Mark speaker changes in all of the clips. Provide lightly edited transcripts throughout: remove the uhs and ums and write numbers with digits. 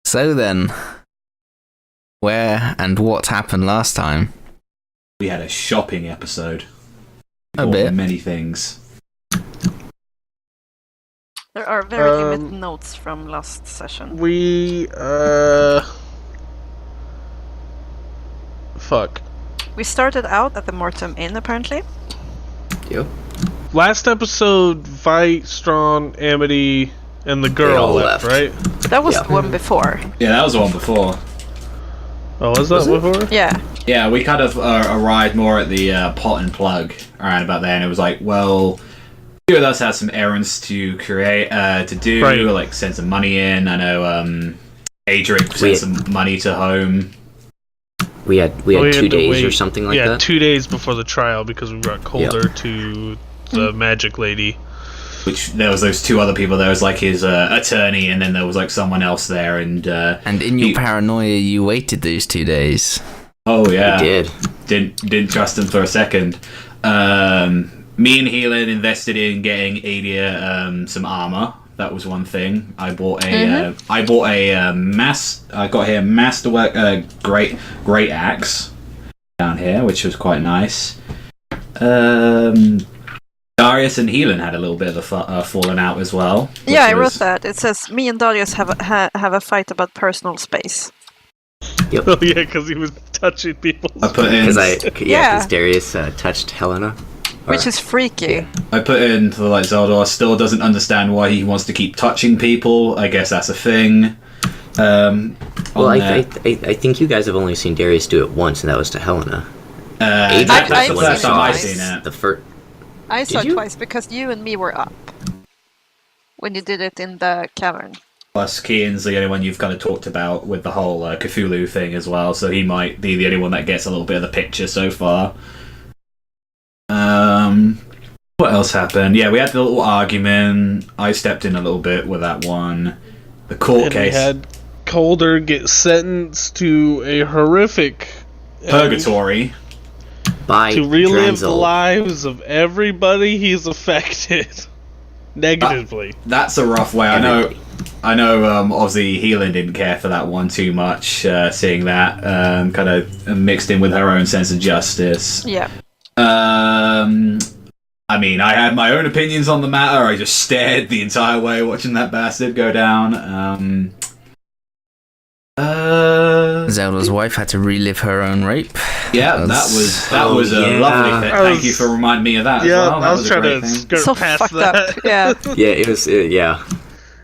Speaker 1: So then, where and what happened last time?
Speaker 2: We had a shopping episode.
Speaker 1: A bit.
Speaker 2: Many things.
Speaker 3: There are very limited notes from last session.
Speaker 4: Fuck.
Speaker 3: We started out at the Mortem Inn, apparently.
Speaker 5: Yep.
Speaker 4: Last episode, Vi, Strong, Amity, and the girl
Speaker 5: all
Speaker 4: left, right?
Speaker 3: That was the one before.
Speaker 2: Yeah, that was the one before.
Speaker 4: Oh, was that before?
Speaker 3: Yeah.
Speaker 2: Yeah, we kind of arrived more at the pot and plug around about there, and it was like, well, few of us had some errands to do,
Speaker 4: Right.
Speaker 2: like send some money in. I know Adric sent some money to home.
Speaker 5: We had 2 days or something like that.
Speaker 4: Yeah, 2 days before the trial because we brought Calder to the magic lady.
Speaker 2: Which there was those two other people. There was like his attorney, and then there was like someone else there. And
Speaker 1: in your paranoia, you waited those 2 days.
Speaker 2: Oh yeah,
Speaker 5: We did.
Speaker 2: Didn't trust him for a second. Me and Heelan invested in getting Adia some armor. That was one thing. I bought a I got here a masterwork great axe down here, which was quite nice. Darius and Heelan had a little bit of a falling out as well.
Speaker 3: Yeah, I wrote that. It says, me and Darius have a fight about personal space.
Speaker 5: Yep.
Speaker 4: Oh yeah, because he was touching people.
Speaker 2: I put in
Speaker 5: Because Darius touched Helena.
Speaker 3: Which is freaky.
Speaker 2: I put in for like Zeldor still doesn't understand why he wants to keep touching people. I guess that's a thing.
Speaker 5: Well, I think you guys have only seen Darius do it once, and that was to Helena.
Speaker 2: That's the first time I've seen it.
Speaker 3: I saw it
Speaker 5: you?
Speaker 3: twice because you and me were up when you did it in the cavern.
Speaker 2: Plus, Kian's the only one you've kind of talked about with the whole Cthulhu thing as well, so he might be the only one that gets a little bit of the picture so far. What else happened? Yeah, we had the little argument. I stepped in a little bit with that one. The court case.
Speaker 4: We had Calder get sentenced to a horrific
Speaker 2: Purgatory.
Speaker 5: To
Speaker 4: relive the lives of everybody he's affected negatively.
Speaker 2: That's a rough way. I know. Obviously, Heelan didn't care for that one too much. Seeing that kind of mixed in with her own sense of justice.
Speaker 3: Yeah.
Speaker 2: I mean, I had my own opinions on the matter. I just stared the entire way watching that bastard go down.
Speaker 1: Zelda's wife had to relive her own rape.
Speaker 2: Yeah, that was a lovely thing. Thank you for reminding me of that as well.
Speaker 4: I was trying to skirt past that.
Speaker 3: Up. Yeah.
Speaker 5: Yeah, it was. Yeah.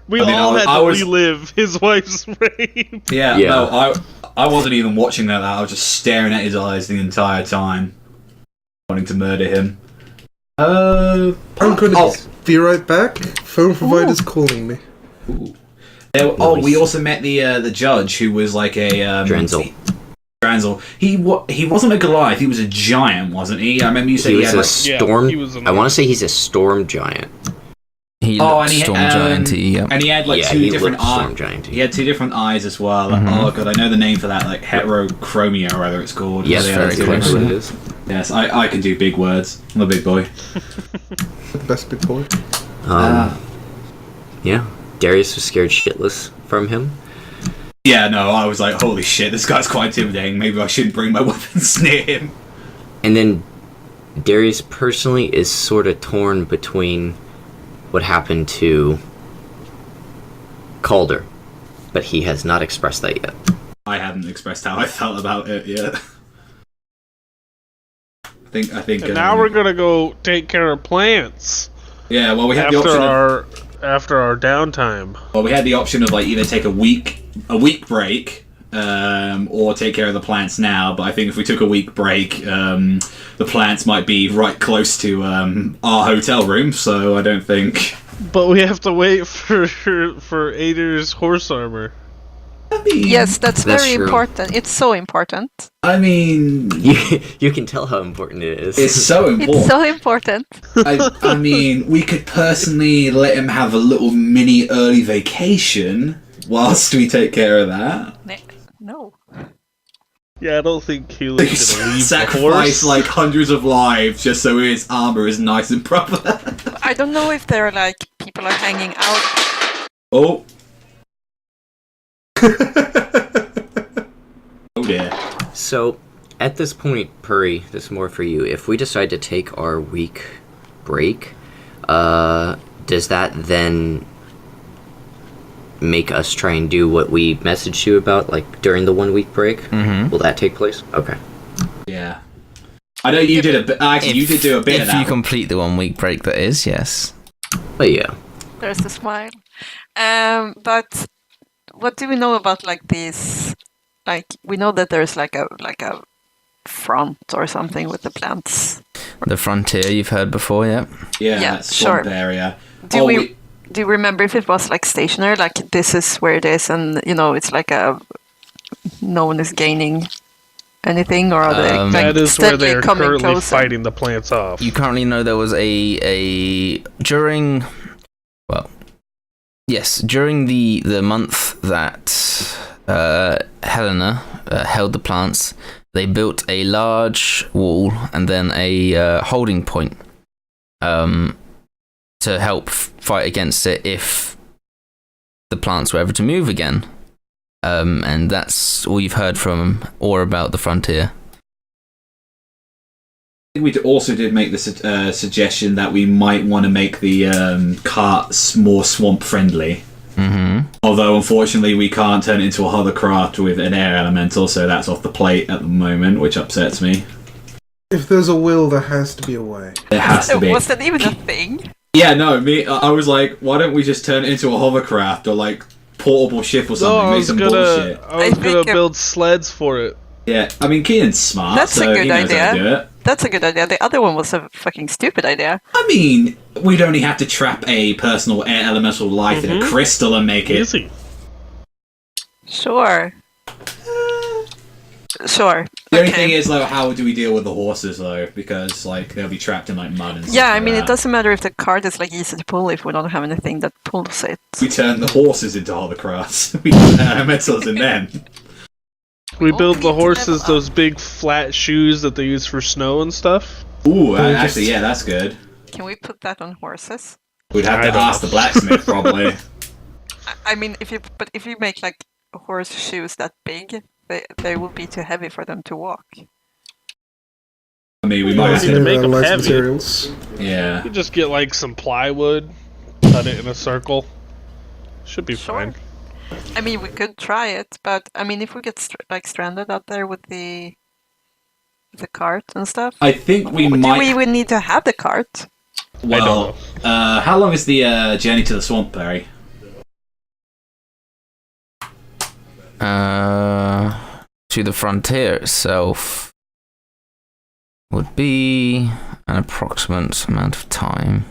Speaker 4: We all had to relive his wife's rape.
Speaker 2: Yeah. No, I wasn't even watching that. I was just staring at his eyes the entire time, wanting to murder him.
Speaker 6: I'm gonna be right back. Phone provider's calling me.
Speaker 2: Ooh. We also met the judge who was like a
Speaker 5: Drenzel.
Speaker 2: He wasn't a Goliath. He was a giant, wasn't he? I remember you saying
Speaker 5: he had a storm. I want to say he's a storm giant.
Speaker 1: He looked storm giant-y, yep.
Speaker 2: And he had like two different eyes. He had two different eyes as well.
Speaker 1: Mm-hmm.
Speaker 2: Oh god, I know the name for that, like heterochromia or whatever it's called.
Speaker 5: Yes, very close. It is.
Speaker 2: Yes, I can do big words. I'm a big boy.
Speaker 6: The best big boy.
Speaker 5: Yeah, Darius was scared shitless from him.
Speaker 2: Yeah, no, I was like, holy shit, this guy's quite intimidating. Maybe I shouldn't bring my weapons near him.
Speaker 5: And then Darius personally is sort of torn between what happened to Calder, but he has not expressed that yet.
Speaker 2: I haven't expressed how I felt about it yet. I think.
Speaker 4: And now we're gonna go take care of plants.
Speaker 2: Yeah, well, we had the option
Speaker 4: after our downtime.
Speaker 2: Well, we had the option of like either take a week break, or take care of the plants now. But I think if we took a week break, the plants might be right close to our hotel room. So I don't think.
Speaker 4: But we have to wait for Ader's horse armor.
Speaker 2: I mean,
Speaker 3: yes, that's very
Speaker 5: true.
Speaker 3: important. It's so important.
Speaker 2: I mean,
Speaker 5: you can tell how important it is.
Speaker 2: It's so important.
Speaker 3: It's so important.
Speaker 2: I mean, we could personally let him have a little mini early vacation whilst we take care of that.
Speaker 3: No.
Speaker 4: Yeah, I don't think Keelan's gonna leave
Speaker 2: sacrifice
Speaker 4: the horse.
Speaker 2: like hundreds of lives just so his armor is nice and proper.
Speaker 3: I don't know if they're like people are hanging out.
Speaker 2: Oh. Oh dear.
Speaker 5: So, at this point, Purry, this is more for you. If we decide to take our week break, does that then make us try and do what we messaged you about, like, during the 1 week break?
Speaker 1: Mm-hmm.
Speaker 5: Will that take place? Okay.
Speaker 2: Yeah. I know you did a bit. Actually, you did do a bit of that.
Speaker 1: If you complete the 1 week break, that is, yes.
Speaker 5: But yeah.
Speaker 3: There's the smile. But what do we know about like these? Like we know that there's like a front or something with the plants.
Speaker 1: The frontier you've heard before, yeah.
Speaker 2: Yeah,
Speaker 3: Yeah,
Speaker 2: that swamp
Speaker 3: sure.
Speaker 2: area.
Speaker 3: Do you remember if it was like stationary, like this is where it is, and it's like no one is gaining anything, or are they like
Speaker 4: That is where
Speaker 3: steadily
Speaker 4: they are
Speaker 3: coming
Speaker 4: currently
Speaker 3: closer?
Speaker 4: fighting the plants off.
Speaker 1: You currently know there was during the month that Helena held the plants, they built a large wall and then a holding point to help fight against it if the plants were ever to move again. And that's all you've heard from or about the frontier.
Speaker 2: I think we also did make the suggestion that we might want to make the carts more swamp friendly.
Speaker 1: Mm-hmm.
Speaker 2: Although, unfortunately, we can't turn it into a hovercraft with an air elemental, so that's off the plate at the moment, which upsets me.
Speaker 6: If there's a will, there has to be a way.
Speaker 2: There has to be.
Speaker 3: Was that even a thing?
Speaker 2: Yeah, no, I was like, why don't we just turn it into a hovercraft or like portable ship or something?
Speaker 4: No, I
Speaker 2: Make
Speaker 4: was
Speaker 2: some
Speaker 4: gonna,
Speaker 2: bullshit.
Speaker 4: I was
Speaker 3: I think
Speaker 4: gonna build sleds for it.
Speaker 2: Yeah, I mean, Keenan's smart,
Speaker 3: That's
Speaker 2: so
Speaker 3: a good
Speaker 2: he knows how to do
Speaker 3: idea.
Speaker 2: it.
Speaker 3: That's a good idea. The other one was a fucking stupid idea.
Speaker 2: I mean, we'd only have to trap a personal air elemental life in a crystal and make it.
Speaker 4: Easy.
Speaker 3: Sure. Sure.
Speaker 2: The only
Speaker 3: Okay.
Speaker 2: thing is, though, how do we deal with the horses, though? Because, like, they'll be trapped in, like, mud and stuff.
Speaker 3: Yeah, I
Speaker 2: like
Speaker 3: mean,
Speaker 2: that.
Speaker 3: it doesn't matter if the cart is like easy to pull if we don't have anything that pulls it.
Speaker 2: We turn the horses into hovercrafts. We put elementals in them.
Speaker 4: We
Speaker 3: Oh,
Speaker 4: build
Speaker 3: we
Speaker 4: the
Speaker 3: need to
Speaker 4: horses
Speaker 3: level up.
Speaker 4: those big flat shoes that they use for snow and stuff.
Speaker 2: Ooh,
Speaker 6: just-
Speaker 2: actually, yeah, that's good.
Speaker 3: Can we put that on horses?
Speaker 2: We'd have
Speaker 4: I
Speaker 2: to
Speaker 4: don't
Speaker 2: ask
Speaker 4: know.
Speaker 2: the blacksmith, probably.
Speaker 3: I mean, if you make like horse shoes that big, they will be too heavy for them to walk.
Speaker 2: I mean, we might have
Speaker 4: need to
Speaker 2: to...
Speaker 4: make 'em
Speaker 6: less
Speaker 4: heavy.
Speaker 6: materials.
Speaker 2: Yeah.
Speaker 4: You just get like some plywood, cut it in a circle. Should be
Speaker 3: Sure.
Speaker 4: fine.
Speaker 3: I mean, we could try it, but I mean, if we get stranded out there with the cart and stuff,
Speaker 2: I think we
Speaker 3: do
Speaker 2: might...
Speaker 3: we even need to have the cart?
Speaker 2: Well, how long is the journey to the swamp, Barry?
Speaker 1: To the frontier itself would be an approximate amount of time.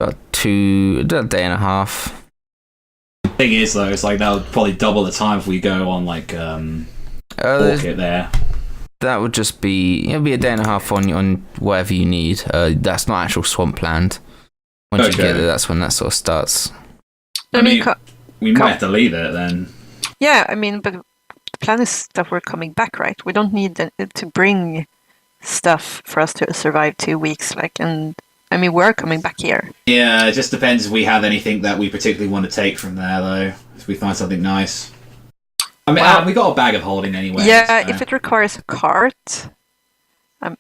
Speaker 1: About a day and a half.
Speaker 2: Thing is, though, it's like that'll probably double the time if we go on, like, walk it there.
Speaker 1: That would just be a day and a half on whatever you need. That's not actual swampland. Once you
Speaker 2: Okay.
Speaker 1: get there, that's when that sort of starts.
Speaker 2: I mean,
Speaker 3: co-
Speaker 2: we might have to leave it, then.
Speaker 3: yeah, I mean, but the plan is that we're coming back, right? We don't need to bring stuff for us to survive 2 weeks, and I mean, we're coming back here.
Speaker 2: Yeah, it just depends if we have anything that we particularly want to take from there, though. If we find something nice. I mean,
Speaker 3: Well-
Speaker 2: we got a bag of holding anyway.
Speaker 3: Yeah,
Speaker 2: so-
Speaker 3: if it requires a cart,
Speaker 2: I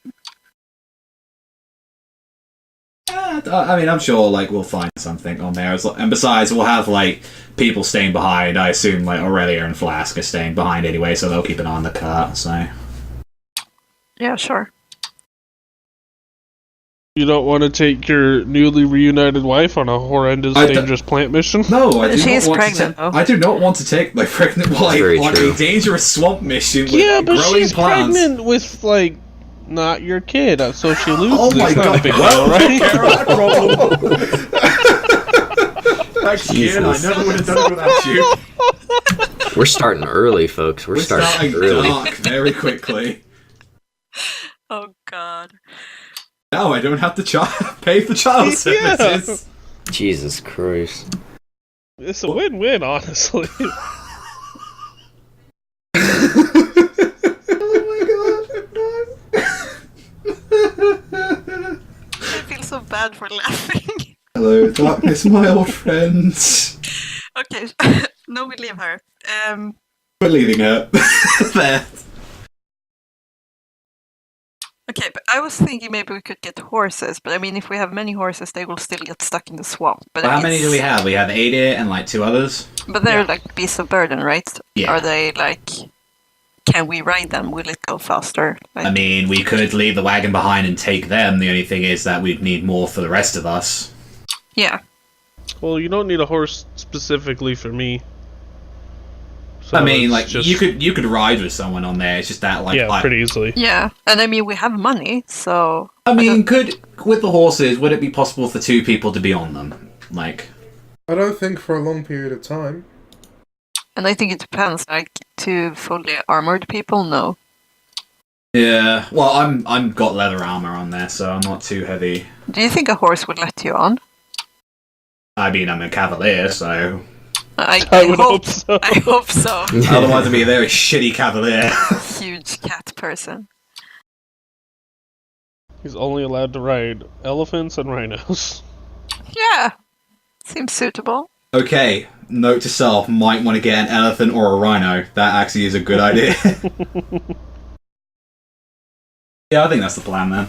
Speaker 2: mean, I'm sure, like, we'll find something on there. And besides, we'll have, like, people staying behind. I assume, like, Aurelia and Flask are staying behind anyway, so they'll keep an eye on the cart, so...
Speaker 3: yeah, sure.
Speaker 4: You don't want to take your newly reunited wife on a horrendous,
Speaker 2: I d-
Speaker 4: dangerous plant mission?
Speaker 2: No, I do
Speaker 3: She's
Speaker 2: not want
Speaker 3: pregnant,
Speaker 2: to
Speaker 3: though.
Speaker 2: I do not want to take my pregnant wife
Speaker 5: Very
Speaker 2: on
Speaker 5: true.
Speaker 2: a dangerous swamp mission with
Speaker 4: Yeah, but
Speaker 2: growing
Speaker 4: she's
Speaker 2: plants.
Speaker 4: pregnant with, like, not your kid, so she loses.
Speaker 2: Oh my
Speaker 4: It's not a
Speaker 2: god,
Speaker 4: big
Speaker 2: well,
Speaker 4: deal, right?
Speaker 2: that problem. Thanks, Ian. I
Speaker 5: Jesus.
Speaker 2: never would have done it without you.
Speaker 5: We're starting early, folks. We're starting early.
Speaker 2: dark very quickly.
Speaker 3: Oh God.
Speaker 2: Now I don't have to pay for child
Speaker 4: Yeah.
Speaker 2: services.
Speaker 5: Jesus Christ.
Speaker 4: It's a win-win, honestly.
Speaker 3: I feel so bad for laughing.
Speaker 2: Hello, darkness, my old friends.
Speaker 3: Okay, no no, we leave her.
Speaker 2: We're leaving her there.
Speaker 3: Okay, but I was thinking maybe we could get horses, but I mean, if we have many horses, they will still get stuck in the swamp. But
Speaker 2: Well, how many do we have? We have 8 and like 2 others.
Speaker 3: But they're like beasts of burden, right?
Speaker 2: Yeah.
Speaker 3: Are they like? Can we ride them? Will it go faster? Like,
Speaker 2: I mean, we could leave the wagon behind and take them. The only thing is that we'd need more for the rest of us.
Speaker 3: yeah.
Speaker 4: Well, you don't need a horse specifically for me. So
Speaker 2: I mean,
Speaker 4: it's
Speaker 2: like
Speaker 4: just,
Speaker 2: you could ride with someone on there. It's just that like
Speaker 4: yeah, pretty easily.
Speaker 3: Yeah, and I mean, we have money, so...
Speaker 2: I mean, with the horses, would it be possible for 2 people to be on them? Like,
Speaker 6: I don't think for a long period of time.
Speaker 3: And I think it depends, like, 2 fully armored people, no.
Speaker 2: yeah. Well, I'm got leather armor on there, so I'm not too heavy.
Speaker 3: Do you think a horse would let you on?
Speaker 2: I mean, I'm a cavalier, so
Speaker 4: I would hope so.
Speaker 3: I hope so.
Speaker 2: otherwise I'd be a very shitty cavalier.
Speaker 3: Huge cat person.
Speaker 4: He's only allowed to ride elephants and rhinos.
Speaker 3: Yeah, seems suitable.
Speaker 2: Okay, note to self: might want to get an elephant or a rhino. That actually is a good idea. Yeah, I think that's the plan then.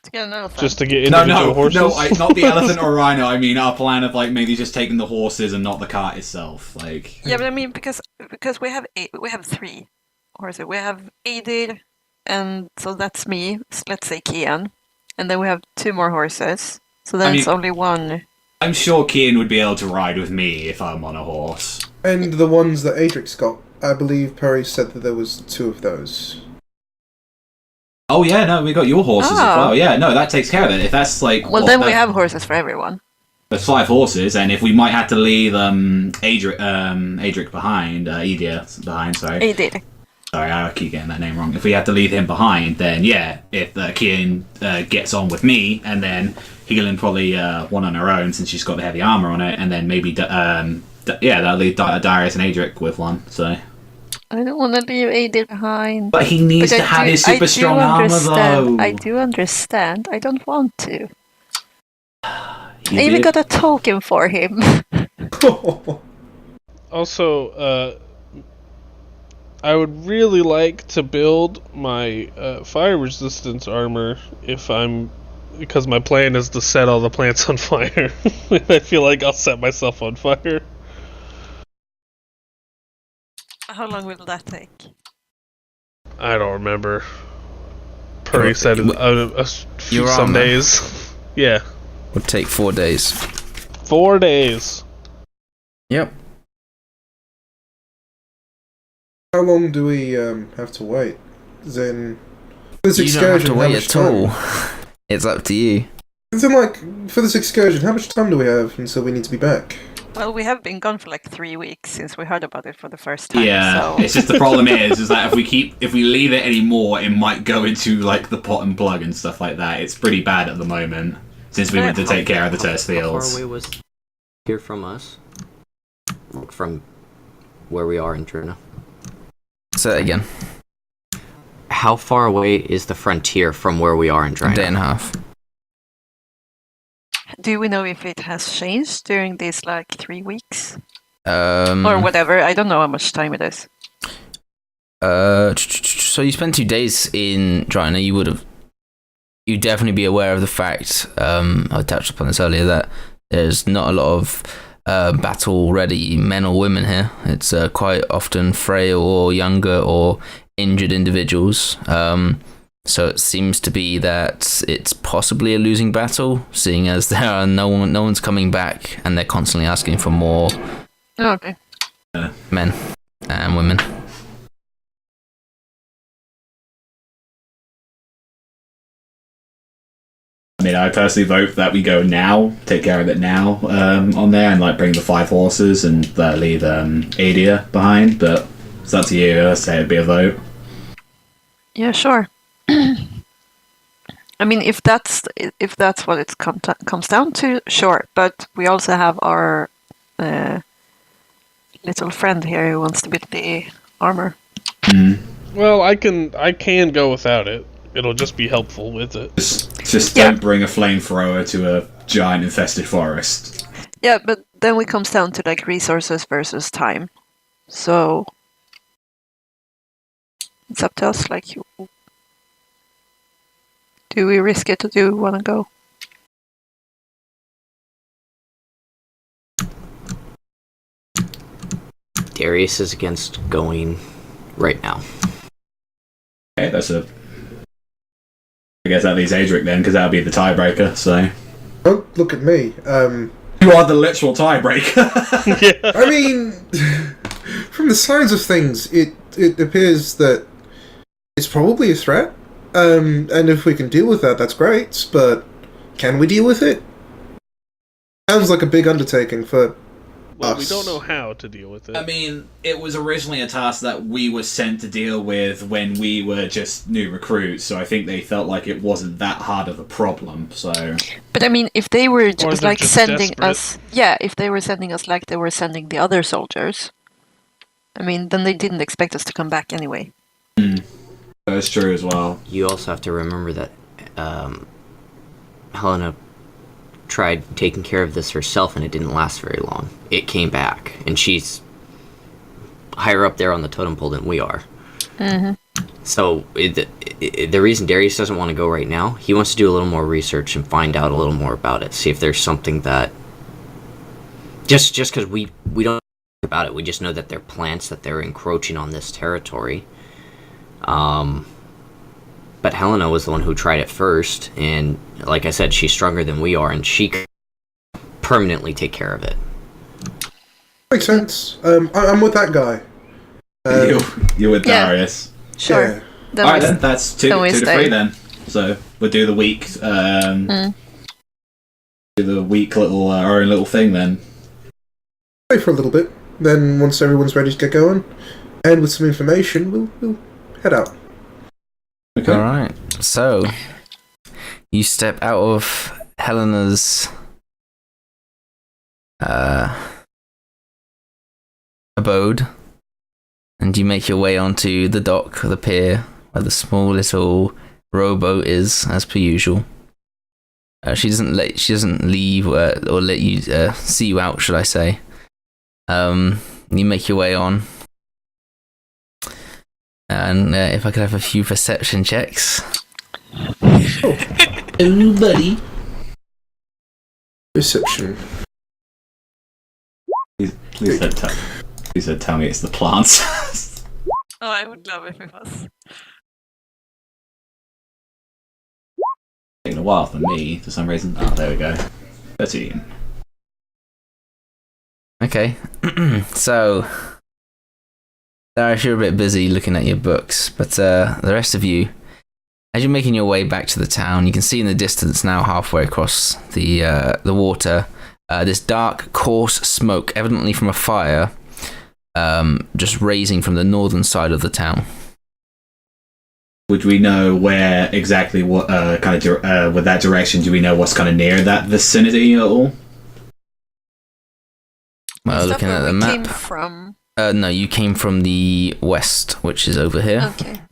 Speaker 3: To get an elephant.
Speaker 4: Just to get individual horses.
Speaker 2: Not the elephant or rhino. I mean, our plan of like maybe just taking the horses and not the cart itself. Like,
Speaker 3: Yeah, but I mean, because we have 3 horses. We have Aidid, and so that's me. Let's say Kian, and then we have 2 more horses. So then it's only 1.
Speaker 2: I'm sure Kian would be able to ride with me if I'm on a horse.
Speaker 6: And the ones that Adric's got, I believe Purry said that there was 2 of those.
Speaker 2: Oh yeah, no, we got your horses as
Speaker 3: Oh.
Speaker 2: well. Yeah, no, that takes care of it. If that's like,
Speaker 3: Well, then we have horses for everyone.
Speaker 2: there's 5 horses, and if we might have to leave Adric behind, Edia behind. Sorry,
Speaker 3: Aidid.
Speaker 2: sorry, I keep getting that name wrong. If we have to leave him behind, then yeah, if Kian gets on with me, and then Healing probably one on her own since she's got the heavy armor on it, and then maybe that'll leave Darius and Adric with one. So.
Speaker 3: I don't want to leave Aidid behind.
Speaker 2: But he needs to have his super strong armor, though.
Speaker 3: I do understand. I don't want to. I even got a token for him.
Speaker 4: Also, I would really like to build my fire resistance armor because my plan is to set all the plants on fire. I feel like I'll set myself on fire.
Speaker 3: How long will that take?
Speaker 4: I don't remember. Purry said some days. Yeah.
Speaker 1: Would take 4 days.
Speaker 4: 4 days.
Speaker 1: Yep.
Speaker 6: How long do we have to wait? Then this
Speaker 1: You don't have
Speaker 6: excursion,
Speaker 1: to
Speaker 6: how
Speaker 1: wait
Speaker 6: much
Speaker 1: at
Speaker 6: time?
Speaker 1: all. It's up to you.
Speaker 6: Then, like, for this excursion, how much time do we have until we need to be back?
Speaker 3: Well, we have been gone for like 3 weeks since we heard about it for the first time.
Speaker 2: Yeah,
Speaker 3: So.
Speaker 2: it's just the problem is that if we leave it anymore, it might go into like the pot and plug and stuff like that. It's pretty bad at the moment since we went to take care of the Terse
Speaker 5: How far
Speaker 2: Fields.
Speaker 5: away was here from us? From where we are in Drynna?
Speaker 1: Say that again.
Speaker 5: How far away is the frontier from where we are in
Speaker 1: A
Speaker 5: Drynna?
Speaker 1: day and a half.
Speaker 3: Do we know if it has changed during these like 3 weeks?
Speaker 1: Um,
Speaker 3: Or whatever. I don't know how much time it is.
Speaker 1: So you spent 2 days in Drynna. You'd definitely be aware of the fact, I touched upon this earlier, that there's not a lot of battle-ready men or women here. It's quite often frail or younger or injured individuals. So it seems to be that it's possibly a losing battle, seeing as there are no one's coming back, and they're constantly asking for more
Speaker 3: Okay.
Speaker 1: men and women.
Speaker 2: I mean, I personally vote that we go now, take care of it now on there, and like bring the 5 horses and leave Adia behind. But it's up to you. I'd say it'd be a vote.
Speaker 3: Yeah, sure. I mean, if that's what it comes down to, sure. But we also have our little friend here who wants to build the armor.
Speaker 4: Well, I can go without it. It'll just be helpful with it.
Speaker 2: Just don't bring a flamethrower to a giant infested forest.
Speaker 3: Yeah, but then it comes down to like resources versus time. So it's up to us. Like, do we risk it or do we want to go?
Speaker 5: Darius is against going right now.
Speaker 2: Okay, I guess that leaves Adric then, because that'll be the tiebreaker. So.
Speaker 6: Don't look at me.
Speaker 2: You are the literal tiebreaker.
Speaker 4: Yeah.
Speaker 6: I mean, from the sounds of things, it appears that it's probably a threat. And if we can deal with that, that's great. But can we deal with it? Sounds like a big undertaking for
Speaker 4: Well, we
Speaker 6: us.
Speaker 4: don't know how to deal with it.
Speaker 2: I mean, it was originally a task that we were sent to deal with when we were just new recruits, so I think they felt like it wasn't that hard of a problem, so...
Speaker 3: But I mean, if they were
Speaker 4: Or
Speaker 3: just
Speaker 4: they're
Speaker 3: like
Speaker 4: just
Speaker 3: sending
Speaker 4: desperate.
Speaker 3: us, if they were sending us like they were sending the other soldiers, I mean, then they didn't expect us to come back anyway.
Speaker 2: That's true as well.
Speaker 5: You also have to remember that Helena tried taking care of this herself and it didn't last very long. It came back, and she's higher up there on the totem pole than we are.
Speaker 3: Mm-hmm.
Speaker 5: So the reason Darius doesn't want to go right now, he wants to do a little more research and find out a little more about it. See if there's something that... Just because we don't know about it, we just know that they're plants, that they're encroaching on this territory. But Helena was the one who tried it first, and like I said, she's stronger than we are, and she could permanently take care of it.
Speaker 6: Makes sense. I'm with that guy.
Speaker 2: You're with
Speaker 3: Yeah.
Speaker 2: Darius.
Speaker 3: Sure.
Speaker 6: Yeah.
Speaker 3: Then
Speaker 2: Alright
Speaker 3: we
Speaker 2: then, that's two
Speaker 3: then we
Speaker 2: to
Speaker 3: stay.
Speaker 2: 3 then. So, we'll do the week, do the week little, our own little thing then.
Speaker 6: Stay for a little bit. Then once everyone's ready to get going, and with some information, we'll head out.
Speaker 2: Okay.
Speaker 1: Alright, so you step out of Helena's abode and you make your way onto the dock, the pier, where the small little rowboat is, as per usual. She doesn't leave or let you see you out, should I say. You make your way on. And if I could have a few perception checks. Oh, buddy.
Speaker 6: Reception.
Speaker 2: Please don't tell me it's the plants.
Speaker 3: Oh, I would love if it was.
Speaker 2: Taking a while for me, for some reason. Oh, there we go. 13.
Speaker 1: Okay. So, Darius, you're a bit busy looking at your books, but the rest of you, as you're making your way back to the town, you can see in the distance now, halfway across the water, this dark, coarse smoke, evidently from a fire, just raising from the northern side of the town.
Speaker 2: Would we know where exactly, what kind of with that direction? Do we know what's kind of near that vicinity at all?
Speaker 1: Well,
Speaker 3: Is that
Speaker 1: looking
Speaker 3: where
Speaker 1: at the
Speaker 3: we
Speaker 1: map.
Speaker 3: came from?
Speaker 1: No, you came from the west, which is over here.
Speaker 3: Okay.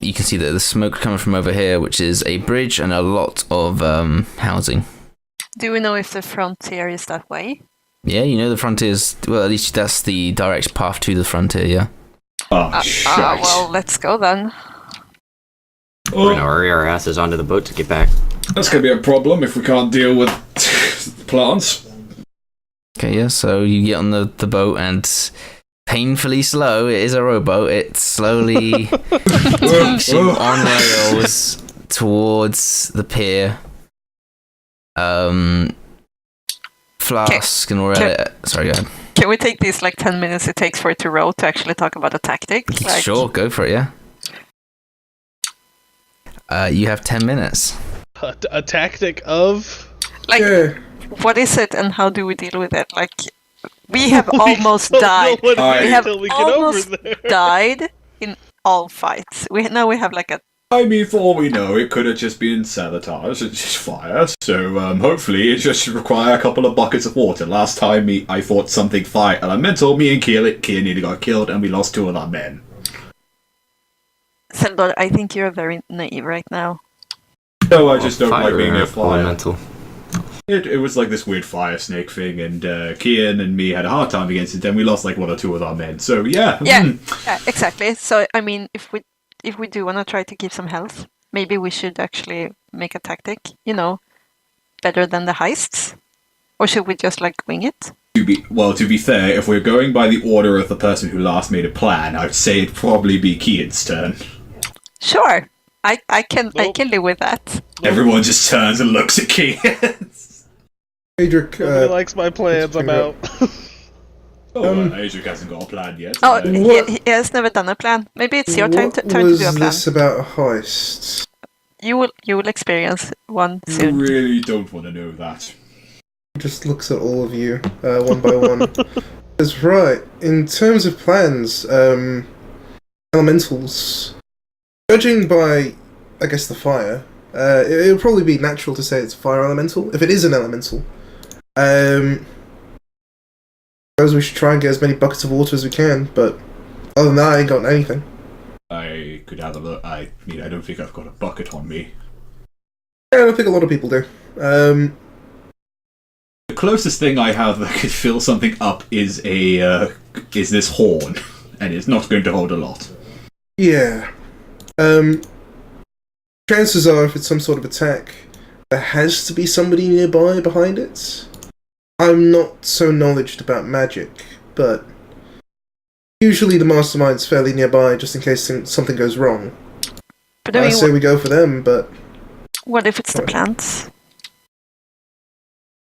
Speaker 1: You can see that the smoke coming from over here, which is a bridge and a lot of housing.
Speaker 3: Do we know if the frontier is that way?
Speaker 1: Yeah, you know the frontier's... Well, at least that's the direct path to the frontier, yeah.
Speaker 2: Oh, shit.
Speaker 3: Well, let's go then.
Speaker 5: We're gonna hurry our asses onto the boat to get back.
Speaker 2: That's going to be a problem if we can't deal with plants.
Speaker 1: Okay, yeah, so you get on the boat and painfully slow, it is a rowboat, it slowly takes you on rails towards the pier. Flask and all that. Sorry, go ahead.
Speaker 3: Can we take these like 10 minutes it takes for it to row to actually talk about a tactic? Like,
Speaker 1: Sure, go for it, yeah. You have 10 minutes.
Speaker 4: A tactic of...
Speaker 3: Like,
Speaker 6: Yeah.
Speaker 3: what is it and how do we deal with it? Like, we have
Speaker 4: We
Speaker 3: almost
Speaker 4: don't know
Speaker 3: died.
Speaker 4: what it
Speaker 2: Alright.
Speaker 4: is
Speaker 3: We have
Speaker 4: until we get over
Speaker 3: almost
Speaker 4: there.
Speaker 3: died in all fights. Now we have like a...
Speaker 2: I mean, for all we know, it could have just been sabotage. It's just fire. So hopefully it just require a couple of buckets of water. Last time I fought something fire elemental, me and Kia nearly got killed and we lost 2 of our men.
Speaker 3: Seldor, I think you're very naive right now.
Speaker 2: No, I just don't
Speaker 5: Fire
Speaker 2: like being near fire.
Speaker 5: elemental.
Speaker 2: It was like this weird fire snake thing, and Kian and me had a hard time against it. Then we lost like 1 or 2 of our men. So yeah.
Speaker 3: Yeah, exactly. So I mean, if we do want to try to keep some health, maybe we should actually make a tactic. Better than the heists, or should we just like wing it?
Speaker 2: To be fair, if we're going by the order of the person who last made a plan, I'd say it'd probably be Kian's turn.
Speaker 3: Sure, I can live with that.
Speaker 2: Everyone just turns and looks at Kian.
Speaker 6: Adric,
Speaker 4: Nobody likes my plans. I'm out.
Speaker 2: Adric hasn't got a plan yet.
Speaker 3: Oh, he has never done a plan. Maybe it's your turn to do a plan.
Speaker 6: Was this about a heist?
Speaker 3: You will experience one soon.
Speaker 2: You really don't want to know that.
Speaker 6: He just looks at all of you, one by one. That's right. In terms of plans, elementals. Judging by, I guess, the fire, it would probably be natural to say it's a fire elemental. If it is an elemental, I suppose we should try and get as many buckets of water as we can, but other than that, I ain't got anything.
Speaker 2: I could have a look. I don't think I've got a bucket on me.
Speaker 6: Yeah, I don't think a lot of people do.
Speaker 2: The closest thing I have that could fill something up is this horn, and it's not going to hold a lot.
Speaker 6: Yeah. Chances are, if it's some sort of attack, there has to be somebody nearby behind it. I'm not so knowledgeable about magic, but usually the mastermind's fairly nearby just in case something goes wrong.
Speaker 3: But
Speaker 6: I say we go for them, but...
Speaker 3: What if it's the plants?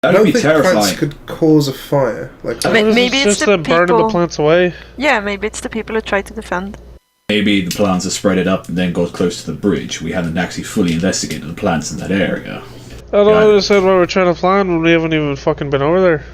Speaker 6: I
Speaker 2: That'd
Speaker 6: don't
Speaker 2: be
Speaker 6: think
Speaker 2: terrifying.
Speaker 6: plants could cause a fire. Like,
Speaker 3: Maybe it's
Speaker 4: just
Speaker 3: the
Speaker 4: burning
Speaker 3: people...
Speaker 4: the plants away.
Speaker 3: Yeah, maybe it's the people who try to defend.
Speaker 2: Maybe the plants are spread it up and then got close to the bridge. We haven't actually fully investigated the plants in that area.
Speaker 4: I don't understand why we're trying to plan when we haven't even fucking been over there.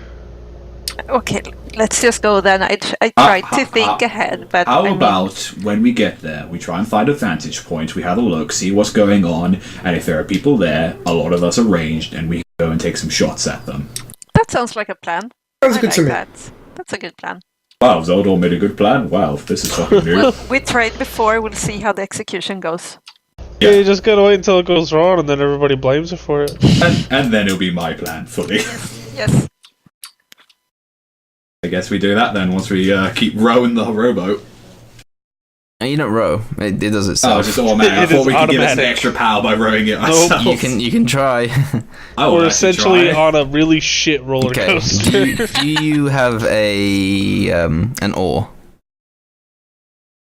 Speaker 3: Okay, let's just go then. I tried to think ahead, but...
Speaker 2: How about when we get there, we try and find a vantage point, we have a look, see what's going on, and if there are people there, a lot of us are ranged, and we go and take some shots at them.
Speaker 3: That sounds like a plan.
Speaker 6: Sounds good to me.
Speaker 3: That's a good plan.
Speaker 2: Wow, Zeldor made a good plan? Wow, this is fucking new.
Speaker 3: We tried before, we'll see how the execution goes.
Speaker 4: Yeah, you just gotta wait until it goes wrong and then everybody blames it for it.
Speaker 2: and then it'll be my plan, fully.
Speaker 3: Yes.
Speaker 2: I guess we do that then, once we keep rowing the rowboat.
Speaker 1: You don't row. It does
Speaker 2: Oh,
Speaker 1: itself.
Speaker 2: it's just automatic. I
Speaker 4: It
Speaker 2: thought
Speaker 4: is
Speaker 2: we could give it some
Speaker 4: automatic.
Speaker 2: extra power by rowing it
Speaker 4: Nope.
Speaker 2: ourselves.
Speaker 1: You can try.
Speaker 2: I will
Speaker 4: We're
Speaker 2: actually
Speaker 4: essentially
Speaker 2: try.
Speaker 4: on a really shit roller
Speaker 1: Okay.
Speaker 4: coaster.
Speaker 1: Do you have an oar?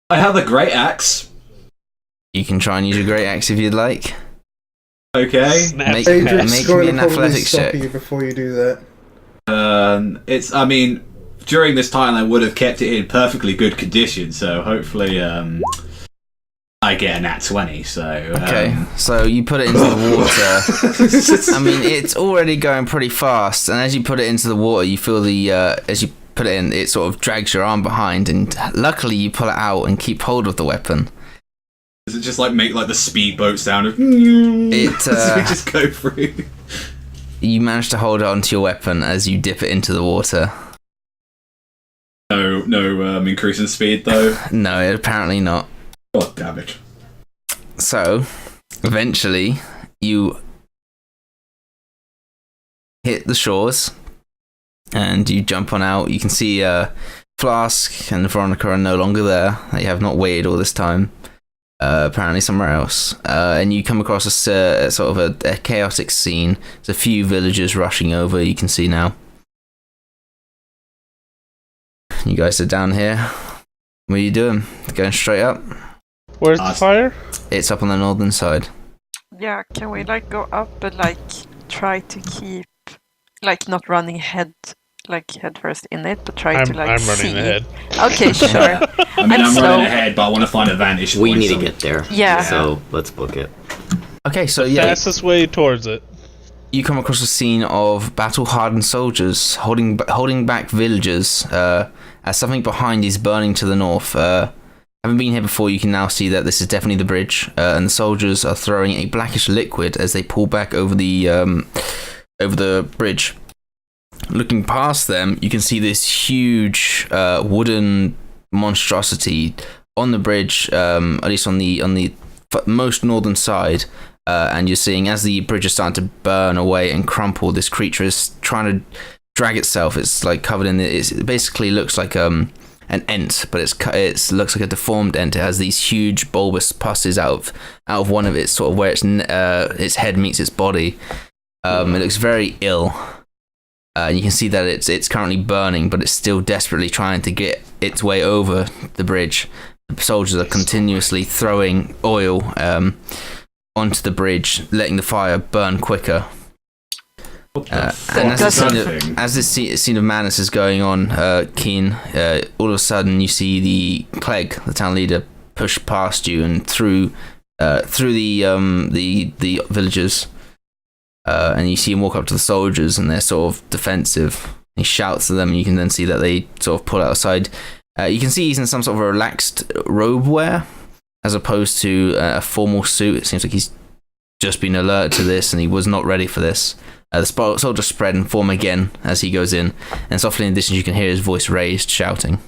Speaker 2: I have a great axe.
Speaker 1: You can try and use your great axe if you'd like.
Speaker 2: Okay.
Speaker 4: Snap.
Speaker 1: Make-
Speaker 6: Adric's
Speaker 1: make
Speaker 6: going
Speaker 1: me
Speaker 6: to
Speaker 1: an
Speaker 6: probably
Speaker 1: athletics
Speaker 6: stop
Speaker 1: check.
Speaker 6: you before you do that.
Speaker 2: During this time I would have kept it in perfectly good condition, so hopefully, I get a nat 20, so...
Speaker 1: Okay, so you put it into the water. I mean, it's already going pretty fast, and as you put it into the water, you feel as you put it in, it sort of drags your arm behind, and luckily you pull it out and keep hold of the weapon.
Speaker 2: Does it just make the speedboat sound of...
Speaker 1: It,
Speaker 2: so we just go through?
Speaker 1: You manage to hold on to your weapon as you dip it into the water.
Speaker 2: No increase in speed, though?
Speaker 1: No, apparently not.
Speaker 2: God damn it.
Speaker 1: So, eventually, you hit the shores, and you jump on out. You can see Flask and Veronica are no longer there. They have not waited all this time. Apparently somewhere else. And you come across a sort of a chaotic scene. There's a few villagers rushing over, you can see now. You guys are down here. What are you doing? Going straight up?
Speaker 4: Where's the fire?
Speaker 1: It's up on the northern side.
Speaker 3: Yeah, can we go up and try to keep not running head first in it, but try to
Speaker 4: I'm
Speaker 3: see.
Speaker 4: running ahead.
Speaker 3: Okay, sure.
Speaker 2: I'm
Speaker 3: slow.
Speaker 2: running ahead, but I want to find a vantage point.
Speaker 5: We need to get there.
Speaker 3: Yeah.
Speaker 5: So let's book it.
Speaker 1: Okay, so yeah.
Speaker 4: Fastest way towards it.
Speaker 1: You come across a scene of battle-hardened soldiers holding back villagers as something behind is burning to the north. Having been here before, you can now see that this is definitely the bridge, and the soldiers are throwing a blackish liquid as they pull back over the bridge. Looking past them, you can see this huge wooden monstrosity on the bridge, at least on the most northern side. and you're seeing as the bridge is starting to burn away and crumple, this creature is trying to drag itself. It's like covered in it basically looks like an ent, but it looks like a deformed ent. It has these huge bulbous pusses out of one of its sort of where its head meets its body. It looks very ill. You can see that it's currently burning, but it's still desperately trying to get its way over the bridge. The soldiers are continuously throwing oil onto the bridge, letting the fire burn quicker. And as this scene of madness is going on, Keen, all of a sudden you see the Clegg, the town leader, push past you and through the villagers, and you see him walk up to the soldiers, and they're sort of defensive. He shouts to them, and you can then see that they sort of pull outside. You can see he's in some sort of relaxed robe wear, as opposed to a formal suit. It seems like he's just been alerted to this, and he was not ready for this. The soldiers spread and form again as he goes in, and softly in the distance you can hear his voice raised, shouting.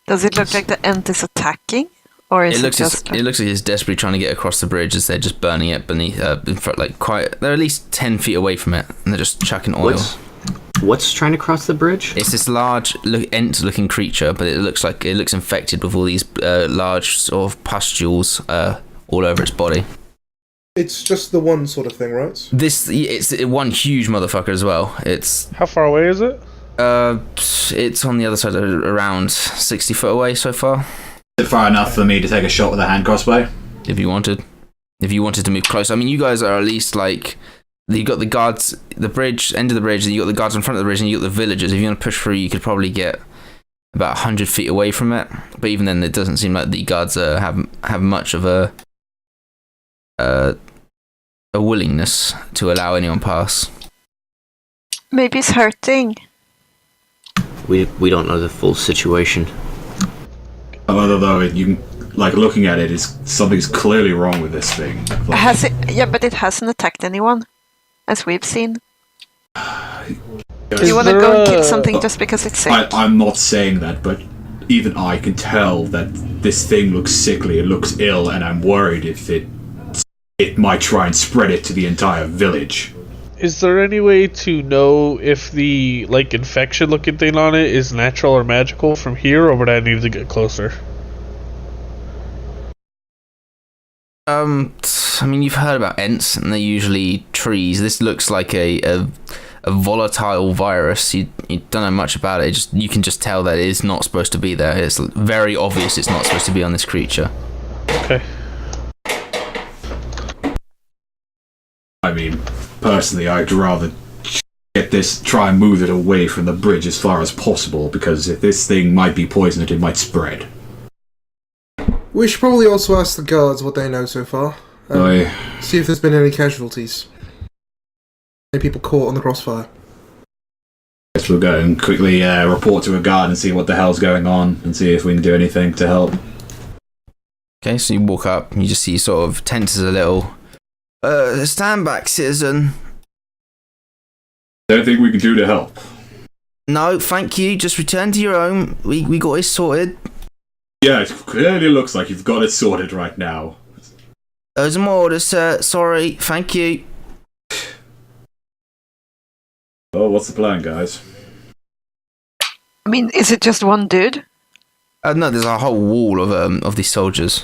Speaker 3: Does it look like the ent is attacking? Or is
Speaker 1: it looks like he's desperately trying to get across the bridge as they're just burning it beneath, in front, they're at least 10 feet away from it, and they're just chucking oil.
Speaker 5: What's trying to cross the bridge?
Speaker 1: It's this large ent-looking creature, but it looks infected with all these large sort of pustules all over its body.
Speaker 6: It's just the one sort of thing, right?
Speaker 1: It's one huge motherfucker as well. It's
Speaker 4: how far away is it?
Speaker 1: It's on the other side, around 60 foot away so far.
Speaker 2: Is it far enough for me to take a shot with a hand crossbow?
Speaker 1: If you wanted to move close. I mean, you guys are at least like, you got the guards, the bridge, end of the bridge, and you got the guards in front of the bridge, and you got the villagers. If you want to push through, you could probably get about 100 feet away from it. But even then, it doesn't seem like the guards have much of a willingness to allow anyone pass.
Speaker 3: Maybe it's hurting.
Speaker 5: We don't know the full situation.
Speaker 2: Although you can, like, looking at it, something's clearly wrong with this thing. Like,
Speaker 3: has it? Yeah, but it hasn't attacked anyone, as we've seen. Do you want to go and kill something just because it's sick?
Speaker 2: I'm not saying that, but even I can tell that this thing looks sickly, it looks ill, and I'm worried if it might try and spread it to the entire village.
Speaker 4: Is there any way to know if the infection looking thing on it is natural or magical from here, or would I need to get closer?
Speaker 1: I mean, you've heard about ents, and they're usually trees. This looks like a volatile virus. You don't know much about it. You can just tell that it is not supposed to be there. It's very obvious it's not supposed to be on this creature.
Speaker 4: Okay.
Speaker 2: I mean, personally, I'd rather try and move it away from the bridge as far as possible, because if this thing might be poisoned, it might spread.
Speaker 6: We should probably also ask the guards what they know so far. See if there's been any casualties. Any people caught on the crossfire.
Speaker 2: Guess we'll go and quickly report to a guard and see what the hell's going on, and see if we can do anything to help.
Speaker 1: Okay, so you walk up, and you just see sort of tenses a little. Stand back, citizen.
Speaker 2: Anything we can do to help?
Speaker 1: No, thank you. Just return to your home. We got it sorted.
Speaker 2: Yeah, it clearly looks like you've got it sorted right now.
Speaker 1: Those are my orders, sir. Sorry. Thank you.
Speaker 2: Oh, what's the plan, guys?
Speaker 3: I mean, is it just one dude?
Speaker 1: No, there's a whole wall of these soldiers.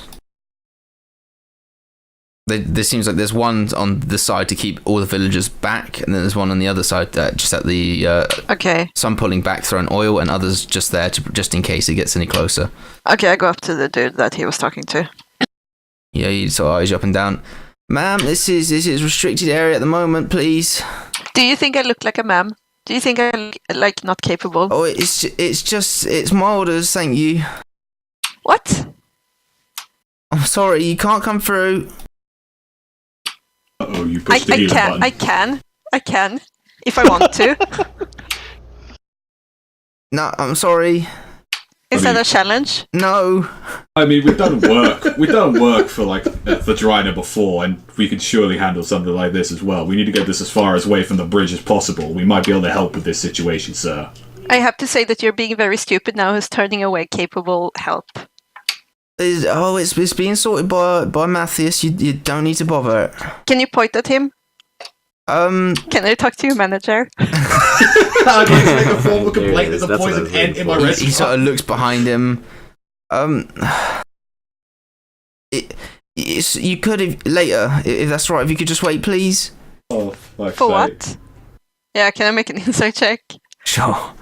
Speaker 1: There seems like there's one on the side to keep all the villagers back, and then there's one on the other side just at the.
Speaker 3: Okay.
Speaker 1: Some pulling back, throwing oil, and others just there just in case it gets any closer.
Speaker 3: Okay, I go up to the dude that he was talking to.
Speaker 1: Yeah, he sort of eyes you up and down. Ma'am, this is restricted area at the moment, please.
Speaker 3: Do you think I look like a ma'am? Do you think I look not capable?
Speaker 1: Oh, it's my orders, thank you.
Speaker 3: What?
Speaker 1: I'm sorry, you can't come through.
Speaker 2: Uh-oh, you pushed the healer button.
Speaker 3: I can, if I want to.
Speaker 1: No, I'm sorry.
Speaker 3: Is that a challenge?
Speaker 1: No.
Speaker 2: I mean, we've done work for for Drynna before, and we can surely handle something like this as well. We need to get this as far away from the bridge as possible. We might be able to help with this situation, sir.
Speaker 3: I have to say that you're being very stupid now, who's turning away capable help.
Speaker 1: It's being sorted by Matthias. You don't need to bother.
Speaker 3: Can you point at him? Can I talk to your manager?
Speaker 2: I'd like to make a formal complaint. There's a poison ant in my restaurant.
Speaker 1: He sort of looks behind him. You could have later, if that's right. If you could just wait, please.
Speaker 2: Oh,
Speaker 3: for what? Yeah, can I make an insight check?
Speaker 1: Sure.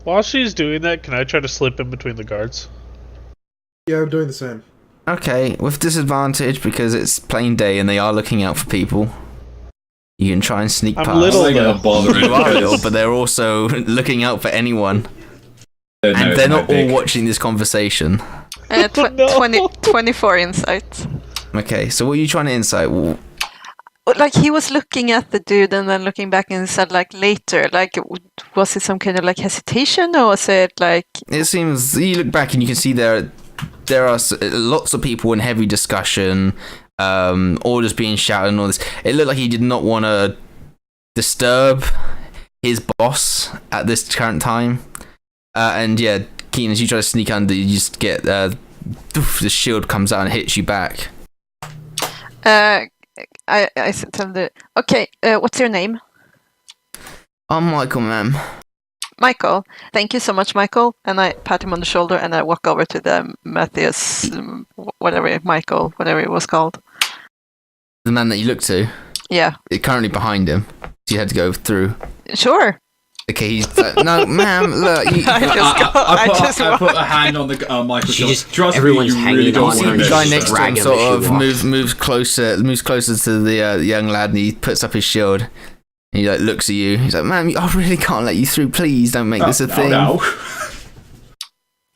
Speaker 4: While she's doing that, can I try to slip in between the guards?
Speaker 6: Yeah, I'm doing the same.
Speaker 1: Okay, with disadvantage because it's plain day and they are looking out for people. You can try and sneak past.
Speaker 4: I'm little,
Speaker 1: You are little, but they're also looking out for anyone. And they're not all watching this conversation.
Speaker 3: 24 insight.
Speaker 1: Okay, so what are you trying to insight?
Speaker 3: Like, he was looking at the dude and then looking back and said, like, later. Like, was it some kind of, like, hesitation, or was it, like...
Speaker 1: It seems... You look back and you can see there are lots of people in heavy discussion, orders being shouted and all this. It looked like he did not want to disturb his boss at this current time. And yeah, Keen, as you try to sneak under, you just get the shield comes out and hits you back.
Speaker 3: I said to him, okay, what's your name?
Speaker 1: I'm Michael, ma'am.
Speaker 3: Michael, thank you so much, Michael. And I pat him on the shoulder and I walk over to the Matthias, whatever it was called.
Speaker 1: The man that you look to?
Speaker 3: Yeah.
Speaker 1: It's currently behind him. So you had to go through.
Speaker 3: Sure.
Speaker 1: Okay, he's like, no, ma'am, look.
Speaker 2: I put a hand on the Michael's shoulder. Trust
Speaker 5: everyone's
Speaker 2: me, you really don't
Speaker 1: see
Speaker 2: want
Speaker 1: the
Speaker 2: to
Speaker 1: guy next to him sort of moves closer to the young lad, and he puts up his shield. And he like looks at you. He's like, "Ma'am, I really can't let you through. Please don't make this a thing."
Speaker 2: No.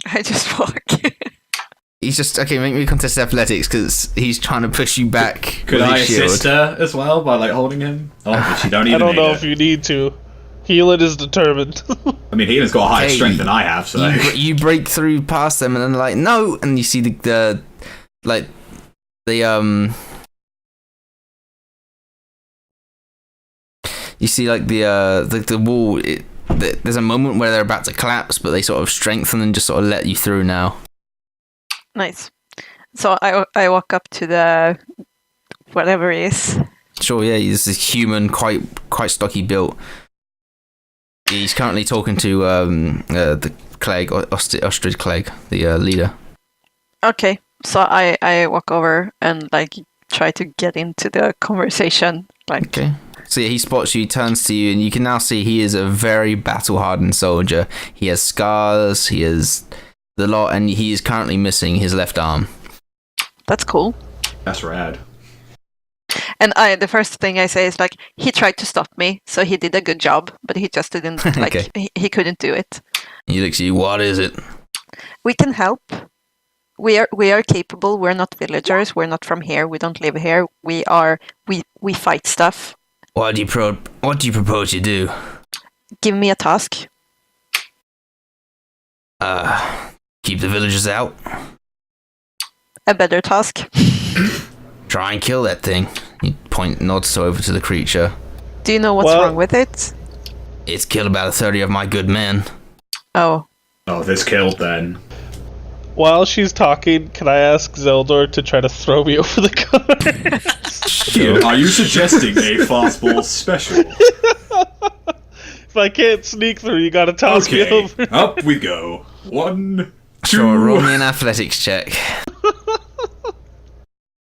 Speaker 3: I just walk.
Speaker 1: He's just okay. Make me contest athletics because he's trying to push you back.
Speaker 2: Could
Speaker 1: with
Speaker 2: I
Speaker 1: his shield.
Speaker 2: assist her as well by like holding him? Oh, but you don't even.
Speaker 4: I don't know
Speaker 2: need
Speaker 4: if you need to. Healing is determined.
Speaker 2: I mean, Healen's got a higher strength than I have, so
Speaker 1: you break through past them, and then like no, and you see the you see like the wall. There's a moment where they're about to collapse, but they sort of strengthen and just sort of let you through now.
Speaker 3: Nice. So I walk up to the whatever he is.
Speaker 1: Sure, yeah, he's a human, quite stocky built. He's currently talking to the Clegg, Ostrid Clegg, the leader.
Speaker 3: Okay, so I walk over and like try to get into the conversation. Like,
Speaker 1: okay. So yeah, he spots you, he turns to you, and you can now see he is a very battle-hardened soldier. He has scars, he has the lot, and he is currently missing his left arm.
Speaker 3: That's cool.
Speaker 2: That's rad.
Speaker 3: And the first thing I say is like, he tried to stop me, so he did a good job, but he just didn't like
Speaker 1: Okay.
Speaker 3: he couldn't do it.
Speaker 1: He looks at you. What is it?
Speaker 3: We can help. We are capable. We're not villagers. We're not from here. We don't live here. We fight stuff.
Speaker 1: What do you propose you do?
Speaker 3: Give me a task.
Speaker 1: Keep the villagers out.
Speaker 3: A better task.
Speaker 1: Try and kill that thing. He nods over to the creature.
Speaker 3: Do you know what's wrong with it?
Speaker 1: It's killed about 30 of my good men.
Speaker 3: Oh.
Speaker 2: Oh, if it's killed then.
Speaker 4: While she's talking, can I ask Zeldor to try to throw me over the car?
Speaker 2: Are you suggesting a fastball special?
Speaker 4: If I can't sneak through, you gotta toss me over.
Speaker 2: Up we go. 1, 2.
Speaker 1: Sure, roll me an athletics check.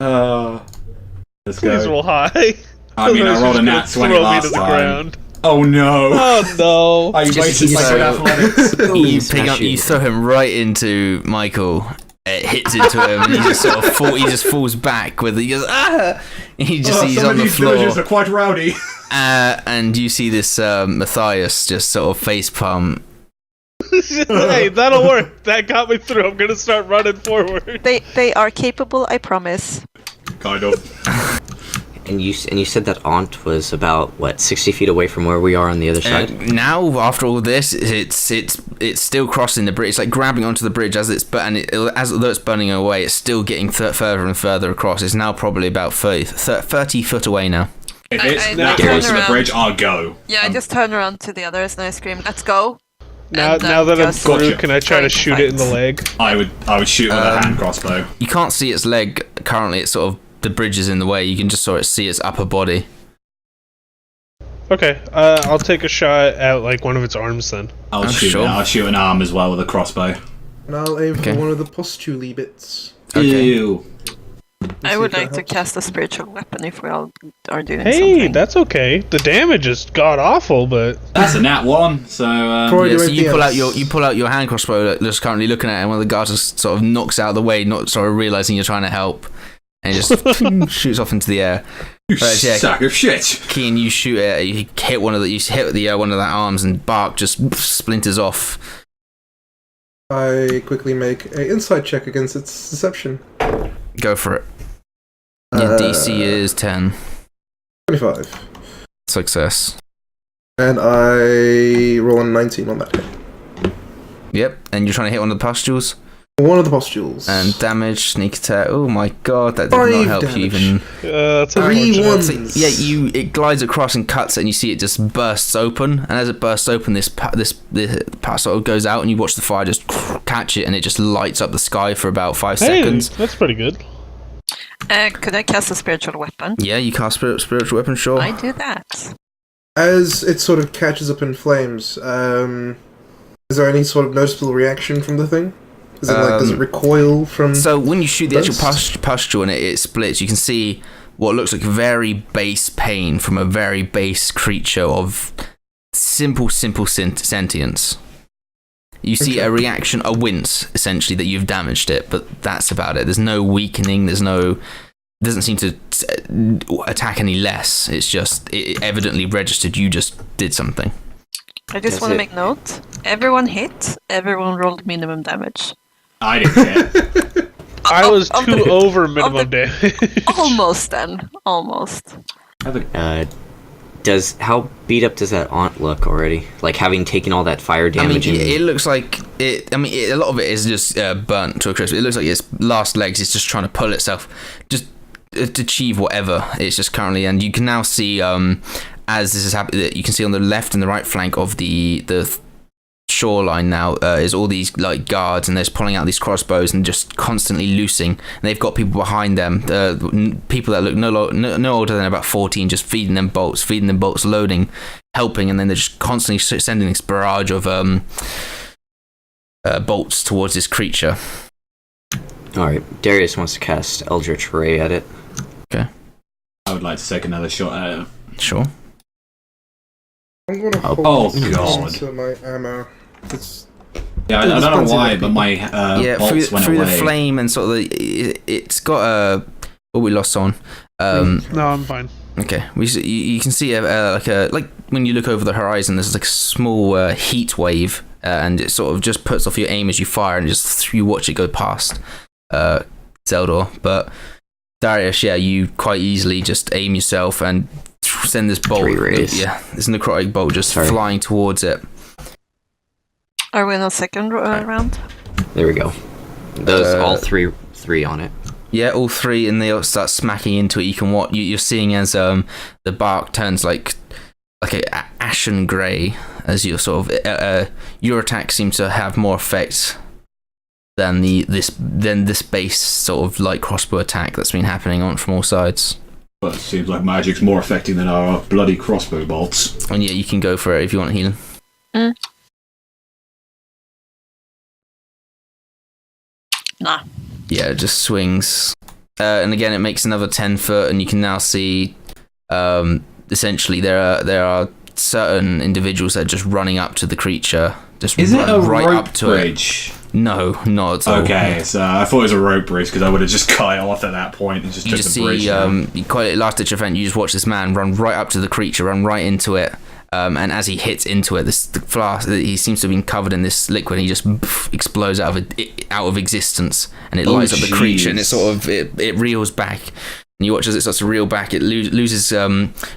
Speaker 2: Let's
Speaker 4: Please
Speaker 2: go.
Speaker 4: roll high.
Speaker 2: I mean, I rolled a nat 20 last time. Oh no!
Speaker 4: Oh no!
Speaker 2: I wasted my good athletics.
Speaker 1: You throw him right into Michael. It hits into him, and he just sort of falls back with it. He goes ah! And he's on the floor.
Speaker 2: Villagers are quite rowdy.
Speaker 1: And you see this Matthias just sort of face palm.
Speaker 4: Hey, that'll work. That got me through. I'm gonna start running forward.
Speaker 3: They are capable, I promise.
Speaker 2: Kind of.
Speaker 5: And you said that Aunt was about what 60 feet away from where we are on the other side.
Speaker 1: Now, after all this, it's still crossing the bridge. It's like grabbing onto the bridge as although it's burning away, it's still getting further and further across. It's now probably about 30 foot away now.
Speaker 2: If it's that close to the bridge, I'll go.
Speaker 3: Yeah, I just turn around to the others and I scream, "Let's go!"
Speaker 4: Now
Speaker 3: And,
Speaker 4: that I'm
Speaker 3: just
Speaker 4: through,
Speaker 2: Gotcha.
Speaker 4: can I try to
Speaker 3: trying to
Speaker 4: shoot it in the
Speaker 3: fight.
Speaker 4: leg?
Speaker 2: I would shoot with a hand crossbow.
Speaker 1: You can't see its leg currently. It's sort of the bridge is in the way. You can just sort of see its upper body.
Speaker 4: Okay, I'll take a shot at like one of its arms then.
Speaker 2: I'll
Speaker 1: Oh,
Speaker 2: shoot.
Speaker 1: sure.
Speaker 2: I'll shoot an arm as well with a crossbow.
Speaker 6: And I'll aim
Speaker 1: Okay.
Speaker 6: for one of the postulae bits.
Speaker 1: Okay.
Speaker 2: Ew.
Speaker 3: I
Speaker 6: See
Speaker 3: would
Speaker 6: if that
Speaker 3: like to
Speaker 6: helps.
Speaker 3: cast a spiritual weapon if we all are doing
Speaker 4: Hey,
Speaker 3: something.
Speaker 4: that's okay. The damage is god awful, but
Speaker 2: That's a nat 1. So
Speaker 6: Before I
Speaker 1: Yeah,
Speaker 6: do
Speaker 1: so you
Speaker 6: anything
Speaker 1: pull
Speaker 6: else-
Speaker 1: out your hand crossbow, just currently looking at it, and one of the guards just sort of knocks out of the way, not sort of realizing you're trying to help, and it just shoots off into the air.
Speaker 2: you
Speaker 1: Right, yeah.
Speaker 2: sack of shit.
Speaker 1: Keen, you shoot it, you hit one of the one of the arms, and bark just splinters off.
Speaker 6: I quickly make a insight check against its deception.
Speaker 1: Go for it. Your DC is 10.
Speaker 6: 25.
Speaker 1: Success.
Speaker 6: And I roll a 19 on that hit.
Speaker 1: Yep, and you're trying to hit one of the pustules.
Speaker 6: One of the postules.
Speaker 1: And damage, sneak attack. Oh my god, that did not
Speaker 6: 5
Speaker 1: help you
Speaker 6: damage.
Speaker 1: even.
Speaker 4: that's
Speaker 6: 3
Speaker 4: unfortunate.
Speaker 6: ones.
Speaker 1: Yeah, it glides across and cuts it, and you see it just bursts open. And as it bursts open, this part sort of goes out, and you watch the fire just catch it, and it just lights up the sky for about 5
Speaker 4: Hey,
Speaker 1: seconds.
Speaker 4: that's pretty good.
Speaker 3: Could I cast a spiritual weapon?
Speaker 1: Yeah, you cast spiritual weapon, sure.
Speaker 3: I do that.
Speaker 6: As it sort of catches up in flames, is there any sort of noticeable reaction from the thing? Is it like, does it recoil from...
Speaker 1: So when you shoot the actual
Speaker 6: Burst?
Speaker 1: pustule and it splits, you can see what looks like very base pain from a very base creature of simple sentience. You see a reaction, a wince, essentially, that you've damaged it, but that's about it. There's no weakening, it doesn't seem to attack any less. It's just, it evidently registered you just did something.
Speaker 3: I just
Speaker 5: That's
Speaker 3: want to
Speaker 5: it.
Speaker 3: make note. Everyone hit, everyone rolled minimum damage.
Speaker 2: I didn't hit.
Speaker 4: I was
Speaker 3: of
Speaker 4: 2
Speaker 3: the-
Speaker 4: over minimum damage.
Speaker 3: Almost then. Almost.
Speaker 5: How beat up does that aunt look already? Like having taken all that fire
Speaker 1: I mean,
Speaker 5: damage.
Speaker 1: it looks like it. I mean, a lot of it is just burnt to a crisp. It looks like its last legs is just trying to pull itself, just to achieve whatever it's just currently. And you can now see, as this is happening, you can see on the left and the right flank of the shoreline now is all these like guards, and they're just pulling out these crossbows and just constantly loosing. And they've got people behind them, people that look no older than about 14, just feeding them bolts, loading, helping, and then they're just constantly sending this barrage of bolts towards this creature.
Speaker 5: Alright, Darius wants to cast Eldritch Ray at it.
Speaker 2: I would like to take another shot at it.
Speaker 1: Sure.
Speaker 6: I'm gonna
Speaker 5: Oh,
Speaker 6: hold
Speaker 2: oh,
Speaker 6: this
Speaker 2: God.
Speaker 6: into my ammo. It's...
Speaker 2: Yeah, I don't know why, but my bolts went
Speaker 1: through
Speaker 2: away.
Speaker 1: the flame and sort of it's got a. Oh, we lost someone.
Speaker 4: No, I'm fine.
Speaker 1: Okay, you can see like when you look over the horizon, there's like a small heat wave, and it sort of just puts off your aim as you fire, and just you watch it go past Zeldor. But Darius, yeah, you quite easily just aim yourself and send this bolt.
Speaker 5: 3 rays.
Speaker 1: Yeah, this necrotic bolt just
Speaker 5: Sorry.
Speaker 1: flying towards it.
Speaker 3: Are we in a second round?
Speaker 5: There we go. Those all three on it.
Speaker 1: Yeah, all 3, and they all start smacking into it. You can what you're seeing as the bark turns like a ashen grey as your sort of your attack seems to have more effect than this base sort of light crossbow attack that's been happening on from all sides.
Speaker 2: But it seems like magic's more effective than our bloody crossbow bolts.
Speaker 1: And yeah, you can go for it if you want healing.
Speaker 3: Nah.
Speaker 1: Yeah, it just swings, and again it makes another 10 foot, and you can now see essentially there are certain individuals that are just running up to the creature, just
Speaker 2: Is it
Speaker 1: run
Speaker 2: a
Speaker 1: right
Speaker 2: rope
Speaker 1: up to
Speaker 2: bridge?
Speaker 1: it. No, not at all.
Speaker 2: Okay, so I thought it was a rope bridge because I would have just cut off at that point and just
Speaker 1: You
Speaker 2: took
Speaker 1: just
Speaker 2: the bridge
Speaker 1: see
Speaker 2: down.
Speaker 1: quite a last ditch event. You just watch this man run right up to the creature, run right into it, and as he hits into it, the flask, he seems to have been covered in this liquid. And he just explodes out of existence, and it lights up the creature, and it sort of it reels back. And you watch as it starts to reel back. It loses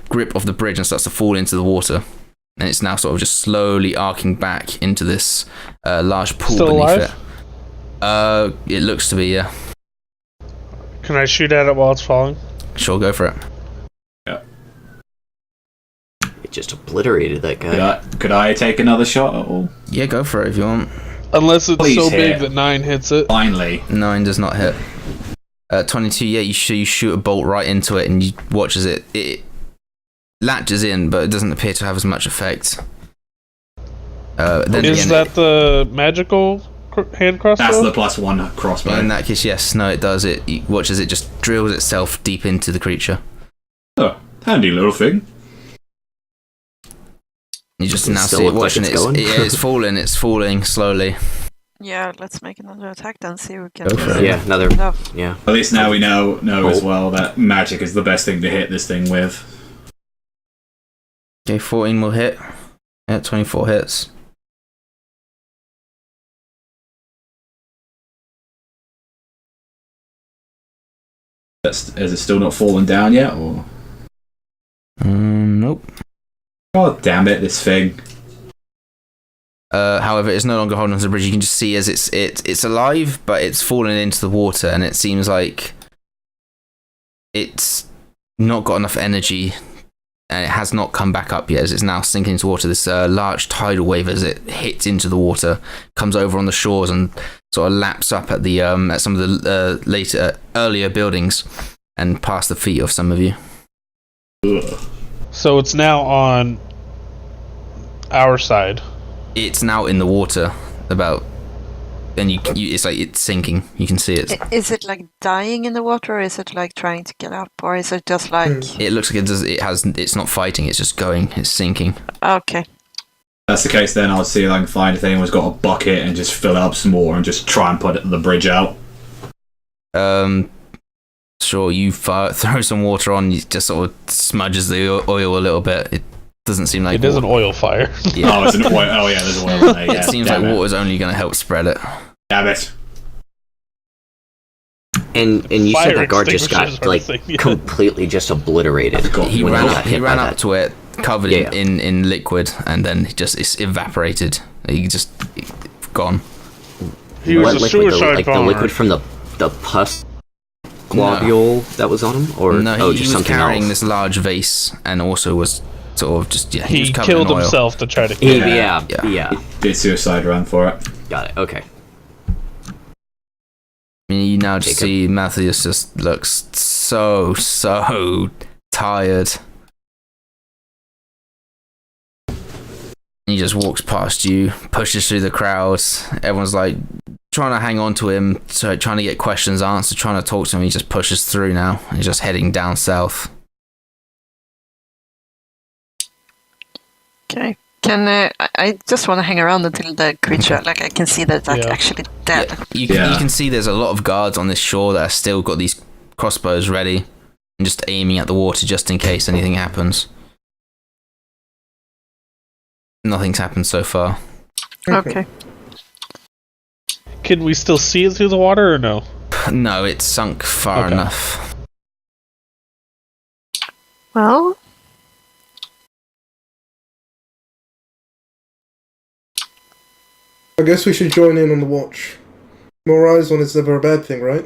Speaker 1: grip of the bridge and starts to fall into the water. And it's now sort of just slowly arcing back into this large pool
Speaker 4: Still
Speaker 1: beneath
Speaker 4: alive?
Speaker 1: it. It looks to be, yeah.
Speaker 4: Can I shoot at it while it's falling?
Speaker 1: Sure, go for it.
Speaker 5: just obliterated that guy.
Speaker 2: Could I take another shot at all?
Speaker 1: Yeah, go for it if you want.
Speaker 4: Unless it's
Speaker 2: Please
Speaker 4: so
Speaker 2: hit.
Speaker 4: big that 9 hits it.
Speaker 2: Finally.
Speaker 1: 9 does not hit. 22, yeah, you shoot a bolt right into it, and you watch as it latches in, but it doesn't appear to have as much effect. Then
Speaker 4: Is
Speaker 1: again,
Speaker 4: that the magical hand crossbow?
Speaker 2: That's the +1 crossbow.
Speaker 1: in that case, yes, no, it does. You watch as it just drills itself deep into the creature.
Speaker 2: Oh, handy little thing.
Speaker 1: You just
Speaker 5: Does it
Speaker 1: now
Speaker 5: still
Speaker 1: see it
Speaker 5: look like
Speaker 1: watching
Speaker 5: it's going?
Speaker 1: it's falling slowly.
Speaker 3: Yeah, let's make another attack then. See if we can.
Speaker 1: Go for it.
Speaker 5: Yeah, another.
Speaker 3: Enough.
Speaker 5: Yeah.
Speaker 2: At least now we know as well that magic is the best thing to hit this thing with.
Speaker 1: Okay, 14 will hit. Yeah, 24 hits.
Speaker 2: Is it still not fallen down yet, or?
Speaker 1: Nope.
Speaker 2: God damn it, this thing.
Speaker 1: However, it's no longer holding onto the bridge. You can just see as it's alive, but it's fallen into the water, and it seems like it's not got enough energy, and it has not come back up yet. As it's now sinking into water, this large tidal wave, as it hits into the water, comes over on the shores and sort of laps up at the at some of the earlier buildings, and past the feet of some of you.
Speaker 2: Ugh.
Speaker 4: So it's now on our side.
Speaker 1: It's now in the water, and you it's like it's sinking. You can see it.
Speaker 3: Is it like dying in the water, or is it like trying to get up, or is it just like?
Speaker 1: It looks like it's not fighting. It's just going. It's sinking.
Speaker 3: Okay.
Speaker 2: If that's the case, then I'll see if I can find if anyone's got a bucket and just fill it up some more and just try and put the bridge out.
Speaker 1: Sure. You throw some water on. You just sort of smudges the oil a little bit. It doesn't seem like
Speaker 4: It is an
Speaker 1: water.
Speaker 4: oil fire.
Speaker 1: Yeah.
Speaker 2: Oh, it's an oil. Oh, yeah, there's oil in there. Yeah,
Speaker 1: It seems like water's only going to help spread it.
Speaker 2: Damn it.
Speaker 5: And you
Speaker 4: Fire
Speaker 5: said that guard just got
Speaker 4: extinguishers are a
Speaker 5: like
Speaker 4: thing, yeah.
Speaker 5: completely just obliterated.
Speaker 2: God,
Speaker 1: He
Speaker 2: when
Speaker 1: ran
Speaker 2: I
Speaker 1: up. He ran up to it, covered
Speaker 5: Yeah.
Speaker 1: in liquid, and then it's evaporated. He just gone.
Speaker 4: He was
Speaker 5: What
Speaker 4: a
Speaker 5: liquid?
Speaker 4: suicide
Speaker 5: The
Speaker 4: bomber.
Speaker 5: liquid from the pus globule that was on him, or
Speaker 1: No, he
Speaker 5: just
Speaker 1: was
Speaker 5: something
Speaker 1: carrying
Speaker 5: else?
Speaker 1: this large vase, and also was sort of just he was
Speaker 4: He
Speaker 1: covered
Speaker 4: killed
Speaker 1: in oil.
Speaker 4: himself to try to kill him.
Speaker 5: Yeah,
Speaker 1: Yeah.
Speaker 5: yeah.
Speaker 2: did suicide run for it.
Speaker 5: Got it. Okay.
Speaker 1: I mean, you now just
Speaker 5: Jacob.
Speaker 1: see Matthias just looks so tired. He just walks past you, pushes through the crowds. Everyone's like trying to hang on to him, so trying to get questions answered, trying to talk to him. He just pushes through now. He's just heading down south.
Speaker 3: Okay. Can I just want to hang around until the creature, like I can see that it's
Speaker 4: Yeah.
Speaker 3: actually dead.
Speaker 1: Yeah, you can see there's a lot of guards on this shore that have still got these crossbows ready and just aiming at the water just in case anything happens. Nothing's happened so far.
Speaker 3: Okay.
Speaker 4: Can we still see it through the water or no?
Speaker 1: No, it's sunk far
Speaker 4: Okay.
Speaker 1: enough.
Speaker 3: Well,
Speaker 6: I guess we should join in on the watch. More eyes on is never a bad thing, right?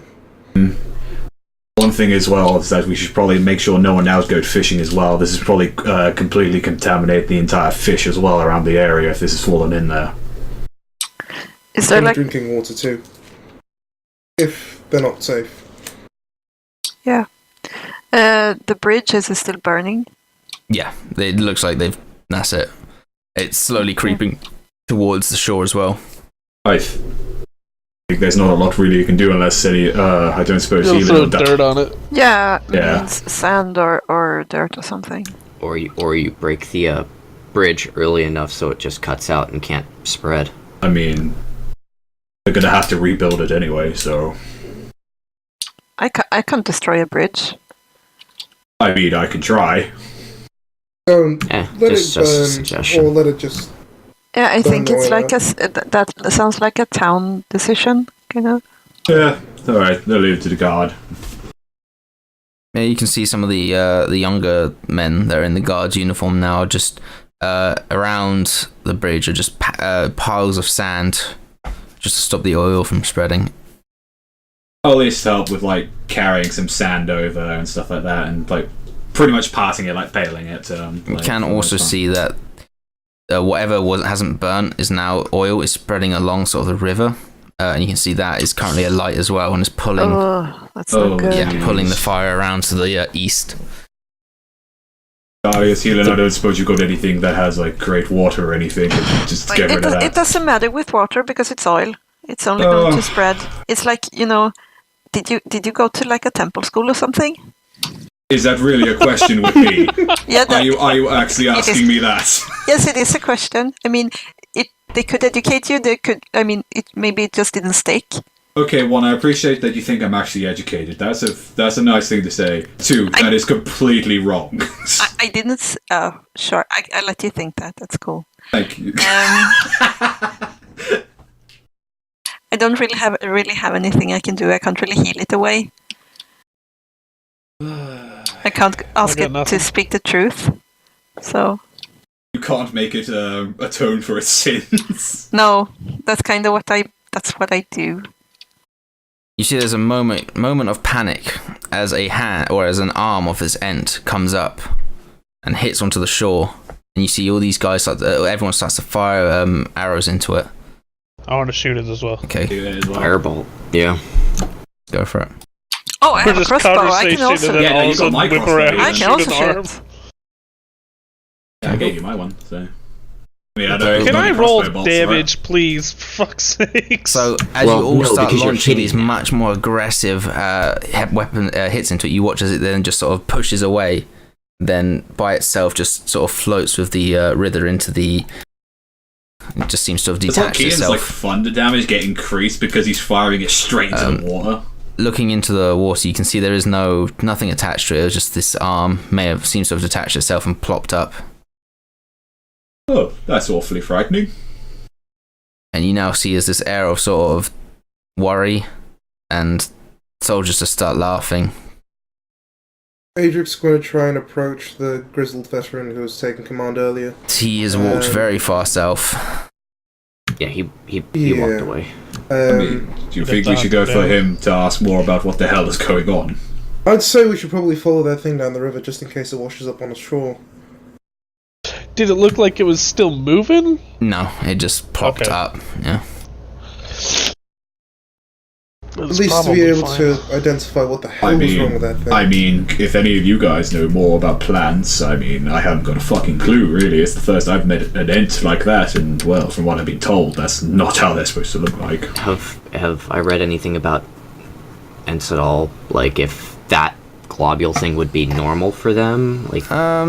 Speaker 2: One thing as well is that we should probably make sure no one else goes fishing as well. This is probably completely contaminate the entire fish as well around the area if this is fallen in there.
Speaker 3: is there
Speaker 6: And
Speaker 3: like
Speaker 6: drinking water too. If they're not safe.
Speaker 3: the bridge is it still burning?
Speaker 1: Yeah, it looks like that's it. It's slowly creeping towards the shore as well.
Speaker 2: I think there's not a lot really you can do unless I don't suppose
Speaker 4: You'll
Speaker 2: healing
Speaker 4: throw
Speaker 2: will
Speaker 4: dirt on it.
Speaker 3: Yeah,
Speaker 2: Yeah.
Speaker 3: means sand or dirt or something.
Speaker 5: Or you break the bridge early enough so it just cuts out and can't spread.
Speaker 2: I mean, they're gonna have to rebuild it anyway, so
Speaker 3: I can't destroy a bridge.
Speaker 2: I mean, I can try.
Speaker 6: Don't let
Speaker 5: Just
Speaker 6: it
Speaker 5: a
Speaker 6: burn,
Speaker 5: suggestion.
Speaker 6: or let it just...
Speaker 3: Yeah, I think
Speaker 6: Don't
Speaker 3: it's
Speaker 6: worry
Speaker 3: like that sounds like a town decision, kind of.
Speaker 2: Yeah, all right. They'll leave it to the guard.
Speaker 1: Yeah, you can see some of the younger men that are in the guard's uniform now, just around the bridge, are just piles of sand, just to stop the oil from spreading.
Speaker 2: I'll at least help with like carrying some sand over and stuff like that, and like pretty much passing it, like paling it.
Speaker 1: You can also see that whatever hasn't burnt is now oil is spreading along sort of the river, and you can see that is currently alight as well and is pulling.
Speaker 3: Oh, that's not good.
Speaker 1: Yeah, pulling the fire around to the east.
Speaker 2: Darius, Healing, I don't suppose you got anything that has like great water or anything. Just get rid of that.
Speaker 3: It doesn't matter with water because it's oil. It's only going to spread. It's like, did you go to like a temple school or something?
Speaker 2: Is that really a question with me?
Speaker 3: Yeah.
Speaker 2: Are you actually asking me that?
Speaker 3: Yes, it is a question. I mean, they could educate you. They could. I mean, maybe it just didn't stick.
Speaker 2: Okay, one, I appreciate that you think I'm actually educated. That's a nice thing to say. Two, that is completely wrong.
Speaker 3: I didn't. Oh, sure. I let you think that. That's cool.
Speaker 2: Thank you.
Speaker 3: I don't really have anything I can do. I can't really heal it away. I can't ask it to speak the truth. So.
Speaker 2: You can't make it atone for its sins.
Speaker 3: No, that's kind of what I do.
Speaker 1: You see, there's a moment of panic as a hand or as an arm of this ent comes up and hits onto the shore, and you see all these guys everyone starts to fire arrows into it.
Speaker 4: I want to shoot it as well.
Speaker 1: Okay,
Speaker 5: Firebolt. Yeah.
Speaker 1: go for it.
Speaker 3: Oh, I have a crossbow. I can also.
Speaker 2: Yeah, you got my crossbow.
Speaker 3: I can also shoot.
Speaker 2: Yeah, I gave you my one, so.
Speaker 4: Can I roll damage, please? For fuck's sake.
Speaker 1: So, as you all start launching these much more aggressive weapon hits into it, you watch as it then just sort of pushes away, then by itself just sort of floats with the Rither into the. It just seems to have detached itself.
Speaker 2: Like thunder damage get increased because he's firing it straight into the water.
Speaker 1: Looking into the water, you can see there is nothing attached to it. It was just this arm seems to have detached itself and plopped up.
Speaker 2: Oh, that's awfully frightening.
Speaker 1: And you now see as this air of sort of worry, and soldiers just start laughing.
Speaker 6: Adric's going to try and approach the grizzled veteran who was taking command earlier.
Speaker 1: He has walked very far south.
Speaker 5: Yeah, he walked away.
Speaker 2: Do you think we should go for him to ask more about what the hell is going on?
Speaker 6: I'd say we should probably follow that thing down the river just in case it washes up on the shore.
Speaker 4: Did it look like it was still moving?
Speaker 1: No, it just plopped up. Yeah.
Speaker 6: At least to be able to identify what the hell was wrong with that thing.
Speaker 2: I mean, if any of you guys know more about plants, I mean, I haven't got a fucking clue, really. It's the first I've met an ent like that, and, well, from what I've been told, that's not how they're supposed to look like.
Speaker 5: Have I read anything about ents at all? Like, if that globule thing would be normal for them? Like,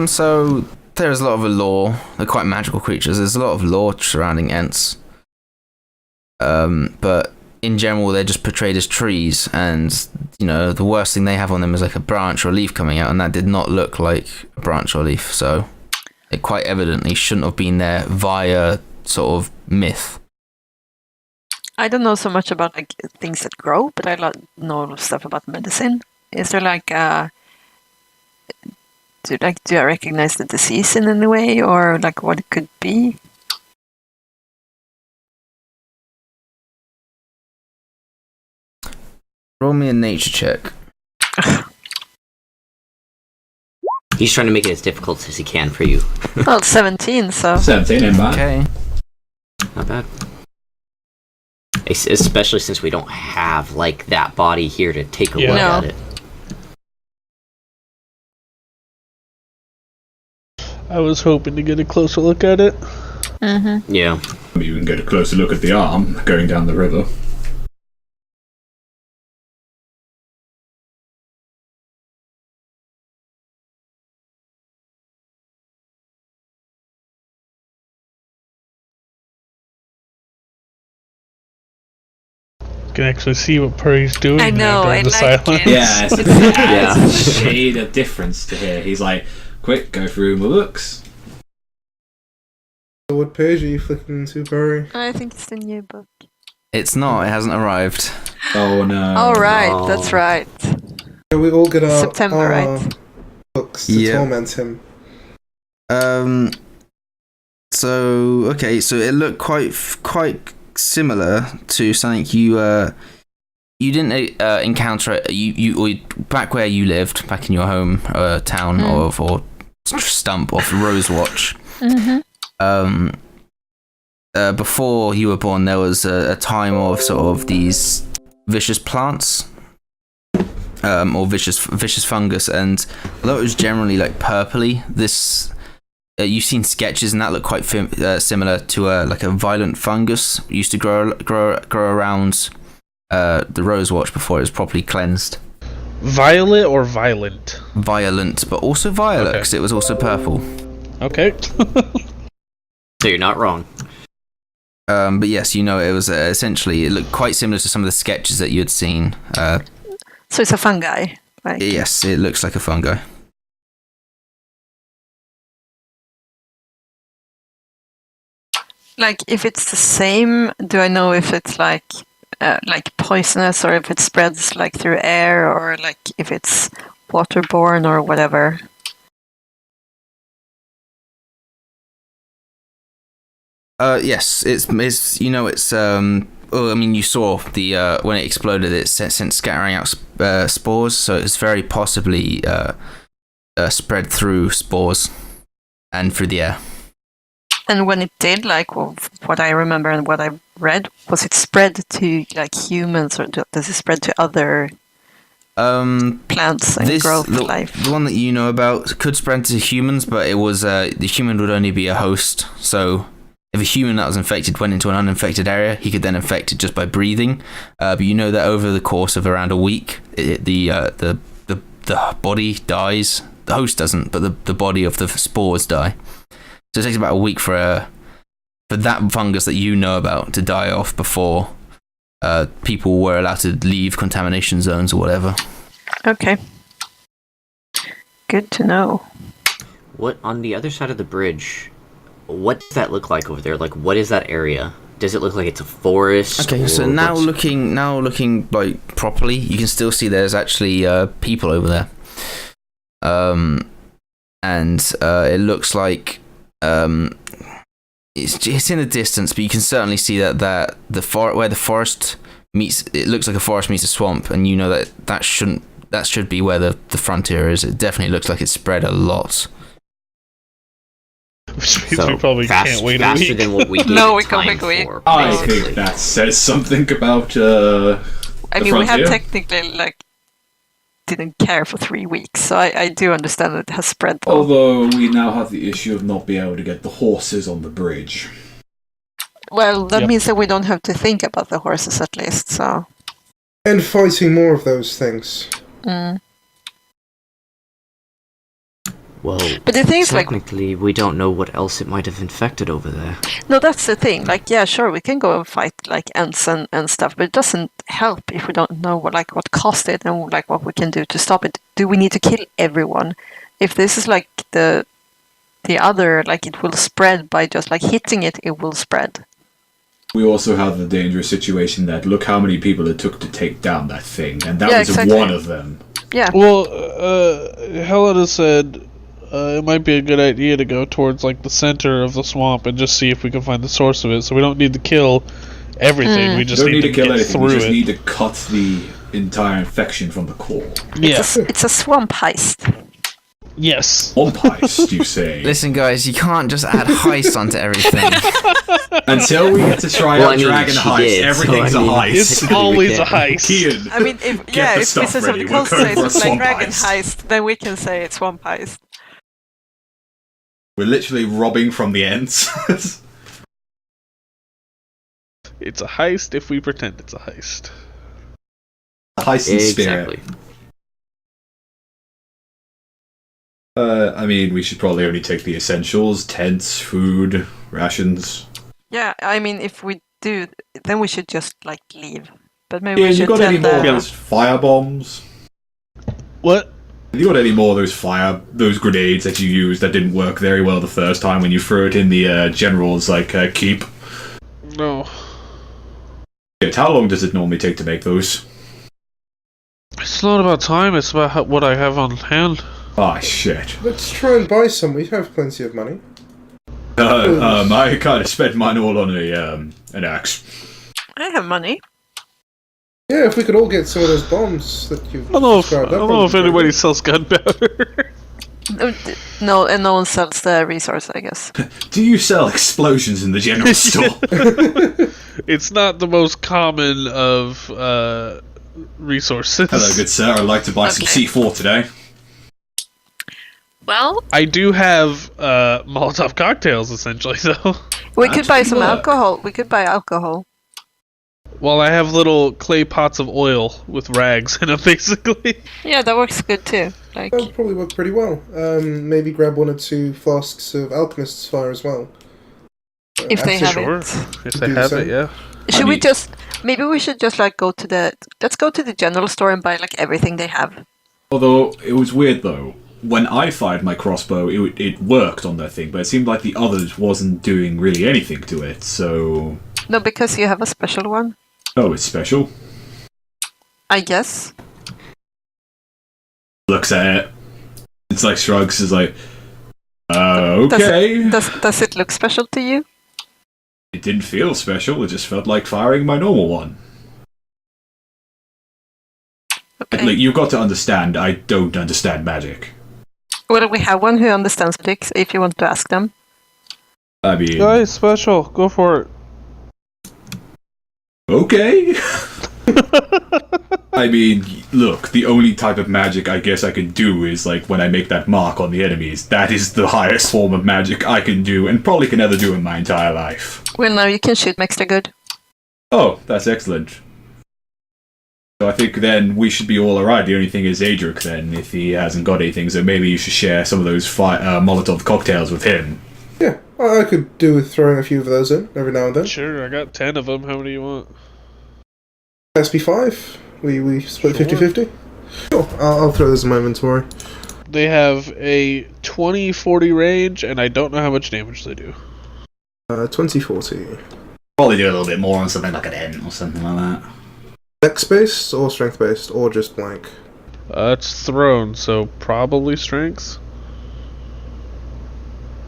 Speaker 1: so there's a lot of lore. They're quite magical creatures. There's a lot of lore surrounding ents. But in general, they're just portrayed as trees, and the worst thing they have on them is like a branch or a leaf coming out, and that did not look like a branch or leaf, so it quite evidently shouldn't have been there via sort of myth.
Speaker 3: I don't know so much about like things that grow, but I know stuff about medicine. Is there like do I recognize the disease in any way, or like what it could be?
Speaker 1: Roll me a nature check.
Speaker 5: he's trying to make it as difficult as he can for you.
Speaker 3: Well, 17, so.
Speaker 2: 17 in bad.
Speaker 1: Okay.
Speaker 5: Not bad. Especially since we don't have like that body here to take a look at it.
Speaker 4: I was hoping to get a closer look at it.
Speaker 3: Mm-hmm.
Speaker 5: Yeah.
Speaker 2: You can get a closer look at the arm going down the river.
Speaker 4: Can actually see what Purry's doing.
Speaker 3: I know, I like
Speaker 4: silence.
Speaker 3: it.
Speaker 2: Yeah, it adds a shade of difference to here. He's like, quick, go through my books.
Speaker 6: So what page are you flicking into, Purry?
Speaker 3: I think it's the new book.
Speaker 1: It's not. It hasn't arrived.
Speaker 2: Oh no.
Speaker 3: Oh right, that's right.
Speaker 6: Yeah, we all get our
Speaker 3: September, right?
Speaker 6: books to torment him.
Speaker 1: So okay, so it looked quite similar to something you didn't encounter it. You back where you lived, back in your home town or stump of Rosewatch. Before you were born, there was a time of sort of these vicious plants, or vicious fungus, and although it was generally like purpley, this you've seen sketches and that look quite similar to like a violent fungus used to grow around the Rosewatch before it was properly cleansed.
Speaker 4: Violet or violent?
Speaker 1: Violent, but also violet because it was also purple.
Speaker 4: Okay.
Speaker 5: So you're not wrong.
Speaker 1: But yes, it was essentially, it looked quite similar to some of the sketches that you had seen.
Speaker 3: So it's a fungi, right?
Speaker 1: Yes, it looks like a fungi.
Speaker 3: Like, if it's the same, do I know if it's like poisonous, or if it spreads like through air, or like if it's waterborne or whatever?
Speaker 1: Yes, it's well, I mean, you saw the when it exploded, it sent scattering out spores, so it's very possibly spread through spores and through the air.
Speaker 3: And when it did, like, what I remember and what I read, was it spread to like humans, or does it spread to other plants and growth life?
Speaker 1: The one that you know about could spread to humans, but it was the human would only be a host. So if a human that was infected went into an uninfected area, he could then infect it just by breathing. But you know that over the course of around a week, the body dies. The host doesn't, but the body of the spores die. So it takes about a week for that fungus that you know about to die off before people were allowed to leave contamination zones or whatever.
Speaker 3: Okay. Good to know.
Speaker 5: What, on the other side of the bridge, what does that look like over there? Like, what is that area? Does it look like it's a forest?
Speaker 1: Okay, so now looking like properly, you can still see there's actually people over there. And it looks like it's in the distance, but you can certainly see that where the forest meets, it looks like a forest meets a swamp, and you know that should be where the frontier is. It definitely looks like it's spread a lot.
Speaker 4: Which means we probably can't wait a
Speaker 5: faster
Speaker 4: week.
Speaker 5: than what we
Speaker 3: No, we
Speaker 5: time
Speaker 3: can't wait.
Speaker 5: for.
Speaker 2: I
Speaker 5: Basically.
Speaker 2: think that says something about
Speaker 3: I mean, we have
Speaker 2: frontier.
Speaker 3: technically like didn't care for 3 weeks, so I do understand that it has spread. Though.
Speaker 2: Although we now have the issue of not being able to get the horses on the bridge.
Speaker 3: Well, that
Speaker 4: Yep.
Speaker 3: means that we don't have to think about the horses at least. So.
Speaker 6: And fighting more of those things.
Speaker 5: Well,
Speaker 3: But the thing is, like,
Speaker 5: technically, we don't know what else it might have infected over there.
Speaker 3: no, that's the thing. Like, yeah, sure, we can go and fight like ants and stuff, but it doesn't help if we don't know what caused it and like what we can do to stop it. Do we need to kill everyone? If this is like the other, like it will spread by just like hitting it, it will spread.
Speaker 2: We also have the dangerous situation that look how many people it took to take down that thing, and that
Speaker 3: Yeah,
Speaker 2: was
Speaker 3: exactly.
Speaker 2: one of them.
Speaker 3: Yeah.
Speaker 4: Well, Helena said it might be a good idea to go towards like the center of the swamp and just see if we can find the source of it. So we don't need to kill everything. We just
Speaker 2: Don't need to kill
Speaker 4: get
Speaker 2: anything.
Speaker 4: through
Speaker 2: We just
Speaker 4: it.
Speaker 2: need to cut the entire infection from the core.
Speaker 4: Yeah.
Speaker 3: It's a swamp heist.
Speaker 4: Yes.
Speaker 2: Swamp heist, you say?
Speaker 1: Listen, guys, you can't just add heist onto everything.
Speaker 2: Until we get to try
Speaker 5: Well,
Speaker 2: out
Speaker 5: I mean,
Speaker 2: Dragon
Speaker 5: she
Speaker 2: Heist,
Speaker 5: did, so
Speaker 2: everything's
Speaker 5: I mean,
Speaker 2: a heist.
Speaker 4: It's
Speaker 5: Technically, we
Speaker 4: always a
Speaker 5: can't.
Speaker 4: heist.
Speaker 2: Kian,
Speaker 3: I mean, if
Speaker 2: Get the
Speaker 3: if
Speaker 2: stuff
Speaker 3: we say
Speaker 2: ready.
Speaker 3: something
Speaker 2: We're
Speaker 3: else
Speaker 2: going
Speaker 3: says
Speaker 2: for a
Speaker 3: it's like
Speaker 2: swamp
Speaker 3: dragon
Speaker 2: heist.
Speaker 3: heist, then we can say it's swamp heist.
Speaker 2: We're literally robbing from the ends.
Speaker 4: It's a heist if we pretend it's a heist.
Speaker 2: Heist in spirit.
Speaker 5: Exactly.
Speaker 2: I mean, we should probably only take the essentials: tents, food, rations.
Speaker 3: Yeah, I mean, if we do, then we should just like leave. But maybe
Speaker 2: Yeah,
Speaker 3: we
Speaker 2: you
Speaker 3: should
Speaker 2: got any
Speaker 3: tell
Speaker 2: more of
Speaker 3: the...
Speaker 2: those fire bombs?
Speaker 4: What?
Speaker 2: Have you got any more of those grenades that you used that didn't work very well the first time when you threw it in the general's keep?
Speaker 4: No.
Speaker 2: Yeah, how long does it normally take to make those?
Speaker 4: It's not about time, it's about what I have on hand.
Speaker 2: Ah, shit.
Speaker 6: Let's try and buy some. We have plenty of money.
Speaker 2: I kind of spent mine all on an axe.
Speaker 3: I have money.
Speaker 6: Yeah, if we could all get some of those bombs that you've
Speaker 4: I don't know
Speaker 6: described, that'd
Speaker 4: if
Speaker 6: probably be
Speaker 4: anybody
Speaker 6: great.
Speaker 4: sells gunpowder.
Speaker 3: No, and no one sells the resource, I guess.
Speaker 2: Do you sell explosions in the general store?
Speaker 4: It's not the most common of resources.
Speaker 2: Hello, good sir. I'd like to buy some
Speaker 3: Okay.
Speaker 2: C4 today.
Speaker 3: Well,
Speaker 4: I do have Molotov cocktails, essentially, though.
Speaker 3: we could buy some
Speaker 2: Work.
Speaker 3: alcohol. We could buy alcohol.
Speaker 4: Well, I have little clay pots of oil with rags in them, basically.
Speaker 3: Yeah, that works good too. Like,
Speaker 6: That would probably work pretty well. Maybe grab 1 or 2 flasks of alchemist's fire as well.
Speaker 3: if they have
Speaker 4: Sure.
Speaker 3: it.
Speaker 4: If
Speaker 6: Do
Speaker 4: they
Speaker 6: the
Speaker 4: have
Speaker 6: same.
Speaker 4: it, yeah.
Speaker 3: Should we
Speaker 2: mean-
Speaker 3: just? Maybe we should just like go to the. Let's go to the general store and buy like everything they have.
Speaker 2: Although, it was weird though. When I fired my crossbow, it worked on that thing, but it seemed like the others wasn't doing really anything to it, so...
Speaker 3: No, because you have a special one.
Speaker 2: Oh, it's special?
Speaker 3: I guess.
Speaker 2: Looks at it. It's like shrugs, is like... okay.
Speaker 3: Does it look special to you?
Speaker 2: It didn't feel special, it just felt like firing my normal one.
Speaker 3: Okay.
Speaker 2: Like, you've got to understand, I don't understand magic.
Speaker 3: Well, we have one who understands magic. If you want to ask them.
Speaker 2: I mean...
Speaker 4: Guys, special. Go for it.
Speaker 2: Okay. I mean, look, the only type of magic I guess I can do is like when I make that mark on the enemies. That is the highest form of magic I can do and probably can ever do in my entire life.
Speaker 3: Well, now you can shoot extra good.
Speaker 2: Oh, that's excellent. So I think then we should be all alright. The only thing is Adric then, if he hasn't got anything, so maybe you should share some of those Molotov cocktails with him.
Speaker 6: Yeah, I could do with throwing a few of those in every now and then.
Speaker 4: Sure, I got 10 of them. How many do you want?
Speaker 6: SP5. We split
Speaker 4: Sure.
Speaker 6: 50-50. Sure, I'll throw those in my inventory.
Speaker 4: They have a 20-40 range, and I don't know how much damage they do.
Speaker 6: 20-40.
Speaker 2: Probably do a little bit more on something like an N or something like that.
Speaker 6: Dex-based or strength-based, or just blank?
Speaker 4: It's thrown, so probably strength.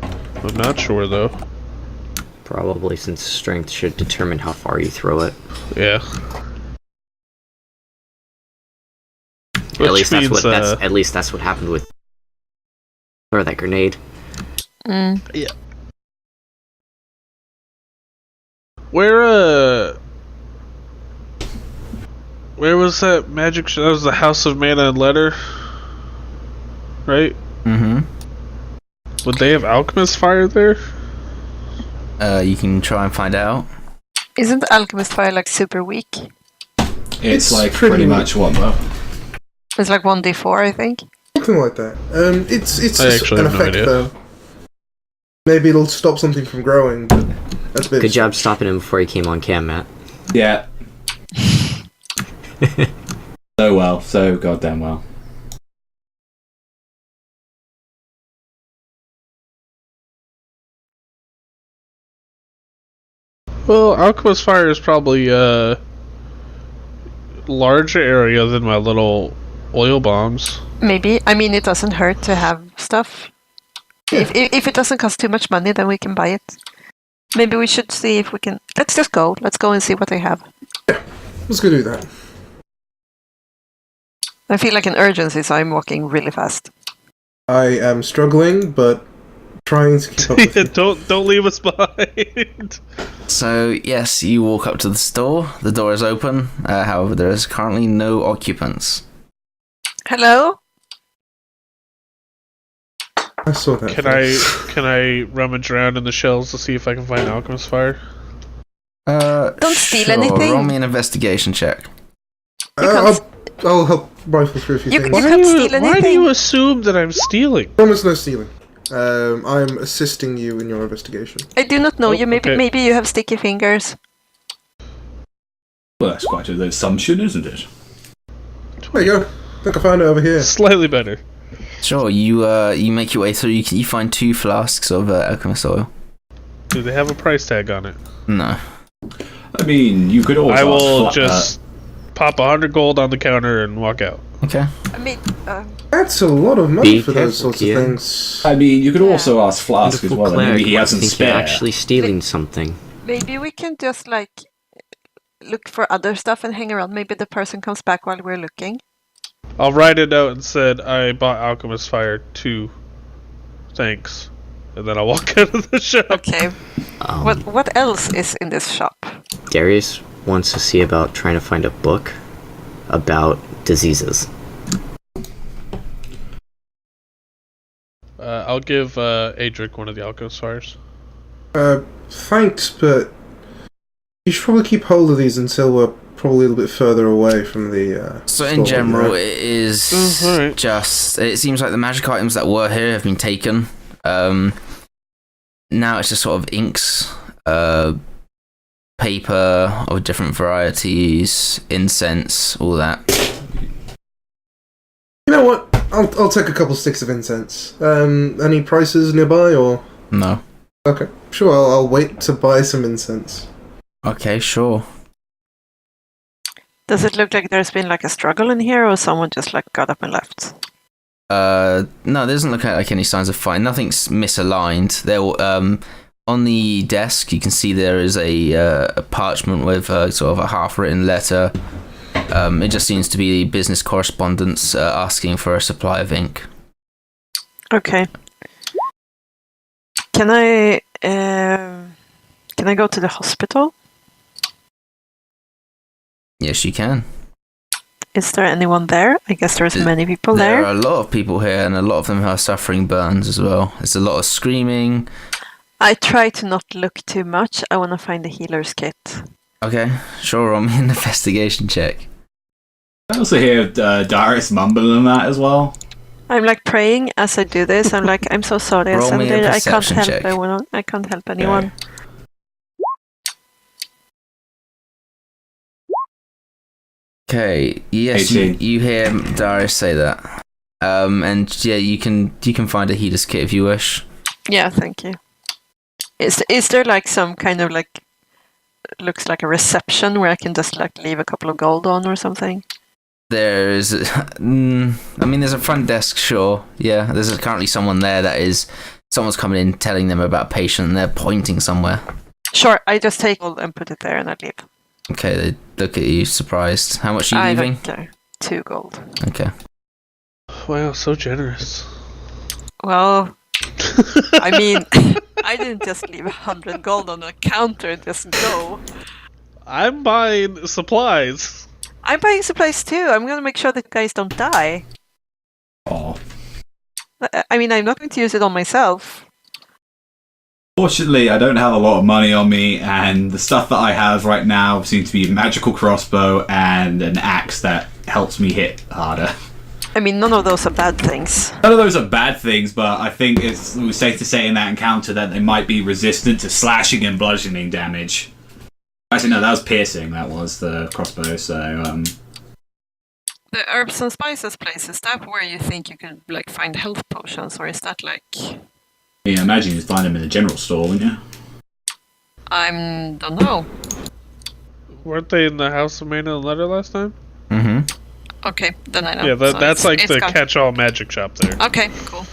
Speaker 4: I'm not sure, though.
Speaker 5: Probably, since strength should determine how far you throw it.
Speaker 4: Yeah.
Speaker 5: At least that's what happened with throw that grenade.
Speaker 3: Mm.
Speaker 4: Where was that magic? That was the House of Mana and Letter, right?
Speaker 1: Mm-hmm.
Speaker 4: Would they have alchemist fire there?
Speaker 1: You can try and find out.
Speaker 3: Isn't alchemist fire like super weak?
Speaker 2: It's like
Speaker 6: pretty
Speaker 2: pretty
Speaker 6: weak.
Speaker 2: much what though?
Speaker 3: It's like 1d4, I think.
Speaker 6: Something like that. It's
Speaker 4: I
Speaker 6: just
Speaker 4: actually
Speaker 6: an
Speaker 4: have no
Speaker 6: effect
Speaker 4: idea.
Speaker 6: though. Maybe it'll stop something from growing, but that's a bit...
Speaker 5: Good job stopping him before he came on cam, Matt.
Speaker 2: Yeah. So well, so goddamn well.
Speaker 4: Well, alchemist fire is probably a larger area than my little oil bombs.
Speaker 3: Maybe. I mean, it doesn't hurt to have stuff. If it doesn't cost too much money, then we can buy it. Maybe we should see if we can... Let's just go. Let's go and see what they have.
Speaker 6: Let's go do that.
Speaker 3: I feel like an urgency, so I'm walking really fast.
Speaker 6: I am struggling, but trying to keep up with
Speaker 4: Yeah,
Speaker 6: you.
Speaker 4: don't leave us behind.
Speaker 1: So, yes, you walk up to the store. The door is open. However, there is currently no occupants.
Speaker 3: Hello?
Speaker 6: I saw that.
Speaker 4: Can I rummage around in the shelves to see if I can find alchemist fire?
Speaker 3: Don't steal
Speaker 1: sure.
Speaker 3: anything.
Speaker 1: Roll me an investigation check.
Speaker 6: I'll help rifle through a few
Speaker 3: You-
Speaker 6: things.
Speaker 3: you can't steal
Speaker 4: Why do
Speaker 3: anything.
Speaker 4: you assume that I'm stealing?
Speaker 6: Promise no stealing. I'm assisting you in your investigation.
Speaker 3: I do not know
Speaker 4: Oh,
Speaker 3: you. Maybe
Speaker 4: okay.
Speaker 3: maybe you have sticky fingers.
Speaker 2: Well, that's quite an assumption, isn't it?
Speaker 6: There you go. I think I found it over here.
Speaker 4: Slightly better.
Speaker 1: Sure, you make your way through. You find 2 flasks of alchemist oil.
Speaker 4: Do they have a price tag on it?
Speaker 1: No.
Speaker 2: I mean, you could always
Speaker 4: I will
Speaker 2: ask
Speaker 4: just pop 100 gold on the counter and walk out.
Speaker 1: Okay.
Speaker 3: I mean,
Speaker 6: That's a lot of money
Speaker 5: Be
Speaker 6: for those
Speaker 5: careful,
Speaker 6: sorts of
Speaker 5: Kian.
Speaker 6: things.
Speaker 2: I mean, you could
Speaker 3: Yeah.
Speaker 2: also ask Flask as
Speaker 5: Wonderful
Speaker 2: well, and
Speaker 5: cleric
Speaker 2: maybe he
Speaker 5: might
Speaker 2: hasn't
Speaker 5: think
Speaker 2: spare.
Speaker 5: you're actually stealing something.
Speaker 3: maybe we can just like look for other stuff and hang around? Maybe the person comes back while we're looking.
Speaker 4: I'll write a note and said I bought Alchemist Fire 2. Thanks. And then I'll walk out of the shop.
Speaker 3: Okay. What else is in this shop?
Speaker 5: Darius wants to see about trying to find a book about diseases.
Speaker 4: I'll give Adric one of the Alchemist Fires.
Speaker 6: Thanks, but you should probably keep hold of these until we're probably a little bit further away from the
Speaker 1: So
Speaker 6: store,
Speaker 1: in general,
Speaker 6: yeah.
Speaker 1: it is
Speaker 4: Alright.
Speaker 1: just... It seems like the magic items that were here have been taken. Now it's just sort of inks, paper of different varieties, incense, all that.
Speaker 6: You know what? I'll take a couple sticks of incense. Any prices nearby, or...?
Speaker 1: No.
Speaker 6: Okay, sure, I'll wait to buy some incense.
Speaker 1: Okay, sure.
Speaker 3: Does it look like there's been like a struggle in here, or someone just like got up and left?
Speaker 1: No, there doesn't look like any signs of fight. Nothing's misaligned. There, on the desk, you can see there is a parchment with sort of a half-written letter. It just seems to be business correspondence asking for a supply of ink.
Speaker 3: Okay. Can I go to the hospital?
Speaker 1: Yes, you can.
Speaker 3: Is there anyone there? I guess there's many people
Speaker 1: There
Speaker 3: there.
Speaker 1: are a lot of people here, and a lot of them are suffering burns as well. There's a lot of screaming.
Speaker 3: I try to not look too much. I want to find the healer's kit.
Speaker 1: Okay, sure, roll me an investigation check.
Speaker 2: I also hear Darius mumbling that as well.
Speaker 3: I'm like praying as I do this. I'm like, I'm so sorry.
Speaker 1: Roll me a
Speaker 3: I can't
Speaker 1: perception
Speaker 3: help
Speaker 1: check.
Speaker 3: anyone. I can't help anyone.
Speaker 1: Okay, yes,
Speaker 2: 18.
Speaker 1: you hear Darius say that. And yeah, you can find a healer's kit if you wish.
Speaker 3: Yeah, thank you. Is there like some kind of like looks like a reception where I can just like leave a couple of gold on or something?
Speaker 1: There's, I mean, there's a front desk, sure. Yeah, there's currently someone there someone's coming in telling them about a patient and they're pointing somewhere.
Speaker 3: Sure, I just take gold and put it there and I leave.
Speaker 1: Okay, they look at you surprised. How much are you
Speaker 3: I
Speaker 1: leaving?
Speaker 3: don't care. 2 gold.
Speaker 1: Okay.
Speaker 4: Wow, so generous.
Speaker 3: Well, I mean, I didn't just leave 100 gold on the counter and just go.
Speaker 4: I'm buying supplies.
Speaker 3: I'm buying supplies too. I'm gonna make sure that guys don't die.
Speaker 2: Oh.
Speaker 3: I mean, I'm not going to use it on myself.
Speaker 2: Fortunately, I don't have a lot of money on me, and the stuff that I have right now seems to be a magical crossbow and an axe that helps me hit harder.
Speaker 3: I mean, none of those are bad things.
Speaker 2: None of those are bad things, but I think it was safe to say in that encounter that they might be resistant to slashing and bludgeoning damage. Actually, no, that was piercing. That was the crossbow. So,
Speaker 3: The herbs and spices place, is that where you think you could like find health potions, or is that like...
Speaker 2: yeah, imagine you'd find them in the general store, wouldn't you?
Speaker 3: don't know.
Speaker 4: Weren't they in the House of Mana and Letter last time?
Speaker 1: Mm-hmm.
Speaker 3: Okay, then I know.
Speaker 4: Yeah,
Speaker 3: So
Speaker 4: that's like
Speaker 3: it's
Speaker 4: the
Speaker 3: gone.
Speaker 4: catch-all magic shop there.
Speaker 3: Okay, cool.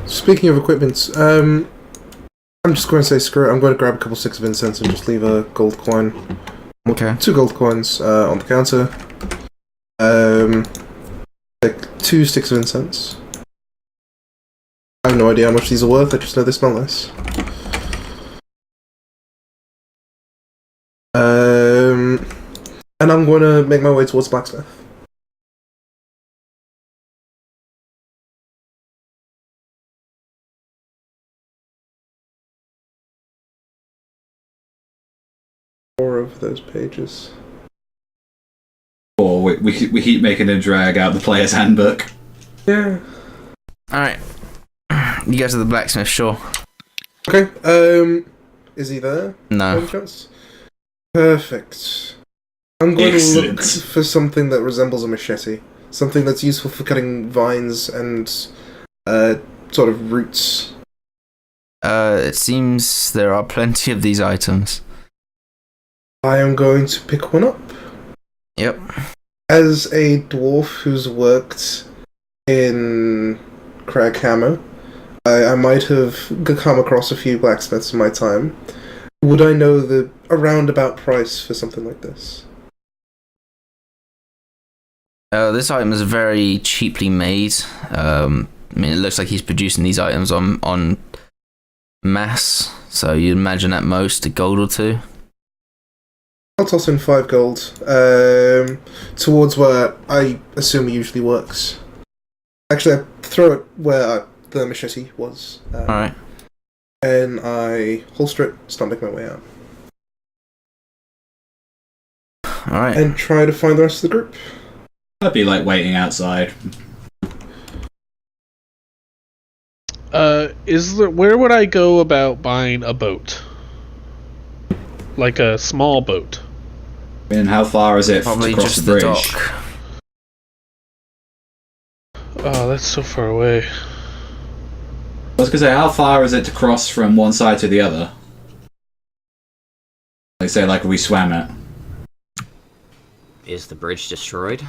Speaker 6: Speaking of equipment, I'm just going to say screw it. I'm going to grab a couple sticks of incense and just leave a gold coin.
Speaker 1: Okay.
Speaker 6: 2 gold coins on the counter. Like 2 sticks of incense. I have no idea how much these are worth, I just know they smell nice. And I'm going to make my way towards blacksmith. Four of those pages.
Speaker 2: Or we keep making him drag out the player's handbook.
Speaker 6: Yeah.
Speaker 1: Alright. You go to the blacksmith, sure.
Speaker 6: Okay, is he there? By
Speaker 1: No.
Speaker 6: any chance? Perfect. I'm going
Speaker 2: Excellent.
Speaker 6: to look for something that resembles a machete. Something that's useful for cutting vines and, sort of roots.
Speaker 1: It seems there are plenty of these items.
Speaker 6: I am going to pick one up.
Speaker 1: Yep.
Speaker 6: As a dwarf who's worked in Craghammer, I might have come across a few blacksmiths in my time. would I know the a roundabout price for something like this?
Speaker 1: This item is very cheaply made. I mean, it looks like he's producing these items on mass, so you'd imagine at most a gold or two.
Speaker 6: I'll toss in 5 gold towards where I assume he usually works. Actually, I throw it where the machete was.
Speaker 1: Alright.
Speaker 6: And I holster it, start making my way out.
Speaker 1: Alright.
Speaker 6: And try to find the rest of the group.
Speaker 2: I'd be like waiting outside.
Speaker 4: Where would I go about buying a boat? Like a small boat.
Speaker 2: And how far is it
Speaker 1: Probably
Speaker 2: to cross
Speaker 1: just
Speaker 2: the
Speaker 1: the
Speaker 2: bridge?
Speaker 1: dock.
Speaker 4: Oh, that's so far away.
Speaker 2: I was gonna say, how far is it to cross from one side to the other? Like say, like we swam it.
Speaker 5: Is the bridge destroyed?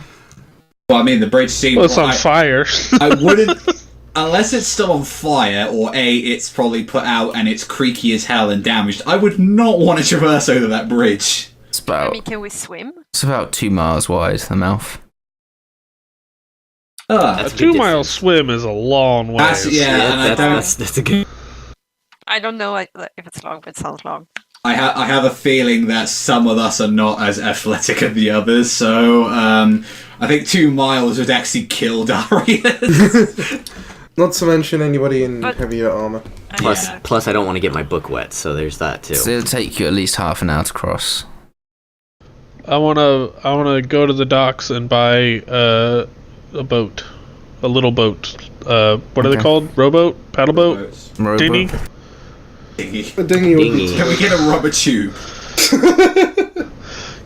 Speaker 2: Well, I mean, the bridge seems.
Speaker 4: Well, it's on fire.
Speaker 2: I wouldn't, unless it's still on fire, or it's probably put out and it's creaky as hell and damaged. I would not want to traverse over that bridge.
Speaker 1: It's
Speaker 3: I
Speaker 1: about
Speaker 3: mean, can we swim?
Speaker 1: 2 miles wide, the mouth.
Speaker 4: A
Speaker 5: That's a good
Speaker 4: 2-mile
Speaker 5: distance.
Speaker 4: swim is a long way.
Speaker 2: That's and I don't.
Speaker 5: That's a good.
Speaker 3: I don't know if it's long, but it sounds long.
Speaker 2: I have a feeling that some of us are not as athletic as the others, so I think 2 miles would actually kill Darius.
Speaker 6: Not to mention anybody in
Speaker 3: But-
Speaker 6: heavier armor.
Speaker 5: Plus, I don't want to get my book wet, so there's that too.
Speaker 1: So it'll take you at least half an hour to cross.
Speaker 4: I wanna go to the docks and buy a boat, a little boat. What are they
Speaker 1: Okay.
Speaker 4: called? Rowboat, paddle boat,
Speaker 1: Rowboat.
Speaker 4: dinghy.
Speaker 2: Dinghy.
Speaker 6: A dinghy would be
Speaker 5: Dinghy.
Speaker 2: Can we get a rubber tube?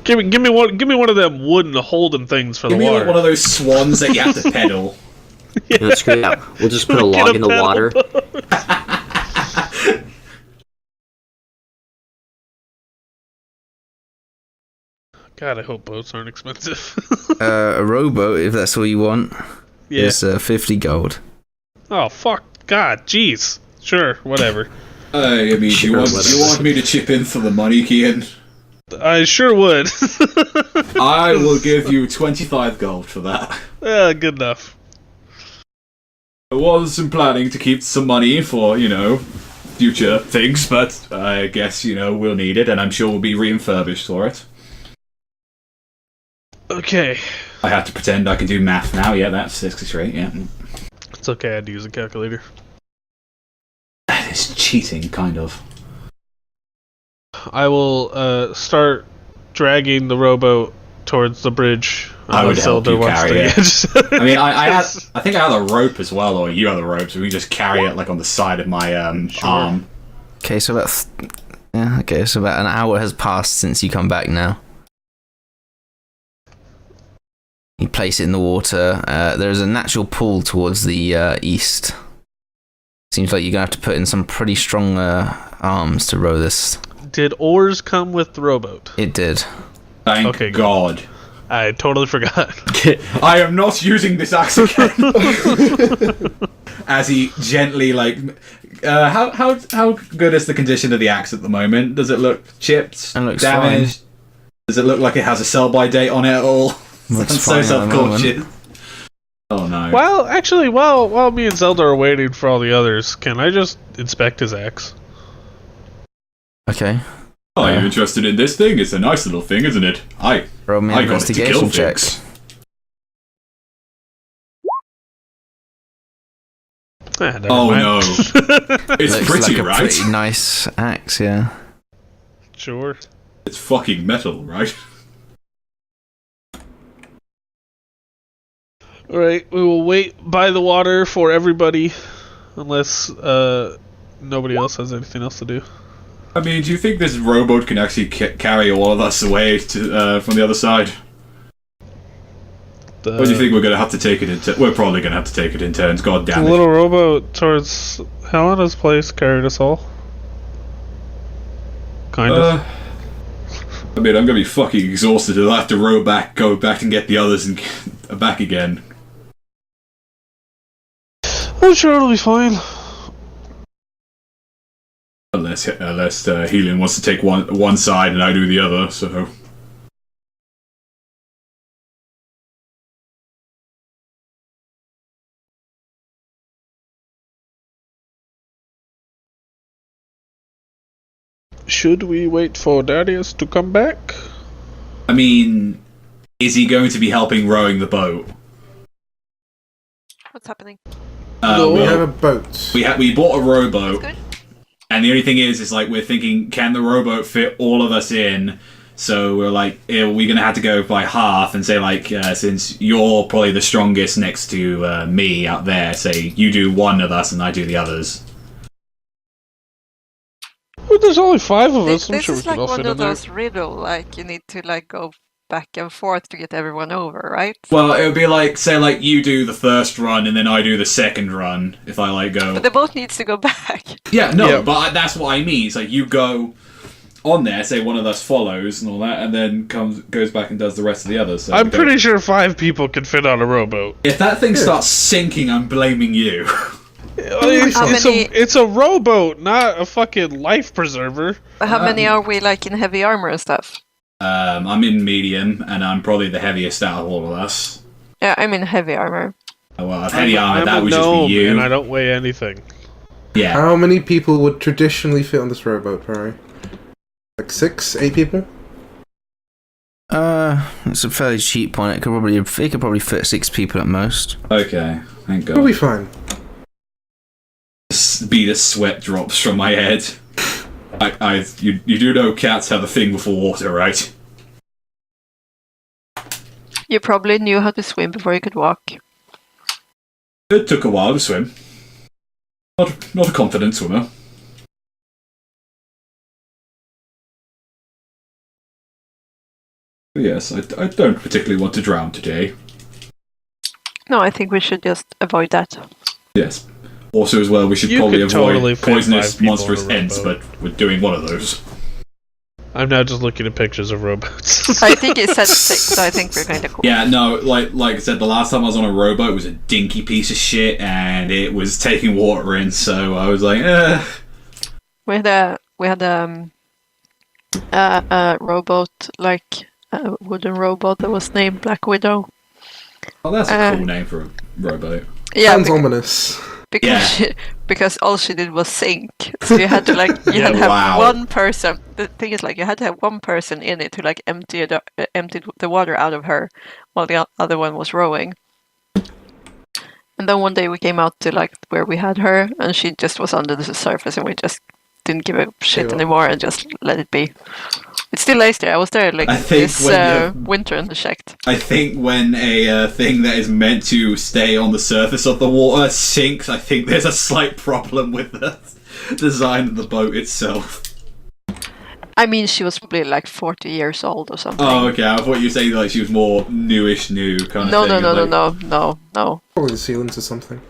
Speaker 4: Give me one of them wooden holding things for
Speaker 2: Give
Speaker 4: the
Speaker 2: me
Speaker 4: water.
Speaker 2: like one of those swans that you have to pedal.
Speaker 5: No, screw it out. We'll just put a
Speaker 4: Get
Speaker 5: log in the
Speaker 4: pedal
Speaker 5: water.
Speaker 4: boat. God, I hope boats aren't expensive.
Speaker 1: A rowboat, if that's all you want,
Speaker 4: Yeah.
Speaker 1: is 50 gold.
Speaker 4: Oh fuck. God. Jeez. Sure. Whatever.
Speaker 2: I mean,
Speaker 5: Sure,
Speaker 2: you
Speaker 5: whatever.
Speaker 2: want me to chip in for the money, Kian?
Speaker 4: I sure would.
Speaker 2: I will give you 25 gold for that.
Speaker 4: Good enough.
Speaker 2: I wasn't planning to keep some money for, future things, but I guess, we'll need it, and I'm sure we'll be refurbished for it.
Speaker 4: Okay.
Speaker 2: I have to pretend I can do math now. Yeah, that's 63, yeah.
Speaker 4: It's okay. I had to use a calculator.
Speaker 2: It's cheating, kind of.
Speaker 4: I will start dragging the rowboat towards the bridge.
Speaker 2: I would help you carry it.
Speaker 4: it.
Speaker 2: I mean, I think I had a rope as well, or you had a rope, so we just carry it like on the side of my arm.
Speaker 1: Okay, so about about an hour has passed since you come back now. You place it in the water. There's a natural pull towards the east. Seems like you're gonna have to put in some pretty strong arms to row this.
Speaker 4: Did oars come with the rowboat?
Speaker 1: It did.
Speaker 2: Thank
Speaker 4: Okay, good.
Speaker 2: God.
Speaker 4: I totally forgot.
Speaker 2: I am not using this axe again. As he gently, how good is the condition of the axe at the moment? Does it look chipped?
Speaker 1: It looks
Speaker 2: damaged? Does it look like it has a sell-by date on it at all?
Speaker 1: Looks
Speaker 2: I'm so
Speaker 1: fine at the
Speaker 2: self-conscious. Oh no.
Speaker 4: Well, actually, while me and Zelda are waiting for all the others, can I just inspect his axe?
Speaker 1: Okay.
Speaker 2: Are you interested in this thing? It's a nice little thing, isn't it?
Speaker 1: Roll me an
Speaker 2: I got it to kill
Speaker 1: investigation check.
Speaker 2: things.
Speaker 4: Never
Speaker 2: Oh
Speaker 4: mind.
Speaker 2: no. It's
Speaker 1: Looks
Speaker 2: pretty,
Speaker 1: like a
Speaker 2: right?
Speaker 1: pretty nice axe, yeah.
Speaker 4: Sure.
Speaker 2: It's fucking metal, right?
Speaker 4: Alright, we will wait by the water for everybody, unless nobody else has anything else to do.
Speaker 2: I mean, do you think this rowboat can actually carry all of us away to from the other side? Or do you think we're gonna have to take it in? We're probably gonna have to take it in turns. God
Speaker 4: The
Speaker 2: damn it!
Speaker 4: little rowboat towards Helena's place carried us all. Kind of.
Speaker 2: I mean, I'm gonna be fucking exhausted. I'll have to row back, go back and get the others and back again.
Speaker 4: I'm sure it'll be fine.
Speaker 2: Unless unless Helion wants to take one side and I do the other. So.
Speaker 4: Should we wait for Darius to come back?
Speaker 2: I mean, is he going to be helping rowing the boat?
Speaker 3: What's happening?
Speaker 6: We have a boat.
Speaker 2: We bought a rowboat,
Speaker 3: That's good.
Speaker 2: and the only thing is like we're thinking, can the rowboat fit all of us in? So we're like, we're gonna have to go by half and say like, since you're probably the strongest next to me out there, say you do one of us and I do the others.
Speaker 4: Well, there's only 5 of us. I'm
Speaker 3: This
Speaker 4: sure we
Speaker 3: is
Speaker 4: can
Speaker 3: like
Speaker 4: all
Speaker 3: one
Speaker 4: fit
Speaker 3: of
Speaker 4: in there.
Speaker 3: those riddle, like you need to like go back and forth to get everyone over, right?
Speaker 2: Well, it would be like, say like you do the first run and then I do the second run. If I like go,
Speaker 3: But the boat needs to go back.
Speaker 2: yeah, no,
Speaker 4: Yeah.
Speaker 2: but that's what I mean. It's like you go on there, say one of us follows and all that, and then goes back and does the rest of the others. So
Speaker 4: I'm
Speaker 2: we go-
Speaker 4: pretty sure 5 people could fit on a rowboat.
Speaker 2: If that thing starts sinking, I'm blaming you.
Speaker 4: It's a rowboat, not a fucking life preserver.
Speaker 3: But how many are we like in heavy armor and stuff?
Speaker 2: I'm in medium, and I'm probably the heaviest out of all of us.
Speaker 3: Yeah, I'm in heavy armor.
Speaker 2: Oh, well, heavy armor,
Speaker 4: I'm
Speaker 2: that
Speaker 4: a
Speaker 2: would just
Speaker 4: gnome,
Speaker 2: be you.
Speaker 4: and I don't weigh anything.
Speaker 2: Yeah.
Speaker 6: How many people would traditionally fit on this rowboat, Purry? Like 6, 8 people?
Speaker 1: It's a fairly cheap one. It could probably fit 6 people at most.
Speaker 2: Okay, thank
Speaker 6: We'll be
Speaker 2: God.
Speaker 6: fine.
Speaker 2: Bead of sweat drops from my head. You do know cats have a thing before water, right?
Speaker 3: You probably knew how to swim before you could walk.
Speaker 2: It took a while to swim. Not a confident swimmer. But yes, I don't particularly want to drown today.
Speaker 3: No, I think we should just avoid that.
Speaker 2: Yes. Also, as well, we should
Speaker 4: You
Speaker 2: probably
Speaker 4: could
Speaker 2: avoid
Speaker 4: totally fit
Speaker 2: poisonous
Speaker 4: 5 people
Speaker 2: monstrous
Speaker 4: on a
Speaker 2: ants,
Speaker 4: rowboat.
Speaker 2: but we're doing one of those.
Speaker 4: I'm now just looking at pictures of rowboats.
Speaker 3: I think it said 6, so I think we're kind of cool.
Speaker 2: Yeah, no, like I said, the last time I was on a rowboat, it was a dinky piece of shit, and it was taking water in, so I was like,
Speaker 3: We had a rowboat, like a wooden rowboat that was named Black Widow.
Speaker 2: Oh, that's a cool name for a rowboat.
Speaker 3: Yeah,
Speaker 6: Sounds ominous.
Speaker 3: because all she did was sink. So you had to like had to have
Speaker 2: wow.
Speaker 3: one person. The thing is like you had to have one person in it to like empty the water out of her, while the other one was rowing. And then one day we came out to like where we had her, and she just was under the surface, and we just didn't give a shit
Speaker 6: Ew.
Speaker 3: anymore and just let it be. It still lays there. I was there like
Speaker 2: I think
Speaker 3: this
Speaker 2: when
Speaker 3: winter and checked.
Speaker 2: I think when a thing that is meant to stay on the surface of the water sinks, I think there's a slight problem with the design of the boat itself.
Speaker 3: I mean, she was probably like 40 years old or something.
Speaker 2: Oh, okay. I thought you were saying like she was more newish, new kind
Speaker 3: No,
Speaker 2: of
Speaker 3: no,
Speaker 2: thing.
Speaker 3: no,
Speaker 2: like,
Speaker 3: no.
Speaker 6: Probably the sealants or something.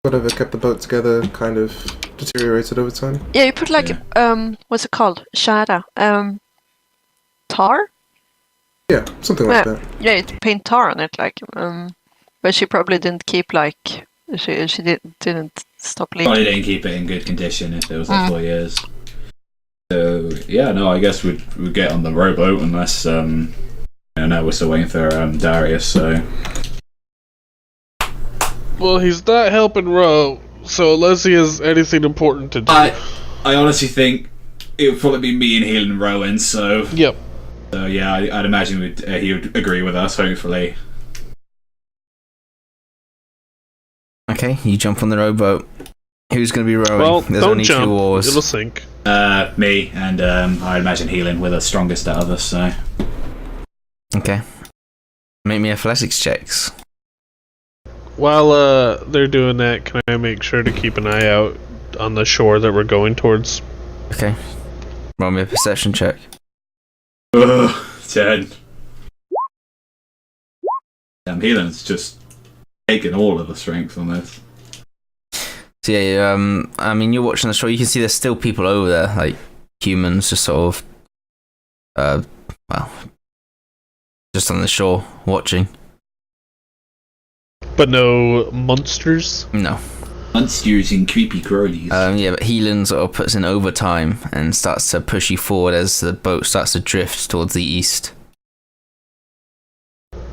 Speaker 6: Whatever kept the boat together kind of deteriorated over time.
Speaker 3: Yeah, you put like what's it called? Shara. Tar?
Speaker 6: Yeah, something like
Speaker 3: Yeah.
Speaker 6: that.
Speaker 3: Yeah, you paint tar on it, like but she probably didn't keep like she didn't stop
Speaker 2: Probably
Speaker 3: leaking.
Speaker 2: didn't keep it in good condition if it was like 4 years. So yeah, no, I guess we'd get on the rowboat unless no, we're still waiting for Darius. So
Speaker 4: Well, he's not helping row, so unless he has anything important to do.
Speaker 2: I honestly think it would probably be me and Helen rowing. So
Speaker 4: Yep.
Speaker 2: yeah, I'd imagine he would agree with us. Hopefully.
Speaker 1: Okay, you jump on the rowboat. Who's going to be rowing?
Speaker 4: Well,
Speaker 1: There's
Speaker 4: don't
Speaker 1: only
Speaker 4: jump.
Speaker 1: 2 oars.
Speaker 4: It'll sink.
Speaker 2: Me and I imagine Helen were the strongest out of us. So
Speaker 1: Okay. Make me athletics checks.
Speaker 4: While they're doing that, can I make sure to keep an eye out on the shore that we're going towards?
Speaker 1: Okay. Roll me a perception check.
Speaker 2: 10. Damn, Helen's just taking all of the strength on this.
Speaker 1: So yeah, I mean, you're watching the shore. You can see there's still people over there, like humans, just sort of, well, just on the shore watching.
Speaker 4: But no monsters?
Speaker 1: No.
Speaker 2: Monsters and creepy crawlies.
Speaker 1: Yeah, but Heelan sort of puts in overtime and starts to push you forward as the boat starts to drift towards the east.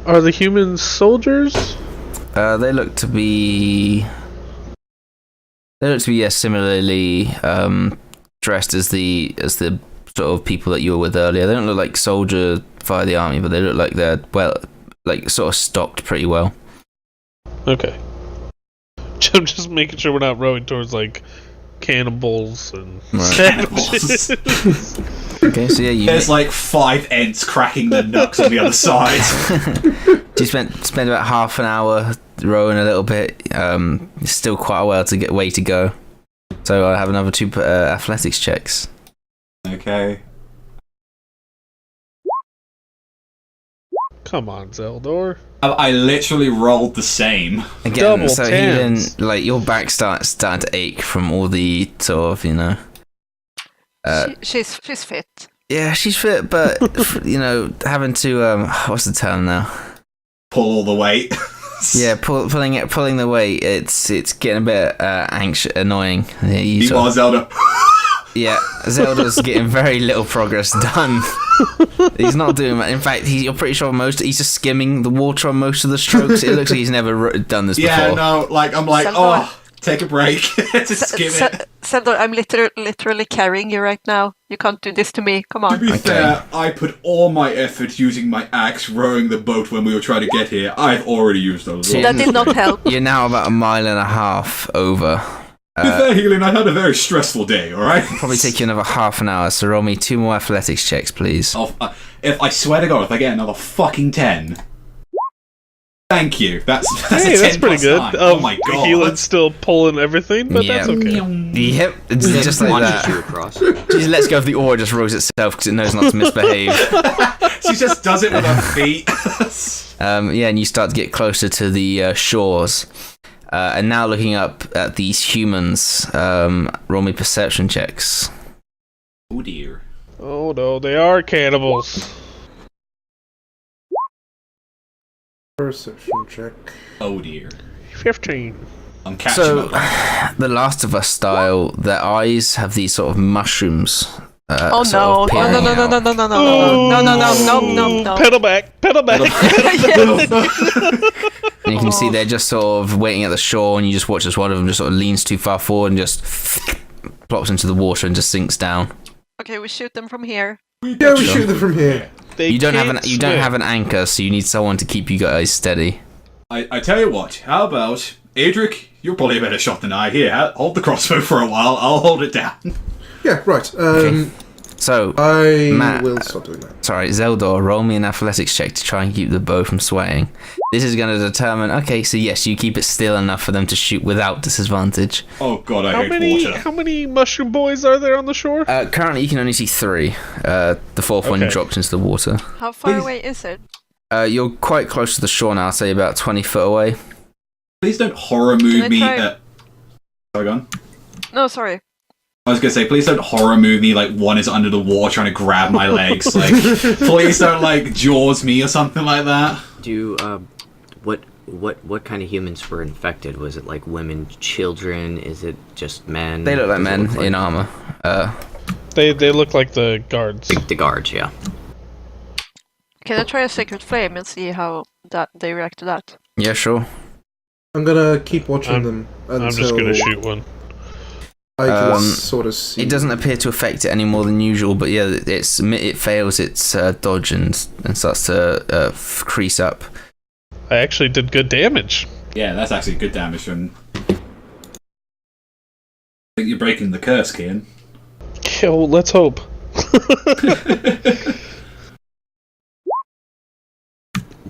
Speaker 4: Are the humans soldiers?
Speaker 1: They look to be. Similarly dressed as the sort of people that you were with earlier. They don't look like soldiers via the army, but they look like they're sort of stocked pretty well.
Speaker 4: Okay. I'm just making sure we're not rowing towards like cannibals and savages.
Speaker 1: Okay, so yeah,
Speaker 2: there's like 5 Ents cracking their knucks on the other side.
Speaker 1: You spend about half an hour rowing a little bit. It's still quite a way to go. So I have another 2 athletics checks.
Speaker 2: Okay.
Speaker 4: Come on, Zeldor.
Speaker 2: I literally rolled the same.
Speaker 1: Again,
Speaker 4: Double
Speaker 1: so
Speaker 4: tens.
Speaker 1: Heelan, like your back starting to ache from all the sort of,
Speaker 3: she's fit.
Speaker 1: Yeah, she's fit, but having to what's the term now?
Speaker 2: Pull all the weight.
Speaker 1: Yeah, pulling the weight. It's getting a bit annoying.
Speaker 2: Meanwhile, Zelda.
Speaker 1: Yeah, Zelda's getting very little progress done. He's not doing that. In fact, you're pretty sure he's just skimming the water on most of the strokes. It looks like he's never done this before.
Speaker 2: Yeah, no, I'm like,
Speaker 3: Zelda,
Speaker 2: take a break. Just skim it.
Speaker 3: Zelda, I'm literally carrying you right now. You can't do this to me. Come
Speaker 2: To
Speaker 3: on.
Speaker 2: be fair, I put all my effort using my axe rowing the boat when we were trying to get here. I've already used those.
Speaker 3: That did not help.
Speaker 1: You're now about 1.5 miles over.
Speaker 2: To be fair, Heelan, I had a very stressful day, alright?
Speaker 1: Probably take you another half an hour, so roll me 2 more athletics checks, please.
Speaker 2: If I swear to God, if I get another fucking 10. Thank you. That's a 10
Speaker 4: that's pretty
Speaker 2: plus
Speaker 4: good.
Speaker 2: 9. Oh my God.
Speaker 4: Heelan's still pulling everything, but
Speaker 1: Yeah.
Speaker 4: that's okay.
Speaker 1: Yep, it's just like
Speaker 5: Launches
Speaker 1: that.
Speaker 5: you across.
Speaker 1: She just lets go of the oar, just rows itself because it knows not to misbehave.
Speaker 2: She just does it with her feet.
Speaker 1: Yeah, and you start to get closer to the shores. And now looking up at these humans, roll me perception checks.
Speaker 2: Oh dear.
Speaker 4: Oh no, they are cannibals.
Speaker 6: Perception check.
Speaker 2: Oh dear.
Speaker 4: 15.
Speaker 2: I'm catching
Speaker 1: So,
Speaker 2: up.
Speaker 1: The Last of Us style, their eyes have these sort of mushrooms.
Speaker 3: Oh
Speaker 1: sort
Speaker 3: no!
Speaker 1: of
Speaker 3: No!
Speaker 1: peering
Speaker 3: No! No!
Speaker 1: out.
Speaker 3: No! No! No! No! No! No! No! No! No!
Speaker 4: Pedal back! Pedal back!
Speaker 1: And you can see they're just sort of waiting at the shore, and you just watch as one of them just sort of leans too far forward and just plops into the water and just sinks down.
Speaker 3: Okay, we shoot them from here.
Speaker 6: Yeah, we shoot them from here.
Speaker 1: You don't have an anchor, so you need someone to keep you guys steady.
Speaker 2: I tell you what, how about Adric? You're probably a better shot than I. Here, hold the crossbow for a while. I'll hold it down.
Speaker 6: Yeah, right.
Speaker 1: Okay. So,
Speaker 6: I will stop doing that.
Speaker 1: Sorry, Zeldor, roll me an athletics check to try and keep the bow from swaying. This is going to determine. Okay, so yes, you keep it still enough for them to shoot without disadvantage.
Speaker 2: Oh God, I hate water.
Speaker 4: How many mushroom boys are there on the shore?
Speaker 1: Currently, you can only see 3. The 4th one drops into the water.
Speaker 3: How far away is it?
Speaker 1: You're quite close to the shore now. I'd say about 20 foot away.
Speaker 2: Please don't horror move me.
Speaker 3: try-
Speaker 2: Sorry, go on.
Speaker 3: No, sorry.
Speaker 2: I was gonna say, please don't horror move me like one is under the water trying to grab my legs. Like, please don't like Jaws me or something like that.
Speaker 5: What kind of humans were infected? Was it like women, children? Is it just men?
Speaker 1: They look like
Speaker 5: Does it
Speaker 1: men
Speaker 5: look like-
Speaker 1: in armor.
Speaker 4: They look like the guards.
Speaker 5: The guards, yeah.
Speaker 3: Can I try a sacred flame and see how they react to that?
Speaker 1: Yeah, sure.
Speaker 6: I'm gonna keep watching them until
Speaker 4: I'm just gonna shoot one.
Speaker 6: I can sort of see.
Speaker 1: It doesn't appear to affect it any more than usual, but yeah, it fails its dodge and starts to crease up.
Speaker 4: I actually did good damage.
Speaker 2: Yeah, that's actually good damage from. I think you're breaking the curse, Kian.
Speaker 4: Yeah, well, let's hope.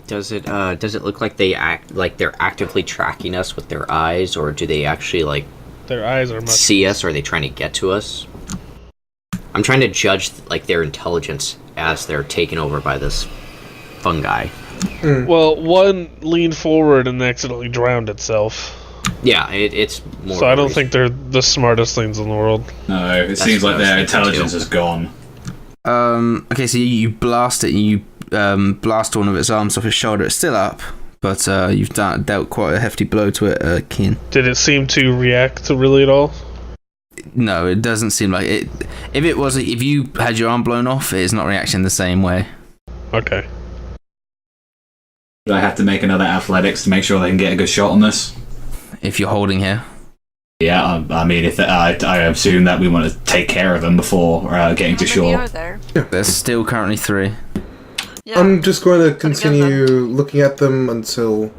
Speaker 5: Does it look like they're actively tracking us with their eyes, or do they actually like
Speaker 4: Their eyes are much.
Speaker 5: see us, or are they trying to get to us? I'm trying to judge like their intelligence as they're taken over by this fungi.
Speaker 4: Well, one leaned forward and accidentally drowned itself.
Speaker 5: Yeah, it's more.
Speaker 4: So I don't think they're the smartest things in the world.
Speaker 2: No, it
Speaker 5: That's
Speaker 2: seems
Speaker 5: what
Speaker 2: like
Speaker 5: I
Speaker 2: their
Speaker 5: was thinking,
Speaker 2: intelligence
Speaker 5: too.
Speaker 2: is gone.
Speaker 1: Okay, so you blast it, and you blast one of its arms off its shoulder. It's still up, but you've dealt quite a hefty blow to it, Keen.
Speaker 4: Did it seem to react really at all?
Speaker 1: No, it doesn't seem like it. If you had your arm blown off, it's not reacting the same way.
Speaker 4: Okay.
Speaker 2: Do I have to make another athletics to make sure they can get a good shot on this?
Speaker 1: If you're holding here.
Speaker 2: Yeah, I mean, if I assume that we want to take care of them before getting to
Speaker 3: How many
Speaker 2: shore.
Speaker 3: are there?
Speaker 1: There's still currently 3.
Speaker 3: Yeah.
Speaker 6: I'm just going to continue looking at them until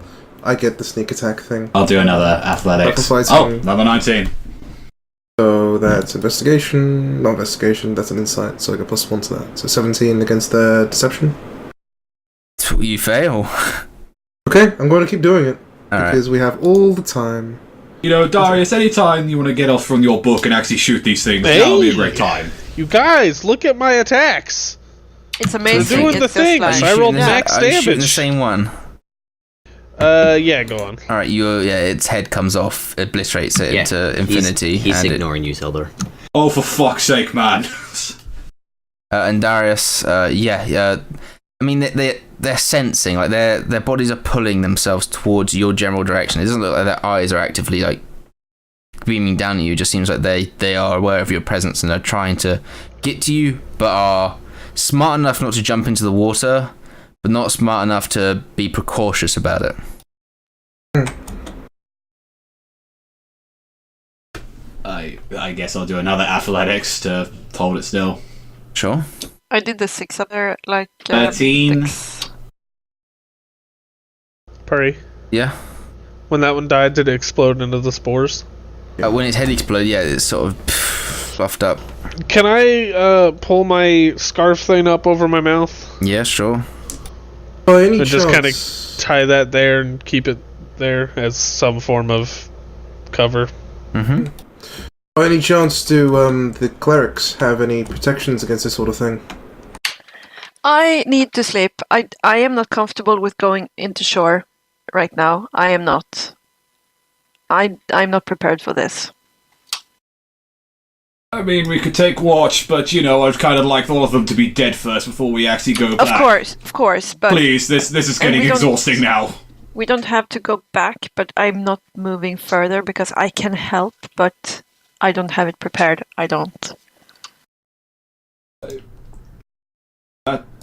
Speaker 6: I get the sneak attack thing.
Speaker 2: I'll do another athletics.
Speaker 6: Sacrificing.
Speaker 2: Oh, another 19.
Speaker 6: So that's investigation, not investigation, that's an insight, so I get +1 to that. So 17 against the deception.
Speaker 1: You fail.
Speaker 6: Okay, I'm going to keep doing it,
Speaker 1: Alright.
Speaker 6: because we have all the time.
Speaker 2: You know, Darius, anytime you want to get off from your book and actually shoot these things, that'll be a great time.
Speaker 4: You guys, look at my attacks.
Speaker 3: It's amazing.
Speaker 4: They're doing the
Speaker 3: it's
Speaker 4: thing.
Speaker 3: just
Speaker 1: Are
Speaker 3: like,
Speaker 1: you
Speaker 4: I rolled
Speaker 1: shooting the-
Speaker 4: max
Speaker 1: are you shooting
Speaker 4: damage.
Speaker 1: the same one?
Speaker 4: Yeah, go on.
Speaker 1: Alright, its head comes off, obliterates it into infinity.
Speaker 5: He's
Speaker 1: and
Speaker 5: ignoring you, Sildar.
Speaker 2: Oh, for fuck's sake, man.
Speaker 1: And Darius, I mean, they're sensing, like their bodies are pulling themselves towards your general direction. It doesn't look like their eyes are actively like beaming down at you. It just seems like they are aware of your presence and are trying to get to you, but are smart enough not to jump into the water, but not smart enough to be precautious about it.
Speaker 2: I guess I'll do another athletics to hold it still.
Speaker 1: Sure.
Speaker 3: I did the 6 up there, like
Speaker 2: 13.
Speaker 3: 6.
Speaker 4: Purry.
Speaker 1: Yeah.
Speaker 4: When that one died, did it explode into the spores?
Speaker 1: When its head exploded, it's sort of fluffed up.
Speaker 4: Can I pull my scarf thing up over my mouth?
Speaker 1: Yeah, sure.
Speaker 6: By any
Speaker 4: And
Speaker 6: chance,
Speaker 4: just kind of tie that there and keep it there as some form of cover.
Speaker 1: Mm-hmm.
Speaker 6: by any chance, do the clerics have any protections against this sort of thing?
Speaker 3: I need to sleep. I am not comfortable with going into shore right now. I am not. I'm not prepared for this.
Speaker 2: I mean, we could take watch, but, you know, I'd kind of like all of them to be dead first before we actually go back.
Speaker 3: Of course, but
Speaker 2: Please, this is getting
Speaker 3: we don't-
Speaker 2: exhausting now.
Speaker 3: we don't have to go back, but I'm not moving further because I can help, but I don't have it prepared. I don't.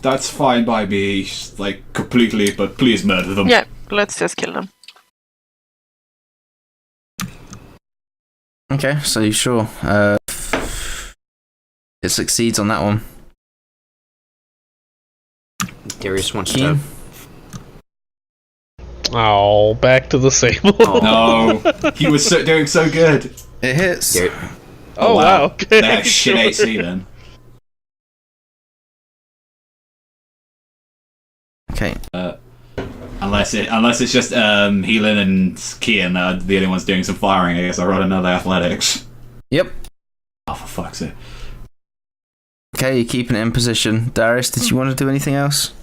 Speaker 2: That's fine by me, like, completely, but please murder them.
Speaker 3: Yeah, let's just kill them.
Speaker 1: Okay, so you sure? It succeeds on that one.
Speaker 5: Darius wants
Speaker 1: Keen?
Speaker 5: to.
Speaker 4: Oh, back to the same one.
Speaker 2: No, he was doing so good.
Speaker 1: It hits.
Speaker 5: Dar-
Speaker 4: Oh, wow. Okay.
Speaker 2: They have shit AC then.
Speaker 1: Okay.
Speaker 2: Unless it's just Healing and Kian are the only ones doing some firing, I guess I'll run another athletics.
Speaker 1: Yep.
Speaker 2: Oh, for fuck's sake.
Speaker 1: Okay, you're keeping it in position. Darius, did you want to do anything else?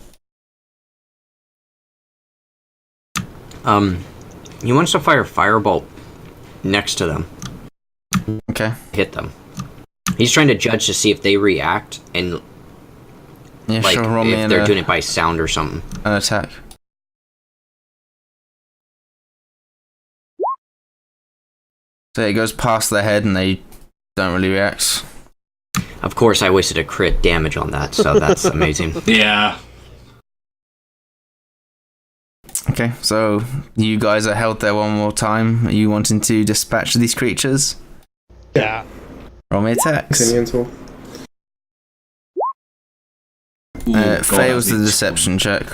Speaker 5: He wants to fire Firebolt next to them.
Speaker 1: Okay.
Speaker 5: Hit them. He's trying to judge to see if they react and
Speaker 1: Yeah,
Speaker 5: like
Speaker 1: sure. Roll me
Speaker 5: if they're doing it by sound or something.
Speaker 1: an attack. So it goes past their head and they don't really react.
Speaker 5: Of course, I wasted a crit damage on that, so that's amazing.
Speaker 2: Yeah.
Speaker 1: Okay, so you guys are held there one more time. Are you wanting to dispatch these creatures?
Speaker 4: Yeah.
Speaker 1: Roll me attacks.
Speaker 6: Continue until.
Speaker 2: Ooh,
Speaker 1: Fails the
Speaker 2: God,
Speaker 1: deception check.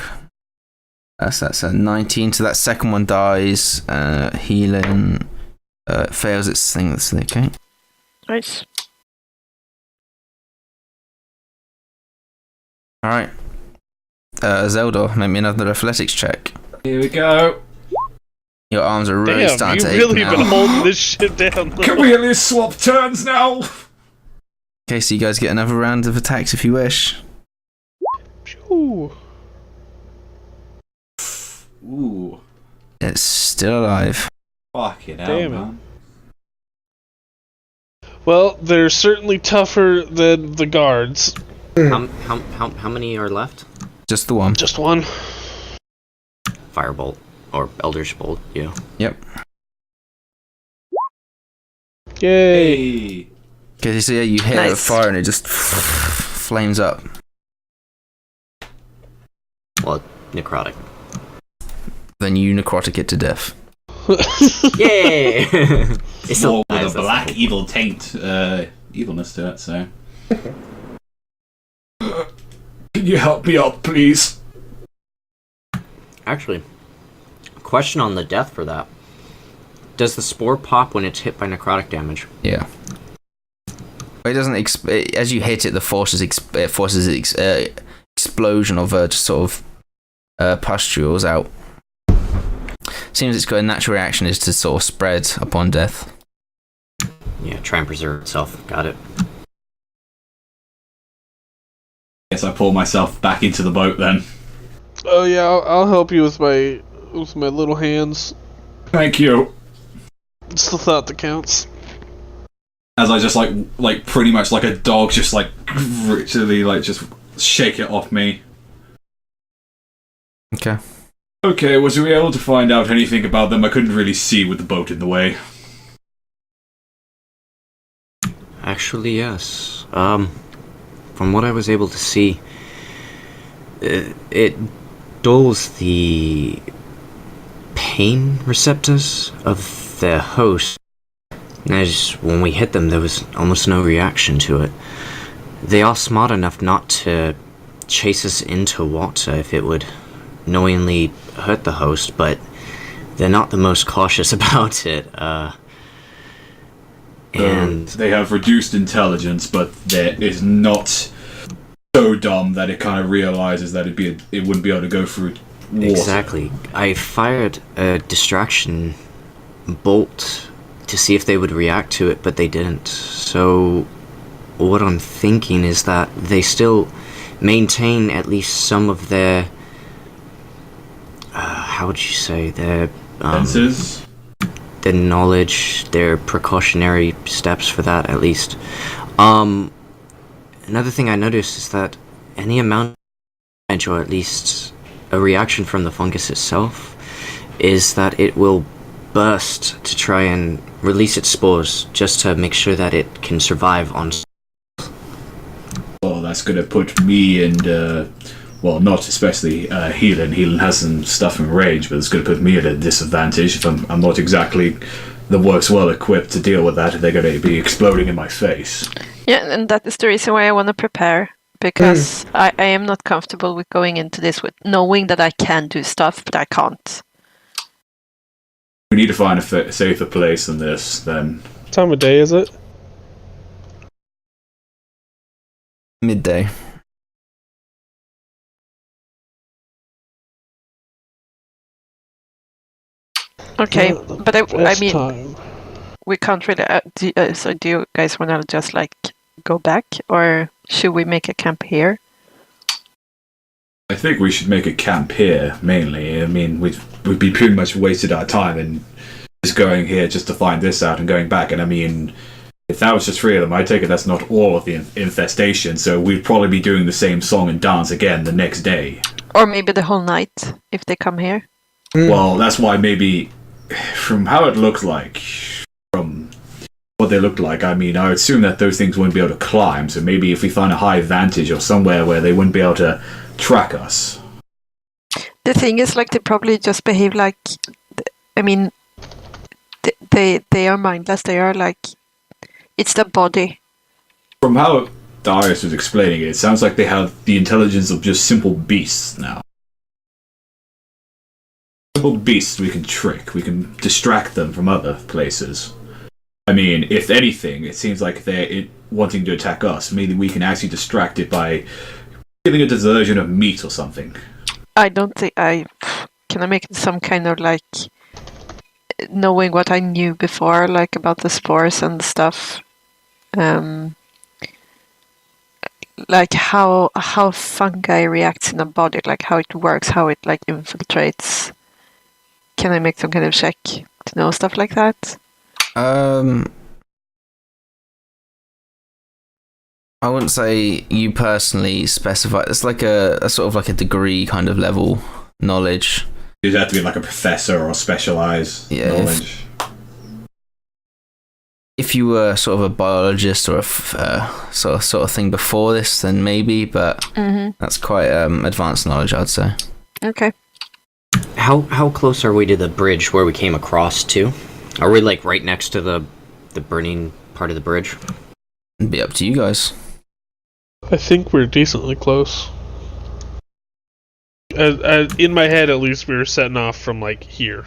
Speaker 1: That's a 19. So that second one dies. Healing fails its thing. That's okay.
Speaker 3: Nice.
Speaker 1: All right. Zelda, make me another athletics check.
Speaker 2: Here we go.
Speaker 1: Your arms are really
Speaker 4: Damn,
Speaker 1: starting
Speaker 4: you
Speaker 1: to ache
Speaker 4: really
Speaker 1: now.
Speaker 4: been holding this shit down.
Speaker 2: Can we at least swap turns now?
Speaker 1: Okay, so you guys get another round of attacks if you wish.
Speaker 4: Phew.
Speaker 2: Ooh.
Speaker 1: It's still alive.
Speaker 2: Fucking hell,
Speaker 4: Damn it.
Speaker 2: man.
Speaker 4: Well, they're certainly tougher than the guards.
Speaker 5: How many are left?
Speaker 1: Just the one.
Speaker 4: Just one.
Speaker 5: Firebolt. Or Eldritch Bolt, yeah.
Speaker 1: Yep.
Speaker 4: Yay!
Speaker 2: Hey.
Speaker 1: Okay, so yeah, you hit a
Speaker 3: Nice.
Speaker 1: fire and it just flames up.
Speaker 5: Well, necrotic.
Speaker 1: Then you necrotic it to death.
Speaker 5: Yay! It's still
Speaker 2: More with
Speaker 5: dies,
Speaker 2: a
Speaker 5: that's
Speaker 2: black
Speaker 5: the whole
Speaker 2: evil taint, evilness to it, so. Can you help me up, please?
Speaker 5: Actually, question on the death for that. Does the spore pop when it's hit by necrotic damage?
Speaker 1: Yeah. It doesn't. As you hit it, the forces explosion of just sort of pustules out. Seems it's got a natural reaction is to sort of spread upon death.
Speaker 5: Yeah, try and preserve itself. Got it.
Speaker 2: Guess I pull myself back into the boat then.
Speaker 4: Oh yeah, I'll help you with my little hands.
Speaker 2: Thank you.
Speaker 4: It's the thought that counts.
Speaker 2: As I just like pretty much like a dog, just like literally like just shake it off me.
Speaker 1: Okay.
Speaker 2: Okay, was we able to find out anything about them? I couldn't really see with the boat in the way.
Speaker 5: Actually, yes. From what I was able to see, it dulls the pain receptors of their host. As when we hit them, there was almost no reaction to it. They are smart enough not to chase us into water if it would knowingly hurt the host, but they're not the most cautious about it. And
Speaker 2: They have reduced intelligence, but there is not so dumb that it kind of realizes that it wouldn't be able to go through water.
Speaker 5: exactly, I fired a distraction bolt to see if they would react to it, but they didn't. So what I'm thinking is that they still maintain at least some of their how would you say their
Speaker 2: Senses.
Speaker 5: their knowledge, their precautionary steps for that at least. Another thing I noticed is that any amount of damage, or at least a reaction from the fungus itself, is that it will burst to try and release its spores just to make sure that it can survive on.
Speaker 2: Well, that's going to put me and, well, not especially Healan. Healan has some stuff in range, but it's going to put me at a disadvantage if I'm not exactly the works well equipped to deal with that. They're going to be exploding in my face.
Speaker 3: Yeah, and that is the reason why I want to prepare. Because I am not comfortable with going into this with knowing that I can do stuff, but I can't.
Speaker 2: We need to find a safer place than this, then.
Speaker 4: What time of day is it?
Speaker 1: Midday.
Speaker 3: Okay, but I
Speaker 4: Best
Speaker 3: mean,
Speaker 4: time.
Speaker 3: we can't really. So, do you guys want to just like go back, or should we make a camp here?
Speaker 2: I think we should make a camp here, mainly. I mean, we'd be pretty much wasted our time in just going here just to find this out and going back. And I mean, if that was just 3 of them, I take it that's not all of the infestation, so we'd probably be doing the same song and dance again the next day.
Speaker 3: Or maybe the whole night if they come here.
Speaker 2: Well, that's why maybe, from how it looked like, from what they looked like, I mean, I would assume that those things wouldn't be able to climb, so maybe if we find a high vantage or somewhere where they wouldn't be able to track us.
Speaker 3: The thing is, like, they probably just behave like. I mean, they are mindless. They are like. It's the body.
Speaker 2: From how Darius was explaining it, it sounds like they have the intelligence of just simple beasts now. Simple beasts we can trick. We can distract them from other places. I mean, if anything, it seems like they're wanting to attack us. Maybe we can actually distract it by giving a diversion of meat or something.
Speaker 3: I don't think I. Can I make it some kind of like. Knowing what I knew before, like about the spores and stuff. Like how fungi reacts in a body, like how it works, how it like infiltrates. Can I make some kind of check to know stuff like that?
Speaker 1: I wouldn't say you personally specify. It's like a sort of like a degree kind of level knowledge.
Speaker 2: You'd have to be like a professor or specialized knowledge.
Speaker 1: If you were sort of a biologist or a sort of thing before this, then maybe, but that's quite advanced knowledge, I'd say.
Speaker 3: Okay.
Speaker 5: How close are we to the bridge where we came across to? Are we like right next to the burning part of the bridge?
Speaker 1: It'd be up to you guys.
Speaker 4: I think we're decently close. In my head, at least, we were setting off from like here.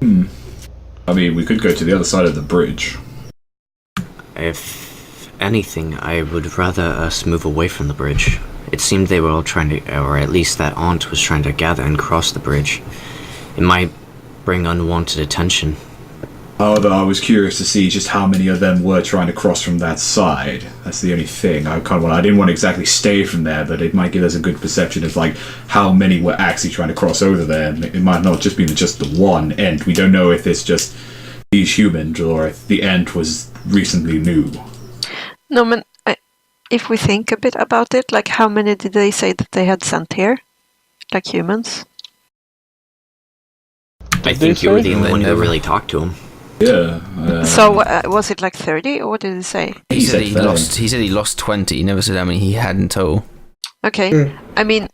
Speaker 2: I mean, we could go to the other side of the bridge.
Speaker 5: If anything, I would rather us move away from the bridge. It seemed they were all trying to, or at least that aunt was trying to gather and cross the bridge. It might bring unwanted attention.
Speaker 2: However, I was curious to see just how many of them were trying to cross from that side. That's the only thing. I didn't want to exactly stay from there, but it might give us a good perception of like how many were actually trying to cross over there. It might not just be just the one ent. We don't know if it's just these humans or if the ent was recently new.
Speaker 3: No, man. If we think a bit about it, like how many did they say that they had sent here? Like humans?
Speaker 5: I think you were the only one who really talked to him.
Speaker 2: Yeah.
Speaker 3: So was it like 30, or what did it say?
Speaker 1: He said he lost 20. He never said how many he had in total.
Speaker 3: Okay. I mean,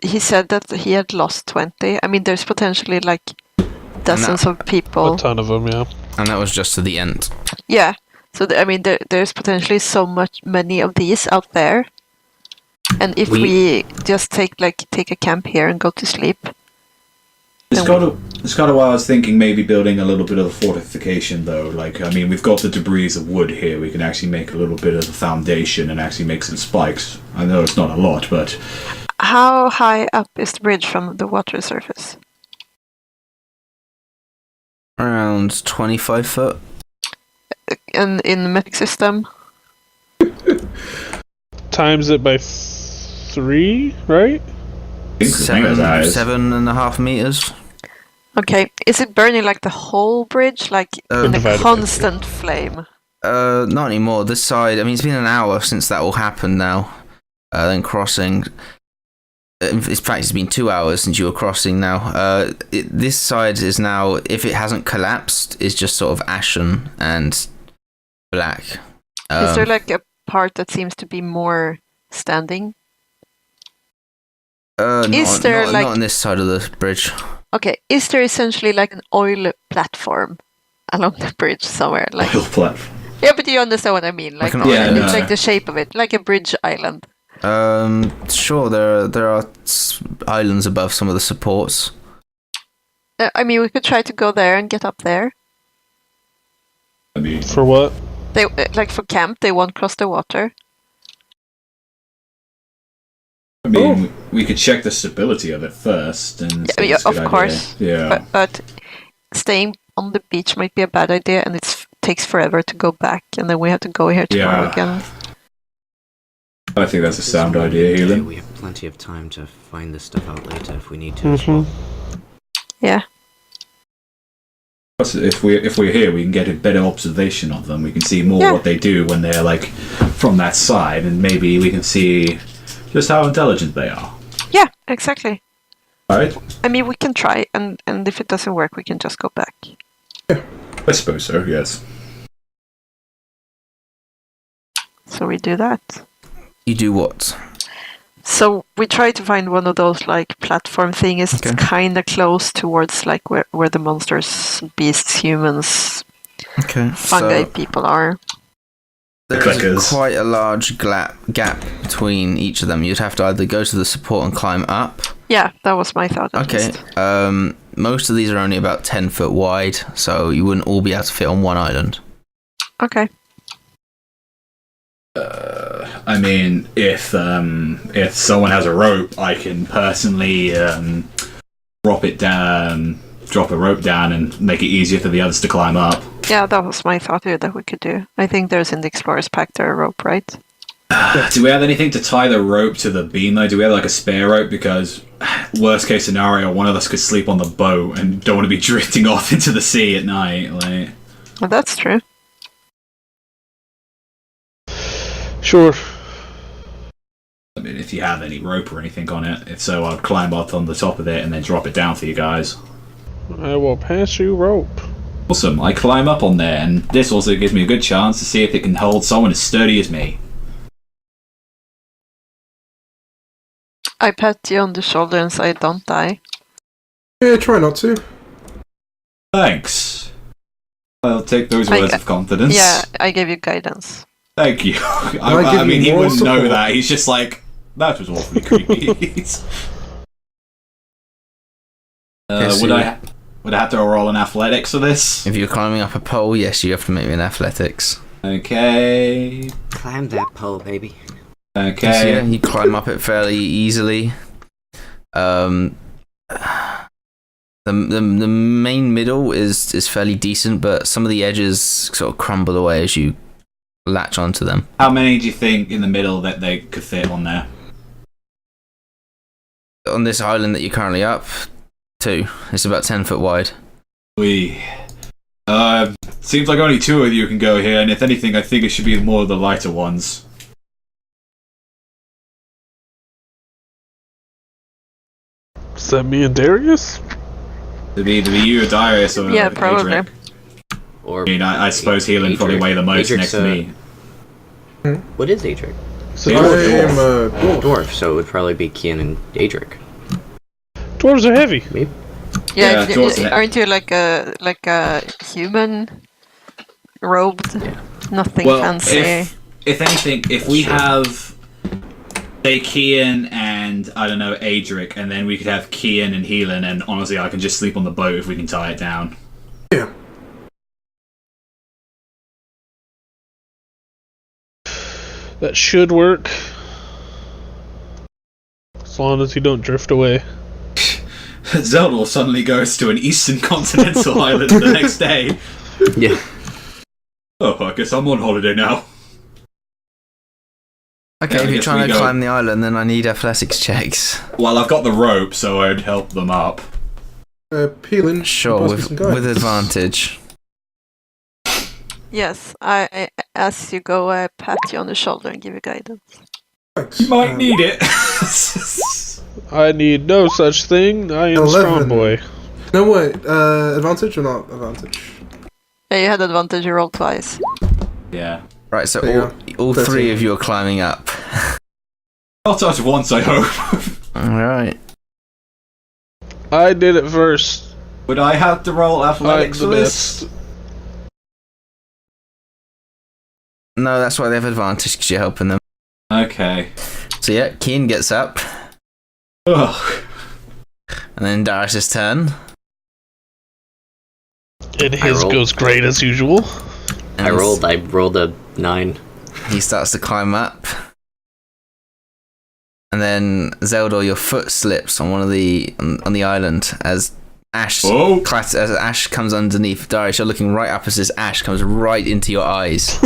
Speaker 3: he said that he had lost 20. I mean, there's potentially like dozens of people.
Speaker 4: A ton of them, yeah.
Speaker 1: And that was just to the end.
Speaker 3: Yeah. So I mean, there's potentially many of these out there. And if we just take a camp here and go to sleep.
Speaker 2: It's kind of why I was thinking maybe building a little bit of a fortification, though. Like, I mean, we've got the debris of wood here. We can actually make a little bit of a foundation and actually make some spikes. I know it's not a lot, but...
Speaker 3: How high up is the bridge from the water surface?
Speaker 1: Around 25 foot.
Speaker 3: And in the metric system?
Speaker 4: Times it by 3, right?
Speaker 1: 7.5 meters.
Speaker 3: Okay. Is it burning like the whole bridge? Like in a constant flame?
Speaker 1: Not anymore. This side, I mean, it's been an hour since that all happened now. Then crossing. It's practically been 2 hours since you were crossing now. This side is now, if it hasn't collapsed, is just sort of ashen and black.
Speaker 3: Is there like a part that seems to be more standing?
Speaker 1: Not on this side of the bridge.
Speaker 3: Okay, is there essentially like an oil platform along the bridge somewhere? Like
Speaker 2: oil platform.
Speaker 3: Yeah, but you understand what I mean. Like it's like the shape of it, like a bridge island.
Speaker 1: Sure. There are islands above some of the supports.
Speaker 3: I mean, we could try to go there and get up there.
Speaker 2: I mean,
Speaker 4: for what?
Speaker 3: They like for camp. They won't cross the water.
Speaker 2: I mean, we could check the stability of it first, and
Speaker 3: yeah, of course.
Speaker 2: Yeah.
Speaker 3: But staying on the beach might be a bad idea, and it takes forever to go back, and then we have to go here tomorrow again.
Speaker 2: I think that's a sound idea, Helen.
Speaker 5: We have plenty of time to find this stuff out later if we need to. As well.
Speaker 3: Yeah.
Speaker 2: Plus, if we're here, we can get a better observation of them. We can see more what they do when they're like from that side, and maybe we can see just how intelligent they are.
Speaker 3: Yeah, exactly.
Speaker 2: Alright.
Speaker 3: I mean, we can try, and if it doesn't work, we can just go back.
Speaker 2: Yeah, I suppose so, yes.
Speaker 3: So we do that.
Speaker 1: You do what?
Speaker 3: So we try to find one of those like platform things. It's kind of close towards like where the monsters, beasts, humans, fungi people are.
Speaker 1: There's quite a large gap between each of them. You'd have to either go to the support and climb up.
Speaker 3: Yeah, that was my thought. At least.
Speaker 1: Most of these are only about 10 foot wide, so you wouldn't all be able to fit on one island.
Speaker 3: Okay.
Speaker 2: I mean, if someone has a rope, I can personally drop a rope down and make it easier for the others to climb up.
Speaker 3: Yeah, that was my thought here that we could do. I think there's in the Explorer's Pack there a rope, right?
Speaker 2: Do we have anything to tie the rope to the beam though? Do we have like a spare rope? Because worst case scenario, one of us could sleep on the boat and don't want to be drifting off into the sea at night. Like,
Speaker 3: well, that's true.
Speaker 4: Sure.
Speaker 2: I mean, if you have any rope or anything on it. If so, I'd climb up on the top of it and then drop it down for you guys.
Speaker 4: I will pass you rope.
Speaker 2: Awesome. I climb up on there, and this also gives me a good chance to see if it can hold someone as sturdy as me.
Speaker 3: I pat you on the shoulder and say, "Don't die."
Speaker 6: Yeah, try not to.
Speaker 2: Thanks. I'll take those words of confidence.
Speaker 3: Yeah, I gave you guidance.
Speaker 2: Thank you. I mean, he wouldn't know that. He's just like, that was awfully creepy. Would I have to roll an athletics for this?
Speaker 1: If you're climbing up a pole, yes, you have to make me an athletics.
Speaker 2: Okay.
Speaker 5: Climb that pole, baby.
Speaker 2: Okay.
Speaker 1: So, yeah, you climb up it fairly easily. The main middle is fairly decent, but some of the edges sort of crumble away as you latch onto them.
Speaker 2: How many do you think in the middle that they could fit on there?
Speaker 1: On this island that you're currently up, 2. It's about 10 foot wide.
Speaker 2: Seems like only 2 of you can go here, and if anything, I think it should be more of the lighter ones.
Speaker 4: Is that me and Darius?
Speaker 2: To be you, Darius, or
Speaker 3: Yeah, probably.
Speaker 2: Adric.
Speaker 5: Or
Speaker 2: I mean, I suppose Healing probably weigh the most
Speaker 5: Adric's,
Speaker 2: next to me.
Speaker 5: What is Adric?
Speaker 4: So
Speaker 6: I am a dwarf.
Speaker 5: Dwarf, so it would probably be Kian and Adric.
Speaker 4: dwarves are heavy.
Speaker 5: Maybe.
Speaker 3: Yeah,
Speaker 2: dwarves-
Speaker 3: aren't you like a human robed?
Speaker 5: Yeah.
Speaker 3: Nothing
Speaker 2: Well,
Speaker 3: fancy.
Speaker 2: if anything, if we have, say, Kian and, I don't know, Adric, and then we could have Kian and Healing, and honestly, I can just sleep on the boat if we can tie it down.
Speaker 6: Yeah.
Speaker 4: That should work. As long as you don't drift away.
Speaker 2: Zeldor suddenly goes to an eastern continental island the next day.
Speaker 5: Yeah.
Speaker 2: Oh, I guess I'm on holiday now.
Speaker 1: Okay,
Speaker 2: Yeah, I
Speaker 1: if you're
Speaker 2: guess
Speaker 1: trying
Speaker 2: we
Speaker 1: to
Speaker 2: go.
Speaker 1: climb the island, then I need athletics checks.
Speaker 2: Well, I've got the rope, so I'd help them up.
Speaker 6: Healing.
Speaker 1: Sure,
Speaker 6: pass me some guidance.
Speaker 1: with advantage.
Speaker 3: Yes, I as you go, I pat you on the shoulder and give you guidance.
Speaker 6: Thanks.
Speaker 2: You might need it.
Speaker 4: I need no such thing. I am
Speaker 6: 11.
Speaker 4: strong boy.
Speaker 6: No, wait. Advantage or not advantage?
Speaker 3: Yeah, you had advantage. You rolled twice.
Speaker 2: Yeah.
Speaker 1: Right, so
Speaker 6: There you
Speaker 1: all
Speaker 6: 13.
Speaker 1: 3 of you are climbing up.
Speaker 2: Not at once, I hope.
Speaker 1: Alright.
Speaker 4: I did it first.
Speaker 2: Would I have to roll
Speaker 4: I'm
Speaker 2: athletics
Speaker 4: the
Speaker 2: for this?
Speaker 4: best.
Speaker 1: No, that's why they have advantage, because you're helping them.
Speaker 2: Okay.
Speaker 1: So yeah, Keen gets up,
Speaker 2: Ugh.
Speaker 1: and then Darius' turn.
Speaker 4: And his
Speaker 5: rolled.
Speaker 4: goes great as usual.
Speaker 1: And
Speaker 5: I rolled a 9.
Speaker 1: He starts to climb up. And then Zeldor, your foot slips on one of on the island as ash
Speaker 2: Oh.
Speaker 1: as ash comes underneath. Darius, you're looking right up as this ash comes right into your eyes.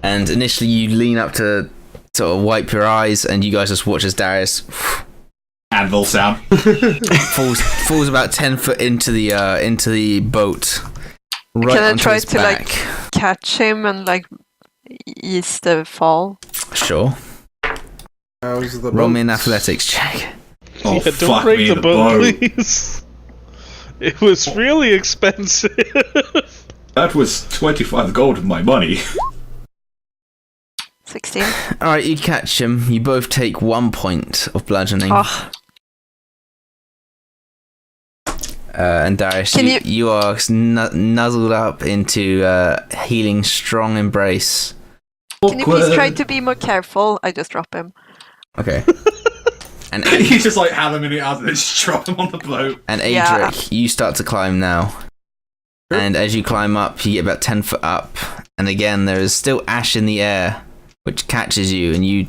Speaker 1: And initially you lean up to sort of wipe your eyes, and you guys just watch as Darius
Speaker 2: Anvil sound.
Speaker 1: falls about 10 foot into the boat. Right
Speaker 3: Can I
Speaker 1: onto
Speaker 3: try
Speaker 1: his
Speaker 3: to
Speaker 1: back.
Speaker 3: like catch him and like ease the fall?
Speaker 1: Sure.
Speaker 6: How's the
Speaker 1: Roll me an
Speaker 6: boat?
Speaker 1: athletics check.
Speaker 2: Oh,
Speaker 4: Yeah, don't
Speaker 2: fuck
Speaker 4: break
Speaker 2: me,
Speaker 4: the
Speaker 2: the
Speaker 4: boat,
Speaker 2: boat.
Speaker 4: please. It was really expensive.
Speaker 2: That was 25 gold of my money.
Speaker 3: 16.
Speaker 1: Alright, you catch him. You both take 1 point of bludgeoning.
Speaker 3: Oh,
Speaker 1: And Darius,
Speaker 3: Can
Speaker 1: you are nuzzled up into Healing strong embrace.
Speaker 3: can you please try to be more careful? I just drop him.
Speaker 1: Okay. And
Speaker 2: You just like have him in the other and just drop him on the boat.
Speaker 1: And Adric,
Speaker 3: Yeah.
Speaker 1: you start to climb now. And as you climb up, you get about 10 foot up. And again, there is still ash in the air, which catches you. And you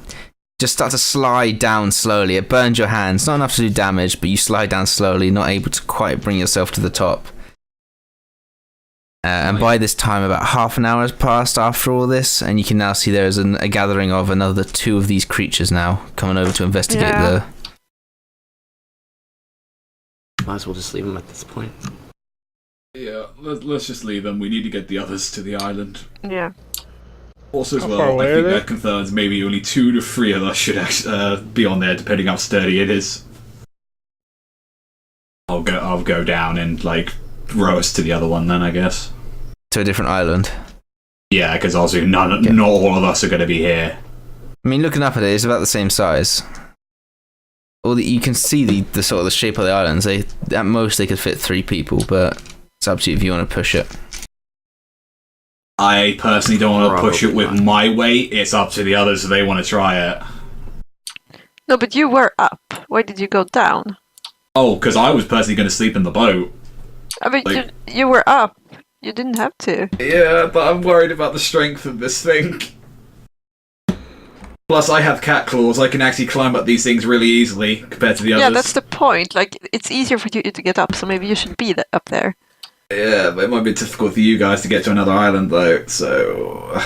Speaker 1: just start to slide down slowly. It burns your hands. Not enough to do damage, but you slide down slowly, not able to quite bring yourself to the top. And by this time, about half an hour has passed after all this. And you can now see there is a gathering of another 2 of these creatures now coming over to investigate
Speaker 3: Yeah.
Speaker 5: Might as well just leave him at this point.
Speaker 2: Yeah, let's just leave them. We need to get the others to the island.
Speaker 3: Yeah.
Speaker 2: Also, as
Speaker 4: How
Speaker 2: well,
Speaker 4: far
Speaker 2: I
Speaker 4: away are
Speaker 2: think
Speaker 4: they?
Speaker 2: that confirms maybe only 2 to 3 of us should actually, be on there, depending how sturdy it is. I'll go down and like row us to the other one then, I guess.
Speaker 1: To a different island.
Speaker 2: Yeah, because also not all of us are going to be here.
Speaker 1: I mean, looking up at it, it's about the same size. You can see the sort of the shape of the islands. At most they could fit 3 people, but it's up to you if you want to push it.
Speaker 2: I personally don't want to push it with
Speaker 5: Probably not.
Speaker 2: my weight. It's up to the others if they want to try it.
Speaker 3: No, but you were up. Why did you go down?
Speaker 2: Oh, because I was personally going to sleep in the boat.
Speaker 3: I mean,
Speaker 2: Like-
Speaker 3: you were up. You didn't have to.
Speaker 2: Yeah, but I'm worried about the strength of this thing. Plus, I have cat claws. I can actually climb up these things really easily compared to the others.
Speaker 3: Yeah, that's the point. Like, it's easier for you to get up, so maybe you should be up there.
Speaker 2: Yeah, but it might be difficult for you guys to get to another island, though. So,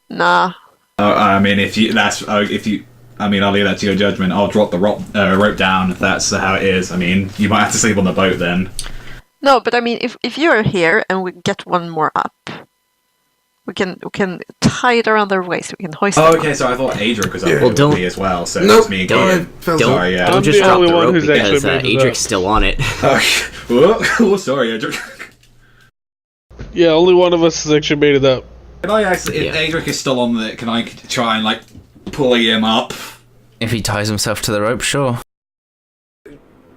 Speaker 3: Nah.
Speaker 2: I mean, I mean, I'll leave that to your judgment. I'll drop the rope down if that's how it is. I mean, you might have to sleep on the boat then.
Speaker 3: No, but I mean, if you're here and we get one more up, we can tie it around their waist. We can hoist
Speaker 2: Oh,
Speaker 3: them
Speaker 2: okay.
Speaker 3: up.
Speaker 2: So I thought Adric was up
Speaker 6: Yeah.
Speaker 2: here
Speaker 5: Well, don't-
Speaker 2: with me as well. So
Speaker 6: Nope.
Speaker 2: it's me and
Speaker 5: Don't-
Speaker 2: Kian.
Speaker 6: Fell
Speaker 5: Don't,
Speaker 2: Sorry, yeah.
Speaker 5: don't
Speaker 4: I'm
Speaker 5: just
Speaker 4: the
Speaker 5: drop
Speaker 4: only
Speaker 5: the
Speaker 4: one
Speaker 5: rope
Speaker 4: who's
Speaker 5: because
Speaker 4: actually made it up.
Speaker 5: Adric's still on it.
Speaker 2: Oh, sorry, Adric.
Speaker 4: Yeah, only one of us has actually made it up.
Speaker 2: Can I actually?
Speaker 5: Yeah.
Speaker 2: If Adric is still on the. Can I try and like pull him up?
Speaker 1: If he ties himself to the rope, sure.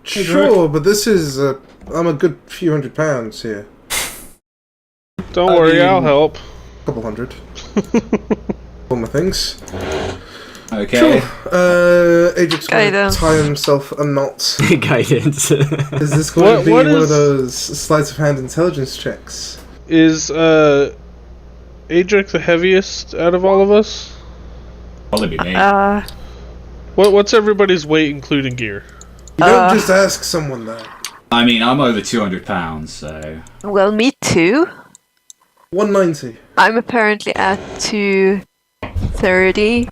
Speaker 6: Sure, but this is I'm a good few £100 here.
Speaker 4: Don't
Speaker 2: I
Speaker 4: worry,
Speaker 2: mean-
Speaker 4: I'll help.
Speaker 6: Couple hundred. All my things.
Speaker 2: Okay.
Speaker 6: Sure. Adric's going to
Speaker 3: Guidance.
Speaker 6: tie himself a knot.
Speaker 5: Guidance.
Speaker 6: Is this going to be
Speaker 4: What
Speaker 6: one of
Speaker 4: is-
Speaker 6: those sleight of hand intelligence checks?
Speaker 4: Is Adric the heaviest out of all of us?
Speaker 2: Probably be me.
Speaker 4: What's everybody's weight, including gear?
Speaker 6: You don't just ask someone that.
Speaker 2: I mean, I'm over 200 pounds, so.
Speaker 3: Well, me too.
Speaker 6: 190.
Speaker 3: I'm apparently at 230.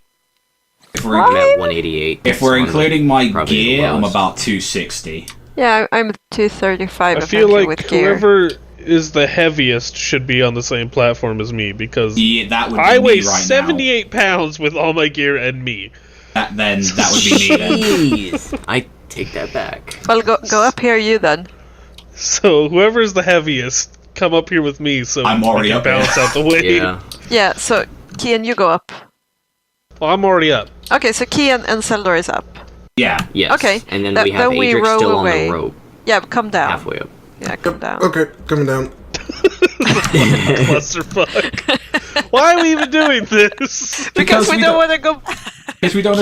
Speaker 2: If
Speaker 5: I'm
Speaker 2: we're,
Speaker 5: at 188.
Speaker 2: if we're
Speaker 5: It's
Speaker 2: including my
Speaker 5: probably the
Speaker 2: gear, I'm
Speaker 5: lowest.
Speaker 2: about 260.
Speaker 3: Yeah, I'm at 235
Speaker 4: I feel
Speaker 3: apparently
Speaker 4: like
Speaker 3: with gear.
Speaker 4: whoever is the heaviest should be on the same platform as me because
Speaker 2: Yeah, that would be
Speaker 4: I
Speaker 2: me
Speaker 4: weigh
Speaker 2: right
Speaker 4: 78 pounds with all my gear and me.
Speaker 2: now. That would be me then.
Speaker 5: Jeez. I take that back.
Speaker 3: Well, go up here, you then.
Speaker 4: So whoever's the heaviest, come up here with me so
Speaker 2: I'm already
Speaker 4: we can
Speaker 2: up here.
Speaker 4: balance out the weight.
Speaker 5: Yeah.
Speaker 3: Yeah, so Kian, you go up.
Speaker 4: Well, I'm already up.
Speaker 3: Okay, so Kian and Seldor is up.
Speaker 2: Yeah.
Speaker 5: Yes.
Speaker 3: Okay,
Speaker 5: And then
Speaker 3: that-
Speaker 5: we have
Speaker 3: then we
Speaker 5: Adric
Speaker 3: row
Speaker 5: still
Speaker 3: away.
Speaker 5: on the rope,
Speaker 3: Yeah, come down.
Speaker 5: halfway up.
Speaker 3: Yeah, come down.
Speaker 6: Okay, coming down.
Speaker 4: Clusterfuck. Why are we even doing this?
Speaker 3: Because we
Speaker 2: we
Speaker 3: don't
Speaker 2: don't-
Speaker 3: want to go.
Speaker 2: Because we don't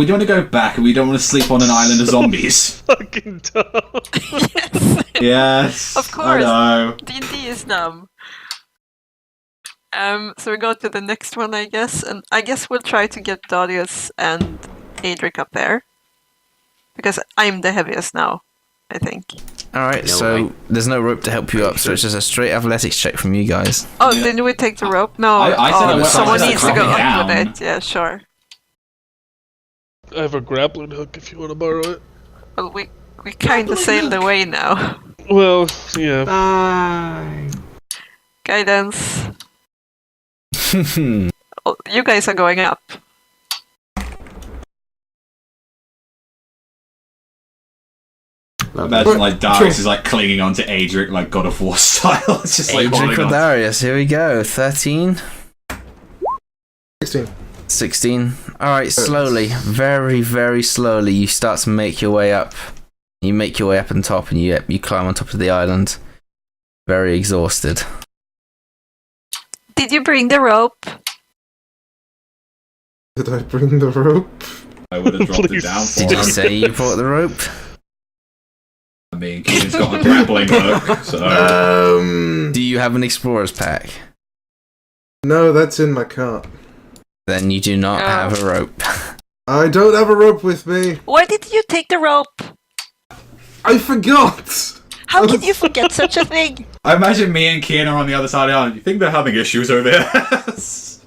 Speaker 2: want to go back, and we don't want to sleep on an island of zombies.
Speaker 4: Fucking dumb.
Speaker 2: Yes.
Speaker 3: Of course.
Speaker 2: I know.
Speaker 3: D&D is dumb. So we go to the next one, I guess, and I guess we'll try to get Darius and Adric up there. Because I'm the heaviest now, I think.
Speaker 1: Alright,
Speaker 5: No
Speaker 1: so
Speaker 5: way.
Speaker 1: there's no rope to help you up, so it's just a straight athletics check from you guys.
Speaker 3: Oh,
Speaker 2: Yeah.
Speaker 3: didn't we take the rope? No.
Speaker 2: I said I
Speaker 1: was-
Speaker 3: someone
Speaker 1: I said
Speaker 3: needs to go
Speaker 2: drop it
Speaker 3: up with
Speaker 2: down.
Speaker 3: it. Yeah, sure.
Speaker 4: I have a grappling hook if you want to borrow it.
Speaker 3: Well, we kind of sailed away now.
Speaker 4: Well, yeah.
Speaker 5: Bye.
Speaker 3: Guidance. Oh, you guys are going up.
Speaker 2: Imagine like Darius is like clinging onto Adric like God of War style. It's just like
Speaker 1: Adric
Speaker 2: holding
Speaker 1: or
Speaker 2: on.
Speaker 1: Darius, here we go. 13,
Speaker 6: 16.
Speaker 1: 16. Alright, slowly, very, very slowly, you start to make your way up. You make your way up on top and you climb on top of the island. Very exhausted.
Speaker 3: Did you bring the rope?
Speaker 6: Did I bring the rope?
Speaker 2: I would have dropped it
Speaker 4: Please.
Speaker 2: down for
Speaker 1: Did you
Speaker 2: him.
Speaker 1: say you brought the rope?
Speaker 2: I mean, Keaton's got a grappling hook, so.
Speaker 1: Do you have an explorer's pack?
Speaker 6: No, that's in my cart.
Speaker 1: Then you do not
Speaker 3: Oh.
Speaker 1: have a rope.
Speaker 6: I don't have a rope with me.
Speaker 3: Why did you take the rope?
Speaker 6: I forgot!
Speaker 3: How can you forget such a thing?
Speaker 2: I imagine me and Kian are on the other side of the island. You think they're having issues over there?
Speaker 1: See,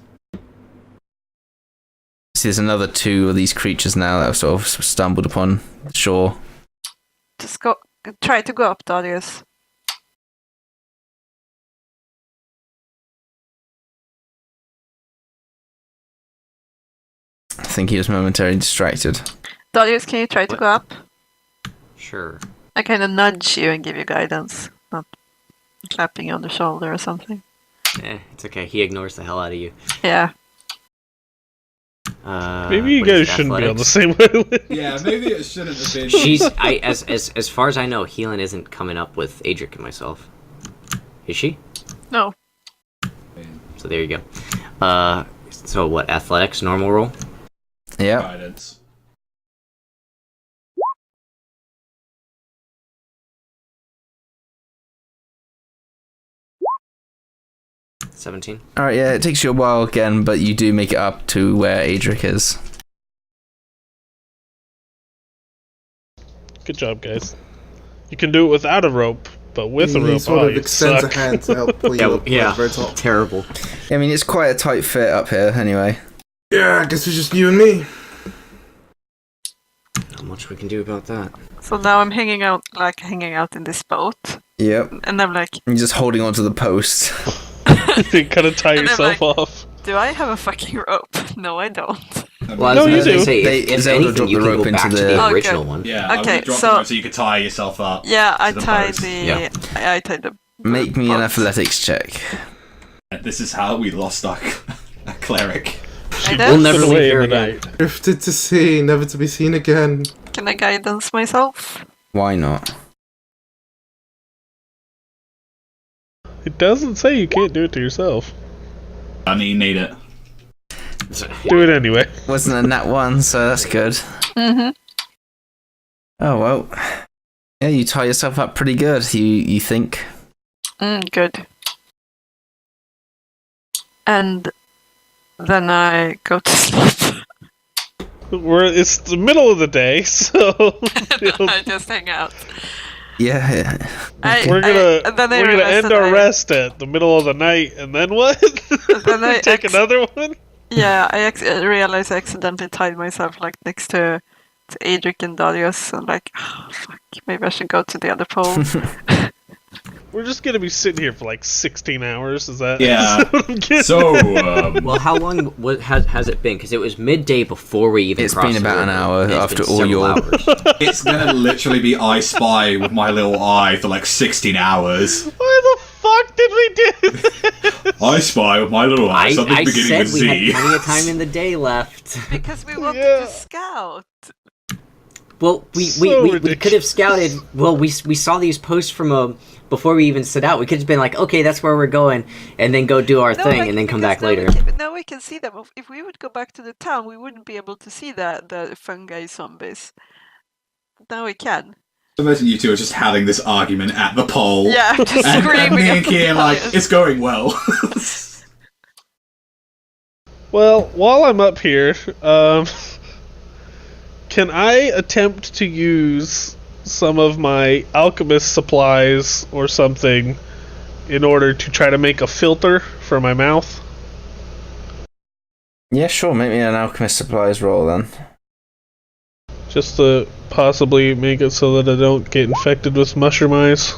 Speaker 1: there's another 2 of these creatures now that have sort of stumbled upon the shore.
Speaker 3: Just go. Try to go up, Darius.
Speaker 1: think he was momentarily distracted.
Speaker 3: Darius, can you try to go up?
Speaker 5: Sure.
Speaker 3: I kind of nudge you and give you guidance, not clapping you on the shoulder or something.
Speaker 5: It's okay. He ignores the hell out of you.
Speaker 3: Yeah.
Speaker 4: Maybe you
Speaker 5: what is
Speaker 4: guys
Speaker 5: it,
Speaker 4: shouldn't be on the
Speaker 5: athletics?
Speaker 4: same wavelength.
Speaker 2: Yeah, maybe it shouldn't have been.
Speaker 5: As far as I know, Healing isn't coming up with Adric and myself. Is she?
Speaker 3: No.
Speaker 5: So there you go. So what? Athletics, normal roll.
Speaker 1: Yeah.
Speaker 2: Guidance.
Speaker 5: 17.
Speaker 1: All right. Yeah, it takes you a while again, but you do make it up to where Adric is.
Speaker 4: Good job, guys. You can do it without a rope, but with a
Speaker 6: He
Speaker 4: rope,
Speaker 6: sort of
Speaker 4: you
Speaker 6: extends
Speaker 4: suck.
Speaker 6: a hand to help pull you up to the very top.
Speaker 5: Terrible.
Speaker 1: I mean, it's quite a tight fit up here, anyway.
Speaker 6: Yeah, I guess it's just you and me.
Speaker 5: Not much we can do about that.
Speaker 3: So now I'm hanging out in this boat,
Speaker 1: Yep.
Speaker 3: and I'm like,
Speaker 1: You're just holding onto the post.
Speaker 4: You gotta tie
Speaker 3: And I'm
Speaker 4: yourself
Speaker 3: like-
Speaker 4: off.
Speaker 3: do I have a fucking rope? No, I don't.
Speaker 5: Well,
Speaker 4: No,
Speaker 5: I
Speaker 4: you
Speaker 5: was gonna
Speaker 4: do.
Speaker 5: say,
Speaker 1: They-
Speaker 5: if
Speaker 1: Zelda
Speaker 5: anything,
Speaker 1: dropped
Speaker 5: you
Speaker 1: the
Speaker 5: can
Speaker 1: rope
Speaker 5: go
Speaker 1: into
Speaker 5: back to
Speaker 1: the-
Speaker 5: the
Speaker 3: Okay.
Speaker 5: original one.
Speaker 2: Yeah, I
Speaker 3: Okay,
Speaker 2: would drop
Speaker 3: so-
Speaker 2: the rope so you could tie yourself up.
Speaker 3: Yeah, I
Speaker 2: to the
Speaker 3: tied
Speaker 2: post.
Speaker 3: the.
Speaker 5: Yeah.
Speaker 3: I tied the.
Speaker 1: Make me an
Speaker 3: boat.
Speaker 1: athletics check.
Speaker 2: This is how we lost our cleric.
Speaker 3: I
Speaker 4: We'll
Speaker 3: don't.
Speaker 4: never
Speaker 5: leave
Speaker 4: away
Speaker 5: here
Speaker 4: in the
Speaker 5: again.
Speaker 4: night.
Speaker 6: Drifted to sea, never to be seen again.
Speaker 3: Can I guidance myself?
Speaker 1: Why not?
Speaker 4: It doesn't say you can't do it to yourself.
Speaker 2: I mean, you need it.
Speaker 4: Do it anyway.
Speaker 1: Wasn't a nat one, so that's good.
Speaker 3: Mm-hmm.
Speaker 1: Oh well. Yeah, you tie yourself up pretty good. You think?
Speaker 3: Good. And then I go to sleep.
Speaker 4: It's the middle of the day, so
Speaker 3: I just hang out.
Speaker 1: Yeah.
Speaker 4: we're gonna
Speaker 3: and then I
Speaker 4: we're gonna
Speaker 3: realized
Speaker 4: end
Speaker 3: that
Speaker 4: our rest at the middle of the night, and then what?
Speaker 3: Then I
Speaker 4: Take another one.
Speaker 3: Yeah, I realized I accidentally tied myself like next to Adric and Darius. I'm like, oh, fuck, maybe I should go to the other pole.
Speaker 4: We're just gonna be sitting here for like 16 hours. Is that?
Speaker 2: Yeah.
Speaker 4: is that what I'm getting?
Speaker 2: So,
Speaker 5: Well, how long has it been? Because it was midday before we even
Speaker 1: It's
Speaker 5: crossed
Speaker 1: been
Speaker 5: the
Speaker 1: about an
Speaker 5: river.
Speaker 1: hour
Speaker 5: It's been
Speaker 1: after all
Speaker 5: several
Speaker 1: your-
Speaker 5: hours.
Speaker 2: it's gonna literally be I Spy with my little eye for like 16 hours.
Speaker 4: Why the fuck did we do this?
Speaker 2: I Spy with my little eye, something
Speaker 5: I
Speaker 2: beginning
Speaker 5: said
Speaker 2: with
Speaker 5: we
Speaker 2: Z.
Speaker 5: had plenty of time in the day left.
Speaker 3: Because we wanted
Speaker 4: Yeah.
Speaker 3: to scout.
Speaker 5: Well, we could have scouted. Well, we saw these posts from before we even set out. We could have been like, okay, that's where we're going, and then go do our thing, and then come back later.
Speaker 3: Now we can see them. If we would go back to the town, we wouldn't be able to see the fungi zombies. Now we can.
Speaker 2: Imagine you two are just having this argument at the pole.
Speaker 3: Yeah, just
Speaker 2: And
Speaker 3: screaming.
Speaker 2: me
Speaker 3: at
Speaker 2: and
Speaker 3: the
Speaker 2: Kian like,
Speaker 3: giants.
Speaker 2: it's going well.
Speaker 4: Well, while I'm up here, can I attempt to use some of my alchemist supplies or something in order to try to make a filter for my mouth?
Speaker 1: Yeah, sure. Make me an alchemist supplies roll then.
Speaker 4: Just to possibly make it so that I don't get infected with mushroom eyes.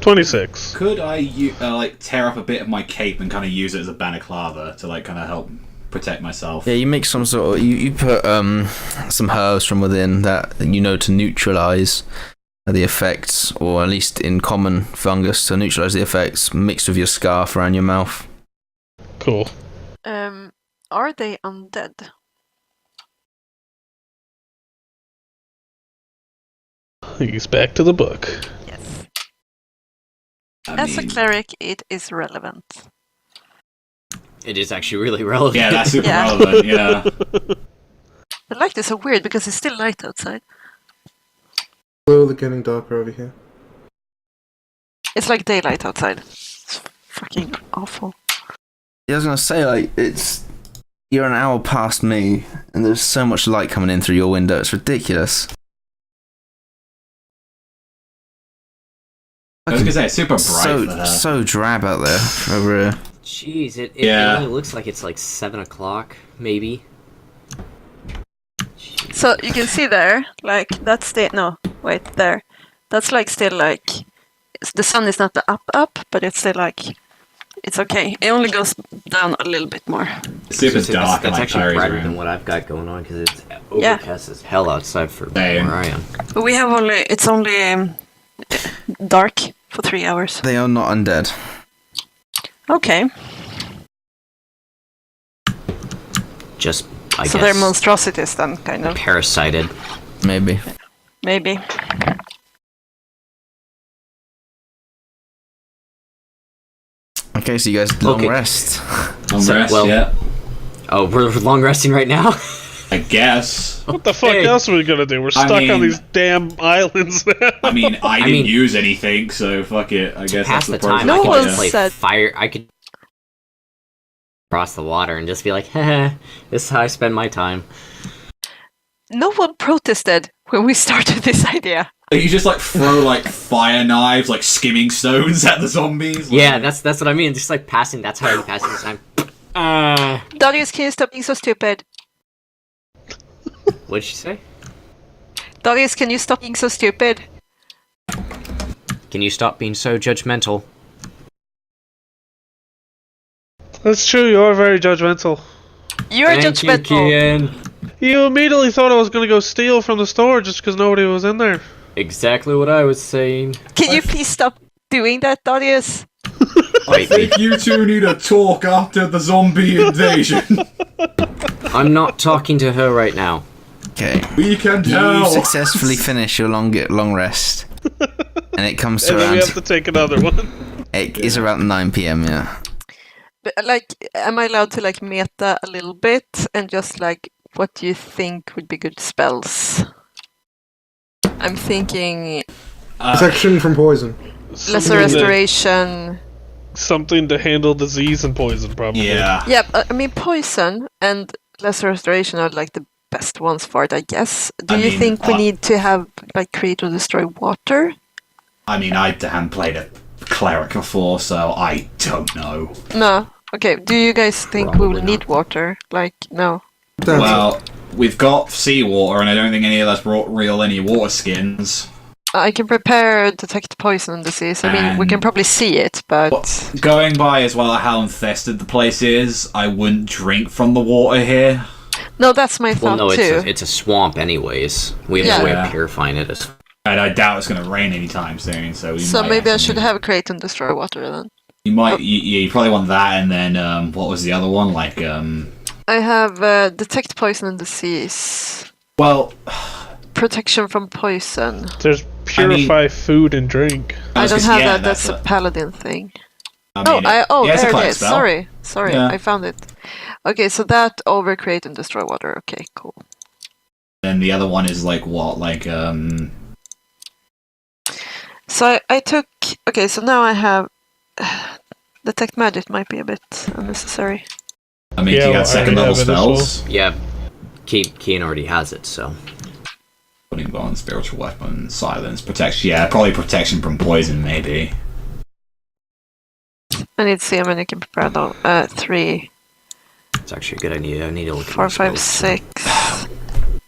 Speaker 4: 26.
Speaker 2: Could I like tear up a bit of my cape and kind of use it as a balaclava to like kind of help protect myself?
Speaker 1: Yeah, you make some sort of you put some herbs from within that to neutralize the effects, or at least in common fungus to neutralize the effects, mixed with your scarf around your mouth.
Speaker 4: Cool.
Speaker 3: Are they undead?
Speaker 4: He's back to the book.
Speaker 3: Yes.
Speaker 2: I
Speaker 3: As a
Speaker 2: mean,
Speaker 3: cleric, it is relevant.
Speaker 5: It is actually really relevant.
Speaker 2: yeah, that's super
Speaker 3: Yeah.
Speaker 2: relevant. Yeah.
Speaker 3: The light is so weird because it's still light outside.
Speaker 6: Slowly getting darker over here.
Speaker 3: It's like daylight outside. It's fucking awful.
Speaker 1: Yeah, I was gonna say, like, you're an hour past me, and there's so much light coming in through your window. It's ridiculous.
Speaker 2: I was gonna say it's super bright for her.
Speaker 1: So drab out there. Over here.
Speaker 5: Jeez, it
Speaker 2: Yeah.
Speaker 5: only looks like it's like 7 o'clock, maybe.
Speaker 3: So you can see there, like that's there. That's like still like the sun is not the up, but it's still like It's okay. It only goes down a little bit more.
Speaker 2: Super dark.
Speaker 5: That's
Speaker 2: like
Speaker 5: actually
Speaker 2: Purry's
Speaker 5: brighter
Speaker 2: room.
Speaker 5: than what I've got going on because it's overcast as hell outside for
Speaker 2: Same.
Speaker 5: where I am.
Speaker 3: But it's only dark for 3 hours.
Speaker 1: They are not undead.
Speaker 3: Okay.
Speaker 5: Just, I
Speaker 3: So
Speaker 5: guess,
Speaker 3: they're monstrosities then, kind of.
Speaker 5: parasited.
Speaker 1: Maybe.
Speaker 3: Maybe.
Speaker 1: Okay, so you guys long
Speaker 5: Okay.
Speaker 1: rest.
Speaker 2: Yeah.
Speaker 5: Oh, we're long resting right now?
Speaker 2: I guess.
Speaker 4: What the fuck
Speaker 5: Hey.
Speaker 4: else are we gonna do? We're stuck
Speaker 2: mean-
Speaker 4: on these damn islands now.
Speaker 2: I mean, I didn't
Speaker 5: mean-
Speaker 2: use anything, so fuck it. I guess
Speaker 5: Pass
Speaker 2: that's
Speaker 5: the
Speaker 2: the
Speaker 5: time,
Speaker 3: No
Speaker 5: I could
Speaker 3: one
Speaker 5: just play
Speaker 3: said-
Speaker 5: fire. I could cross the water and just be like, heh, this is how I spend my time.
Speaker 3: No one protested when we started this idea.
Speaker 2: You just like throw like fire knives, like skimming stones at the zombies. Like,
Speaker 5: Yeah, that's what I mean. Just like passing. That's how you pass the time.
Speaker 3: Darius, can you stop being so stupid?
Speaker 5: What'd she say?
Speaker 3: Darius, can you stop being so stupid?
Speaker 5: Can you stop being so judgmental?
Speaker 4: That's true, you are very judgmental.
Speaker 3: You're
Speaker 5: Thank you,
Speaker 3: judgmental.
Speaker 5: Kian.
Speaker 4: You immediately thought I was gonna go steal from the store just because nobody was in there.
Speaker 5: Exactly what I was saying.
Speaker 3: Can you please stop doing that, Darius?
Speaker 2: I think you two need to talk after the zombie invasion.
Speaker 5: I'm not talking to her right now.
Speaker 1: Okay.
Speaker 2: We can
Speaker 1: You
Speaker 2: tell.
Speaker 1: successfully finish your long rest. And it comes to
Speaker 4: And then we
Speaker 1: around...
Speaker 4: have to take another one.
Speaker 1: It is around 9 p.m, yeah.
Speaker 3: But, like, am I allowed to like meta a little bit and just like, what do you think would be good spells? I'm thinking
Speaker 6: Protection from poison.
Speaker 3: lesser
Speaker 4: Something
Speaker 3: restoration.
Speaker 4: Something to handle disease and poison, probably.
Speaker 2: Yeah.
Speaker 3: Yeah, I mean poison and lesser restoration are like the best ones for it, I guess. Do
Speaker 2: I
Speaker 3: you
Speaker 2: mean,
Speaker 3: think we need to have like create or destroy water?
Speaker 2: I mean, I haven't played a cleric before, so I don't know.
Speaker 3: No. Okay. Do you guys think we
Speaker 5: Probably
Speaker 3: will need
Speaker 5: not.
Speaker 3: water? Like, no.
Speaker 6: That's
Speaker 2: Well, we've got seawater, and I don't think any of us brought any water skins.
Speaker 3: I can prepare detect poison and disease. I mean, we can
Speaker 2: And-
Speaker 3: probably see it, but
Speaker 2: Going by as well how infested the place is, I wouldn't drink from the water here.
Speaker 3: no, that's my
Speaker 5: Well,
Speaker 3: thought
Speaker 5: no,
Speaker 3: too.
Speaker 5: it's a swamp anyways. We have no way
Speaker 2: Yeah.
Speaker 5: of purifying it.
Speaker 2: And I doubt it's going to rain anytime soon, so we
Speaker 3: So
Speaker 2: might
Speaker 3: maybe I
Speaker 2: have to
Speaker 3: should
Speaker 2: use-
Speaker 3: have create and destroy water then.
Speaker 2: You might, you probably want that, and then what was the other one? Like,
Speaker 3: I have detect poison and disease,
Speaker 2: well,
Speaker 3: protection from poison.
Speaker 4: There's purify food and drink.
Speaker 3: I
Speaker 2: was
Speaker 3: don't
Speaker 2: gonna-
Speaker 3: have
Speaker 2: yeah,
Speaker 3: that. That's a
Speaker 2: a-
Speaker 3: paladin thing.
Speaker 2: I
Speaker 3: Oh,
Speaker 2: mean,
Speaker 3: there
Speaker 2: yeah, it's a
Speaker 3: it
Speaker 2: cleric
Speaker 3: is.
Speaker 2: spell.
Speaker 3: Sorry,
Speaker 2: Yeah.
Speaker 3: I found it. Okay, so that over create and destroy water. Okay, cool.
Speaker 2: Then the other one is like what, like
Speaker 3: So I took. Okay, so now I have detect magic. Might be a bit unnecessary.
Speaker 2: I mean,
Speaker 4: Yeah,
Speaker 2: you
Speaker 4: well,
Speaker 2: got
Speaker 4: I
Speaker 2: second level
Speaker 4: already have it as well.
Speaker 2: spells.
Speaker 5: Yeah, Kian already has it, so.
Speaker 2: Putting bone, spiritual weapon, silence, protection. Yeah, probably protection from poison, maybe.
Speaker 3: I need to see how many I can prepare though. 3,
Speaker 5: It's actually a good idea. I need to look at
Speaker 3: 4,
Speaker 5: my
Speaker 3: 5,
Speaker 5: spells.
Speaker 3: 6.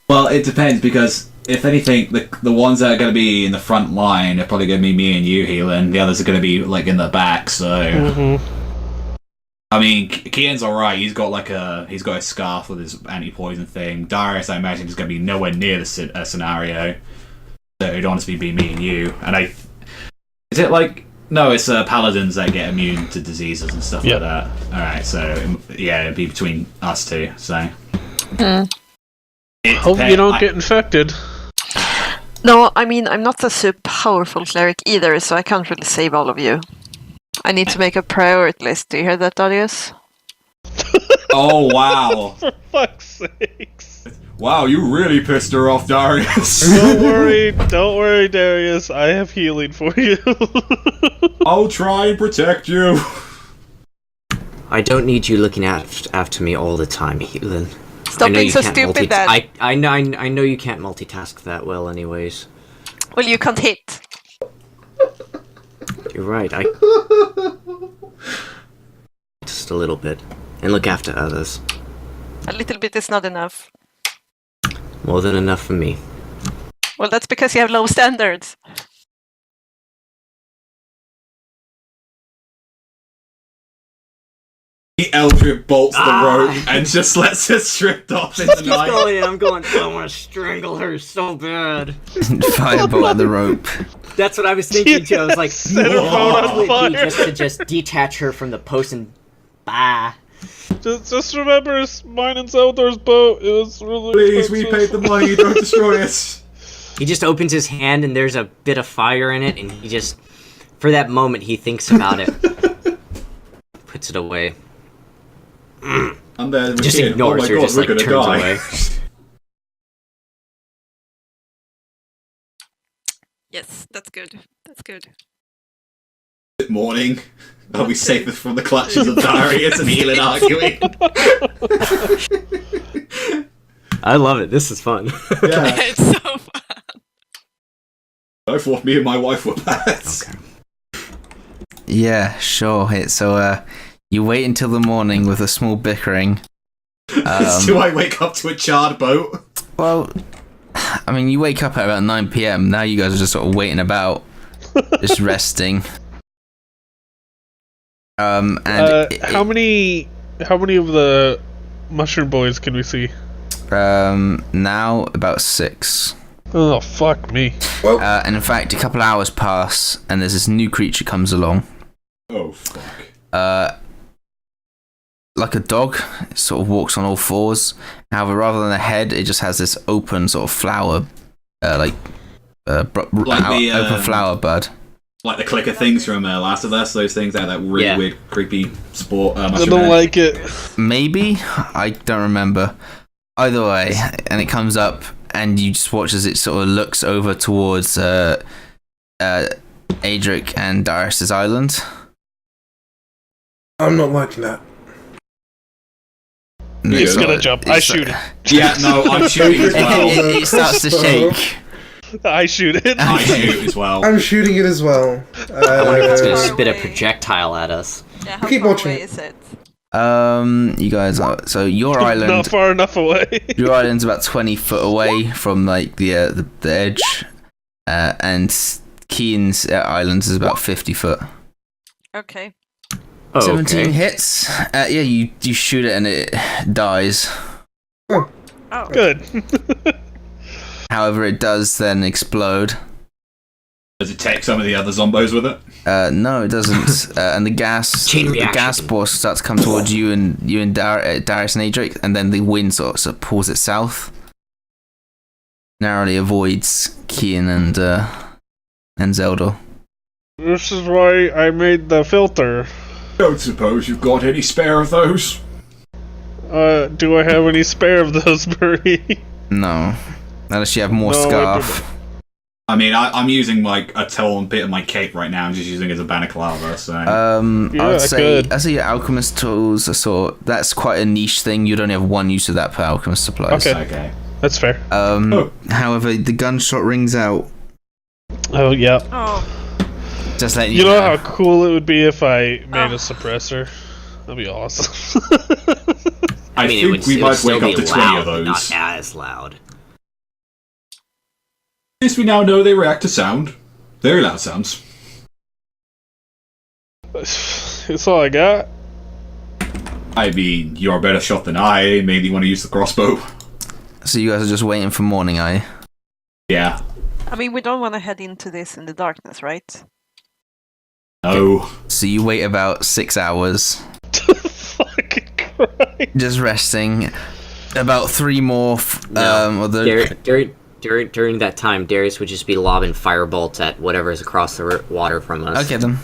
Speaker 2: Well, it depends because if anything, the ones that are going to be in the front line are probably going to be me and you healing. The others are going to be like in the back. So
Speaker 4: Mm-hmm.
Speaker 2: I mean, Kian's all right. He's got a scarf with his anti-poison thing. Darius, I imagine, is going to be nowhere near the scenario. So it'd honestly be me and you. And is it like no? It's paladins that get immune to diseases and stuff
Speaker 4: Yep.
Speaker 2: like that. All right, so yeah, it'd be between us two. So. It
Speaker 4: Hope you
Speaker 2: depends.
Speaker 4: don't get infected.
Speaker 3: No, I mean I'm not a super powerful cleric either, so I can't really save all of you. I need to make a priority list. Do you hear that, Darius?
Speaker 2: Oh wow!
Speaker 4: For fuck's sakes.
Speaker 2: Wow, you really pissed her off, Darius.
Speaker 4: Don't worry, Darius. I have healing for you.
Speaker 2: I'll try and protect you.
Speaker 5: I don't need you looking after me all the time, Heatlin.
Speaker 3: Stop being so stupid, Dad.
Speaker 5: I know you can't multitask that well, anyways.
Speaker 3: Well, you can't hit.
Speaker 5: You're right. Just a little bit, and look after others.
Speaker 3: A little bit is not enough.
Speaker 5: More than enough for me.
Speaker 3: Well, that's because you have low standards.
Speaker 2: He Eldritch bolts the rope and just lets her drift off in the
Speaker 5: Keep
Speaker 2: night.
Speaker 5: going, and I'm going, I want to strangle her so bad.
Speaker 1: Firebolt at the rope.
Speaker 5: That's what I was thinking too. I was like,
Speaker 4: Set her phone on
Speaker 5: would be
Speaker 4: fire.
Speaker 5: just to just detach her from the post and bye.
Speaker 4: Just remember, it's mine and Zeldor's boat. It was really
Speaker 2: Please, we
Speaker 4: expensive.
Speaker 2: paid the money, don't destroy us.
Speaker 5: He just opens his hand and there's a bit of fire in it, and he just, for that moment, he thinks about it, puts it away,
Speaker 2: And then
Speaker 5: just
Speaker 2: we're
Speaker 5: ignores
Speaker 2: oh my
Speaker 5: her,
Speaker 2: God,
Speaker 5: just
Speaker 2: we're
Speaker 5: like
Speaker 2: gonna
Speaker 5: turns
Speaker 2: die.
Speaker 5: away.
Speaker 3: Yes, that's good. That's good.
Speaker 2: Good morning. Are we safe from the clutches of Darius and Healing arguing?
Speaker 5: I love it. This is fun.
Speaker 2: Yeah.
Speaker 3: It's so fun.
Speaker 2: I thought me and my wife were bad.
Speaker 5: Okay.
Speaker 1: Yeah, sure. So you wait until the morning with a small bickering.
Speaker 2: Do I wake up to a charred boat?
Speaker 1: Well, I mean, you wake up at about 9 p.m. Now you guys are just sort of waiting about, just resting. And
Speaker 4: How many of the mushroom boys can we see?
Speaker 1: now about 6.
Speaker 4: Oh, fuck me.
Speaker 1: And in fact, a couple hours pass, and there's this new creature comes along.
Speaker 2: Oh, fuck.
Speaker 1: Like a dog, it sort of walks on all fours. However, rather than a head, it just has this open sort of flower, open flower bud.
Speaker 2: Like the clicker things from Last of Us, those things that really weird, creepy sport.
Speaker 4: I don't like it.
Speaker 1: Maybe? I don't remember. Either way, and it comes up, and you just watch as it sort of looks over towards Adric and Darius's island.
Speaker 6: I'm not liking that.
Speaker 1: And
Speaker 4: It's
Speaker 1: sort
Speaker 4: gonna
Speaker 1: of-
Speaker 4: jump.
Speaker 1: it's
Speaker 4: I
Speaker 1: like-
Speaker 4: shoot it.
Speaker 2: Yeah, no, I'm shooting as well.
Speaker 1: It starts to shake.
Speaker 4: I shoot it.
Speaker 2: I shoot as well.
Speaker 6: I'm shooting it as well.
Speaker 5: I wonder if it's gonna
Speaker 3: Far
Speaker 5: spit a
Speaker 3: away.
Speaker 5: projectile at us.
Speaker 3: Yeah, how
Speaker 6: Keep
Speaker 3: far
Speaker 6: watching
Speaker 3: away
Speaker 6: it.
Speaker 3: is it?
Speaker 1: You guys are your
Speaker 4: Not
Speaker 1: island.
Speaker 4: far enough away.
Speaker 1: Your island's about 20 foot away from like the edge, and Keen's island is about 50 foot.
Speaker 3: Okay.
Speaker 5: Oh,
Speaker 1: 17
Speaker 5: okay.
Speaker 1: hits. Yeah, you shoot it and it dies.
Speaker 3: Oh.
Speaker 4: Good.
Speaker 1: However, it does then explode.
Speaker 2: Does it take some of the other zombos with it?
Speaker 1: No, it doesn't. And the gas spores start to come towards you and Darius and Adric, and then the wind sort of pulls it south. Narrowly avoids Keen and Zeldor.
Speaker 4: This is why I made the filter.
Speaker 2: Don't suppose you've got any spare of those?
Speaker 4: Do I have any spare of those, Purry?
Speaker 1: No, unless you have more
Speaker 4: No, I
Speaker 1: scarf.
Speaker 2: I mean, I'm using like a torn bit of my cape right now. I'm just using it as a balaclava. So
Speaker 4: Yeah,
Speaker 1: I'd say
Speaker 4: good.
Speaker 1: your alchemist tools are that's quite a niche thing. You'd only have one use of that per alchemist supplies.
Speaker 2: okay.
Speaker 4: That's fair.
Speaker 1: However, the gunshot rings out.
Speaker 4: Oh, yeah.
Speaker 3: Oh.
Speaker 1: Just letting
Speaker 4: You know how cool it would be if I made a suppressor? That'd be awesome.
Speaker 2: I
Speaker 5: mean,
Speaker 2: think we
Speaker 5: it would
Speaker 2: might
Speaker 5: still
Speaker 2: wake up
Speaker 5: be
Speaker 2: to 20
Speaker 5: loud,
Speaker 2: of
Speaker 5: but
Speaker 2: those.
Speaker 5: not as loud.
Speaker 2: At least we now know they react to sound. Very loud sounds.
Speaker 4: That's all I got.
Speaker 2: I mean, you're a better shot than I. Maybe you want to use the crossbow.
Speaker 1: So you guys are just waiting for morning, are you?
Speaker 2: Yeah.
Speaker 3: I mean, we don't want to head into this in the darkness, right?
Speaker 2: No.
Speaker 1: So you wait about 6 hours,
Speaker 4: Fucking Christ.
Speaker 1: just resting. About 3 more.
Speaker 5: During that time, Darius would just be lobbing firebolts at whatever is across the water from us.
Speaker 1: Okay then.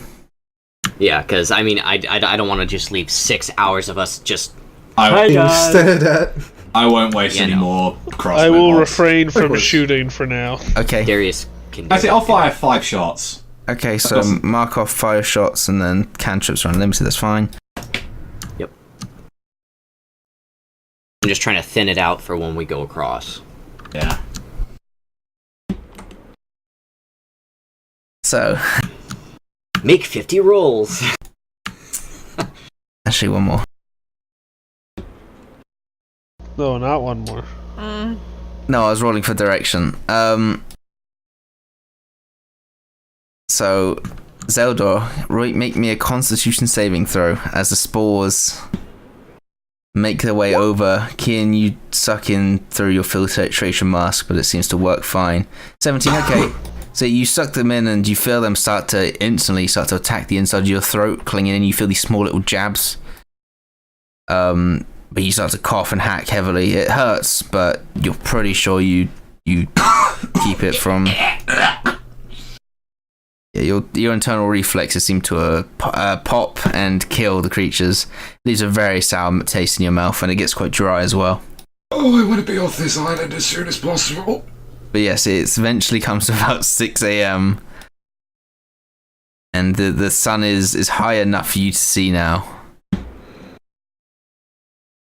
Speaker 5: Yeah, because I mean, I don't want to just leave 6 hours of us just.
Speaker 6: Instead at...
Speaker 2: I won't waste
Speaker 5: Yeah,
Speaker 2: any
Speaker 5: no.
Speaker 2: more crossbow
Speaker 4: I will
Speaker 2: bolts.
Speaker 4: refrain from
Speaker 6: Likewise.
Speaker 4: shooting for now.
Speaker 1: Okay.
Speaker 5: Darius can. Do
Speaker 2: I say I'll fire 5 shots.
Speaker 1: Okay. So mark off 5 shots and then cantrips are unlimited. That's fine.
Speaker 5: Yep. I'm just trying to thin it out for when we go across.
Speaker 2: Yeah.
Speaker 1: So
Speaker 5: Make 50 rolls.
Speaker 1: actually, one more.
Speaker 4: No, not one more.
Speaker 1: No, I was rolling for direction. So Zeldor, Roy, make me a Constitution saving throw as the spores make their way over. Kian, you suck in through your filtration mask, but it seems to work fine. 17, okay. So you suck them in and you feel them instantly start to attack the inside of your throat, clinging in. You feel these small little jabs. But you start to cough and hack heavily. It hurts, but you're pretty sure you keep it from... Yeah, your internal reflexes seem to pop and kill the creatures. Leaves a very sour taste in your mouth, and it gets quite dry as well.
Speaker 2: Oh, I want to be off this island as soon as possible.
Speaker 1: But yes, it eventually comes to about 6 a.m. And the sun is high enough for you to see now.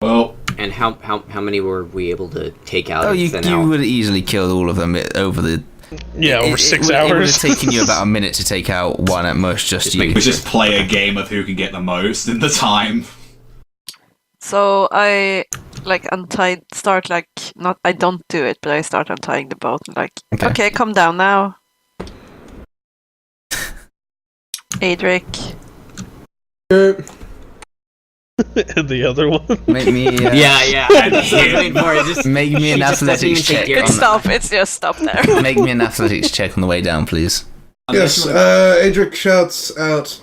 Speaker 2: Well,
Speaker 5: and how many were we able to take out?
Speaker 1: Oh, you would have easily killed all of them over the...
Speaker 4: Yeah, over 6
Speaker 1: It would have
Speaker 4: hours.
Speaker 1: taken you about a minute to take out one at most, just you.
Speaker 2: we just play a game of who can get the most in the time.
Speaker 3: So I I don't do it, but I start untying the boat. Okay, come down now. Adric.
Speaker 4: And the other one.
Speaker 1: Make me...
Speaker 5: Yeah. That's what I was waiting for. Just,
Speaker 1: Make me an athletics check.
Speaker 3: It's just stop there.
Speaker 1: Make me an athletics check on the way down, please.
Speaker 6: Yes, Adric shouts out,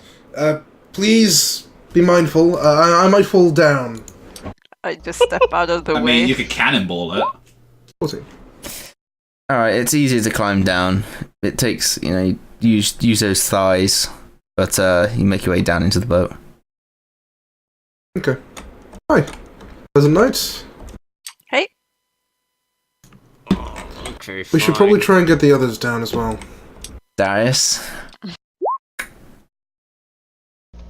Speaker 6: please be mindful, I might fall down.
Speaker 3: I just step out of the way.
Speaker 2: I mean, you could cannonball it.
Speaker 6: 14.
Speaker 1: Alright, it's easier to climb down. It takes, you use those thighs, but you make your way down into the boat.
Speaker 6: Okay. Hi. Pleasant night.
Speaker 3: Hey.
Speaker 5: Okay,
Speaker 6: We should probably try and get the others down as well.
Speaker 1: Darius?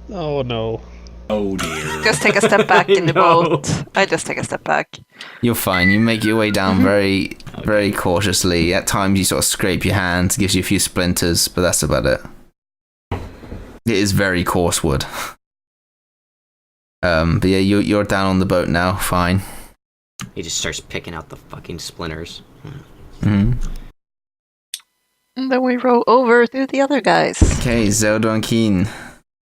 Speaker 4: Oh no.
Speaker 2: Oh dear.
Speaker 3: Just take a step back in the
Speaker 5: No.
Speaker 3: boat. I just take a step back.
Speaker 1: You're fine. You make your way down very, very cautiously. At times you sort of scrape your hand, gives you a few splinters, but that's about it. It is very coarse wood. But yeah, you're down on the boat now, fine.
Speaker 5: He just starts picking out the fucking splinters.
Speaker 1: Mm-hmm.
Speaker 3: And then we row over to the other guys.
Speaker 1: Okay, Zelda and Keen.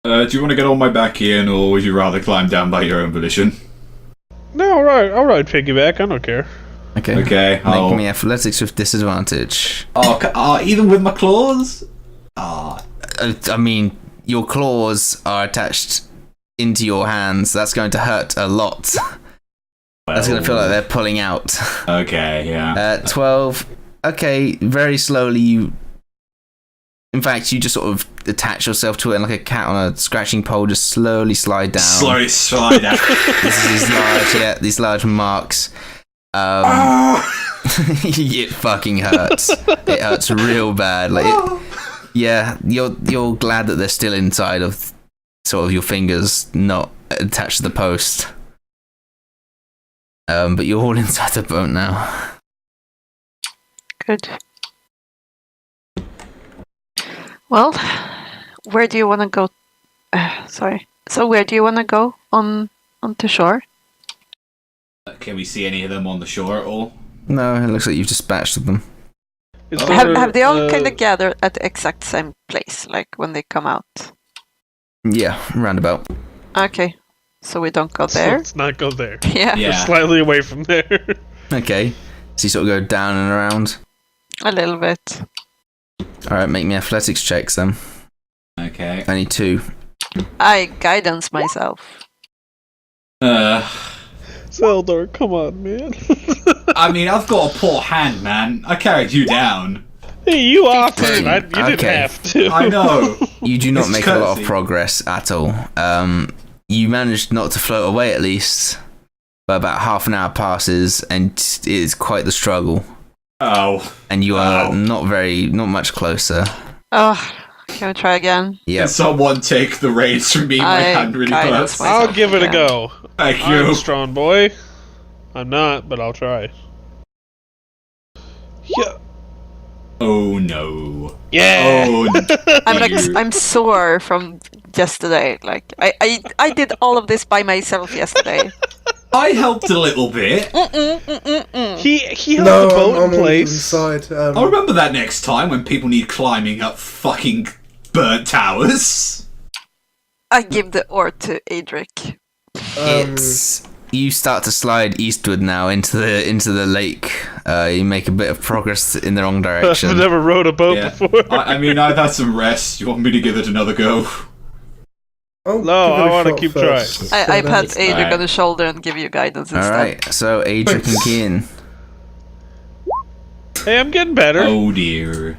Speaker 2: Do you want to get on my back, Ian, or would you rather climb down by your own volition?
Speaker 4: No, I'll ride piggyback. I don't care.
Speaker 1: Okay.
Speaker 2: Okay,
Speaker 1: Make me athletics with disadvantage.
Speaker 2: Even with my claws?
Speaker 1: I mean, your claws are attached into your hands. That's going to hurt a lot. That's going to feel like they're pulling out.
Speaker 2: Okay, yeah.
Speaker 1: 12. Okay, very slowly you... In fact, you just sort of attach yourself to it and like a cat on a scratching pole, just slowly slide down.
Speaker 2: Slowly slide down.
Speaker 1: These large marks. It fucking hurts. It hurts real bad. You're glad that they're still inside of sort of your fingers, not attached to the post. But you're all inside the boat now.
Speaker 3: Good. Well, where do you want to go? Sorry. So where do you want to go onto shore?
Speaker 2: Can we see any of them on the shore at all?
Speaker 1: No, it looks like you've dispatched them.
Speaker 3: Have they all kind of gathered at the exact same place, like when they come out?
Speaker 1: Yeah, roundabout.
Speaker 3: Okay, so we don't go
Speaker 4: So
Speaker 3: there.
Speaker 4: let's not go there.
Speaker 3: Yeah,
Speaker 4: We're slightly away from there.
Speaker 1: Okay, so you sort of go down and around.
Speaker 3: a little bit.
Speaker 1: Alright, make me athletics checks then.
Speaker 2: Okay.
Speaker 1: Only 2.
Speaker 3: I guidance myself.
Speaker 4: Zeldor, come on, man.
Speaker 2: I mean, I've got a poor hand, man. I carried you down.
Speaker 4: Hey, you offered.
Speaker 3: 15.
Speaker 4: You didn't
Speaker 1: Okay.
Speaker 4: have to.
Speaker 2: I know.
Speaker 1: You do not
Speaker 2: It's
Speaker 1: make a lot of
Speaker 2: courtesy.
Speaker 1: progress at all. You managed not to float away at least, but about half an hour passes and it is quite the struggle.
Speaker 2: Oh.
Speaker 1: And you are
Speaker 2: Wow.
Speaker 1: not much closer.
Speaker 3: Oh, can we try again?
Speaker 1: Yep.
Speaker 2: Can someone take the reins from me? My
Speaker 3: I
Speaker 2: hand really
Speaker 3: guidance
Speaker 2: hurts.
Speaker 3: myself.
Speaker 4: I'll give it a
Speaker 3: Yeah.
Speaker 4: go.
Speaker 2: Thank
Speaker 4: I'm
Speaker 2: you.
Speaker 4: a strong boy. I'm not, but I'll try. Yeah.
Speaker 2: Oh no.
Speaker 4: Yeah.
Speaker 2: Oh.
Speaker 3: I'm sore from yesterday. Like I did all of this by myself yesterday.
Speaker 2: I helped a little bit.
Speaker 4: He held
Speaker 6: No,
Speaker 4: the boat
Speaker 6: I'm
Speaker 4: in
Speaker 6: on the
Speaker 4: place.
Speaker 6: side.
Speaker 2: I'll remember that next time when people need climbing up fucking burnt towers.
Speaker 3: I give the ore to Adric.
Speaker 1: It's you start to slide eastward now into the lake. You make a bit of progress in the wrong direction.
Speaker 4: I've never rowed a boat
Speaker 2: Yeah.
Speaker 4: before.
Speaker 2: I mean, I've had some rest. You want me to give it another go?
Speaker 4: No, I wanna keep trying.
Speaker 3: I pat
Speaker 5: It's
Speaker 3: Adric
Speaker 2: alright.
Speaker 3: on the shoulder and give you guidance
Speaker 1: All
Speaker 3: instead.
Speaker 1: right, so Adric and Kian.
Speaker 4: Hey, I'm getting better.
Speaker 2: Oh dear.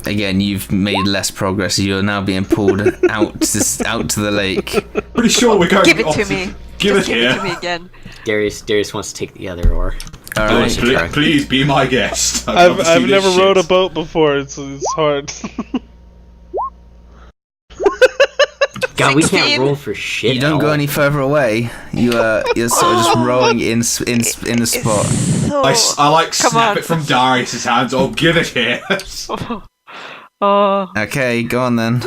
Speaker 1: Again, you've made less progress. You're now being pulled out to the lake.
Speaker 2: Pretty sure we're going
Speaker 3: Give it
Speaker 2: off
Speaker 3: to me.
Speaker 2: Give
Speaker 3: Just
Speaker 2: it
Speaker 3: give
Speaker 2: here.
Speaker 3: it to me again.
Speaker 5: Darius wants to take the other oar.
Speaker 1: All
Speaker 2: Oh,
Speaker 1: right.
Speaker 2: please be my guest. I'd love to see
Speaker 4: I've
Speaker 2: this
Speaker 4: never
Speaker 2: shit.
Speaker 4: rowed a boat before. It's hard.
Speaker 5: God, we
Speaker 3: 16.
Speaker 5: can't roll for shit.
Speaker 1: You don't
Speaker 5: at
Speaker 1: go
Speaker 5: all.
Speaker 1: any further away. You're sort of just rowing in the spot.
Speaker 3: So,
Speaker 2: I like
Speaker 3: come
Speaker 2: snap
Speaker 3: on.
Speaker 2: it from Darius' hands. Oh, give it here.
Speaker 3: Oh,
Speaker 1: Okay, go on then.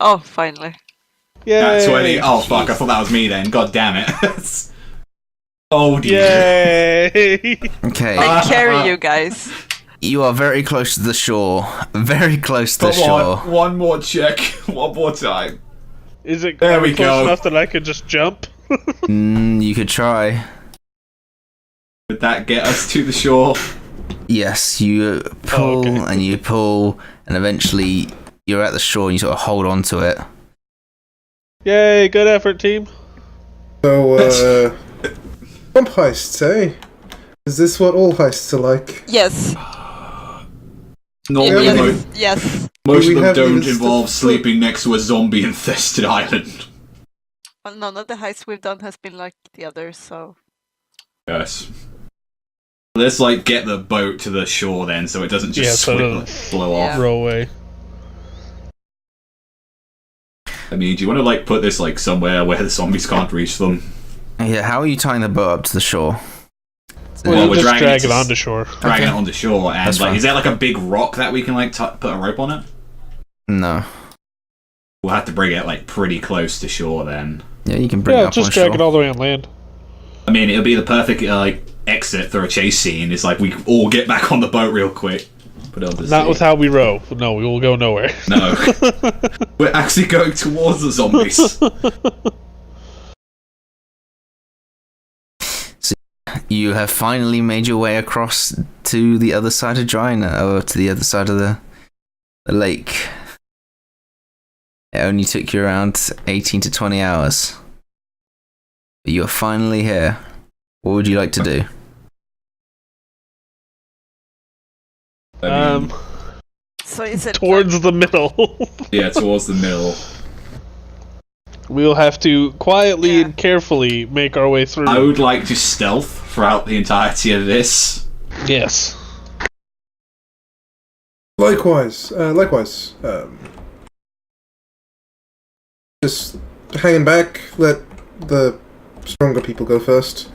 Speaker 3: oh, finally.
Speaker 4: Yay!
Speaker 2: That's 20. Oh fuck! I thought that was me then. God damn it. Oh dear.
Speaker 4: Yay!
Speaker 1: Okay,
Speaker 3: I carry you guys.
Speaker 1: you are very close to the shore. Very close to the
Speaker 2: Come
Speaker 1: shore.
Speaker 2: on, one more check, one more time.
Speaker 4: Is it
Speaker 2: There we
Speaker 4: close
Speaker 2: go.
Speaker 4: enough that I could just jump?
Speaker 1: You could try.
Speaker 2: Would that get us to the shore?
Speaker 1: Yes, you pull
Speaker 4: okay.
Speaker 1: and you pull, and eventually you're at the shore and you sort of hold on to it.
Speaker 4: Yay! Good effort, team.
Speaker 6: So, swamp heists, eh? Is this what all heists are like?
Speaker 3: Yes.
Speaker 2: Normally,
Speaker 3: Yes. Yes.
Speaker 2: most
Speaker 6: Do
Speaker 2: of
Speaker 6: we
Speaker 2: them
Speaker 6: have
Speaker 2: don't
Speaker 6: even
Speaker 2: involve
Speaker 6: st-
Speaker 2: sleeping next to a zombie-infested island.
Speaker 3: Well, none of the heists we've done has been like the others, so.
Speaker 2: Yes. Let's get the boat to the shore then, so it doesn't just
Speaker 4: Yeah, so it
Speaker 2: blow off.
Speaker 3: Yeah.
Speaker 4: Row away.
Speaker 2: I mean, do you want to put this somewhere where the zombies can't reach them?
Speaker 1: Yeah, how are you tying the boat up to the shore?
Speaker 2: Well,
Speaker 4: We'll
Speaker 2: we're
Speaker 4: just
Speaker 2: dragging
Speaker 4: drag
Speaker 2: it
Speaker 4: it
Speaker 2: to
Speaker 4: onto shore.
Speaker 2: Dragging
Speaker 1: Okay.
Speaker 2: it onto shore, and
Speaker 1: That's fine.
Speaker 2: is there a big rock that we can put a rope on it?
Speaker 1: No.
Speaker 2: We'll have to bring it pretty close to shore then.
Speaker 1: Yeah, you can bring it
Speaker 4: Yeah,
Speaker 1: up
Speaker 4: just
Speaker 1: on
Speaker 4: drag
Speaker 1: shore.
Speaker 4: it all the way on land.
Speaker 2: I mean, it'll be the perfect exit for a chase scene. It's we all get back on the boat real quick. Put it on the
Speaker 4: Not
Speaker 2: sea.
Speaker 4: with how we row. No, we will go nowhere.
Speaker 2: No, we're actually going towards the zombies.
Speaker 1: You have finally made your way across to the other side of Drynna, or to the other side of the lake. It only took you around 18 to 20 hours. But you're finally here. What would you like to do?
Speaker 2: I mean,
Speaker 3: So is it
Speaker 4: Towards the middle.
Speaker 2: yeah, towards the middle.
Speaker 4: We'll have to quietly
Speaker 3: Yeah.
Speaker 4: and carefully make our way through.
Speaker 2: I would like to stealth throughout the entirety of this.
Speaker 4: Yes.
Speaker 6: Likewise. Just hanging back, let the stronger people go first.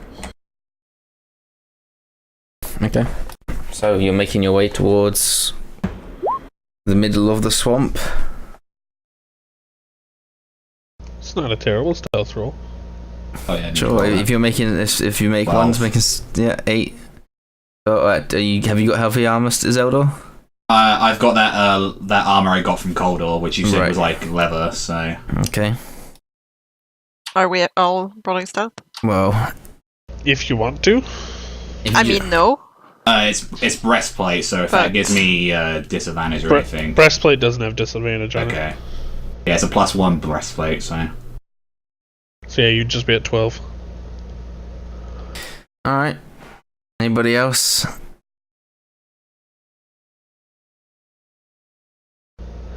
Speaker 1: Okay. So you're making your way towards the middle of the swamp.
Speaker 4: It's not a terrible stealth roll.
Speaker 2: Oh yeah,
Speaker 1: Sure. If you're making this, if you make one's
Speaker 2: 12.
Speaker 1: making 8. Oh, have you got healthy armor, Zelda?
Speaker 2: I've got that armor I got from Coldor, which you said
Speaker 1: Right.
Speaker 2: was leather. So
Speaker 1: Okay.
Speaker 3: Are we all rolling stealth?
Speaker 1: Well,
Speaker 4: If you want to.
Speaker 1: if
Speaker 3: I
Speaker 1: you-
Speaker 3: mean, no.
Speaker 2: it's breastplate. So if
Speaker 3: But-
Speaker 2: that gives me disadvantage or
Speaker 4: Bre-
Speaker 2: anything,
Speaker 4: breastplate doesn't have disadvantage on it.
Speaker 2: okay. Yeah, it's a +1 breastplate. So
Speaker 4: So yeah, you'd just be at 12.
Speaker 1: all right. Anybody else?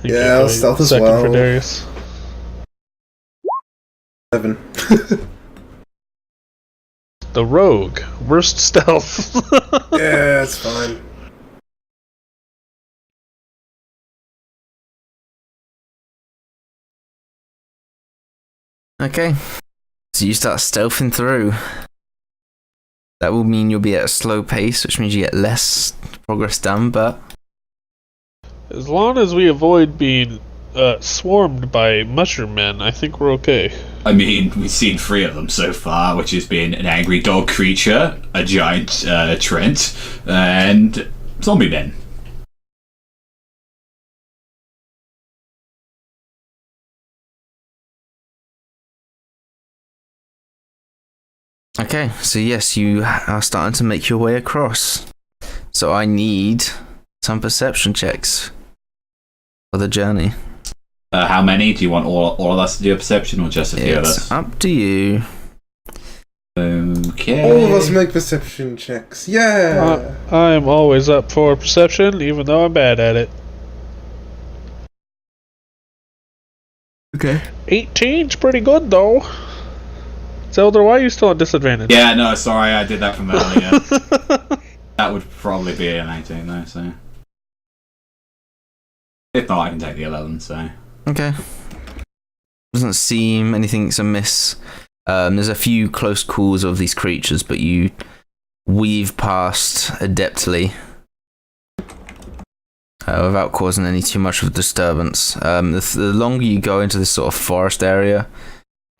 Speaker 4: You
Speaker 6: Yeah,
Speaker 4: get
Speaker 6: I'll
Speaker 4: a
Speaker 6: stealth as
Speaker 4: second
Speaker 6: well.
Speaker 4: for Darius.
Speaker 6: 7.
Speaker 4: The rogue. Worst stealth.
Speaker 6: Yeah, it's fine.
Speaker 1: Okay. So you start stealthing through. That will mean you'll be at a slow pace, which means you get less progress done, but
Speaker 4: As long as we avoid being swarmed by mushroom men, I think we're okay.
Speaker 2: I mean, we've seen 3 of them so far, which has been an angry dog creature, a giant Trent, and zombie men.
Speaker 1: Okay, so yes, you are starting to make your way across. So I need some perception checks for the journey.
Speaker 2: How many? Do you want all of us to do a perception or just a few of us?
Speaker 1: It's up to you.
Speaker 2: Okay.
Speaker 6: All of us make perception checks. Yeah.
Speaker 4: I am always up for perception, even though I'm bad at it.
Speaker 1: Okay.
Speaker 4: 18's pretty good, though. Zelda, why are you still at disadvantage?
Speaker 2: Yeah, no, sorry, I did that from earlier. That would probably be an 18 though, so... If not, I can take the 11, so...
Speaker 1: Okay. Doesn't seem anything's amiss. There's a few close calls of these creatures, but you weave past adeptly without causing any too much of a disturbance. The longer you go into this sort of forest area,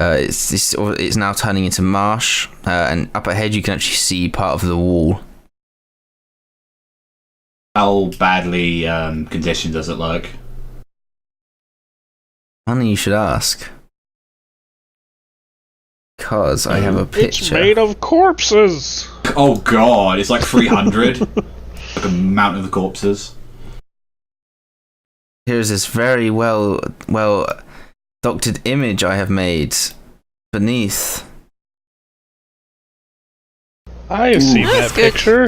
Speaker 1: it's now turning into marsh, and up ahead you can actually see part of the wall.
Speaker 2: How badly conditioned does it look?
Speaker 1: Funny you should ask. Because I have a picture.
Speaker 4: It's made of corpses!
Speaker 2: Oh god, it's like 300. Like a mountain of corpses.
Speaker 1: Here's this very well doctored image I have made beneath.
Speaker 4: I have seen
Speaker 3: That's
Speaker 4: that
Speaker 3: good.
Speaker 4: picture.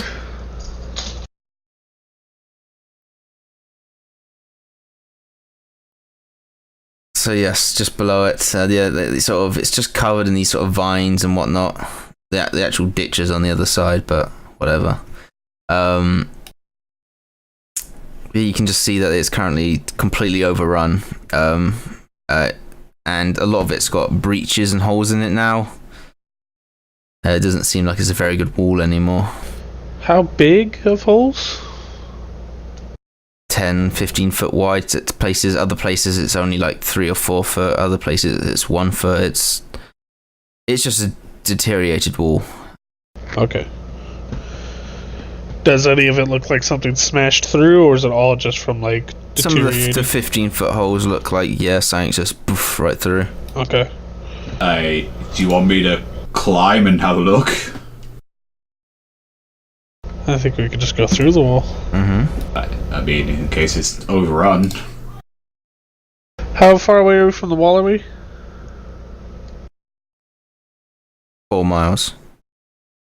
Speaker 1: So yes, just below it, it's just covered in these sort of vines and whatnot. The actual ditch is on the other side, but whatever. You can just see that it's currently completely overrun, and a lot of it's got breaches and holes in it now. It doesn't seem like it's a very good wall anymore.
Speaker 4: How big of holes?
Speaker 1: 10, 15 foot wide at places. Other places it's only like 3 or 4 foot. Other places it's 1 foot. It's just a deteriorated wall.
Speaker 4: Okay. Does any of it look like something smashed through, or is it all just from like
Speaker 1: Some of
Speaker 4: deteriorating?
Speaker 1: the 15 foot holes look like something just poof right through.
Speaker 4: Okay.
Speaker 2: Do you want me to climb and have a look?
Speaker 4: I think we could just go through the wall.
Speaker 1: Mm-hmm.
Speaker 2: I mean, in case it's overrun.
Speaker 4: How far away are we from the wall, are we?
Speaker 1: 4 miles.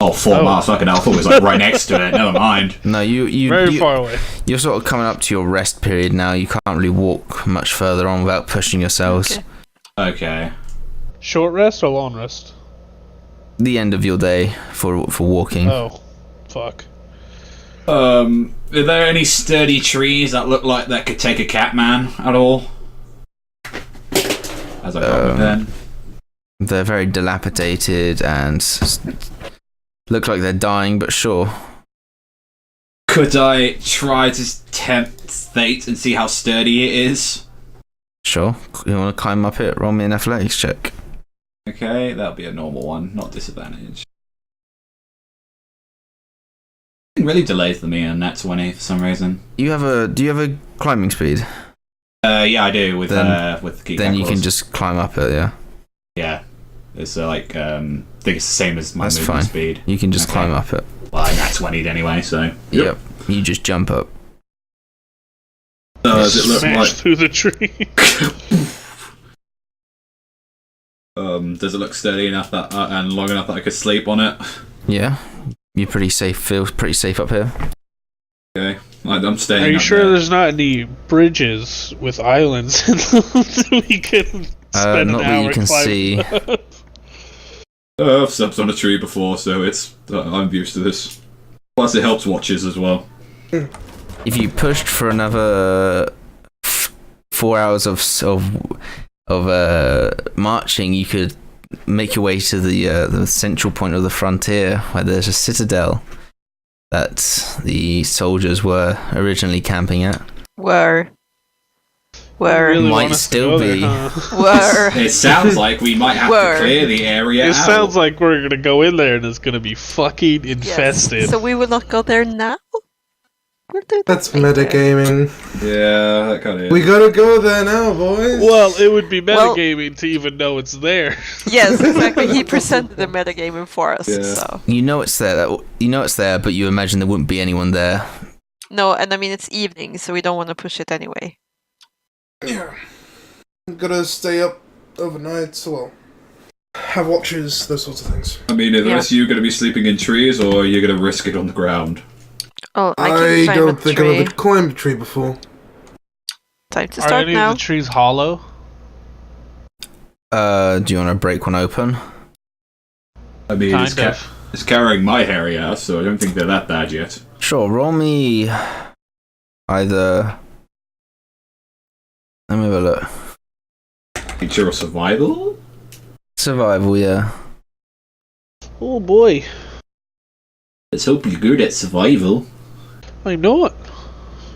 Speaker 2: Oh, 4 miles. Fucking hell, I thought it was like right next to it. Never mind.
Speaker 1: No,
Speaker 4: Very far away.
Speaker 1: You're sort of coming up to your rest period now. You can't really walk much further on without pushing yourselves.
Speaker 2: Okay.
Speaker 4: Short rest or long rest?
Speaker 1: The end of your day for walking.
Speaker 4: Oh, fuck.
Speaker 2: Are there any sturdy trees that look like that could take a Catman at all? As I got my pen.
Speaker 1: They're very dilapidated and look like they're dying, but sure.
Speaker 2: Could I try to tempt fate and see how sturdy it is?
Speaker 1: Sure. You want to climb up it? Roll me an athletics check.
Speaker 2: Okay, that'll be a normal one, not disadvantage. It really delays me on nat 20 for some reason.
Speaker 1: Do you have a climbing speed?
Speaker 2: Yeah, I do with the key.
Speaker 1: Then you can just climb up it, yeah.
Speaker 2: Yeah, it's like I think it's the same as my
Speaker 1: That's
Speaker 2: movement
Speaker 1: fine.
Speaker 2: speed.
Speaker 1: You can just
Speaker 2: Okay.
Speaker 1: climb up it.
Speaker 2: Well, I nat 20'd anyway, so.
Speaker 1: Yep. You just jump up.
Speaker 2: Does it look
Speaker 4: Smash
Speaker 2: like?
Speaker 4: through the tree.
Speaker 2: Does it look sturdy enough that and long enough that I could sleep on it?
Speaker 1: Yeah. You're pretty safe. Feels pretty safe up here.
Speaker 2: Okay, I'm staying.
Speaker 4: Are you
Speaker 2: up
Speaker 4: sure
Speaker 2: there.
Speaker 4: there's not any bridges with islands in them we can spend
Speaker 1: not
Speaker 4: an
Speaker 1: that
Speaker 4: hour
Speaker 1: you can
Speaker 4: climbing
Speaker 1: see.
Speaker 4: up?
Speaker 2: I've stepped on a tree before, so I'm used to this. Plus, it helps watches as well.
Speaker 1: If you pushed for another 4 hours of marching, you could make your way to the central point of the frontier, where there's a citadel that the soldiers were originally camping at.
Speaker 3: Where?
Speaker 4: Really
Speaker 1: Might
Speaker 4: want us to
Speaker 1: still
Speaker 4: go there,
Speaker 1: be.
Speaker 4: huh?
Speaker 3: Where?
Speaker 2: It sounds like we might have
Speaker 3: Word.
Speaker 2: to clear the area
Speaker 4: It
Speaker 2: out.
Speaker 4: sounds like we're gonna go in there and it's gonna be fucking
Speaker 3: Yes.
Speaker 4: infested.
Speaker 3: So we will not go there now? We'll do that
Speaker 6: That's
Speaker 3: later.
Speaker 6: metagaming.
Speaker 2: Yeah, that kind of.
Speaker 6: We gotta go there now, boys.
Speaker 4: Well, it would be
Speaker 3: Well-
Speaker 4: metagaming to even know it's there.
Speaker 3: Yes, exactly. He presented the metagaming for us,
Speaker 2: Yeah.
Speaker 3: so...
Speaker 1: You know it's there. You know it's there, but you imagine there wouldn't be anyone there.
Speaker 3: No, and I mean, it's evening, so we don't want to push it anyway.
Speaker 6: Yeah. Gotta stay up overnight, so well. Have watches, those sorts of things.
Speaker 2: I mean, unless you're going to be sleeping in trees or you're going to risk it on the ground.
Speaker 3: Oh, I
Speaker 6: I
Speaker 3: can climb
Speaker 6: don't
Speaker 3: a
Speaker 6: think
Speaker 3: tree.
Speaker 6: I've ever climbed a tree before.
Speaker 3: Time to
Speaker 4: Are
Speaker 3: start
Speaker 4: any
Speaker 3: now.
Speaker 4: of the trees hollow?
Speaker 1: Do you want to break one open?
Speaker 2: I mean,
Speaker 4: Kind of.
Speaker 2: it's carrying my hairy ass, so I don't think they're that bad yet.
Speaker 1: Sure. Roll me either. Let me have a look.
Speaker 2: Nature or survival?
Speaker 1: Survival, yeah.
Speaker 4: Oh boy,
Speaker 2: Let's hope you're good at survival.
Speaker 4: I'm not.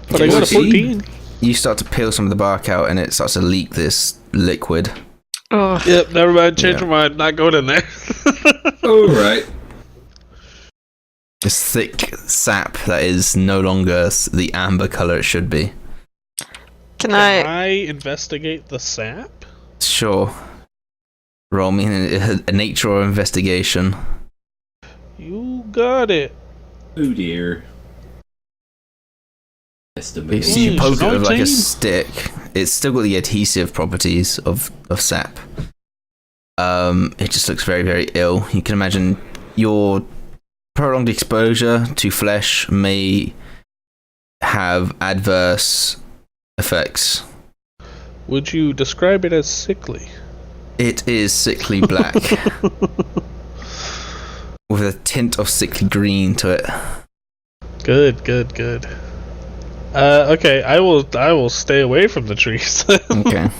Speaker 4: But I got a 14.
Speaker 1: You start to peel some of the bark out, and it starts to leak this liquid.
Speaker 3: Oh,
Speaker 4: Yep, never mind. Change
Speaker 1: Yeah.
Speaker 4: my mind. Not going in there.
Speaker 2: Alright.
Speaker 1: This thick sap that is no longer the amber color it should be.
Speaker 3: can
Speaker 4: Can
Speaker 3: I...
Speaker 4: I investigate the sap?
Speaker 1: Sure. Roll me a nature or investigation.
Speaker 4: You got it.
Speaker 2: Oh dear.
Speaker 1: If you
Speaker 2: Estimation.
Speaker 1: poke it with like a
Speaker 4: 19.
Speaker 1: stick, it's still got the adhesive properties of sap. It just looks very, very ill. You can imagine your prolonged exposure to flesh may have adverse effects.
Speaker 4: Would you describe it as sickly?
Speaker 1: It is sickly black with a tint of sickly green to it.
Speaker 4: Good, good, good. Okay, I will stay away from the trees.
Speaker 1: Okay.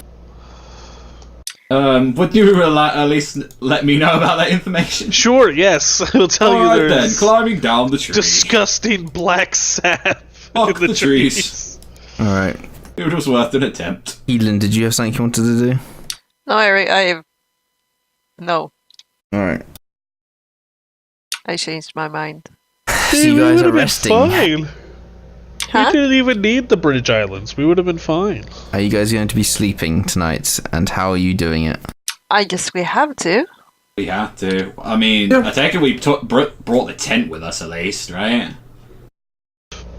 Speaker 2: Would you at least let me know about that information?
Speaker 4: Sure, yes. I will tell
Speaker 2: Alright
Speaker 4: you
Speaker 2: then,
Speaker 4: there's
Speaker 2: climbing down the tree.
Speaker 4: disgusting black sap
Speaker 2: Fuck
Speaker 4: in the
Speaker 2: the trees.
Speaker 1: All right.
Speaker 2: It was worth an attempt.
Speaker 1: Elin, did you have something you wanted to do?
Speaker 3: No, No,
Speaker 1: All right.
Speaker 3: I changed my mind.
Speaker 1: So
Speaker 4: Hey,
Speaker 1: you
Speaker 4: we
Speaker 1: guys
Speaker 4: would
Speaker 1: are
Speaker 4: have been
Speaker 1: resting.
Speaker 4: fine.
Speaker 3: Huh?
Speaker 4: We didn't even need the Bridge Islands. We would have been fine.
Speaker 1: Are you guys going to be sleeping tonight? And how are you doing it?
Speaker 3: I guess we have to.
Speaker 2: We had to. I mean,
Speaker 6: Yeah.
Speaker 2: I take it we brought the tent with us at least, right?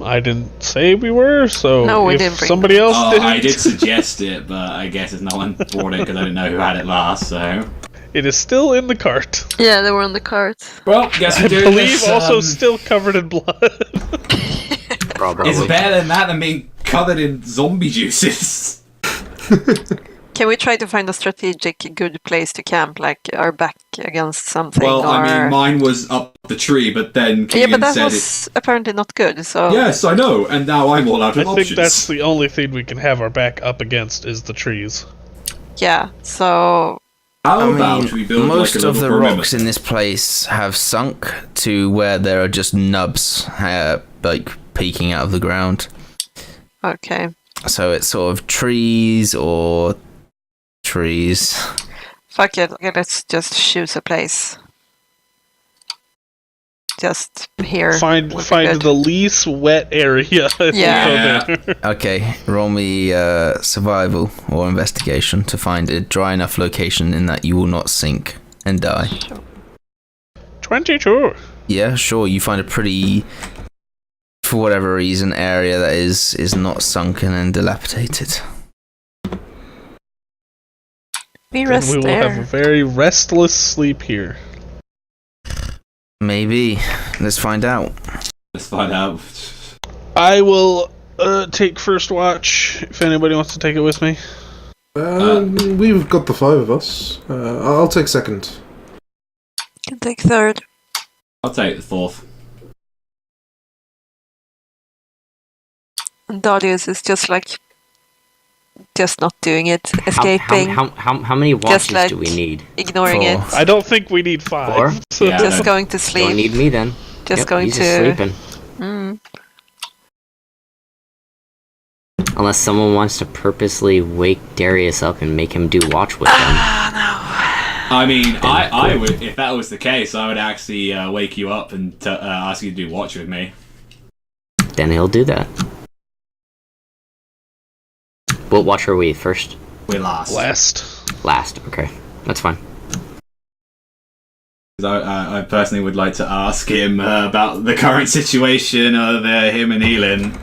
Speaker 4: I didn't say we were, so
Speaker 3: No, we
Speaker 4: if
Speaker 3: didn't bring
Speaker 4: somebody else
Speaker 2: Oh,
Speaker 4: did,
Speaker 2: I did suggest it, but I guess if no one brought it because I didn't know who had it last, so...
Speaker 4: it is still in the cart.
Speaker 3: Yeah, they were on the cart.
Speaker 2: Well, guess
Speaker 4: I
Speaker 2: we're doing
Speaker 4: believe
Speaker 2: this,
Speaker 4: also still covered in blood.
Speaker 5: Probably.
Speaker 2: It's better than that than being covered in zombie juices.
Speaker 3: Can we try to find a strategic good place to camp, like our back against something?
Speaker 2: Well, I
Speaker 3: or...
Speaker 2: mean, mine was up the tree, but then
Speaker 3: Yeah,
Speaker 2: Keegan
Speaker 3: but that
Speaker 2: said
Speaker 3: was apparently not good, so...
Speaker 2: Yes, I know, and now I'm all out
Speaker 4: I
Speaker 2: of
Speaker 4: think
Speaker 2: options.
Speaker 4: that's the only thing we can have our back up against is the trees.
Speaker 3: Yeah, so...
Speaker 2: How about we build
Speaker 1: most
Speaker 2: like a
Speaker 1: of the
Speaker 2: little
Speaker 1: rocks
Speaker 2: perimeter?
Speaker 1: in this place have sunk to where there are just nubs, like peeking out of the ground.
Speaker 3: Okay.
Speaker 1: So it's sort of trees or trees.
Speaker 3: Fuck it, okay, let's just choose a place. Just here.
Speaker 4: Find
Speaker 3: would be good.
Speaker 4: the least wet area. and
Speaker 3: Yeah.
Speaker 4: we'll go there.
Speaker 1: Okay, roll me survival or investigation to find a dry enough location in that you will not sink and die.
Speaker 4: 22.
Speaker 1: Yeah, sure. You find a pretty, for whatever reason, area that is not sunken and dilapidated.
Speaker 3: We
Speaker 4: Then
Speaker 3: rest
Speaker 4: we will
Speaker 3: there.
Speaker 4: have a very restless sleep here.
Speaker 1: Maybe. Let's find out.
Speaker 2: Let's find out.
Speaker 4: I will take first watch if anybody wants to take it with me.
Speaker 6: We've got the five of us. I'll take second.
Speaker 3: Can take third.
Speaker 2: I'll take the fourth.
Speaker 3: And Darius is just like... Just not doing it. Escaping.
Speaker 5: How many watches
Speaker 3: like-
Speaker 5: do we need?
Speaker 3: ignoring
Speaker 1: 4.
Speaker 3: it.
Speaker 4: I don't think we need 5.
Speaker 5: Four?
Speaker 4: So
Speaker 2: Yeah.
Speaker 3: Just going to sleep.
Speaker 5: Don't need me then.
Speaker 3: Just
Speaker 5: Yep,
Speaker 3: going
Speaker 5: he's
Speaker 3: to...
Speaker 5: just sleeping.
Speaker 3: Mm.
Speaker 5: Unless someone wants to purposely wake Darius up and make him do watch with them.
Speaker 2: I mean, I would, if that was the case, I would actually wake you up and ask you to do watch with me.
Speaker 5: then he'll do that. What watch are we first?
Speaker 2: We're last.
Speaker 5: Last, okay. That's fine.
Speaker 2: I personally would like to ask him about the current situation of him and Elin.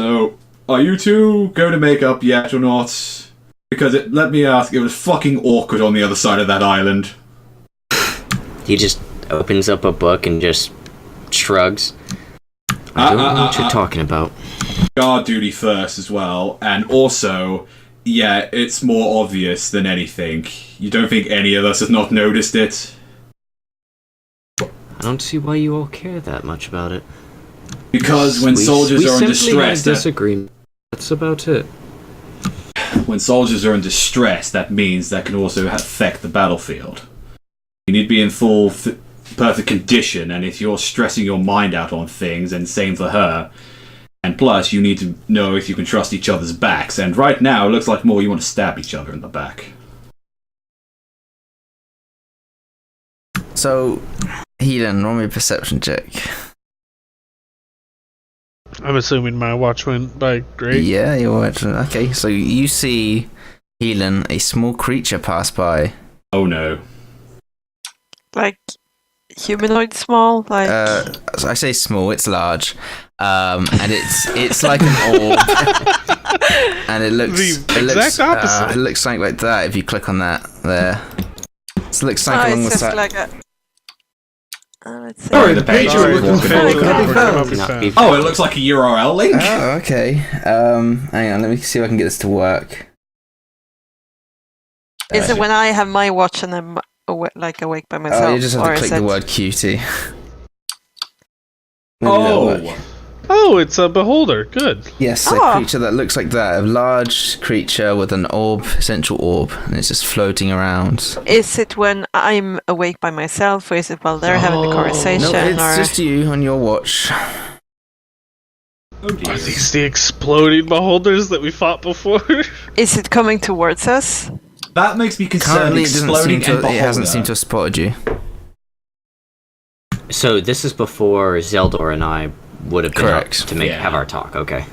Speaker 2: So, are you two going to make up yet or not? Because let me ask, it was fucking awkward on the other side of that island.
Speaker 5: He just opens up a book and just shrugs. I don't know what you're talking about.
Speaker 2: Guard duty first as well, and also, yeah, it's more obvious than anything. You don't think any of us have not noticed it?
Speaker 5: I don't see why you all care that much about it.
Speaker 2: Because when soldiers are in distress...
Speaker 5: disagreement. That's about it.
Speaker 2: When soldiers are in distress, that means that can also affect the battlefield. You need to be in full, perfect condition, and if you're stressing your mind out on things, and same for her... And plus, you need to know if you can trust each other's backs. And right now, it looks like more you want to stab each other in the back.
Speaker 1: So, Heaton, roll me a perception check.
Speaker 4: I'm assuming my watch went by great.
Speaker 1: Yeah, your watch. Okay, so you see, Heaton, a small creature pass by.
Speaker 2: Oh no.
Speaker 3: Like humanoid small, like
Speaker 1: I say small, it's large. And it's like an orb. And it looks
Speaker 4: opposite.
Speaker 1: It looks like that if you click on that there. So it looks like along the
Speaker 3: it's just
Speaker 1: side.
Speaker 3: like a. Let's see.
Speaker 2: Sorry, the page you're looking for
Speaker 3: Cannot
Speaker 2: found. Oh, it looks like a URL link.
Speaker 1: Oh, okay. Hang on, let me see if I can get this to work.
Speaker 3: Is it when I have my watch and I'm awake by myself?
Speaker 1: Oh, you just have
Speaker 3: or
Speaker 1: to click
Speaker 3: is
Speaker 1: the
Speaker 3: it...
Speaker 1: word cutie. Maybe that'll work.
Speaker 4: Oh, it's a beholder. Good.
Speaker 1: Yes, a creature that looks like that. A large creature with an orb, essential orb, and it's just floating around.
Speaker 3: Is it when I'm awake by myself, or is it while they're having the conversation?
Speaker 1: No, it's
Speaker 3: or...
Speaker 1: just you on your watch.
Speaker 2: Oh dear.
Speaker 4: Are these the exploding beholders that we fought before?
Speaker 3: Is it coming towards us?
Speaker 2: That makes me concerned.
Speaker 1: Currently, it hasn't seemed to have spotted you.
Speaker 5: So this is before Zeldor and I would have been up to have our talk. Okay.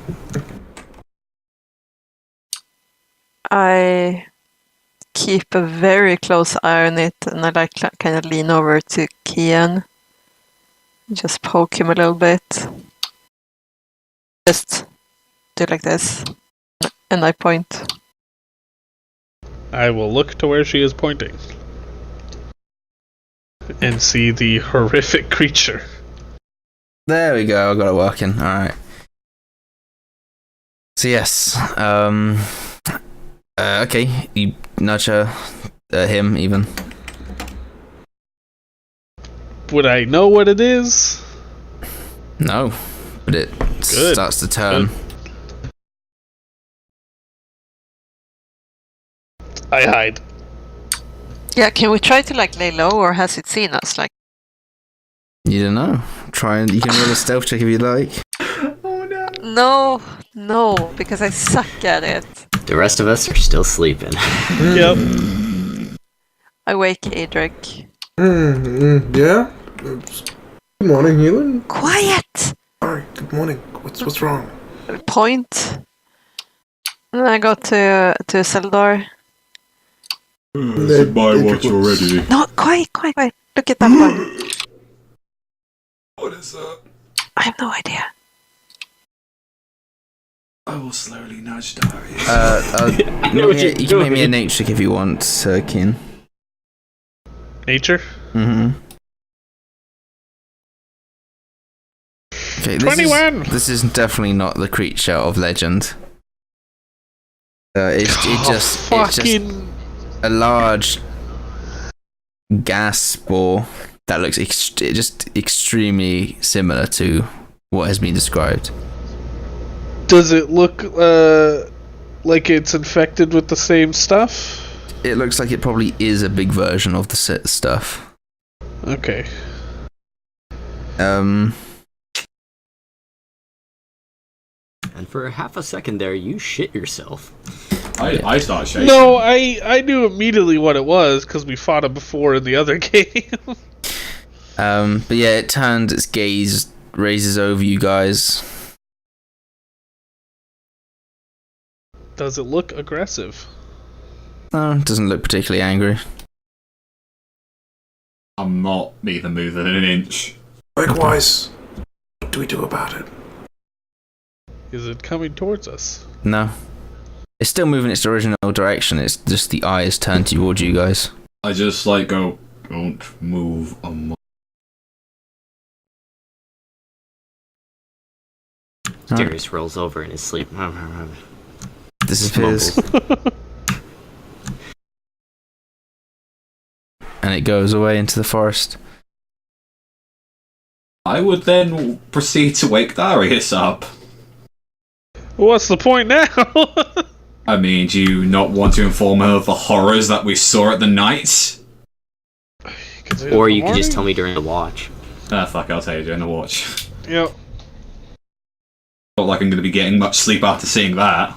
Speaker 3: I keep a very close eye on it, and I kind of lean over to Kian, just poke him a little bit. Just do like this, and I point.
Speaker 4: I will look to where she is pointing and see the horrific creature.
Speaker 1: There we go, I got it working. Alright. So yes, okay, you nudge her, him even.
Speaker 4: Would I know what it is?
Speaker 1: No, but it starts to turn.
Speaker 4: Good. I hide.
Speaker 3: Yeah, can we try to lay low, or has it seen us?
Speaker 1: You don't know. You can roll a stealth check if you like.
Speaker 3: No, because I suck at it.
Speaker 5: The rest of us are still sleeping.
Speaker 4: Yep.
Speaker 3: I wake Adric.
Speaker 6: Yeah? Good morning, Helen.
Speaker 3: Quiet!
Speaker 6: Sorry, good morning. What's wrong?
Speaker 3: Point. And I go to Zeldor.
Speaker 2: It's my watch already.
Speaker 3: No, quiet. Look at that one.
Speaker 2: What is that?
Speaker 3: I have no idea.
Speaker 2: I will slowly nudge Darius.
Speaker 1: You can make me a nature check if you want, Keen.
Speaker 4: Nature?
Speaker 1: Mm-hmm. Okay,
Speaker 4: 21!
Speaker 1: This is definitely not the creature of legend. It's just a large gas spore that looks just extremely similar to what has been described.
Speaker 4: Does it look like it's infected with the same stuff?
Speaker 1: It looks like it probably is a big version of the stuff.
Speaker 4: Okay.
Speaker 5: And for half a second there, you shit yourself.
Speaker 2: I start shaking.
Speaker 4: No, I knew immediately what it was because we fought it before in the other game.
Speaker 1: But yeah, it turned its gaze raises over you guys.
Speaker 4: Does it look aggressive?
Speaker 1: No, it doesn't look particularly angry.
Speaker 2: I'm not either moving an inch.
Speaker 6: Likewise. What do we do about it?
Speaker 4: Is it coming towards us?
Speaker 1: No. It's still moving its original direction, it's just the eye is turned towards you guys.
Speaker 2: I just go, don't move a
Speaker 5: Darius rolls over in his sleep.
Speaker 1: Disappears. And it goes away into the forest.
Speaker 2: I would then proceed to wake Darius up.
Speaker 4: What's the point now?
Speaker 2: I mean, do you not want to inform her of the horrors that we saw at the night?
Speaker 5: Or you could just tell me during the watch.
Speaker 2: Fuck, I'll tell you during the watch.
Speaker 4: Yep.
Speaker 2: Not like I'm going to be getting much sleep after seeing that.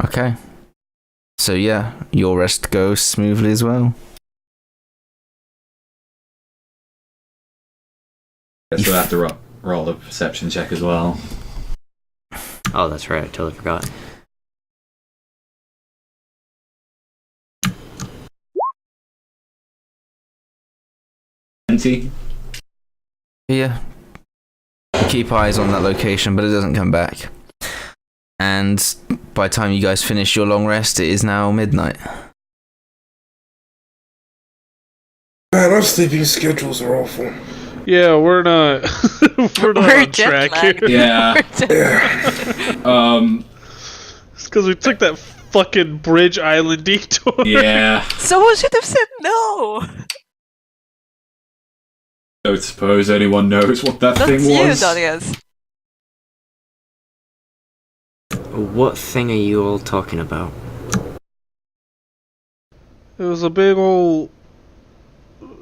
Speaker 1: Okay. So yeah, your rest goes smoothly as well.
Speaker 2: Guess we'll have to roll a perception check as well.
Speaker 5: Oh, that's right. I totally forgot.
Speaker 1: Yeah. Keep eyes on that location, but it doesn't come back. And by the time you guys finish your long rest, it is now midnight.
Speaker 6: Man, our sleeping schedules are awful.
Speaker 4: Yeah, we're not. we're not on track here.
Speaker 2: Yeah.
Speaker 4: It's because we took that fucking Bridge Island detour.
Speaker 2: Yeah.
Speaker 3: Someone should have said no.
Speaker 2: Don't suppose anyone knows what that
Speaker 3: That's
Speaker 2: thing
Speaker 3: you,
Speaker 2: was.
Speaker 3: Darius.
Speaker 5: What thing are you all talking about?
Speaker 4: It was a big old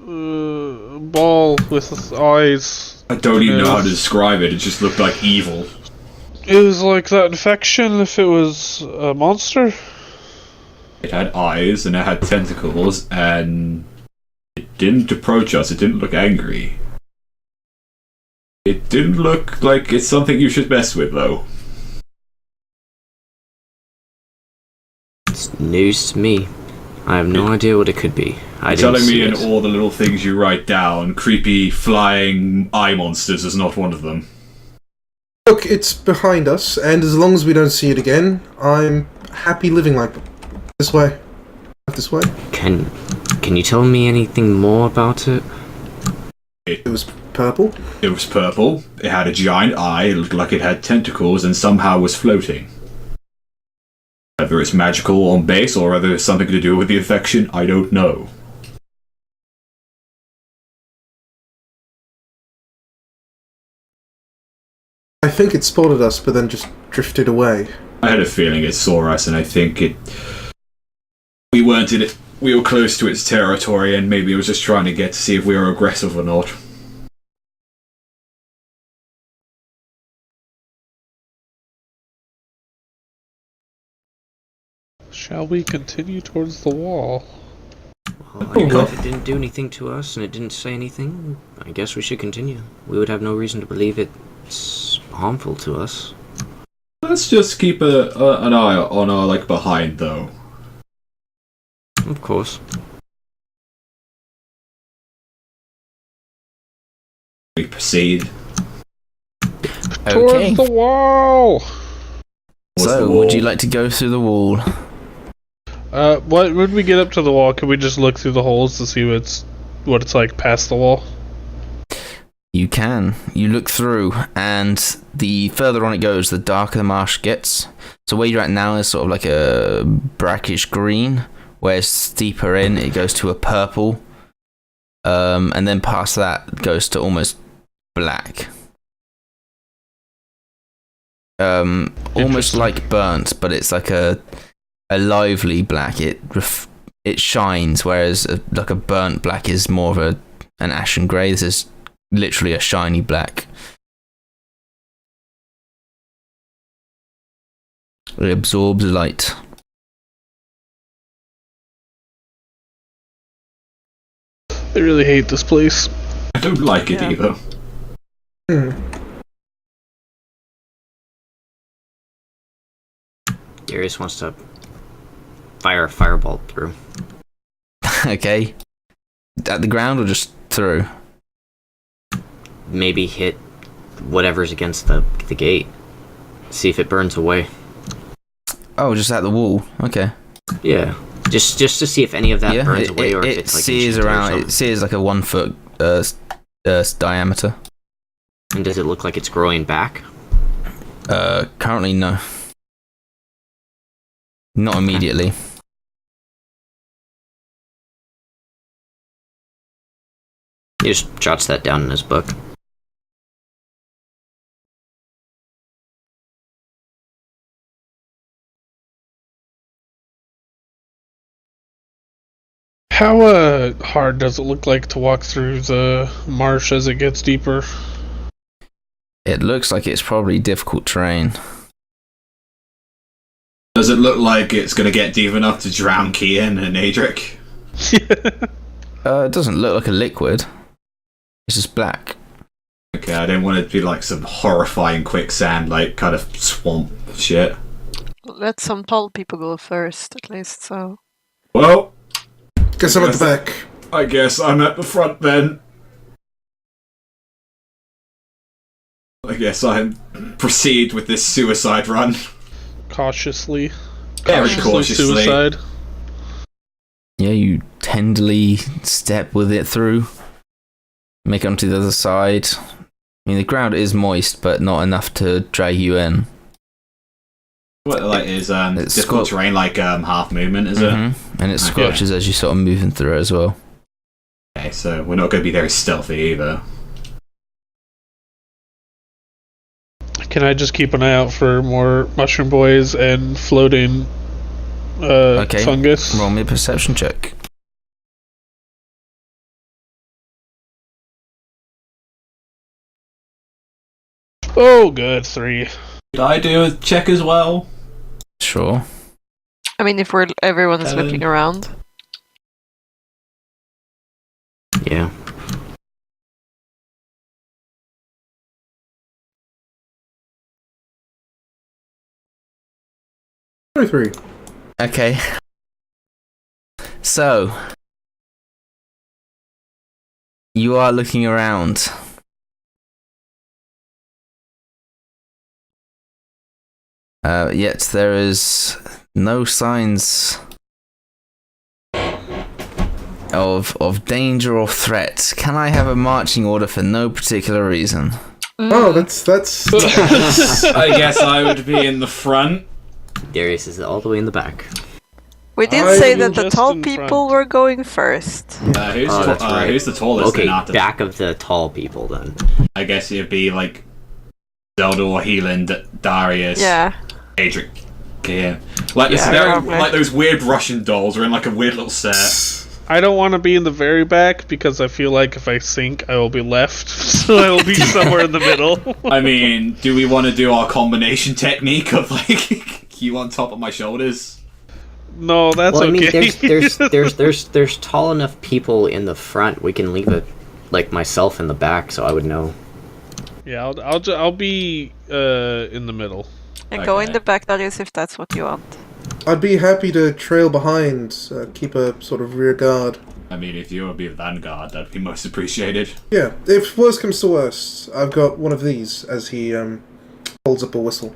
Speaker 4: ball with eyes.
Speaker 2: I don't even know how to describe it. It just looked like evil.
Speaker 4: It was like that infection if it was a monster.
Speaker 2: It had eyes and it had tentacles and it didn't approach us. It didn't look angry. It didn't look like it's something you should mess with, though.
Speaker 5: It's news to me. I have no idea what it could be.
Speaker 2: You're telling me in all the little things you write down, creepy flying eye monsters is not one of them.
Speaker 6: Look, it's behind us, and as long as we don't see it again, I'm happy living like this way. This way.
Speaker 5: Can you tell me anything more about it?
Speaker 6: It was purple.
Speaker 2: It was purple. It had a giant eye. It looked like it had tentacles and somehow was floating. Whether it's magical on base or whether it's something to do with the infection, I don't know.
Speaker 6: I think it spotted us, but then just drifted away.
Speaker 2: I had a feeling it saw us, and I think we weren't in it. We were close to its territory, and maybe it was just trying to get to see if we were aggressive or not.
Speaker 4: Shall we continue towards the wall?
Speaker 5: Well, I know if it didn't do anything to us and it didn't say anything, I guess we should continue. We would have no reason to believe it's harmful to us.
Speaker 2: Let's just keep an eye on our behind, though.
Speaker 5: Of course.
Speaker 2: We proceed.
Speaker 1: Okay.
Speaker 4: Towards the wall!
Speaker 1: So, would you like to go through the wall?
Speaker 4: When we get up to the wall, can we just look through the holes to see what it's like past the wall?
Speaker 1: You can. You look through, and the further on it goes, the darker the marsh gets. So where you're at now is sort of like a brackish green, whereas deeper in, it goes to a purple. And then past that, it goes to almost black. Almost like burnt, but it's like a lively black. It shines, whereas like a burnt black is more of an ashen grey. This is literally a shiny black. It absorbs light.
Speaker 4: I really hate this place.
Speaker 2: I don't like it
Speaker 3: Yeah.
Speaker 2: either.
Speaker 6: Hmm.
Speaker 5: Darius wants to fire a fireball through.
Speaker 1: Okay. At the ground or just through?
Speaker 5: Maybe hit whatever's against the gate. See if it burns away.
Speaker 1: Oh, just at the wall. Okay.
Speaker 5: Yeah. Just to see if any of that burns away, or if it's like
Speaker 1: sears around. It sears like a 1 foot diameter.
Speaker 5: And does it look like it's growing back?
Speaker 1: Currently no. Not immediately.
Speaker 5: He just jots that down in his book.
Speaker 4: How hard does it look like to walk through the marsh as it gets deeper?
Speaker 1: It looks like it's probably difficult terrain.
Speaker 2: Does it look like it's going to get deep enough to drown Kian and Adric?
Speaker 1: It doesn't look like a liquid. It's just black.
Speaker 2: Okay, I didn't want it to be like some horrifying quicksand, like kind of swamp shit.
Speaker 3: Let some tall people go first, at least, so...
Speaker 2: Well...
Speaker 6: Guess I'm at the back.
Speaker 2: I guess I'm at the front then. I guess I proceed with this suicide run.
Speaker 4: Cautiously.
Speaker 2: Very cautiously.
Speaker 4: Suicide.
Speaker 1: Yeah, you tenderly step with it through. Make it onto the other side. I mean, the ground is moist, but not enough to drag you in.
Speaker 2: What like is
Speaker 1: It's
Speaker 2: difficult terrain, like half movement, is it?
Speaker 1: And it scorches as you're sort of moving through it as well.
Speaker 2: Okay, so we're not going to be very stealthy either.
Speaker 4: Can I just keep an eye out for more mushroom boys and floating fungus?
Speaker 1: Roll me a perception check.
Speaker 4: Oh, good, 3.
Speaker 2: Did I do a check as well?
Speaker 1: Sure.
Speaker 3: I mean, if everyone is looking around.
Speaker 5: Yeah.
Speaker 6: Three.
Speaker 1: Okay. So, you are looking around. Yet there is no signs of danger or threat. Can I have a marching order for no particular reason?
Speaker 6: Oh, that's.
Speaker 2: I guess I would be in the front.
Speaker 5: Darius is all the way in the back.
Speaker 3: We did
Speaker 6: I
Speaker 3: say
Speaker 6: will
Speaker 3: that the
Speaker 4: just
Speaker 3: tall
Speaker 4: in
Speaker 3: people
Speaker 4: front.
Speaker 3: were going first.
Speaker 5: That's right.
Speaker 2: Who's the tallest?
Speaker 5: Okay,
Speaker 2: then after?
Speaker 5: back of the tall people then.
Speaker 2: I guess it'd be like Zeldor, Healand, Darius,
Speaker 3: Yeah.
Speaker 2: Adric, Kian. Like this
Speaker 3: Yeah,
Speaker 2: very
Speaker 3: probably.
Speaker 2: like those weird Russian dolls are in like a weird little set.
Speaker 4: I don't want to be in the very back because I feel like if I sink, I will be left. So I will be somewhere in the middle.
Speaker 2: I mean, do we want to do our combination technique of like you on top of my shoulders?
Speaker 4: No, that's
Speaker 5: Well, I mean,
Speaker 4: okay.
Speaker 5: there's tall enough people in the front. We can leave it like myself in the back, so I would know.
Speaker 4: Yeah, I'll be in the middle.
Speaker 3: And go in
Speaker 2: Okay.
Speaker 3: the back, that is, if that's what you want.
Speaker 6: I'd be happy to trail behind, keep a sort of rear guard.
Speaker 2: I mean, if you would be the vanguard, that'd be most appreciated.
Speaker 6: Yeah, if worst comes to worst, I've got one of these as he holds up a whistle.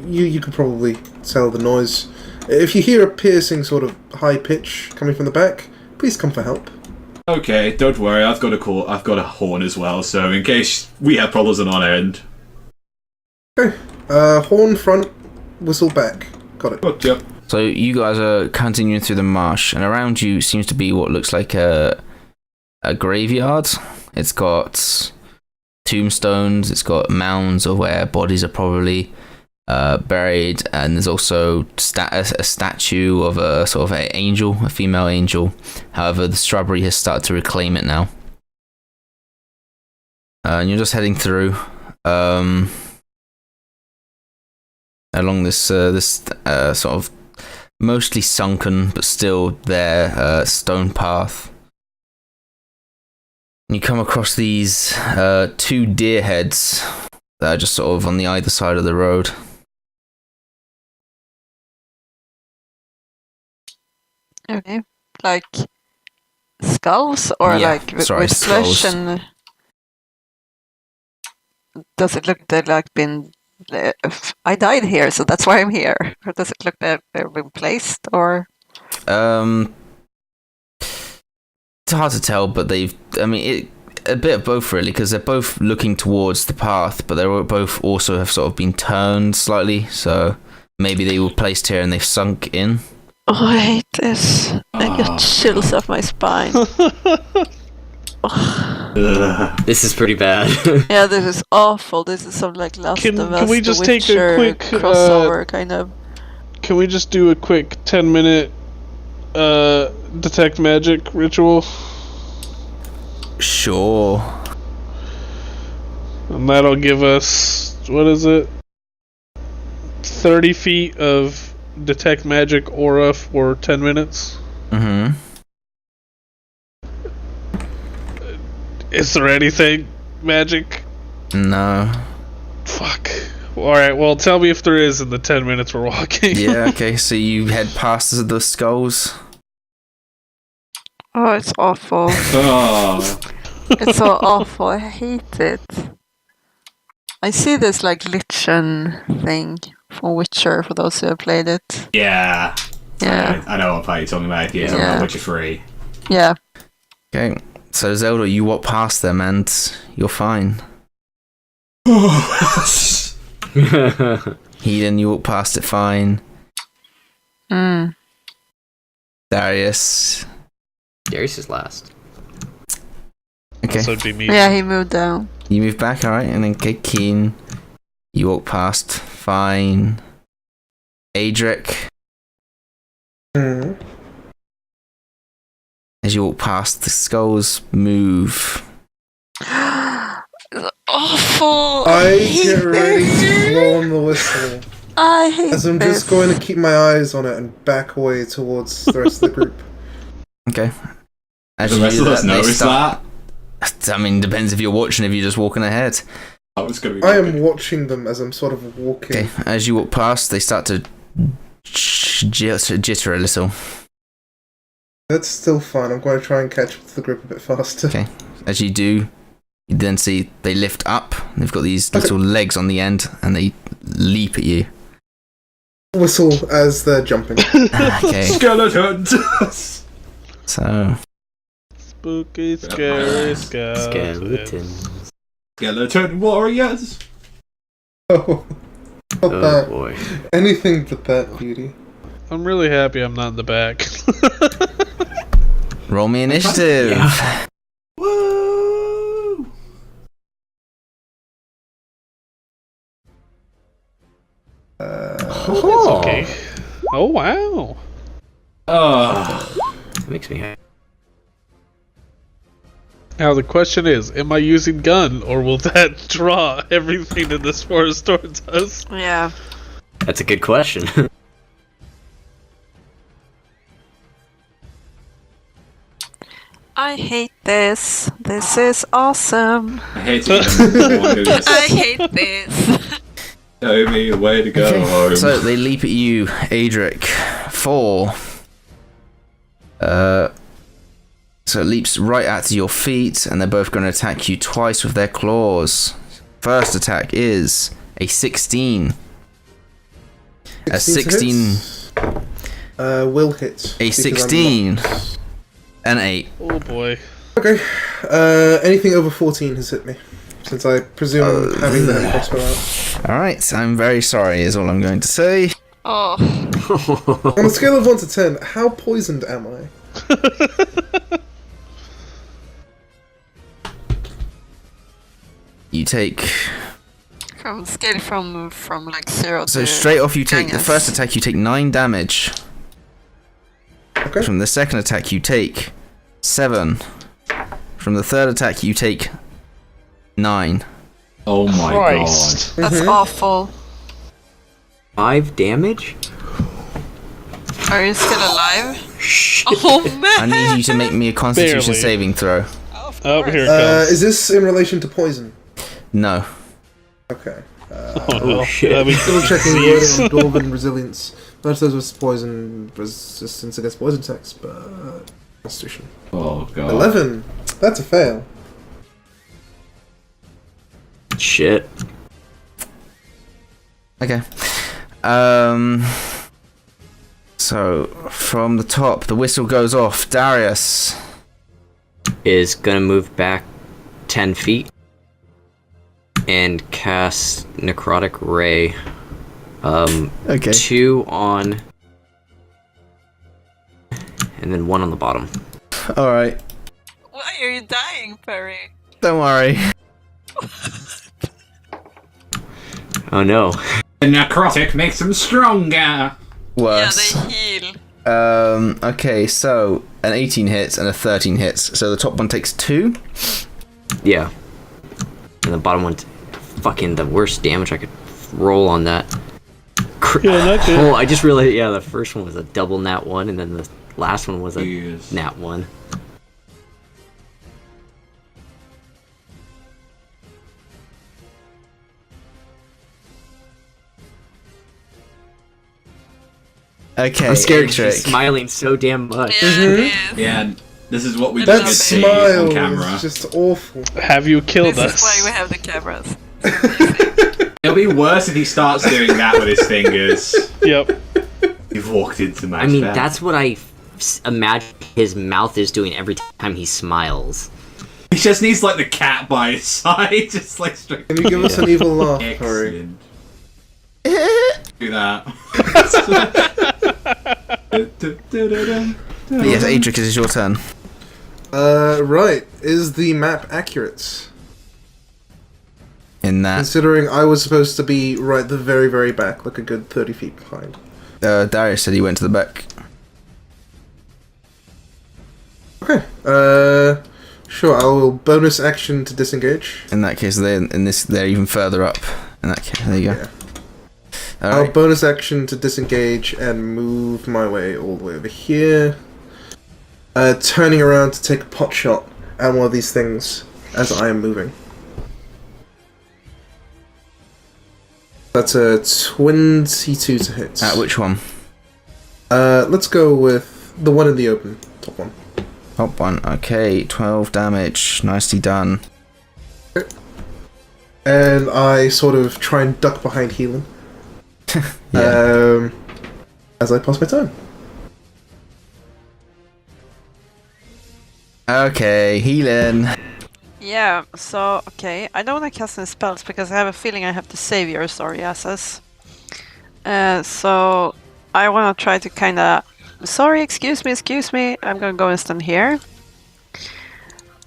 Speaker 6: You could probably tell the noise. If you hear a piercing sort of high pitch coming from the back, please come for help.
Speaker 2: Okay, don't worry. I've got a horn as well, so in case we have problems on our end.
Speaker 6: Okay, horn front, whistle back. Got it.
Speaker 2: Oh, yep.
Speaker 1: So you guys are continuing through the marsh, and around you seems to be what looks like a graveyard. It's got tombstones. It's got mounds of where bodies are probably buried, and there's also a statue of a sort of a female angel. However, the shrubbery has started to reclaim it now. And you're just heading through along this sort of mostly sunken but still there stone path. You come across these 2 deer heads that are just sort of on the either side of the road.
Speaker 3: Okay. Like skulls or
Speaker 1: Yeah,
Speaker 3: like
Speaker 1: sorry,
Speaker 3: with flesh
Speaker 1: skulls.
Speaker 3: and does it look they've like been I died here, so that's why I'm here. Or does it look they've been placed or
Speaker 1: It's hard to tell, but a bit of both really, because they're both looking towards the path, but they both also have sort of been turned slightly, so maybe they were placed here and they've sunk in.
Speaker 3: Oh, I hate this. I get chills up my spine.
Speaker 5: This is pretty bad.
Speaker 3: Yeah, this is awful. This is some like Last
Speaker 4: Can
Speaker 3: of Us,
Speaker 4: we
Speaker 3: The
Speaker 4: just take a
Speaker 3: Witcher
Speaker 4: quick,
Speaker 3: crossover kind of?
Speaker 4: Can we just do a quick 10-minute detect magic ritual?
Speaker 1: Sure.
Speaker 4: And that'll give us, what is it? 30 feet of detect magic aura for 10 minutes.
Speaker 1: Mm-hmm.
Speaker 4: Is there anything magic?
Speaker 1: No.
Speaker 4: Fuck. Alright, well, tell me if there is in the 10 minutes we're walking.
Speaker 1: Yeah, okay, so you head past the skulls.
Speaker 3: Oh, it's awful.
Speaker 2: Oh.
Speaker 3: It's so awful. I hate it. I see this like Lichen thing from Witcher for those who have played it.
Speaker 2: Yeah.
Speaker 3: Yeah.
Speaker 2: I know what part you're talking about. You're talking about Witcher 3.
Speaker 3: Yeah.
Speaker 1: Okay, so Zelda, you walk past them and you're fine. Heathen, you walk past it fine. Darius.
Speaker 5: Darius is last.
Speaker 1: Okay.
Speaker 4: So it'd be me.
Speaker 3: Yeah, he moved down.
Speaker 1: You move back, alright, and then Keen. You walk past, fine. Adric.
Speaker 6: Mhm.
Speaker 1: As you walk past, the skulls move.
Speaker 3: It's awful.
Speaker 6: I
Speaker 3: hate
Speaker 6: get ready
Speaker 3: this.
Speaker 6: to blow on the whistle,
Speaker 3: I hate
Speaker 6: as I'm
Speaker 3: this.
Speaker 6: just going to keep my eyes on it and back away towards the rest of the group.
Speaker 1: Okay. As
Speaker 2: The
Speaker 1: you
Speaker 2: rest
Speaker 1: do
Speaker 2: of us
Speaker 1: they
Speaker 2: notice
Speaker 1: start-
Speaker 2: that.
Speaker 1: I mean, depends if you're watching, if you're just walking ahead.
Speaker 2: I was going to be.
Speaker 6: I am watching them as I'm sort of walking.
Speaker 1: Okay, as you walk past, they start to jitter a little.
Speaker 6: That's still fine. I'm going to try and catch up to the group a bit faster.
Speaker 1: Okay. As you do, you then see they lift up. They've got these little legs on the end, and they leap at you.
Speaker 6: Whistle as they're jumping.
Speaker 1: Okay,
Speaker 2: Skeletons!
Speaker 1: so
Speaker 4: Spooky, scary
Speaker 5: Skeletons.
Speaker 2: Skeleton warriors!
Speaker 6: Oh, not
Speaker 5: Oh
Speaker 6: that.
Speaker 5: boy.
Speaker 6: Anything but that beauty.
Speaker 4: I'm really happy I'm not in the back.
Speaker 1: roll me initiative.
Speaker 5: Yeah.
Speaker 2: Woo!
Speaker 5: Oh,
Speaker 4: Okay. Oh, wow.
Speaker 5: That makes me happy.
Speaker 4: Now the question is, am I using gun, or will that draw everything in this forest towards us?
Speaker 3: Yeah.
Speaker 5: That's a good question.
Speaker 3: I hate this. This is awesome.
Speaker 2: I hate to be the one who's
Speaker 3: I hate this.
Speaker 2: show me a way to go home.
Speaker 1: So they leap at you, Adric. 4. So it leaps right at your feet, and they're both going to attack you twice with their claws. First attack is a 16. A 16.
Speaker 6: Will hit.
Speaker 1: A
Speaker 6: because I'm
Speaker 1: 16.
Speaker 6: not-
Speaker 1: An 8.
Speaker 4: Oh boy.
Speaker 6: Okay. Anything over 14 has hit me. Since I presume I'm having that crossbow out.
Speaker 1: Alright, I'm very sorry, is all I'm going to say.
Speaker 3: Oh.
Speaker 6: On a scale of 1 to 10, how poisoned am I?
Speaker 1: You take.
Speaker 3: From scale from like 0
Speaker 1: So
Speaker 3: to
Speaker 1: straight off, you take. The
Speaker 3: Genghis.
Speaker 1: first attack, you take 9 damage.
Speaker 6: Okay.
Speaker 1: From the second attack, you take 7. From the third attack, you take 9.
Speaker 2: Oh my
Speaker 4: Christ.
Speaker 3: That's awful.
Speaker 5: 5 damage?
Speaker 3: Are you still alive? Oh man!
Speaker 1: I need you to make me a Constitution
Speaker 4: Barely.
Speaker 1: saving throw.
Speaker 4: Oh, here it comes.
Speaker 6: Is this in relation to poison?
Speaker 1: No.
Speaker 6: Okay.
Speaker 4: Oh, no.
Speaker 5: shit.
Speaker 4: That'd be
Speaker 6: Still checking
Speaker 4: disease.
Speaker 6: wording on Dwarven resilience. Most of those was poison resistance against poison attacks, but Constitution.
Speaker 2: Oh god.
Speaker 6: 11. That's a fail.
Speaker 5: Shit.
Speaker 1: Okay. So from the top, the whistle goes off. Darius
Speaker 5: Is gonna move back 10 feet and cast Necrotic Ray.
Speaker 1: Okay.
Speaker 5: 2 on, and then 1 on the bottom.
Speaker 1: All right.
Speaker 3: Why are you dying, Purry?
Speaker 1: Don't worry.
Speaker 5: Oh no.
Speaker 2: The necrotic makes them stronger.
Speaker 1: Worse.
Speaker 3: Yeah, they heal.
Speaker 1: Okay, so an 18 hits and a 13 hits. So the top one takes 2.
Speaker 5: Yeah. And the bottom one, fucking the worst damage I could roll on that.
Speaker 4: Yeah, not good.
Speaker 5: Oh, I just realized, yeah, the first one was a double nat 1, and then the last one was a
Speaker 2: Yes.
Speaker 5: nat 1.
Speaker 1: Okay.
Speaker 5: I'm scared 'cause she's
Speaker 1: Adric.
Speaker 5: smiling so damn much.
Speaker 3: Yeah, it is.
Speaker 2: Yeah, this is what we
Speaker 3: That
Speaker 2: didn't
Speaker 6: That
Speaker 2: get to see
Speaker 6: smile
Speaker 2: on camera.
Speaker 6: is just awful.
Speaker 4: Have you killed
Speaker 3: This
Speaker 4: us?
Speaker 3: is why we have the cameras.
Speaker 2: It'll be worse if he starts doing that with his fingers.
Speaker 4: Yep.
Speaker 2: You've walked into my
Speaker 5: I mean,
Speaker 2: spell.
Speaker 5: that's what I imagine his mouth is doing every time he smiles.
Speaker 2: He just needs like the cat by his side, just like straight.
Speaker 6: Can you give us an evil laugh, Purry?
Speaker 2: Excellent. Do that.
Speaker 1: Yes, Adric, it is your turn.
Speaker 6: Right. Is the map accurate?
Speaker 1: In that,
Speaker 6: Considering I was supposed to be right at the very, very back, like a good 30 feet behind.
Speaker 1: Darius said he went to the back.
Speaker 6: Okay. Sure, I will bonus action to disengage.
Speaker 1: In that case, they're even further up. In that case, there you go.
Speaker 6: Yeah.
Speaker 1: All
Speaker 6: I'll
Speaker 1: right.
Speaker 6: bonus action to disengage and move my way all the way over here. Turning around to take a pot shot at one of these things as I am moving. That's a 22 to hit.
Speaker 1: At which one?
Speaker 6: Let's go with the one in the open. Top one.
Speaker 1: Top one. Okay, 12 damage. Nicely done.
Speaker 6: And I sort of try and duck behind healing.
Speaker 1: Yeah.
Speaker 6: As I pass my turn.
Speaker 1: Okay, healing.
Speaker 3: Yeah, so, okay. I don't want to cast any spells because I have a feeling I have to save your sorry asses. So, I want to try to kind of... Sorry, excuse me. I'm going to go and stand here.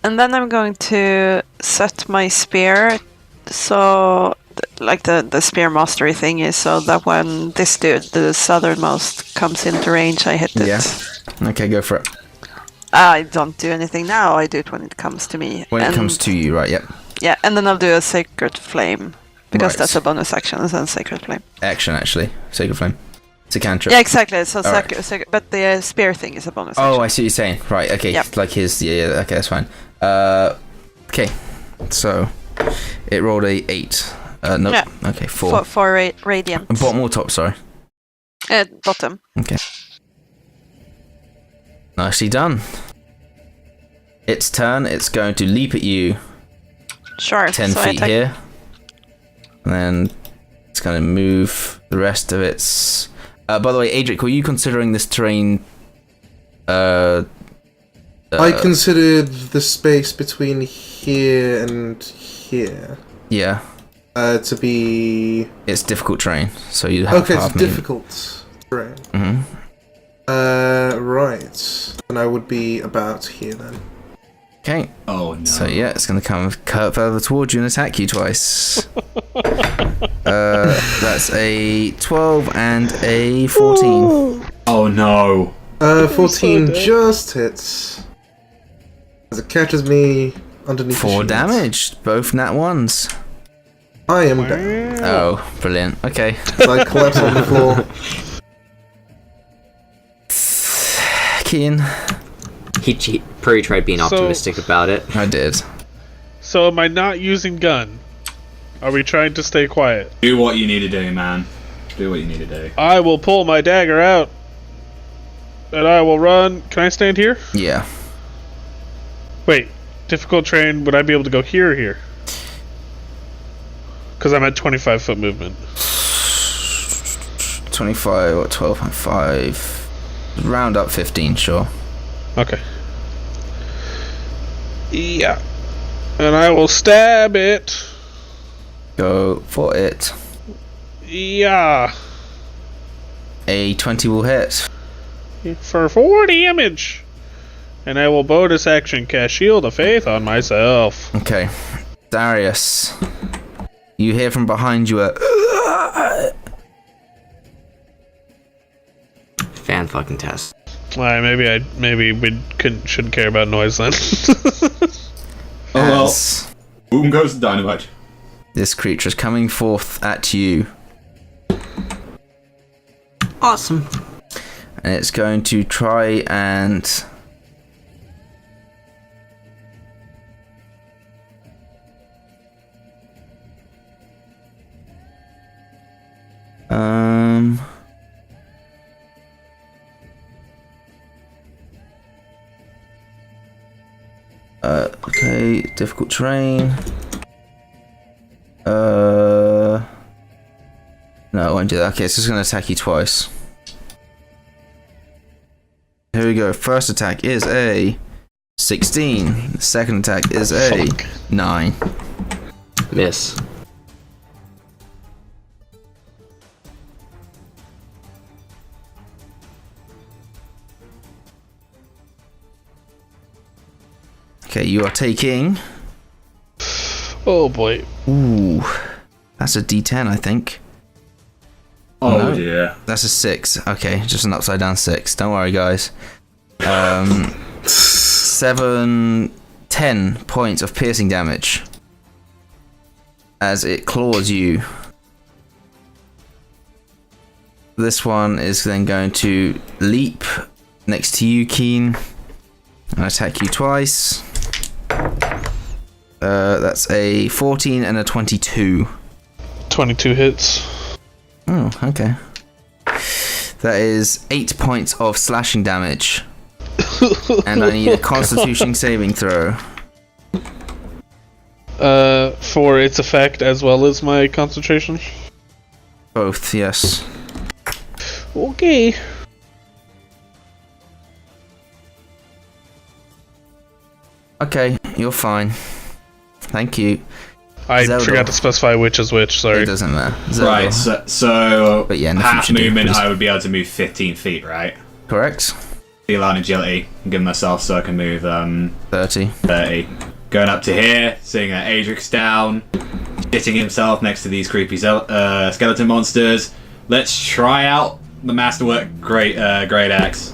Speaker 3: And then I'm going to set my spear so... Like the spear mastery thing is so that when this dude, the southernmost, comes into range, I hit it.
Speaker 1: Yeah. Okay, go for it.
Speaker 3: I don't do anything now, I do it when it comes to me.
Speaker 1: When it comes to you, right, yep.
Speaker 3: Yeah, and then I'll do a Sacred Flame. Because
Speaker 1: Right.
Speaker 3: that's a bonus action, and then Sacred Flame.
Speaker 1: Action, actually. Sacred Flame. It's a cantrip.
Speaker 3: Yeah, exactly. So
Speaker 1: Alright.
Speaker 3: but the spear thing is a bonus
Speaker 1: Oh,
Speaker 3: action.
Speaker 1: I see what you're saying. Right, okay.
Speaker 3: Yep.
Speaker 1: Like his... Yeah, okay, that's fine. Okay. So, it rolled a 8. Nope.
Speaker 3: Yeah.
Speaker 1: Okay, 4.
Speaker 3: For Radiant.
Speaker 1: Bottom or top, sorry.
Speaker 3: Bottom.
Speaker 1: Okay. Nicely done. Its turn. It's going to leap at you
Speaker 3: Sure.
Speaker 1: 10
Speaker 3: so I
Speaker 1: feet
Speaker 3: attack.
Speaker 1: here. And then it's going to move the rest of its... by the way, Adric, were you considering this terrain...
Speaker 6: I considered the space between here and here
Speaker 1: Yeah.
Speaker 6: to be...
Speaker 1: It's difficult terrain, so you have
Speaker 6: Okay,
Speaker 1: half
Speaker 6: it's
Speaker 1: movement.
Speaker 6: difficult terrain.
Speaker 1: Mhm.
Speaker 6: Right. And I would be about here then.
Speaker 1: Okay.
Speaker 2: Oh no.
Speaker 1: So yeah, it's going to come further towards you and attack you twice. That's a 12 and a 14.
Speaker 2: Oh no.
Speaker 6: 14
Speaker 4: so dead.
Speaker 6: just hits. As it catches me underneath the
Speaker 1: 4
Speaker 6: shield.
Speaker 1: damage, both nat 1s.
Speaker 6: I am down.
Speaker 1: Oh, brilliant. Okay.
Speaker 6: As I collapse on the floor.
Speaker 1: Kian.
Speaker 5: Purry tried being optimistic about it.
Speaker 1: I did.
Speaker 4: So am I not using gun? Are we trying to stay quiet?
Speaker 2: Do what you need to do, man. Do what you need to do.
Speaker 4: I will pull my dagger out. And I will run. Can I stand here?
Speaker 1: Yeah.
Speaker 4: Wait. Difficult terrain. Would I be able to go here or here? Because I'm at 25-foot movement.
Speaker 1: 25 or 12.5. Round up 15, sure.
Speaker 4: Okay. Yeah. And I will stab it.
Speaker 1: Go for it.
Speaker 4: Yeah.
Speaker 1: A 20 will hit.
Speaker 4: For 4 damage. And I will bonus action cast Shield of Faith on myself.
Speaker 1: Okay. Darius. You hear from behind you a...
Speaker 5: Fan-fucking-tast.
Speaker 4: Alright, maybe we shouldn't care about noise then.
Speaker 2: Oh well.
Speaker 1: As
Speaker 2: Boom goes the dynamite.
Speaker 1: this creature is coming forth at you.
Speaker 5: Awesome.
Speaker 1: And it's going to try and... Okay, difficult terrain. No, I won't do that. Okay, it's just going to attack you twice. Here we go. First attack is a 16. The second attack is a 9.
Speaker 5: Miss.
Speaker 1: Okay, you are taking...
Speaker 4: Oh boy.
Speaker 1: Ooh, that's a D10, I think.
Speaker 2: Oh
Speaker 1: No.
Speaker 2: dear.
Speaker 1: That's a 6. Okay, just an upside down 6. Don't worry, guys. 10 points of piercing damage as it claws you. This one is then going to leap next to you, Keen, and attack you twice. That's a 14 and a 22.
Speaker 4: 22 hits.
Speaker 1: Oh, okay. That is 8 points of slashing damage. And I need a constitution saving throw.
Speaker 4: For its effect as well as my concentration.
Speaker 1: Both, yes.
Speaker 4: Okay.
Speaker 1: Okay, you're fine. Thank you.
Speaker 4: I
Speaker 1: Zelda.
Speaker 4: forgot to specify which is which, sorry.
Speaker 1: It doesn't matter. Zelda.
Speaker 2: Right, so
Speaker 1: But yeah, in the
Speaker 2: half
Speaker 1: future,
Speaker 2: movement,
Speaker 1: please.
Speaker 2: I would be able to move 15 feet, right?
Speaker 1: Correct.
Speaker 2: Feel on agility, give myself so I can move
Speaker 1: 30.
Speaker 2: 30. Going up to here, seeing that Adric's down, shitting himself next to these creepy skeleton monsters. Let's try out the Masterwork Great Axe.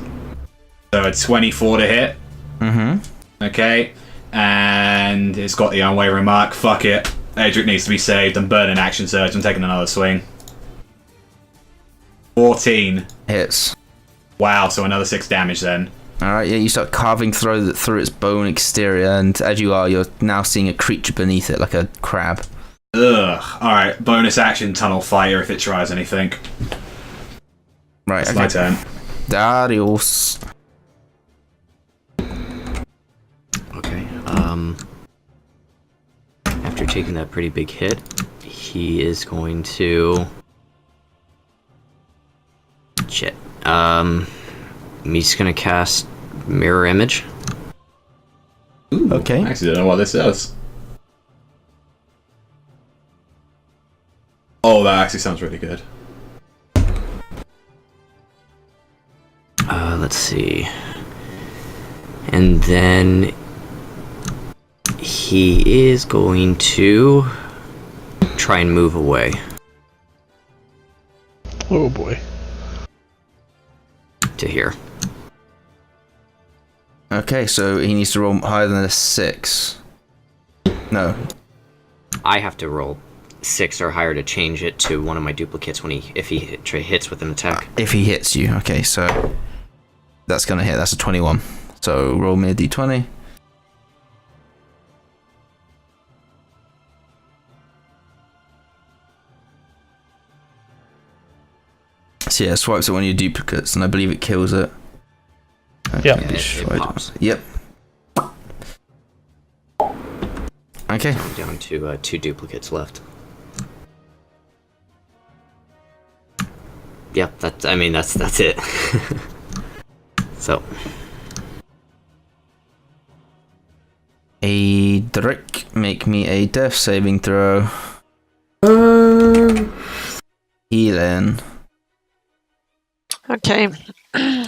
Speaker 2: So a 24 to hit.
Speaker 1: Mm-hmm.
Speaker 2: Okay. And it's got the unwavering mark. Fuck it. Adric needs to be saved. I'm burning action surge. I'm taking another swing. 14.
Speaker 1: Hits.
Speaker 2: Wow, so another 6 damage then.
Speaker 1: Alright, yeah, you start carving through its bone exterior, and as you are, you're now seeing a creature beneath it, like a crab.
Speaker 2: Ugh. Alright, bonus action Tunnel Fighter if it tries anything.
Speaker 1: Right,
Speaker 2: It's
Speaker 1: okay.
Speaker 2: my turn.
Speaker 1: Darius.
Speaker 5: Okay. After taking that pretty big hit, he is going to... Shit. He's gonna cast Mirror Image.
Speaker 2: Ooh,
Speaker 1: Okay.
Speaker 2: I actually don't know what this is. Oh, that actually sounds really good.
Speaker 5: Let's see. And then he is going to try and move away.
Speaker 4: Oh boy.
Speaker 5: To here.
Speaker 1: Okay, so he needs to roll higher than a 6. No.
Speaker 5: I have to roll 6 or higher to change it to one of my duplicates if he hits with an attack.
Speaker 1: If he hits you. Okay, so that's going to hit. That's a 21. So roll me a d20. So yeah, swipes at one of your duplicates, and I believe it kills it. Okay,
Speaker 4: Yep.
Speaker 5: It pops.
Speaker 1: Yep. Okay.
Speaker 5: I'm down to 2 duplicates left. Yep, that's it. So,
Speaker 1: Adric, make me a death saving throw. Healing.
Speaker 3: Okay.
Speaker 6: There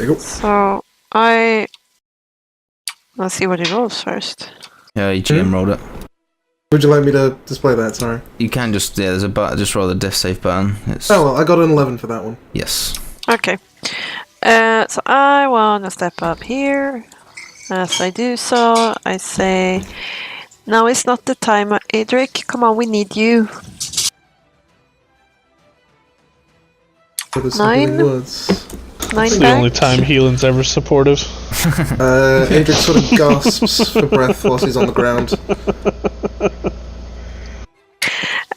Speaker 6: you go.
Speaker 3: So let's see what it rolls first.
Speaker 1: Yeah, you GM rolled it.
Speaker 6: Would you like me to display that? Sorry.
Speaker 1: You can just, yeah, there's a button, just roll the death save button. It's,
Speaker 6: Oh well, I got an 11 for that one.
Speaker 1: yes.
Speaker 3: Okay. So I want to step up here. As I do so, I say, now is not the time, Adric. Come on, we need you.
Speaker 6: For the
Speaker 3: 9?
Speaker 6: Sibling Woods.
Speaker 3: 9
Speaker 4: It's the
Speaker 3: back.
Speaker 4: only time Healin's ever supportive.
Speaker 6: Adric sort of gasps for breath whilst he's on the ground.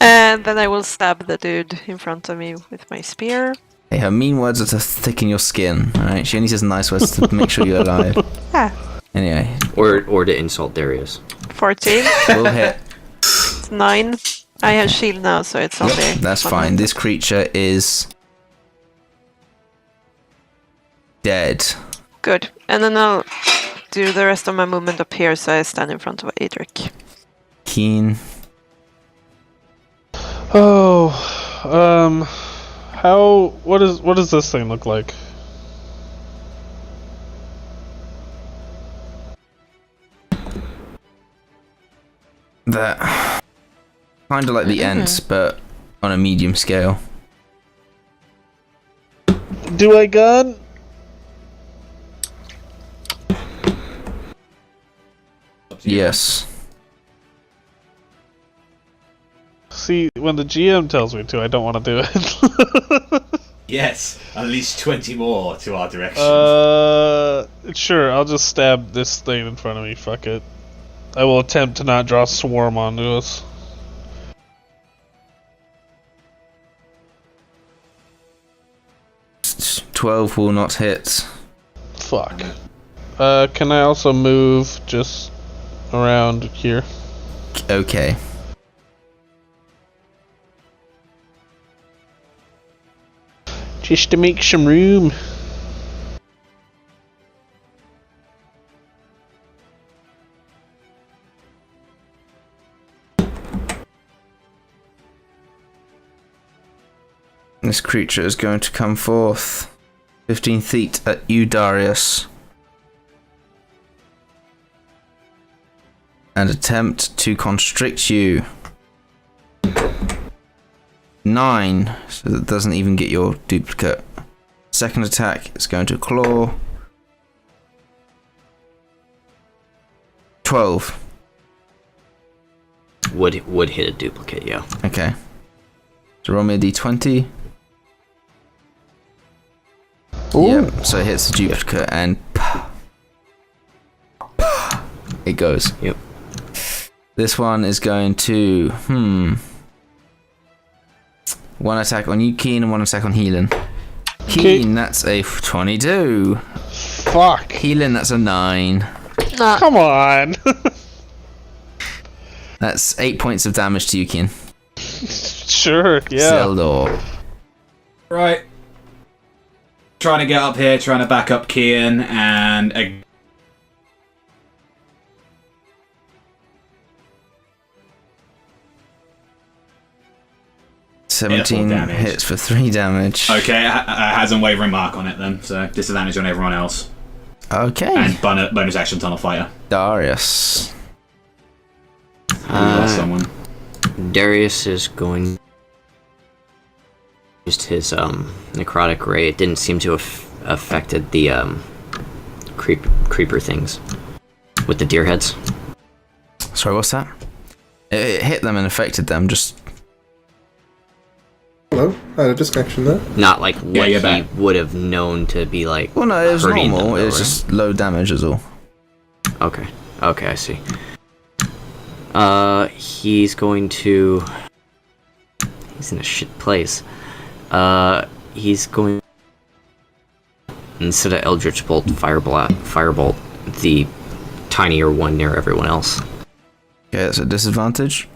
Speaker 3: And then I will stab the dude in front of me with my spear.
Speaker 1: Hey, her mean words are to thicken your skin, alright? She only says nice words to make sure you're alive.
Speaker 3: Ah,
Speaker 1: Anyway,
Speaker 5: or to insult Darius.
Speaker 3: 14.
Speaker 1: we'll hit.
Speaker 3: 9. I have shield now, so it's only...
Speaker 1: Yep, that's fine. This creature is dead.
Speaker 3: Good. And then I'll do the rest of my movement up here, so I stand in front of Adric.
Speaker 1: Keen.
Speaker 4: Oh, what does this thing look like?
Speaker 1: That kind of like the Ents, but on a medium scale.
Speaker 4: Do I gun?
Speaker 1: Yes.
Speaker 4: See, when the GM tells me to, I don't want to do it.
Speaker 2: Yes, at least 20 more to our direction.
Speaker 4: Sure, I'll just stab this thing in front of me, fuck it. I will attempt to not draw swarm onto us.
Speaker 1: S- 12 will not hit.
Speaker 4: Fuck. Can I also move just around here?
Speaker 1: Okay.
Speaker 4: Just to make some room.
Speaker 1: This creature is going to come forth 15 feet at you, Darius, and attempt to constrict you. 9, so that doesn't even get your duplicate. Second attack is going to claw. 12.
Speaker 5: Would hit a duplicate, yeah.
Speaker 1: Okay. So roll me a d20. Yep, so it hits the duplicate and it goes.
Speaker 5: Yep.
Speaker 1: This one is going to one attack on you, Keen, and one attack on Healing. Keen, that's a 22.
Speaker 4: Fuck.
Speaker 1: Healing, that's a 9.
Speaker 3: Nah.
Speaker 4: Come on.
Speaker 1: That's 8 points of damage to you, Keen.
Speaker 4: Sure, yeah.
Speaker 1: Zeldor.
Speaker 2: Right. Trying to get up here, trying to back up Kian, and
Speaker 1: 17
Speaker 2: damage.
Speaker 1: hits for 3 damage.
Speaker 2: okay, has unwavering mark on it then, so disadvantage on everyone else.
Speaker 1: Okay.
Speaker 2: And bonus action Tunnel Fighter.
Speaker 1: Darius.
Speaker 2: We lost someone.
Speaker 5: Darius is going. Used his necrotic ray. It didn't seem to have affected the creeper things with the deer heads.
Speaker 1: Sorry, what's that? It hit them and affected them, just...
Speaker 6: Hello? I had a disconnection there.
Speaker 5: Not like what
Speaker 2: you're
Speaker 5: he
Speaker 2: back.
Speaker 5: would have known to be like.
Speaker 1: Well, no, it was
Speaker 5: hurting
Speaker 1: normal.
Speaker 5: them,
Speaker 1: It was
Speaker 5: though,
Speaker 1: just low damage, is all.
Speaker 5: right? Okay, I see. He's going to. He's in a shit place. He's going. Instead of Eldritch Bolt, Firebolt the tinier one near everyone else.
Speaker 1: Okay, that's a disadvantage.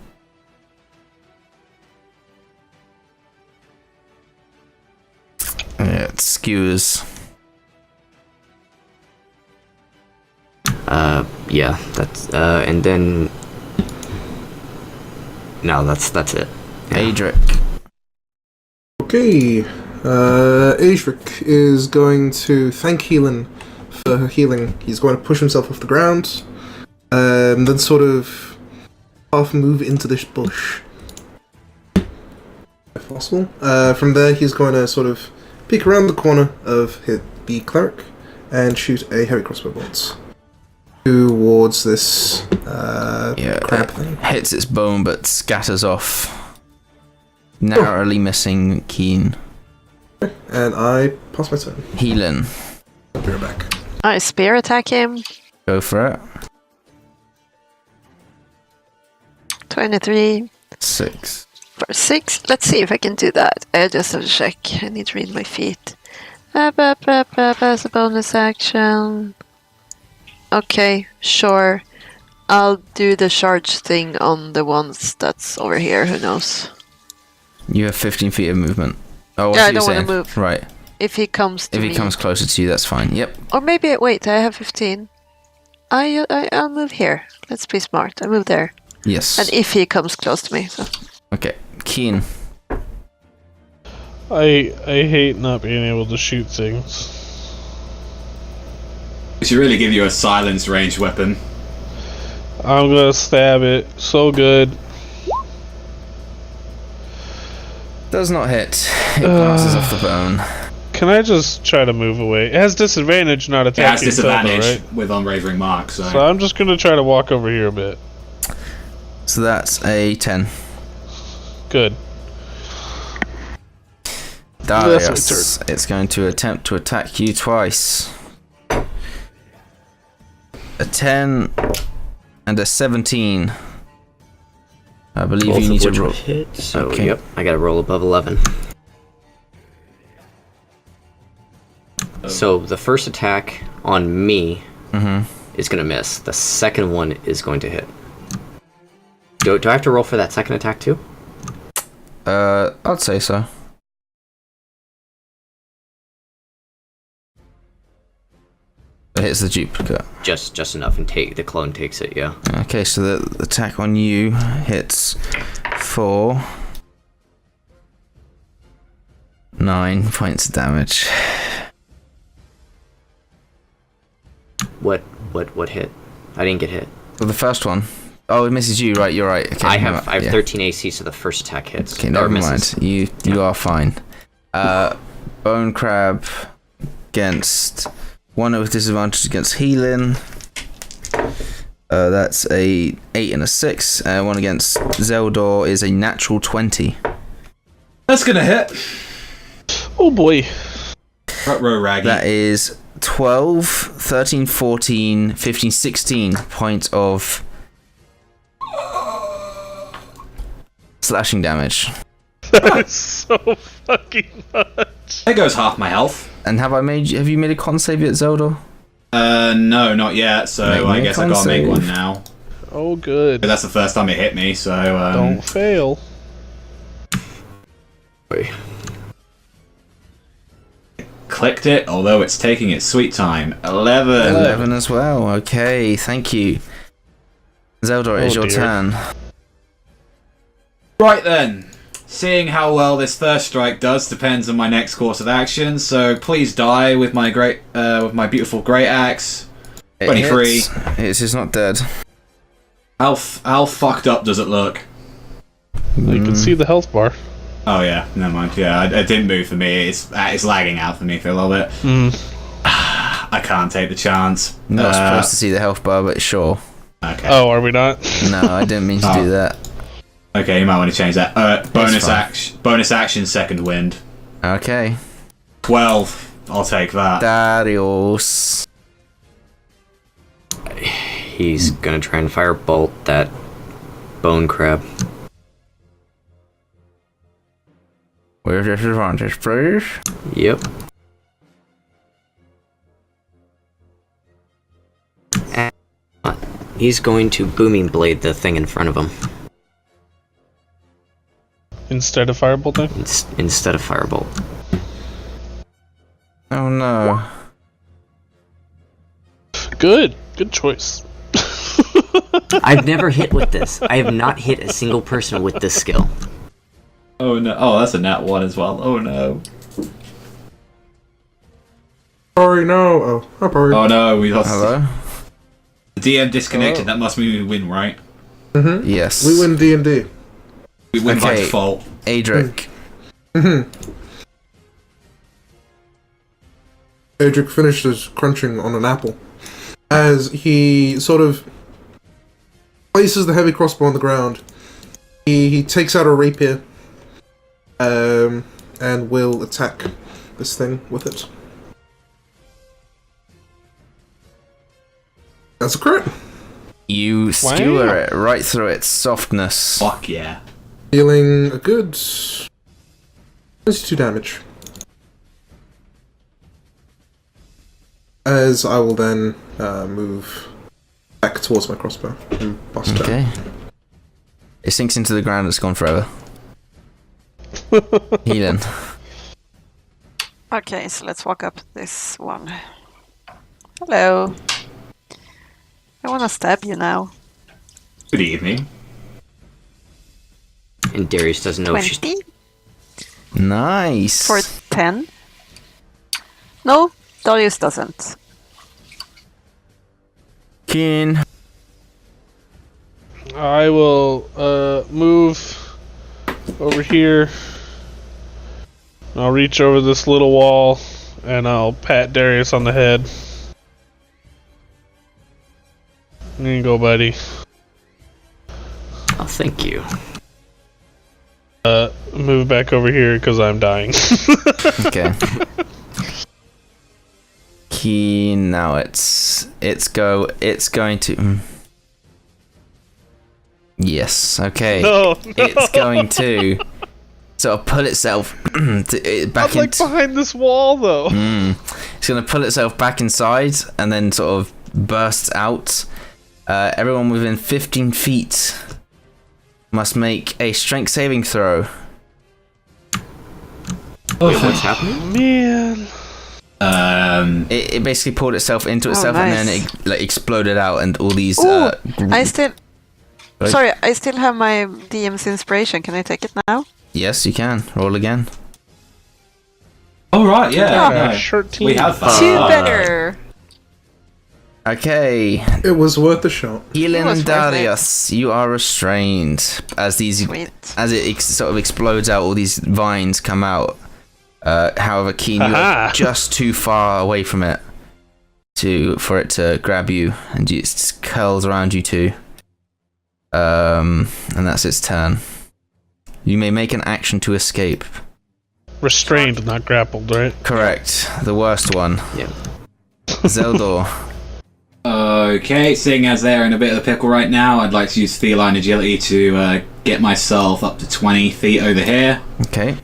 Speaker 1: Yeah, it skewers.
Speaker 5: Yeah, that's and then no, that's it. Yeah.
Speaker 1: Adric.
Speaker 6: Okay. Adric is going to thank Healan for her healing. He's going to push himself off the ground, then sort of half move into this bush. If possible. From there, he's going to sort of peek around the corner of the cleric and shoot a heavy crossbow bolt towards this crab thing.
Speaker 1: Hits its bone but scatters off, narrowly missing Keen.
Speaker 6: And I pass my turn.
Speaker 1: Healing.
Speaker 6: I'll be right back.
Speaker 3: I spear attack him.
Speaker 1: Go for it.
Speaker 3: 23
Speaker 1: 6.
Speaker 3: for 6. Let's see if I can do that. I just have to check. I need to read my feet. As a bonus action. Okay, sure. I'll do the charge thing on the ones that's over here. Who knows?
Speaker 1: You have 15 feet of movement. Oh,
Speaker 3: Yeah, I
Speaker 1: what
Speaker 3: don't
Speaker 1: want
Speaker 3: wanna move.
Speaker 1: Right.
Speaker 3: If he comes to
Speaker 1: If
Speaker 3: me.
Speaker 1: he comes closer to you, that's fine. Yep.
Speaker 3: Or maybe, wait, I have 15. I'll move here. Let's be smart. I move there.
Speaker 1: Yes.
Speaker 3: And if he comes close to me. So.
Speaker 1: Okay. Keen.
Speaker 4: I hate not being able to shoot things.
Speaker 2: We should really give you a silence range weapon.
Speaker 4: I'm gonna stab it. So good.
Speaker 1: Does not hit. It bounces off the bone.
Speaker 4: Can I just try to move away? It has disadvantage not
Speaker 2: It
Speaker 4: attacking
Speaker 2: has
Speaker 4: Zelda,
Speaker 2: disadvantage
Speaker 4: right?
Speaker 2: with Unwavering Mark, so.
Speaker 4: So I'm just gonna try to walk over here a bit.
Speaker 1: So that's a 10.
Speaker 4: Good.
Speaker 1: Darius. It's going to attempt to attack you twice. A 10 and a 17. I believe
Speaker 5: Both
Speaker 1: you need
Speaker 5: of
Speaker 1: to
Speaker 5: which
Speaker 1: roll.
Speaker 5: would hit. So
Speaker 1: Okay.
Speaker 5: yep, I got to roll above 11. So the first attack on me is gonna miss. The second one is going to hit. Do I have to roll for that second attack too?
Speaker 1: I'd say so. It hits the duplicate.
Speaker 5: Just enough, and the clone takes it. Yeah.
Speaker 1: Okay, so the attack on you hits for 9 points of damage.
Speaker 5: What hit? I didn't get hit.
Speaker 1: Well, the first one. Oh, it misses you, right? You're right. Okay,
Speaker 5: I have
Speaker 1: yeah.
Speaker 5: 13 AC, so the first attack hits.
Speaker 1: Okay,
Speaker 5: or
Speaker 1: never
Speaker 5: misses.
Speaker 1: mind. You are fine. Bone crab against one with disadvantage against healing. That's a 8 and a 6. One against Zeldor is a natural 20.
Speaker 2: That's gonna hit.
Speaker 4: Oh boy.
Speaker 2: Front row raggy.
Speaker 1: That is 12, 13, 14, 15, 16 points of slashing damage.
Speaker 4: That is so fucking much.
Speaker 2: There goes half my health.
Speaker 1: And have you made a con save yet, Zeldor?
Speaker 2: No, not yet, so
Speaker 1: Make me
Speaker 2: I
Speaker 1: a
Speaker 2: guess I
Speaker 1: con
Speaker 2: gotta make
Speaker 1: save.
Speaker 2: one now.
Speaker 4: Oh good.
Speaker 2: But that's the first time it hit me, so,
Speaker 4: Don't fail.
Speaker 5: Wait.
Speaker 2: clicked it, although it's taking its sweet time. 11.
Speaker 1: 11 as well. Okay, thank you. Zeldor, it's your
Speaker 4: dear.
Speaker 1: turn.
Speaker 2: Right then. Seeing how well this first strike does depends on my next course of action, so please die with my beautiful great axe. 23.
Speaker 1: It's not dead.
Speaker 2: How fucked up does it look?
Speaker 4: You can see the health bar.
Speaker 2: Oh yeah, never mind. Yeah, it didn't move for me. It's lagging out for me for a little bit. I can't take the chance.
Speaker 1: Not supposed to see the health bar, but sure.
Speaker 2: Okay.
Speaker 4: Oh, are we not?
Speaker 1: No, I didn't mean to do that.
Speaker 2: Okay, you might want to change that.
Speaker 1: fine.
Speaker 2: Bonus action, second wind.
Speaker 1: Okay.
Speaker 2: 12. I'll take that.
Speaker 1: Darius.
Speaker 5: He's gonna try and firebolt that bone crab.
Speaker 1: Where's your advantage, please?
Speaker 5: Yep. And he's going to booming blade the thing in front of him
Speaker 4: Instead of firebolting?
Speaker 5: instead of firebolt.
Speaker 1: Oh no.
Speaker 4: Good choice.
Speaker 5: I've never hit with this. I have not hit a single person with this skill.
Speaker 2: Oh no. Oh, that's a nat 1 as well. Oh no.
Speaker 6: Sorry, no. Oh, hi, Purry.
Speaker 2: Oh no, we lost.
Speaker 1: Hello?
Speaker 2: The DM disconnected.
Speaker 4: Hello.
Speaker 2: That must mean we win, right?
Speaker 1: Yes.
Speaker 6: We win D&D.
Speaker 2: We win by
Speaker 1: Okay.
Speaker 2: default.
Speaker 1: Adric.
Speaker 6: Adric finishes crunching on an apple as he sort of places the heavy crossbow on the ground. He takes out a rapier and will attack this thing with it. That's a crit.
Speaker 1: You skewer it right through its softness.
Speaker 2: Fuck yeah.
Speaker 6: Dealing a good 22 damage. As I will then move back towards my crossbow and bust it.
Speaker 1: Okay. It sinks into the ground, it's gone forever. Healing.
Speaker 3: Okay, so let's walk up this one. Hello. I wanna stab you now.
Speaker 2: Good evening.
Speaker 5: And Darius doesn't know if she's
Speaker 3: 20
Speaker 1: Nice.
Speaker 3: for 10. No, Darius doesn't.
Speaker 1: Keen.
Speaker 4: I will move over here. I'll reach over this little wall and I'll pat Darius on the head. There you go, buddy.
Speaker 5: Oh, thank you.
Speaker 4: Move back over here because I'm dying.
Speaker 1: Okay. Keen. Now it's going to. Yes. Okay.
Speaker 4: No.
Speaker 1: It's going to sort of pull itself back
Speaker 4: I'm like
Speaker 1: into.
Speaker 4: behind this wall though.
Speaker 1: It's going to pull itself back inside and then sort of bursts out. Everyone within 15 feet must make a strength saving throw.
Speaker 5: Wait, what's happening?
Speaker 4: Man.
Speaker 1: It basically pulled itself into itself
Speaker 3: nice.
Speaker 1: and then it like exploded out and all these.
Speaker 3: Ooh, I still.
Speaker 1: Right.
Speaker 3: Sorry, I still have my DM's inspiration. Can I take it now?
Speaker 1: Yes, you can roll again.
Speaker 2: Oh right, yeah.
Speaker 4: Yeah,
Speaker 2: no.
Speaker 4: 13.
Speaker 2: We have that.
Speaker 3: Two better.
Speaker 1: Okay,
Speaker 6: It was worth a shot.
Speaker 1: Healing
Speaker 3: It was
Speaker 1: and
Speaker 3: worth it.
Speaker 1: Darius, you are restrained as these
Speaker 3: Sweet.
Speaker 1: as it sort of explodes out. All these vines come out. However, Keen, you
Speaker 4: Aha.
Speaker 1: are just too far away from it for it to grab you, and it just curls around you too. And that's its turn. You may make an action to escape.
Speaker 4: Restrained, not grappled, right?
Speaker 1: Correct. The worst one.
Speaker 5: Yeah.
Speaker 1: Zeldor.
Speaker 2: Okay, seeing as they're in a bit of a pickle right now, I'd like to use feline agility to get myself up to 20 feet over here.
Speaker 1: Okay.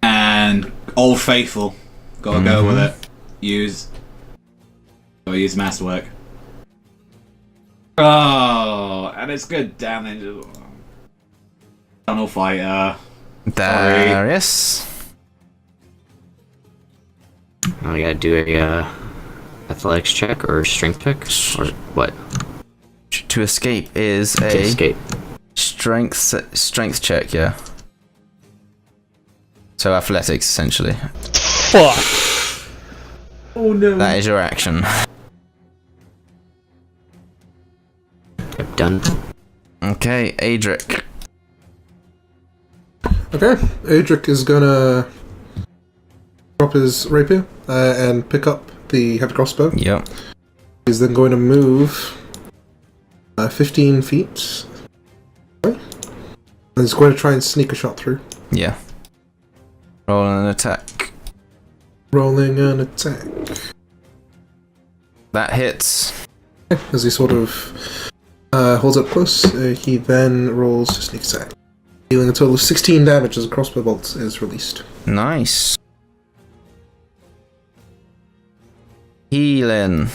Speaker 2: And Old Faithful. Gotta go with it. Gotta use Masterwork. Oh, and it's good damage. Tunnel Fighter.
Speaker 1: Darius.
Speaker 5: I gotta do a athletics check or strength check or what?
Speaker 1: To escape is
Speaker 5: To
Speaker 1: a
Speaker 5: escape.
Speaker 1: strength check, yeah. So athletics, essentially.
Speaker 4: Fuck.
Speaker 2: Oh no.
Speaker 1: That is your action.
Speaker 5: Yep, done.
Speaker 1: Okay, Adric.
Speaker 6: Okay, Adric is gonna drop his rapier and pick up the heavy crossbow.
Speaker 1: Yep.
Speaker 6: He's then going to move 15 feet. Sorry. He's going to try and sneak a shot through.
Speaker 1: Yeah. Roll an attack.
Speaker 6: Rolling an attack.
Speaker 1: That hits.
Speaker 6: As he sort of holds up close, he then rolls a sneak attack. Dealing a total of 16 damage as a crossbow bolt is released.
Speaker 1: Nice. Healing.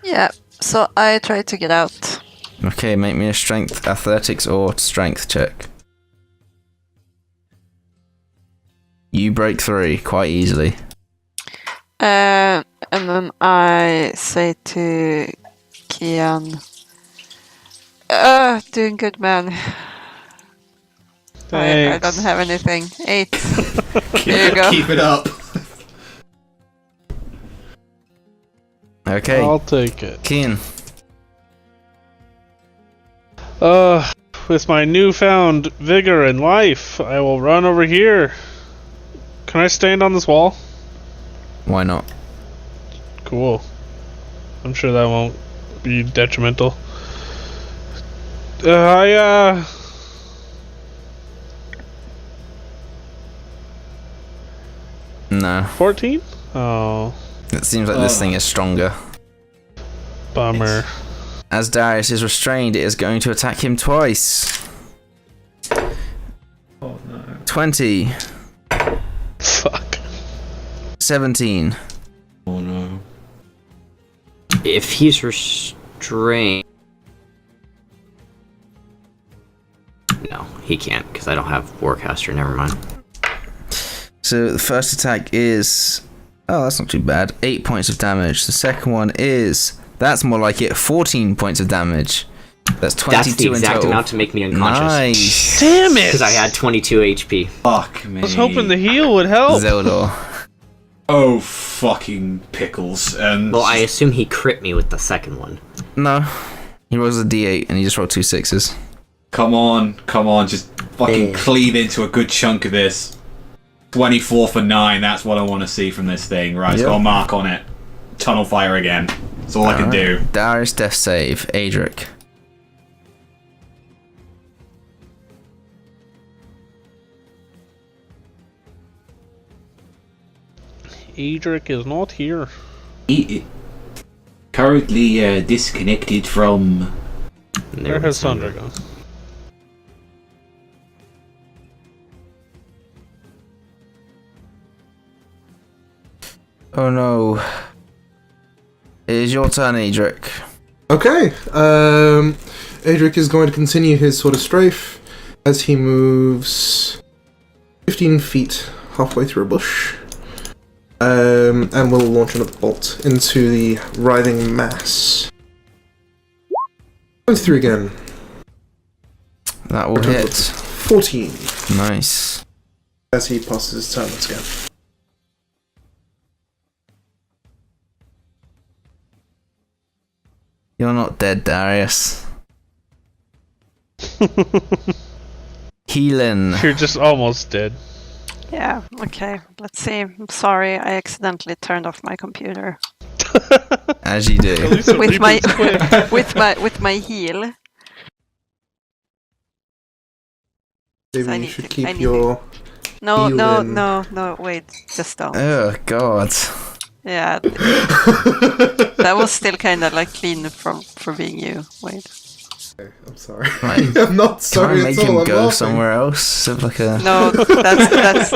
Speaker 3: Yeah, so I try to get out.
Speaker 1: Okay, make me a strength, athletics, or strength check. You break 3 quite easily.
Speaker 3: And then I say to Kian, doing good, man. I don't have anything. 8. There you go.
Speaker 2: Keep it up.
Speaker 1: Okay.
Speaker 4: I'll take it.
Speaker 1: Kian.
Speaker 4: With my newfound vigor and life, I will run over here. Can I stand on this wall?
Speaker 1: Why not?
Speaker 4: Cool. I'm sure that won't be detrimental.
Speaker 1: No.
Speaker 4: 14? Oh,
Speaker 1: It seems like this thing is stronger.
Speaker 4: bummer.
Speaker 1: As Darius is restrained, it is going to attack him twice.
Speaker 2: Oh no.
Speaker 1: 20.
Speaker 4: Fuck.
Speaker 1: 17.
Speaker 2: Oh no.
Speaker 5: If he's restrained... No, he can't, because I don't have Warcaster, never mind.
Speaker 1: So the first attack is... Oh, that's not too bad. 8 points of damage. The second one is... That's more like it. 14 points of damage. That's 22
Speaker 5: That's the
Speaker 1: in
Speaker 5: exact
Speaker 1: total.
Speaker 5: amount to make me unconscious.
Speaker 1: Nice.
Speaker 4: Damn it!
Speaker 5: Because I had 22 HP.
Speaker 2: Fuck me.
Speaker 4: I was hoping the heal would help.
Speaker 1: Zeldor.
Speaker 2: Oh fucking pickles. And
Speaker 5: Well, I assume he crit me with the second one.
Speaker 1: No. He rolls a d8 and he just rolled 2 6s.
Speaker 2: come on, just fucking cleave into a good chunk of this. 24 for 9. That's what I want to see from this thing. Right, it's
Speaker 1: Yep.
Speaker 2: got a mark on it. Tunnel fire again. That's all I can do.
Speaker 1: Darius death save. Adric.
Speaker 4: Edric is not here.
Speaker 2: Currently disconnected from...
Speaker 4: Where has Sandra gone?
Speaker 1: Oh no. It is your turn, Adric.
Speaker 6: Okay, Adric is going to continue his sort of strafe as he moves 15 feet halfway through a bush. And will launch another bolt into the writhing mass. 23 again.
Speaker 1: That will hit.
Speaker 6: 14
Speaker 1: Nice.
Speaker 6: as he passes his turn once again.
Speaker 1: You're not dead, Darius. Healing.
Speaker 4: You're just almost dead.
Speaker 3: Yeah, okay. Let's see. I'm sorry, I accidentally turned off my computer.
Speaker 1: As you do.
Speaker 4: At least it
Speaker 3: With my
Speaker 4: reboots quick.
Speaker 3: with my heal.
Speaker 6: Maybe
Speaker 3: I
Speaker 6: you
Speaker 3: need
Speaker 6: should
Speaker 3: to- I
Speaker 6: keep
Speaker 3: need
Speaker 6: your...
Speaker 3: No, wait, just stop.
Speaker 1: Oh god.
Speaker 3: Yeah, that was still kind of like clean for being you. Wait.
Speaker 6: Okay, I'm sorry.
Speaker 1: Right.
Speaker 6: I'm not
Speaker 1: Can I
Speaker 6: sorry
Speaker 1: make
Speaker 6: at all.
Speaker 1: him
Speaker 6: I'm
Speaker 1: go
Speaker 6: laughing.
Speaker 1: somewhere else? Have like a...
Speaker 3: No, that's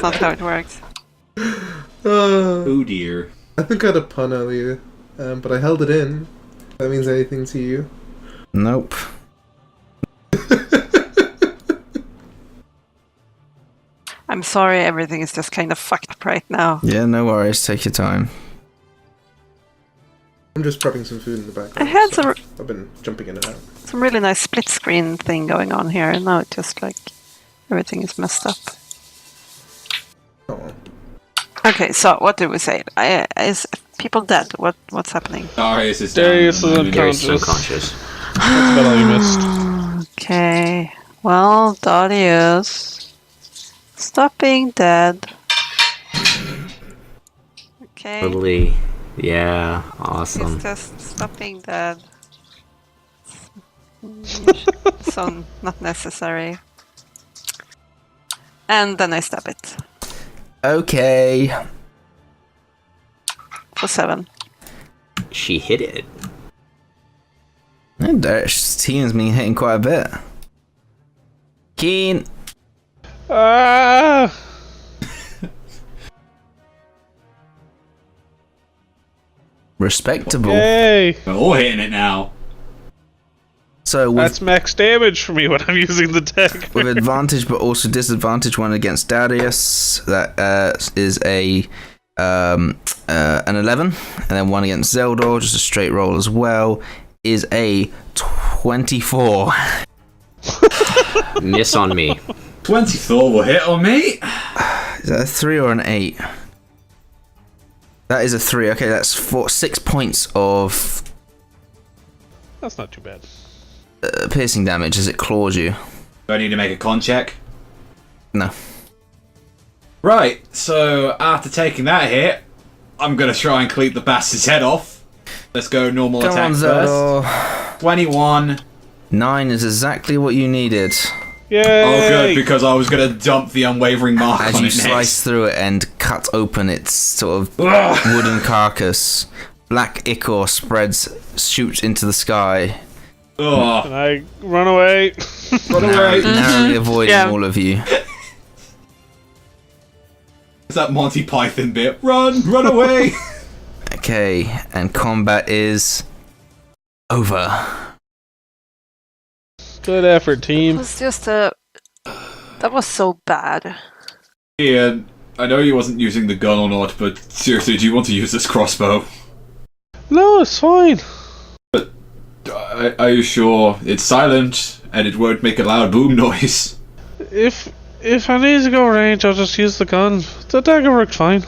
Speaker 3: not how it works.
Speaker 2: Oh dear.
Speaker 6: I think I had a pun earlier, but I held it in. If that means anything to you.
Speaker 1: Nope.
Speaker 3: I'm sorry, everything is just kind of fucked up right now.
Speaker 1: Yeah, no worries. Take your time.
Speaker 6: I'm just prepping some food in the background.
Speaker 3: I had
Speaker 6: so
Speaker 3: some
Speaker 6: I've been jumping in and out.
Speaker 3: really nice split screen thing going on here, and now it just like everything is messed up.
Speaker 6: Oh.
Speaker 3: Okay, so what do we say? Is people dead? What's happening?
Speaker 2: Darius is
Speaker 4: Darius
Speaker 2: down
Speaker 4: is
Speaker 2: at the moment.
Speaker 5: Darius is
Speaker 4: Unconscious.
Speaker 5: unconscious.
Speaker 4: That's about all you missed.
Speaker 3: Okay, well, Darius, stop being dead. Okay,
Speaker 5: Totally. Yeah, awesome.
Speaker 3: it's just stop being dead. So not necessary. And then I stab it
Speaker 1: Okay.
Speaker 3: for 7.
Speaker 5: She hit it.
Speaker 1: Teen's been hitting quite a bit. Keen.
Speaker 4: Ah!
Speaker 1: Respectable.
Speaker 4: Yay!
Speaker 2: We're all hitting it now.
Speaker 1: So
Speaker 4: That's max damage for me when I'm using the deck.
Speaker 1: with advantage but also disadvantage, one against Darius, that is an 11, and then one against Zeldor, just a straight roll as well, is a 24.
Speaker 5: Miss on me.
Speaker 2: 24 will hit on me.
Speaker 1: Is that a 3 or an 8? That is a 3. Okay, that's 6 points of
Speaker 4: That's not too bad.
Speaker 1: piercing damage as it claws you.
Speaker 2: Do I need to make a con check?
Speaker 1: No.
Speaker 2: Right, so after taking that hit, I'm going to try and cleat the bastard's head off. Let's go normal
Speaker 1: Come
Speaker 2: attack
Speaker 1: on,
Speaker 2: first.
Speaker 1: Zeldor.
Speaker 2: 21.
Speaker 1: 9 is exactly what you needed.
Speaker 4: Yay!
Speaker 2: Oh, good, because I was going to dump the unwavering mark
Speaker 1: As
Speaker 2: on
Speaker 1: you
Speaker 2: it
Speaker 1: slice
Speaker 2: next.
Speaker 1: through it and cut open its sort of
Speaker 2: Ugh.
Speaker 1: wooden carcass, black ichor shoots into the sky,
Speaker 2: Ugh.
Speaker 4: And I run away.
Speaker 2: Run away.
Speaker 1: narrowly avoiding
Speaker 3: Yeah.
Speaker 1: all of you.
Speaker 2: It's that Monty Python bit. Run away.
Speaker 1: Okay, and combat is over.
Speaker 4: Good effort,
Speaker 3: It
Speaker 4: team.
Speaker 3: was just that was so bad.
Speaker 2: Ian, I know you wasn't using the gun or not, but seriously, do you want to use this crossbow?
Speaker 4: No, it's fine.
Speaker 2: Are you sure? It's silent, and it won't make a loud boom noise.
Speaker 4: If I need to go range, I'll just use the gun. The dagger worked fine.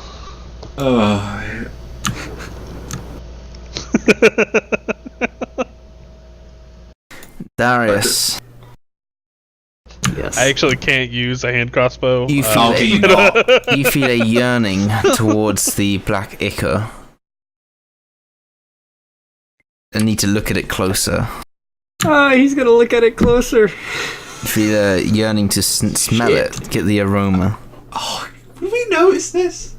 Speaker 1: Darius,
Speaker 5: Yes.
Speaker 4: I actually can't use a hand crossbow.
Speaker 1: you
Speaker 2: How
Speaker 1: feel,
Speaker 2: can you not?
Speaker 1: you feel a yearning towards the black ichor. I need to look at it closer.
Speaker 5: Oh, he's gonna look at it closer.
Speaker 1: You feel a yearning to smell
Speaker 5: Shit.
Speaker 1: it, get the aroma.
Speaker 2: Did we notice this?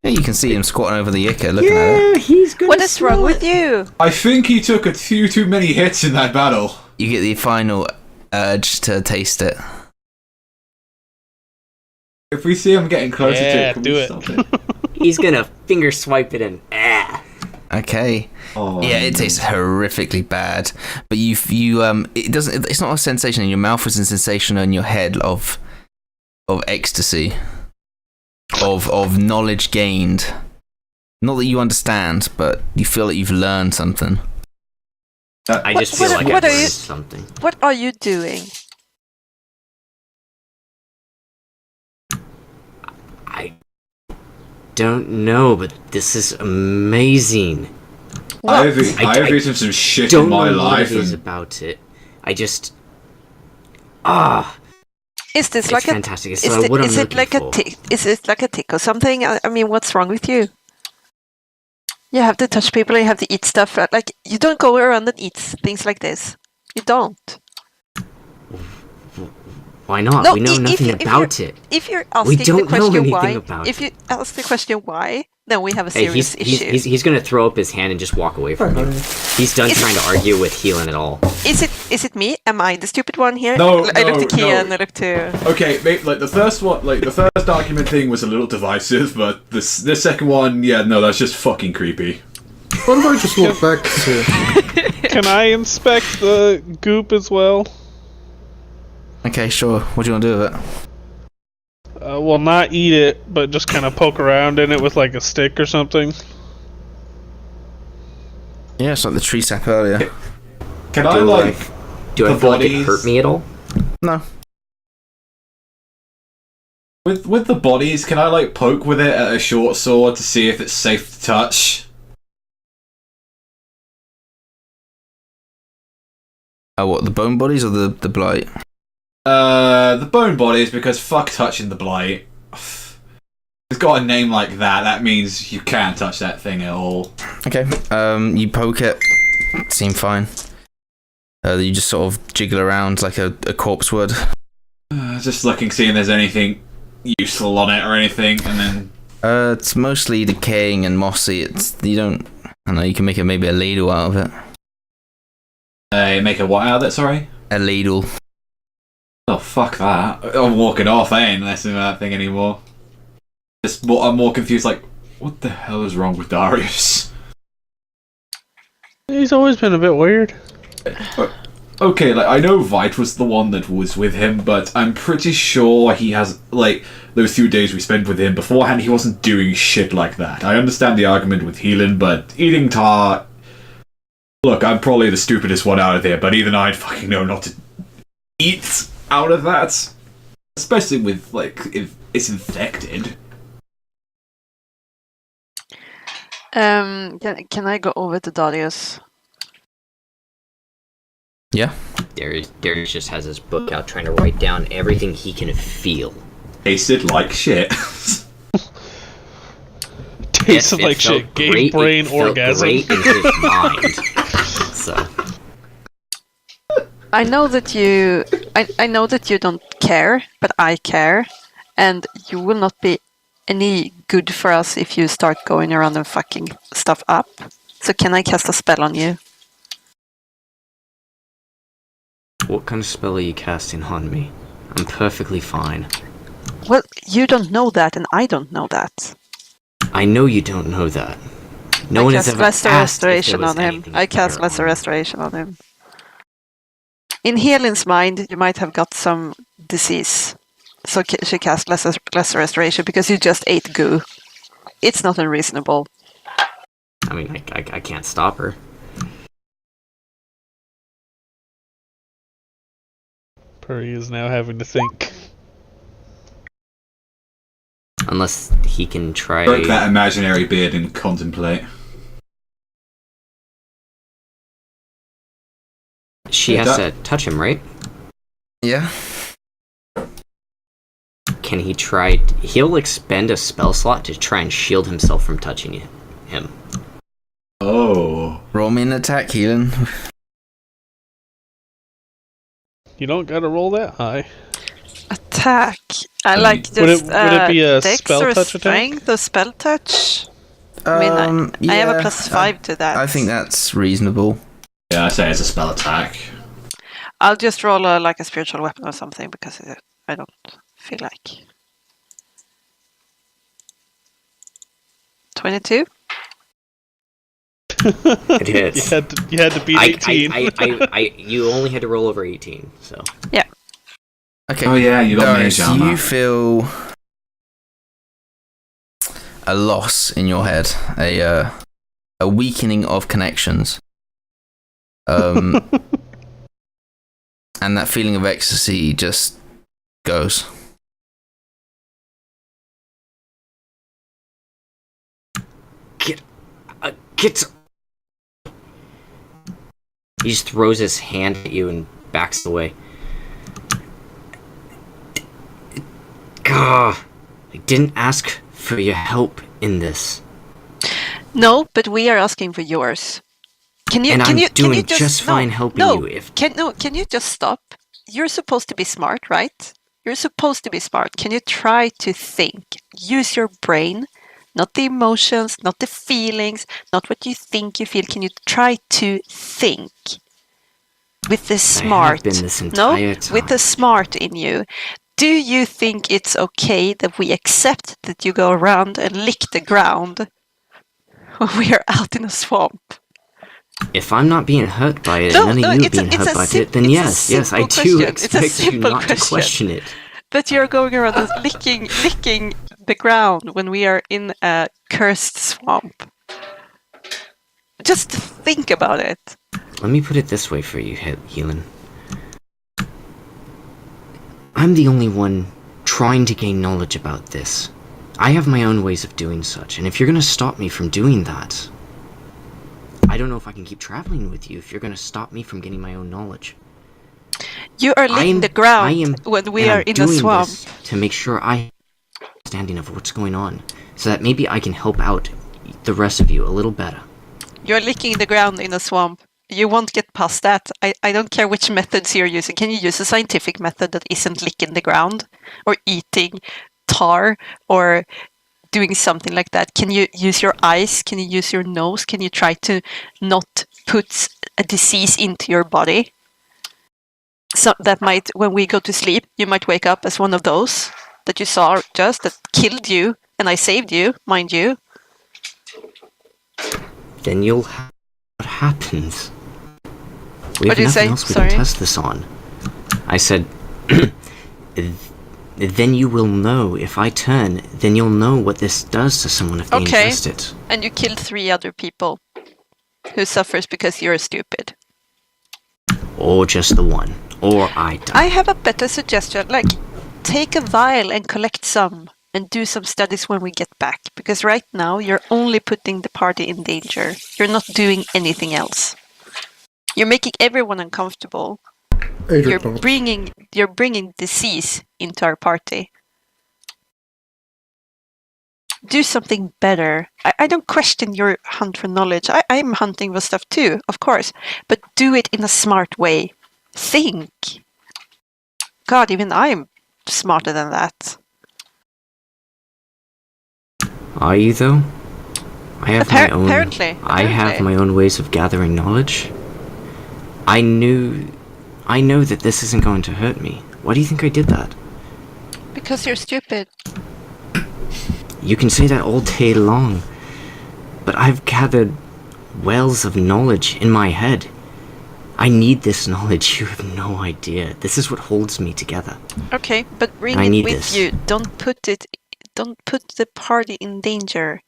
Speaker 1: Yeah, you can see him squatting over the ichor, looking at it.
Speaker 5: Yeah, he's gonna.
Speaker 3: What is wrong
Speaker 5: smell
Speaker 3: with
Speaker 5: it.
Speaker 3: you?
Speaker 2: I think he took a few too many hits in that battle.
Speaker 1: You get the final urge to taste it.
Speaker 2: If we see him getting closer to
Speaker 4: Yeah,
Speaker 2: it, can
Speaker 4: do
Speaker 2: we
Speaker 4: it.
Speaker 2: stop it?
Speaker 5: He's gonna finger swipe it and
Speaker 1: Okay.
Speaker 2: Oh,
Speaker 1: Yeah, it tastes horrifically bad, but it doesn't. It's not a sensation in your mouth; it's a sensation in your head of ecstasy, of knowledge gained. Not that you understand, but you feel that you've learned something.
Speaker 5: I just feel like
Speaker 3: what
Speaker 5: I
Speaker 3: are you-
Speaker 5: learned something.
Speaker 3: What are you doing?
Speaker 5: I don't know, but this is amazing.
Speaker 2: I've
Speaker 5: I
Speaker 2: eaten some shit
Speaker 5: Don't
Speaker 2: in my
Speaker 5: know what
Speaker 2: life.
Speaker 5: it is
Speaker 2: And
Speaker 5: about it. I just
Speaker 3: Is this
Speaker 5: it's
Speaker 3: like
Speaker 5: fantastic. It's
Speaker 3: is
Speaker 5: what I'm
Speaker 3: is it
Speaker 5: looking
Speaker 3: like
Speaker 5: for.
Speaker 3: a tick? Is it like a tick or something? I mean, what's wrong with you? You have to touch people. You have to eat stuff. Like you don't go around and eat things like this. You don't.
Speaker 5: Why not?
Speaker 3: No,
Speaker 5: we know
Speaker 3: if
Speaker 5: nothing
Speaker 3: you- if
Speaker 5: about it.
Speaker 3: If you're asking
Speaker 5: don't
Speaker 3: the
Speaker 5: know
Speaker 3: question
Speaker 5: anything
Speaker 3: why,
Speaker 5: about
Speaker 3: if you ask the question why, then we have a
Speaker 5: Hey,
Speaker 3: serious issue.
Speaker 5: he's gonna throw up his hand and just walk away from you. He's done
Speaker 3: Is-
Speaker 5: trying to argue with Healan at all.
Speaker 3: Is it me? Am I the stupid one here?
Speaker 2: No,
Speaker 3: I look
Speaker 2: no,
Speaker 3: to Kia
Speaker 2: no.
Speaker 3: and I look to.
Speaker 2: okay, like the first one, like the first argument thing was a little divisive, but this second one, yeah, no, that's just fucking creepy.
Speaker 6: What if I just walk back to...
Speaker 4: Can I inspect the goop as well?
Speaker 1: Okay, sure. What do you want to do with it?
Speaker 4: Well, not eat it, but just kind of poke around in it with like a stick or something.
Speaker 1: Yeah, it's like the tree sap earlier.
Speaker 2: Can I
Speaker 5: Do
Speaker 2: like?
Speaker 5: Do I
Speaker 2: The
Speaker 5: feel like it
Speaker 2: bodies-
Speaker 5: hurt me at all?
Speaker 1: No.
Speaker 2: With the bodies, can I like poke with it at a short sword to see if it's safe to touch?
Speaker 1: Oh, what, the bone bodies or the blight?
Speaker 2: The bone bodies, because fuck touching the blight. It's got a name like that. That means you can't touch that thing at all.
Speaker 1: Okay. You poke it. Seem fine. You just sort of jiggle around like a corpse would.
Speaker 2: Just looking, seeing if there's anything useful on it or anything, and then...
Speaker 1: It's mostly decaying and mossy. I don't know, you can make maybe a ladle out of it.
Speaker 2: Make a what out of it, sorry?
Speaker 1: A ladle.
Speaker 2: Oh, fuck that. I'm walking off, I ain't listening to that thing anymore. I'm more confused, like, what the hell is wrong with Darius?
Speaker 4: He's always been a bit weird.
Speaker 2: Okay, like, I know Vite was the one that was with him, but I'm pretty sure he has, like, those few days we spent with him beforehand, he wasn't doing shit like that. I understand the argument with healing, but eating tar... Look, I'm probably the stupidest one out of there, but even I'd fucking know not to eat out of that. Especially with, like, if it's infected.
Speaker 3: Can I go over to Darius?
Speaker 1: Yeah.
Speaker 5: Darius just has his book out trying to write down everything he can feel.
Speaker 2: Tasted like shit.
Speaker 4: Tasted like shit. Gave brain orgasm.
Speaker 5: Great in his mind. So.
Speaker 3: I know that you don't care, but I care, and you will not be any good for us if you start going around and fucking stuff up. So can I cast a spell on you?
Speaker 5: What kind of spell are you casting on me? I'm perfectly fine.
Speaker 3: Well, you don't know that, and I don't know that.
Speaker 5: I know you don't know that. No one has ever
Speaker 3: Lesser
Speaker 5: asked if there
Speaker 3: Restoration
Speaker 5: was
Speaker 3: on him.
Speaker 5: anything
Speaker 3: I cast
Speaker 5: better
Speaker 3: Lesser
Speaker 5: on him.
Speaker 3: Restoration on him. In Helen's mind, you might have got some disease. So she cast lesser Restoration because you just ate goo. It's not unreasonable.
Speaker 5: I mean, I can't stop her.
Speaker 4: Purry is now having to think.
Speaker 5: Unless he can try...
Speaker 2: Stroke that imaginary beard and contemplate.
Speaker 5: She has to touch him, right?
Speaker 1: Yeah.
Speaker 5: Can he try... He'll expend a spell slot to try and shield himself from touching him.
Speaker 2: Oh.
Speaker 1: Roll me an attack, healing.
Speaker 4: You don't gotta roll that high.
Speaker 3: Attack. I like just
Speaker 4: would it be a
Speaker 3: dex
Speaker 4: spell
Speaker 3: or
Speaker 4: touch attack?
Speaker 3: strength or spell touch? I mean, I have a +5 to that.
Speaker 1: I think that's reasonable.
Speaker 2: Yeah, I say it's a spell attack.
Speaker 3: I'll just roll like a spiritual weapon or something because I don't feel like. 22?
Speaker 5: It hits.
Speaker 4: You had to beat 18.
Speaker 5: You only had to roll over 18, so...
Speaker 3: Yeah.
Speaker 1: Okay.
Speaker 2: Oh yeah, you got
Speaker 1: Darius,
Speaker 2: mage armor.
Speaker 1: you feel a loss in your head, a weakening of connections, and that feeling of ecstasy just goes.
Speaker 5: Get... He just throws his hand at you and backs away. Gah! I didn't ask for your help in this.
Speaker 3: No, but we are asking for yours. Can you
Speaker 5: just fine helping you if...
Speaker 3: Can you just stop? You're supposed to be smart, right? You're supposed to be smart. Can you try to think? Use your brain, not the emotions, not the feelings, not what you think you feel. Can you try to think? With the smart.
Speaker 5: I have been this entire time.
Speaker 3: With the smart in you. Do you think it's okay that we accept that you go around and lick the ground when we are out in a swamp?
Speaker 5: If I'm not being hurt by it, and none of you being hurt by it, then yes, I do expect you not to question it.
Speaker 3: But you're going around and licking the ground when we are in a cursed swamp. Just think about it.
Speaker 5: Let me put it this way for you, Healan. I'm the only one trying to gain knowledge about this. I have my own ways of doing such, and if you're going to stop me from doing that, I don't know if I can keep traveling with you if you're going to stop me from getting my own knowledge.
Speaker 3: You are licking the ground when we are in a swamp.
Speaker 5: This to make sure I have an understanding of what's going on, so that maybe I can help out the rest of you a little better.
Speaker 3: You're licking the ground in a swamp you won't get past that. I don't care which methods you're using. Can you use a scientific method that isn't licking the ground or eating tar or doing something like that? Can you use your eyes? Can you use your nose? Can you try to not put a disease into your body? So that might, when we go to sleep, you might wake up as one of those that you saw just that killed you, and I saved you, mind you.
Speaker 5: Then you'll what happens? We
Speaker 3: What
Speaker 5: have
Speaker 3: did you
Speaker 5: nothing
Speaker 3: say?
Speaker 5: else we
Speaker 3: Sorry.
Speaker 5: can test this on. I said, then you will know. If I turn, then you'll know what this does to someone if they
Speaker 3: Okay.
Speaker 5: ingest it.
Speaker 3: And you killed 3 other people who suffers because you're stupid.
Speaker 5: Or just the one. Or I die.
Speaker 3: I have a better suggestion. Like, take a vial and collect some and do some studies when we get back. Because right now, you're only putting the party in danger. You're not doing anything else. You're making everyone uncomfortable.
Speaker 6: Adric nods.
Speaker 3: You're bringing disease into our party. Do something better. I don't question your hunt for knowledge. I'm hunting for stuff too, of course. But do it in a smart way. Think. God, even I'm smarter than that.
Speaker 5: Are you though? I have my own.
Speaker 3: Apparently.
Speaker 5: I have my own ways of gathering knowledge. I know that this isn't going to hurt me. Why do you think I did that?
Speaker 3: Because you're stupid.
Speaker 5: You can say that all day long, but I've gathered wells of knowledge in my head. I need this knowledge. You have no idea. This is what holds me together.
Speaker 3: Okay, but bring
Speaker 5: I
Speaker 3: it
Speaker 5: need
Speaker 3: with
Speaker 5: this.
Speaker 3: you. Don't put the party in danger.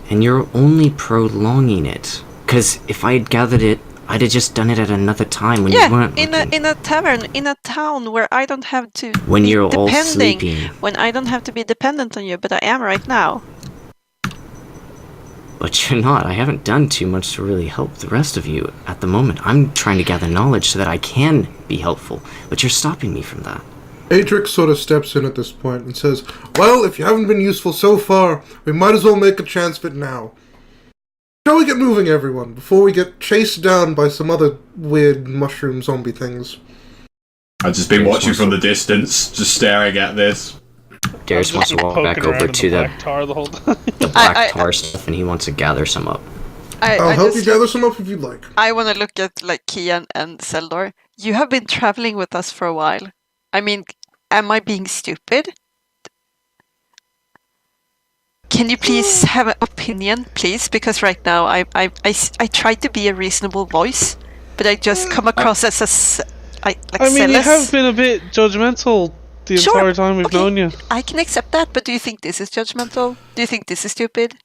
Speaker 5: And you're only prolonging it. Because if I had gathered it, I'd have just done it at another time when you weren't looking.
Speaker 3: in a tavern, in a town where I don't have to
Speaker 5: When
Speaker 3: be
Speaker 5: you're all
Speaker 3: depending,
Speaker 5: sleeping.
Speaker 3: when I don't have to be dependent on you, but I am right now.
Speaker 5: But you're not. I haven't done too much to really help the rest of you at the moment. I'm trying to gather knowledge so that I can be helpful. But you're stopping me from that.
Speaker 6: Adric sort of steps in at this point and says, "Well, if you haven't been useful so far, we might as well make a chance of it now. Shall we get moving, everyone, before we get chased down by some other weird mushroom zombie things?"
Speaker 2: I've just been watching from the distance, just staring at this.
Speaker 5: Darius wants to walk
Speaker 4: Poking
Speaker 5: back
Speaker 4: around
Speaker 5: over
Speaker 4: in
Speaker 5: to the
Speaker 4: black tar the whole time.
Speaker 5: black tar stuff, and he wants to gather some up.
Speaker 6: I'll help you gather some up if you'd like.
Speaker 3: I want to look at like Kian and Seldor. You have been traveling with us for a while. I mean, am I being stupid? Can you please have an opinion, please? Because right now I try to be a reasonable voice, but I just come across as
Speaker 4: I mean, you have been a bit judgmental the entire time we've known you.
Speaker 3: I can accept that, but do you think this is judgmental? Do you think this is stupid?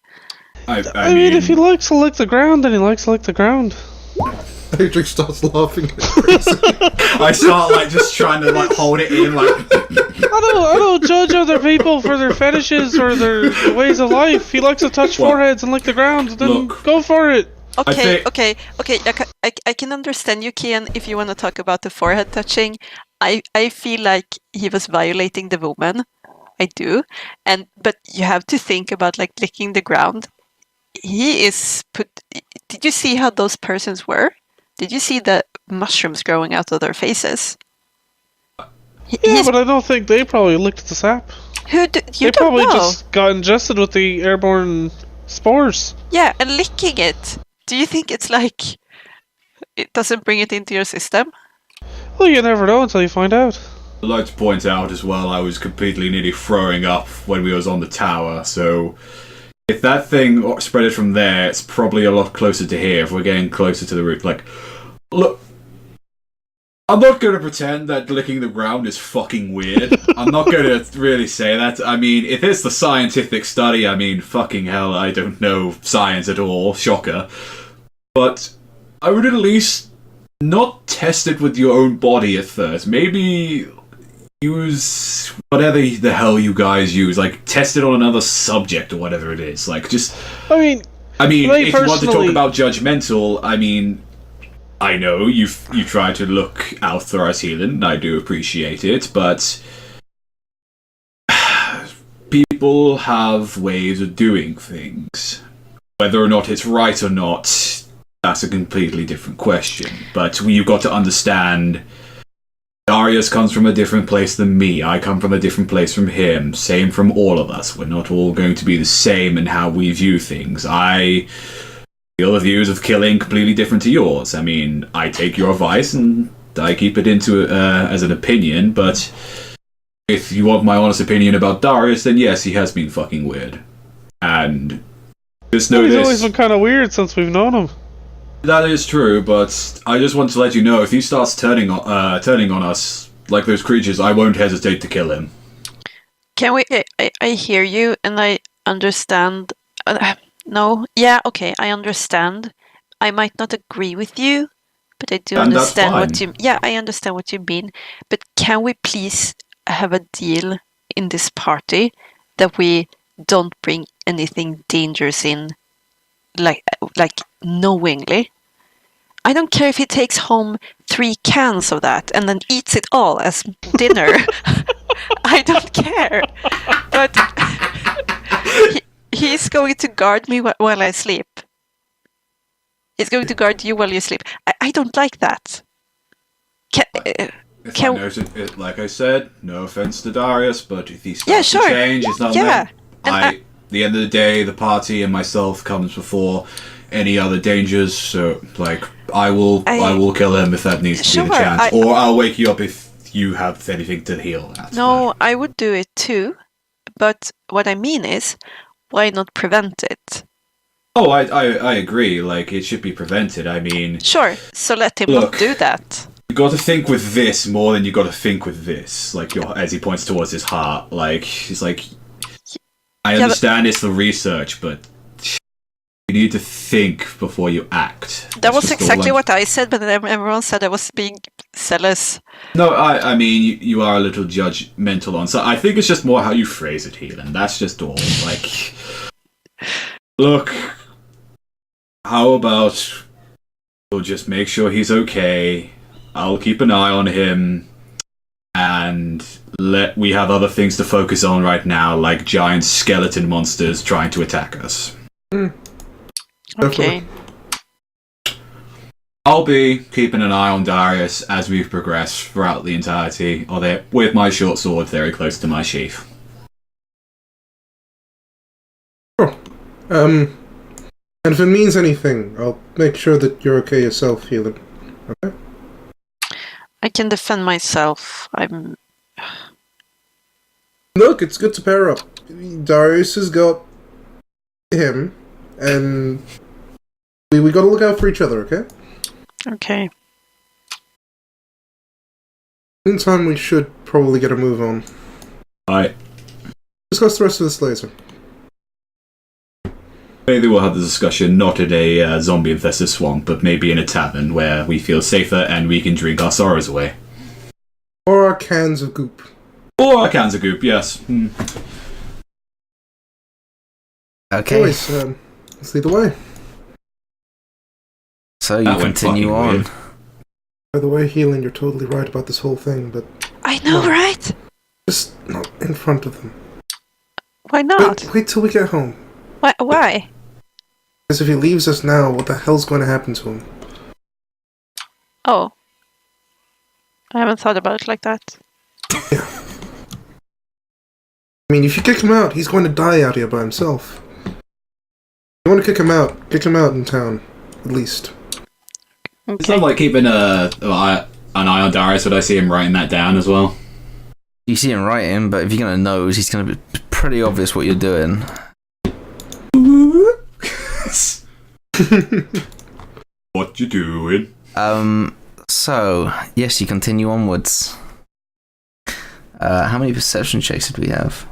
Speaker 2: I
Speaker 4: mean, if he likes to lick the ground, then he likes to lick the ground.
Speaker 6: Adric starts laughing at crazy.
Speaker 2: I start like just trying to like hold it in, like.
Speaker 4: I don't judge other people for their fetishes or their ways of life. He likes to touch foreheads and lick the ground. Then go for it.
Speaker 3: Okay. I can understand you, Kian, if you want to talk about the forehead touching. I feel like he was violating the woman. I do, but you have to think about like licking the ground. He is put. Did you see how those persons were? Did you see the mushrooms growing out of their faces?
Speaker 4: Yeah, but I don't think they probably licked the sap.
Speaker 3: You
Speaker 4: they
Speaker 3: don't
Speaker 4: probably
Speaker 3: know.
Speaker 4: just got ingested with the airborne spores.
Speaker 3: Yeah, and licking it. Do you think it's like it doesn't bring it into your system?
Speaker 4: Well, you never know until you find out.
Speaker 2: I'd like to point out as well, I was completely nearly throwing up when we was on the tower, so if that thing spreaded from there, it's probably a lot closer to here if we're getting closer to the root. Like, look, I'm not going to pretend that licking the ground is fucking weird. I'm not going to really say that. I mean, if it's the scientific study, I mean, fucking hell, I don't know science at all. Shocker. But I would at least not test it with your own body at first. Maybe use whatever the hell you guys use. Like, test it on another subject or whatever it is. Like, just... I mean, if you want to talk about judgmental, I mean... I know you try to look out for us healing, I do appreciate it, but people have ways of doing things. Whether or not it's right or not, that's a completely different question. But you've got to understand, Darius comes from a different place than me. I come from a different place from him. Same from all of us. We're not all going to be the same in how we view things. I feel the views of killing completely different to yours. I mean, I take your advice and I keep it into as an opinion, but if you want my honest opinion about Darius, then yes, he has been fucking weird. And just know
Speaker 4: He's
Speaker 2: this.
Speaker 4: always been kind of weird since we've known him.
Speaker 2: That is true, but I just want to let you know, if he starts turning on us like those creatures, I won't hesitate to kill him.
Speaker 3: Can we? I hear you, and I understand. No, yeah, okay, I understand. I might not agree with you, but I do
Speaker 2: And that's
Speaker 3: understand what
Speaker 2: fine.
Speaker 3: you. Yeah, I understand what you mean. But can we please have a deal in this party that we don't bring anything dangerous in, like knowingly? I don't care if he takes home 3 cans of that and then eats it all as dinner. I don't care. But he's going to guard me while I sleep. He's going to guard you while you sleep. I don't like that.
Speaker 2: If I noted it, like I said, no offense to Darius, but if he starts
Speaker 3: Yeah, sure.
Speaker 2: to change, it's not
Speaker 3: Yeah.
Speaker 2: At the end of the day, the party and myself comes before any other dangers. So, like, I will kill him if that needs to be the
Speaker 3: Sure,
Speaker 2: chance, or I'll wake you up if you have anything to heal.
Speaker 3: No, I would do it too. But what I mean is, why not prevent it?
Speaker 2: Oh, I agree. Like, it should be prevented. I mean,
Speaker 3: Sure. So let him
Speaker 2: Look.
Speaker 3: not do that.
Speaker 2: you got to think with this more than you got to think with this. Like, as he points towards his heart, like he's like, I
Speaker 3: Yeah,
Speaker 2: understand it's the research, but you need to think before you act.
Speaker 3: That
Speaker 2: That's
Speaker 3: was
Speaker 2: just all
Speaker 3: exactly
Speaker 2: I'm-
Speaker 3: what I said, but then everyone said I was being zealous.
Speaker 2: No, I mean, you are a little judgmental on. So I think it's just more how you phrase it, Healan. That's just all. Like, look, how about we'll just make sure he's okay. I'll keep an eye on him, and we have other things to focus on right now, like giant skeleton monsters trying to attack us.
Speaker 3: Okay.
Speaker 2: I'll be keeping an eye on Darius as we progress throughout the entirety of it, with my short sword very close to my sheath.
Speaker 6: And if it means anything, I'll make sure that you're okay yourself, Healing. Okay?
Speaker 3: I can defend myself.
Speaker 6: Look, it's good to pair up. Darius has got him, and we gotta look out for each other, okay?
Speaker 3: Okay.
Speaker 6: Meantime, we should probably get a move on.
Speaker 2: Alright.
Speaker 6: Discuss the rest of this later.
Speaker 2: Maybe we'll have the discussion not in a zombie-infested swamp, but maybe in a tavern where we feel safer and we can drink our sorrows away.
Speaker 6: Or our cans of goop.
Speaker 2: Or our cans of goop, yes.
Speaker 1: Okay,
Speaker 6: Anyways, let's lead the way.
Speaker 1: so you
Speaker 2: That went
Speaker 1: continue
Speaker 2: fucking
Speaker 1: on.
Speaker 2: weird.
Speaker 6: By the way, Healing, you're totally right about this whole thing, but
Speaker 3: I know,
Speaker 6: No.
Speaker 3: right?
Speaker 6: just not in front of them.
Speaker 3: Why not?
Speaker 6: Wait till we get home.
Speaker 3: Why?
Speaker 6: Because if he leaves us now, what the hell's going to happen to him?
Speaker 3: Oh. I haven't thought about it like that.
Speaker 6: I mean, if you kick him out, he's going to die out here by himself. You want to kick him out in town, at least.
Speaker 2: It's
Speaker 3: Okay.
Speaker 2: not like keeping an eye on Darius, would I see him writing that down as well?
Speaker 1: You see him writing, but if you're gonna nose, he's gonna be pretty obvious what you're doing.
Speaker 2: What you doing?
Speaker 1: So yes, you continue onwards. How many perception checks did we have?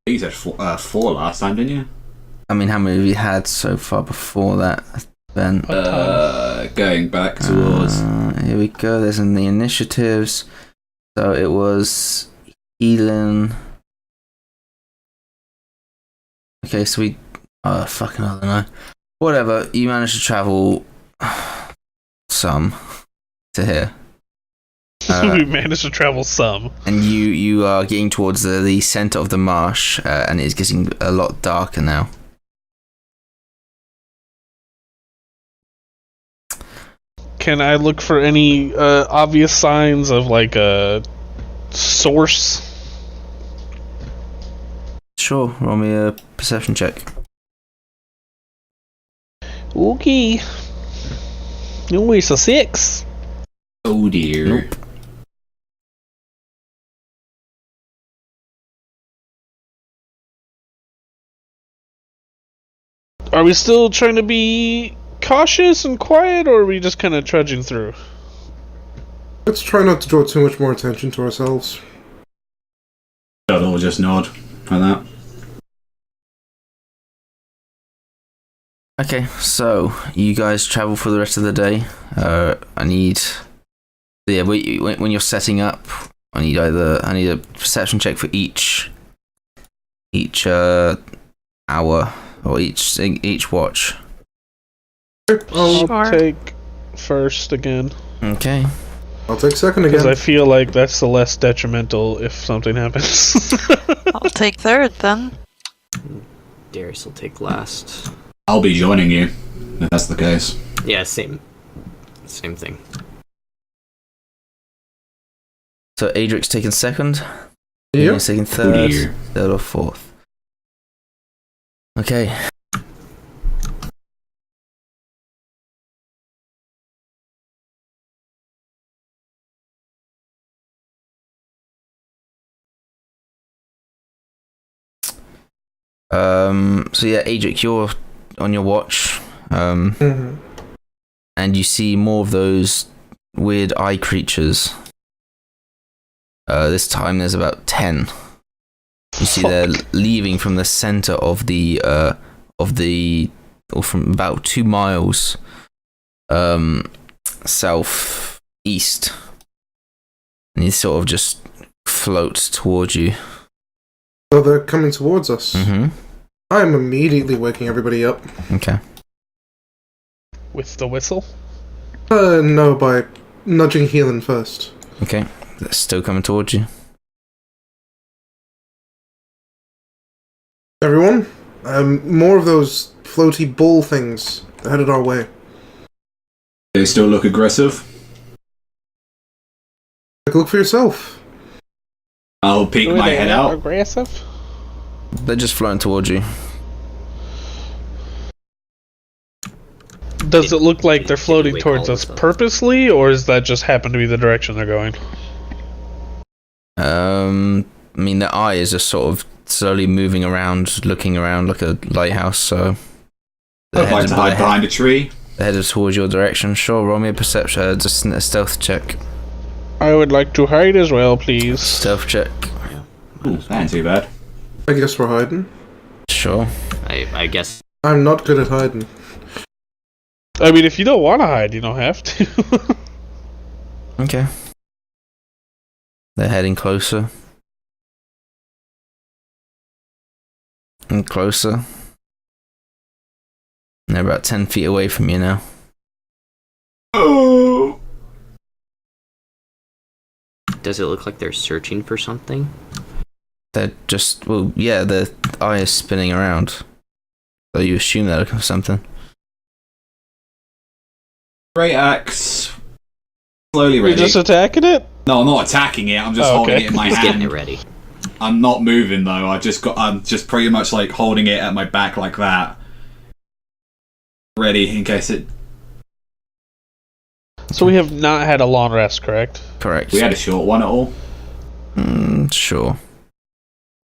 Speaker 2: You said four last time, didn't you?
Speaker 1: I mean, how many have you had so far before that, Ben?
Speaker 2: Going back towards...
Speaker 1: Here we go. There's in the initiatives. So it was Elin. Okay, so we... fucking I don't know. Whatever, you managed to travel some to here.
Speaker 4: We managed to travel some.
Speaker 1: And you are getting towards the center of the marsh, and it's getting a lot darker now.
Speaker 4: can I look for any obvious signs of like a source?
Speaker 1: Sure, roll me a perception check.
Speaker 4: Okay. No, it's a 6.
Speaker 2: Oh dear.
Speaker 1: Nope.
Speaker 4: Are we still trying to be cautious and quiet, or are we just kind of trudging through?
Speaker 6: Let's try not to draw too much more attention to ourselves.
Speaker 2: I'll just nod like that.
Speaker 1: Okay, so you guys travel for the rest of the day. I need, yeah. When you're setting up, I need a perception check for each hour or each watch.
Speaker 4: I'll
Speaker 3: Sure.
Speaker 4: take first again.
Speaker 1: Okay.
Speaker 6: I'll take second
Speaker 4: Because
Speaker 6: again.
Speaker 4: I feel like that's the less detrimental if something happens.
Speaker 3: I'll take third then.
Speaker 5: Darius will take last.
Speaker 2: I'll be joining you, if that's the case.
Speaker 5: Yeah, same thing.
Speaker 1: So Adric's taking second.
Speaker 6: Yep.
Speaker 1: Ian's taking third,
Speaker 2: dear.
Speaker 1: third or fourth. Okay. So yeah, Adric, you're on your watch.
Speaker 6: Mhm.
Speaker 1: And you see more of those weird eye creatures. This time there's about 10. You see they're leaving from the center of the or from about 2 miles south east, and they sort of just float towards you.
Speaker 6: So they're coming towards us.
Speaker 1: Mm-hmm.
Speaker 6: I'm immediately waking everybody up.
Speaker 1: Okay.
Speaker 4: With the whistle?
Speaker 6: No, by nudging Healing first.
Speaker 1: Okay. They're still coming towards you.
Speaker 6: Everyone, more of those floaty ball things headed our way.
Speaker 2: They still look aggressive.
Speaker 6: Take a look for yourself.
Speaker 2: I'll peek
Speaker 4: Were
Speaker 2: my
Speaker 4: they
Speaker 2: head
Speaker 4: that
Speaker 2: out.
Speaker 4: aggressive?
Speaker 1: They're just floating towards you.
Speaker 4: Does it look like they're floating
Speaker 5: wake
Speaker 4: towards
Speaker 5: all
Speaker 4: us
Speaker 5: of them.
Speaker 4: purposely, or does that just happen to be the direction they're going?
Speaker 1: I mean, their eye is just sort of slowly moving around, looking around like a lighthouse. So
Speaker 2: I'd like to hide behind a tree.
Speaker 1: they're headed towards your direction. Sure, roll me a perception, just a stealth check.
Speaker 4: I would like to hide as well, please.
Speaker 1: Stealth check.
Speaker 2: Ooh, that ain't too bad.
Speaker 6: I guess we're hiding.
Speaker 1: Sure.
Speaker 5: I guess
Speaker 6: I'm not good at hiding.
Speaker 4: I mean, if you don't want to hide, you don't have to.
Speaker 1: Okay. They're heading closer. And closer. And they're about 10 feet away from you now.
Speaker 2: Oh.
Speaker 5: does it look like they're searching for something?
Speaker 1: They're just, well, yeah, their eye is spinning around. So you assume they're looking for something.
Speaker 2: Great axe. Slowly
Speaker 4: You're
Speaker 2: ready.
Speaker 4: just attacking it?
Speaker 2: No, I'm not attacking it. I'm just
Speaker 4: Oh,
Speaker 2: holding
Speaker 4: okay.
Speaker 2: it in my
Speaker 5: He's getting
Speaker 2: hand.
Speaker 5: it ready.
Speaker 2: I'm not moving though. I'm just pretty much like holding it at my back like that, ready in case it.
Speaker 4: So we have not had a long rest, correct?
Speaker 1: Correct.
Speaker 2: We had a short one at all.
Speaker 1: Sure.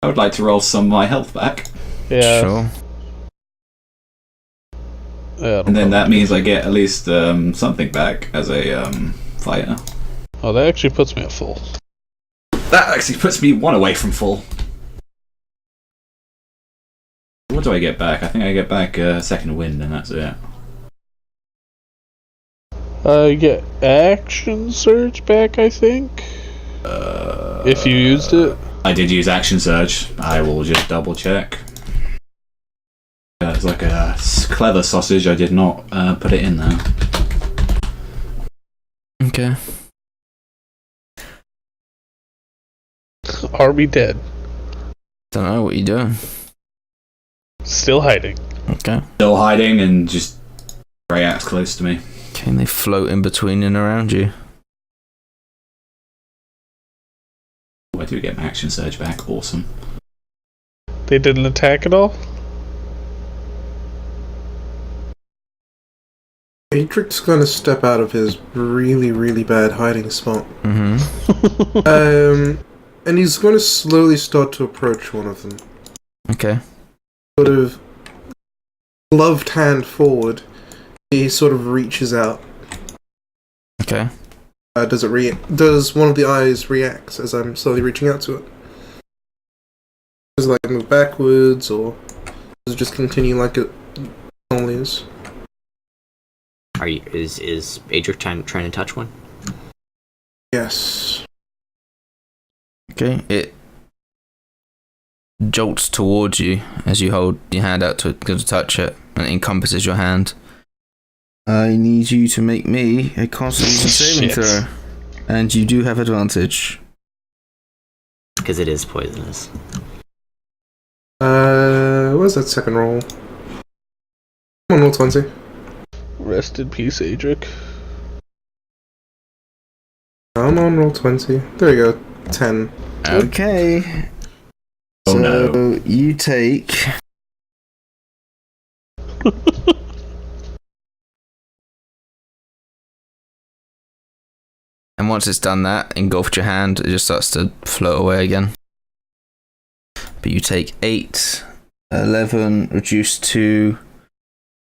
Speaker 2: I would like to roll some of my health back,
Speaker 4: Yeah.
Speaker 1: Sure.
Speaker 4: Yeah,
Speaker 2: and then that means I get at least something back as a fighter.
Speaker 4: Oh, that actually puts me at full.
Speaker 2: That actually puts me one away from full. What do I get back? I think I get back second wind, and that's it.
Speaker 4: You get action surge back, I think. If you used it.
Speaker 2: I did use action surge. I will just double check. It's like a clever sausage. I did not put it in there.
Speaker 1: Okay.
Speaker 4: Are we dead?
Speaker 1: Don't know what you're doing.
Speaker 4: Still hiding.
Speaker 1: Okay.
Speaker 2: Still hiding and just grey axe close to me.
Speaker 1: Okay, and they float in between and around you.
Speaker 2: Oh, I do get my action surge back. Awesome.
Speaker 4: They didn't attack at all?
Speaker 6: Adric's gonna step out of his really, really bad hiding spot.
Speaker 1: Mm-hmm.
Speaker 6: And he's gonna slowly start to approach one of them.
Speaker 1: Okay.
Speaker 6: Sort of gloved hand forward, he sort of reaches out.
Speaker 1: Okay.
Speaker 6: Does one of the eyes react as I'm slowly reaching out to it? Does it like move backwards, or does it just continue like it normally is?
Speaker 5: Is Adric trying to touch one?
Speaker 6: Yes.
Speaker 1: Okay. It jolts towards you as you hold your hand out to it, go to touch it, and it encompasses your hand. I need you to make me a Constitution saving throw, and you do have advantage.
Speaker 5: Because it is poisonous.
Speaker 6: What's that second roll? Come on, roll 20.
Speaker 4: Rest in peace, Adric.
Speaker 6: I'm on roll 20. There you go. 10.
Speaker 1: Okay.
Speaker 2: Oh,
Speaker 1: so
Speaker 2: no.
Speaker 1: you take... And once it's done that, engulfed your hand, it just starts to float away again. But you take 8, 11, reduced to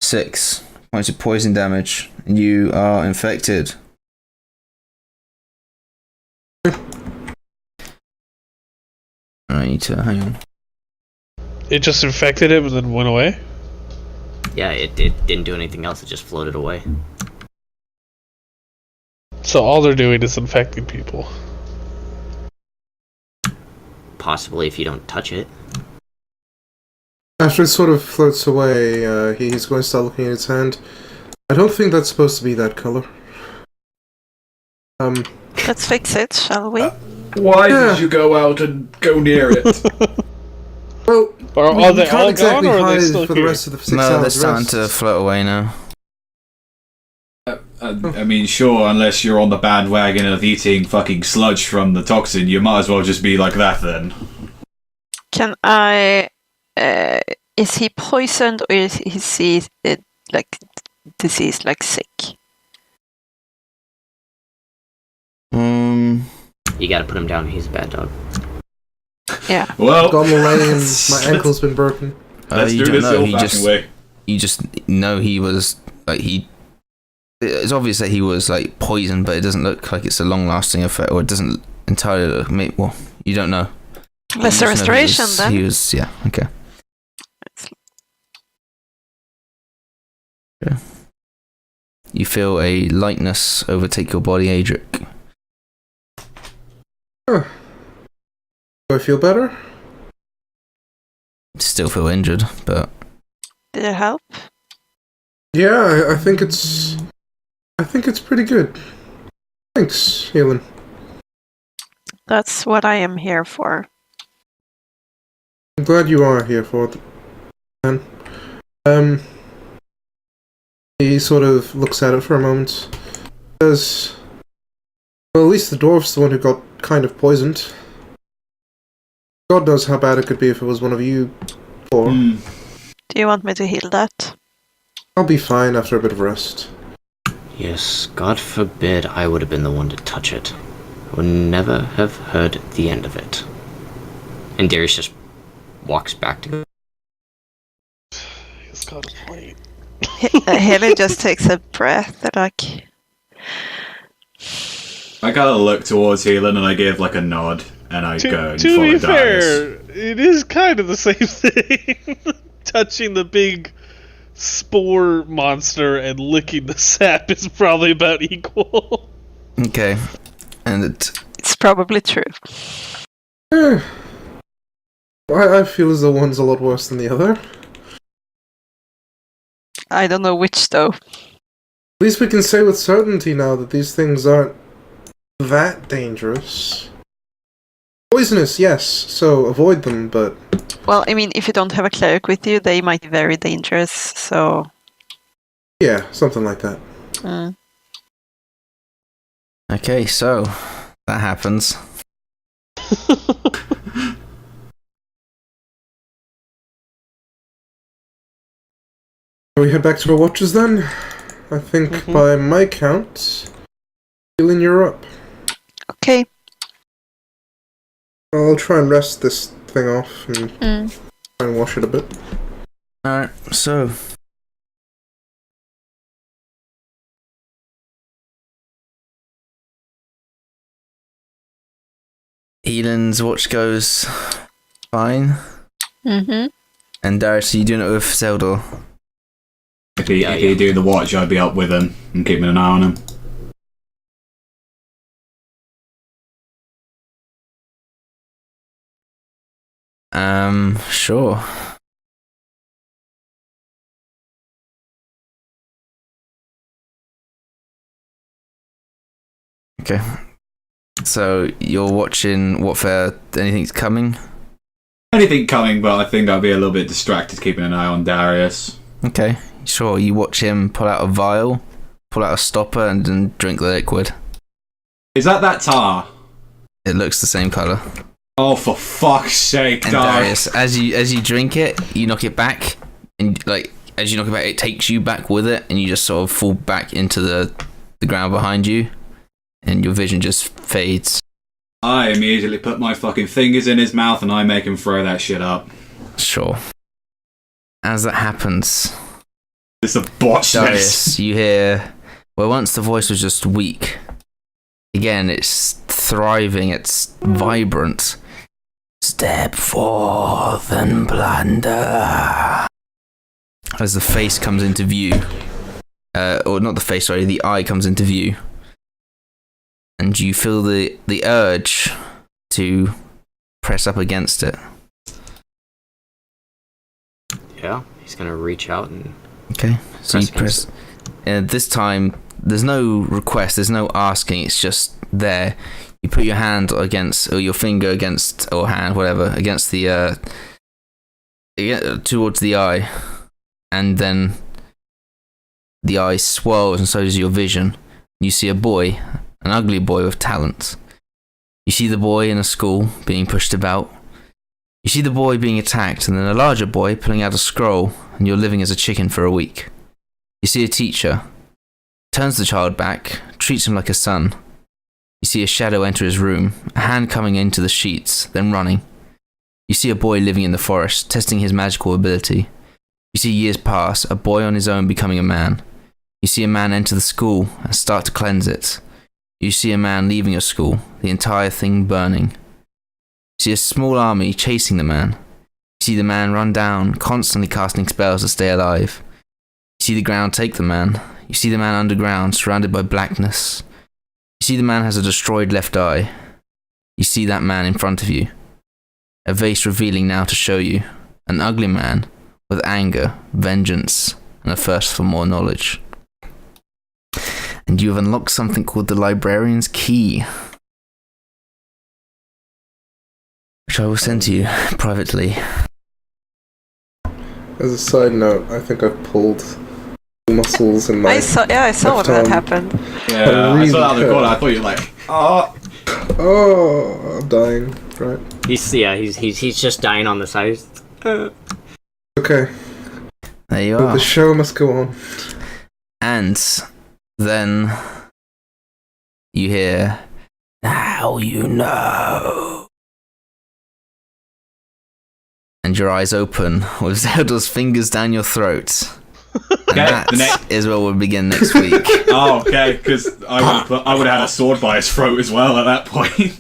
Speaker 1: 6 points of poison damage, and you are infected. I need to hang on.
Speaker 4: It just infected him and then went away?
Speaker 5: Yeah, it didn't do anything else, it just floated away.
Speaker 4: So all they're doing is infecting people.
Speaker 5: Possibly if you don't touch it.
Speaker 6: After it sort of floats away, he's going to start looking at his hand. I don't think that's supposed to be that color.
Speaker 3: Let's fix it, shall we?
Speaker 2: Why did you go out and go near it?
Speaker 6: Well,
Speaker 4: Are they
Speaker 6: can't
Speaker 4: all
Speaker 6: exactly
Speaker 4: gone, or are they
Speaker 6: hide
Speaker 4: still
Speaker 6: for the
Speaker 4: here?
Speaker 6: rest of the 6
Speaker 1: No, they're
Speaker 6: hours
Speaker 1: starting
Speaker 6: rest.
Speaker 1: to float away now.
Speaker 2: I mean, sure, unless you're on the bandwagon of eating fucking sludge from the toxin, you might as well just be like that then.
Speaker 3: Can I... is he poisoned or is he like diseased, like sick?
Speaker 5: You gotta put him down, he's a bad dog.
Speaker 3: Yeah.
Speaker 2: Well,
Speaker 6: Got malaria and my ankle's been broken.
Speaker 2: let's
Speaker 1: you
Speaker 2: do
Speaker 1: don't
Speaker 2: this
Speaker 1: know.
Speaker 2: the old-fashioned way.
Speaker 1: You just know he was like it's obvious that he was like poisoned, but it doesn't look like it's a long-lasting effect, or it doesn't entirely look. Well, you don't know.
Speaker 3: Lesser
Speaker 1: You just know
Speaker 3: restoration then.
Speaker 1: He was yeah. Okay. Yeah. You feel a lightness overtake your body, Adric.
Speaker 6: Do I feel better?
Speaker 1: Still feel injured, but
Speaker 3: Did it help?
Speaker 6: Yeah, I think it's pretty good. Thanks, Helen.
Speaker 3: That's what I am here for.
Speaker 6: I'm glad you are here for it, man. He sort of looks at it for a moment. Says, well, at least the dwarf's the one who got kind of poisoned. God knows how bad it could be if it was one of you four.
Speaker 3: Do you want me to heal that?
Speaker 6: I'll be fine after a bit of rest.
Speaker 5: Yes, God forbid I would have been the one to touch it. I would never have heard the end of it. And Darius just walks back to go.
Speaker 4: He's got a point.
Speaker 3: Haley just takes a breath, like...
Speaker 2: I kind of look towards Healan and I give like a nod, and I go and
Speaker 4: To
Speaker 2: follow
Speaker 4: be
Speaker 2: Darius.
Speaker 4: fair, it is kind of the same thing. Touching the big spore monster and licking the sap is probably about equal.
Speaker 1: okay. And
Speaker 3: It's probably true.
Speaker 6: I feel as though one's a lot worse than the other.
Speaker 3: I don't know which though.
Speaker 6: At least we can say with certainty now that these things aren't that dangerous. Poisonous, yes, so avoid them, but...
Speaker 3: Well, I mean, if you don't have a cleric with you, they might be very dangerous, so...
Speaker 6: Yeah, something like that.
Speaker 1: Okay, so that happens.
Speaker 6: Shall we head back to our watches then? I think by my count, Keelan, you're up.
Speaker 3: Okay.
Speaker 6: I'll try and rest this thing off and try and wash it a bit.
Speaker 1: Alright, so Elan's watch goes fine. And Darius, are you doing it with Zeldor?
Speaker 2: If he doing the watch, I'd be up with him and keeping an eye on him.
Speaker 1: Sure. Okay. So you're watching what for anything's coming?
Speaker 2: Anything coming, but I think I'll be a little bit distracted keeping an eye on Darius.
Speaker 1: Okay. Sure, you watch him pull out a vial, pull out a stopper, and then drink the liquid.
Speaker 2: Is that tar?
Speaker 1: It looks the same colour.
Speaker 2: Oh, for fuck's sake,
Speaker 1: And Darius, as you drink it, you knock it back, and as you knock it back, it takes you back with it, and you just sort of fall back into the ground behind you, and your vision just fades.
Speaker 2: I immediately put my fucking fingers in his mouth and I make him throw that shit up.
Speaker 1: Sure. As that happens,
Speaker 2: It's a botch
Speaker 1: Darius,
Speaker 2: this.
Speaker 1: you hear, where once the voice was just weak, again it's thriving, it's vibrant. Step forth and plunder. As the face comes into view, or not the face, sorry, the eye comes into view, and you feel the urge to press up against it.
Speaker 5: Yeah, he's gonna reach out and.
Speaker 1: Okay, so you press. This time, there's no request, there's no asking, it's just there. You put your hand against, or your finger against, or hand, whatever, against the, towards the eye, and then the eye swells, and so does your vision. You see a boy, an ugly boy with talent. You see the boy in a school being pushed about. You see the boy being attacked, and then a larger boy pulling out a scroll, and you're living as a chicken for a week. You see a teacher, turns the child back, treats him like a son. You see a shadow enter his room, a hand coming into the sheets, then running. You see a boy living in the forest, testing his magical ability. You see years pass, a boy on his own becoming a man. You see a man enter the school and start to cleanse it. You see a man leaving a school, the entire thing burning. You see a small army chasing the man. You see the man run down, constantly casting spells to stay alive. You see the ground take the man. You see the man underground, surrounded by blackness. You see the man has a destroyed left eye. You see that man in front of you. A vase revealing now to show you. An ugly man with anger, vengeance, and a thirst for more knowledge. And you have unlocked something called the Librarian's Key, which I will send to you privately.
Speaker 6: As a side note, I think I've pulled muscles in my.
Speaker 3: I saw when that happened.
Speaker 2: Yeah, I saw that on the corner. I thought you were like,
Speaker 6: Oh, I'm dying. Right.
Speaker 5: He's just dying on the side.
Speaker 6: Okay.
Speaker 1: There you
Speaker 6: But
Speaker 1: are.
Speaker 6: the show must go on.
Speaker 1: And then you hear, now you know. And your eyes open with Zeldor's fingers down your throat. And that is where we'll begin next week.
Speaker 2: oh, okay, because I would have had a sword by his throat as well at that point.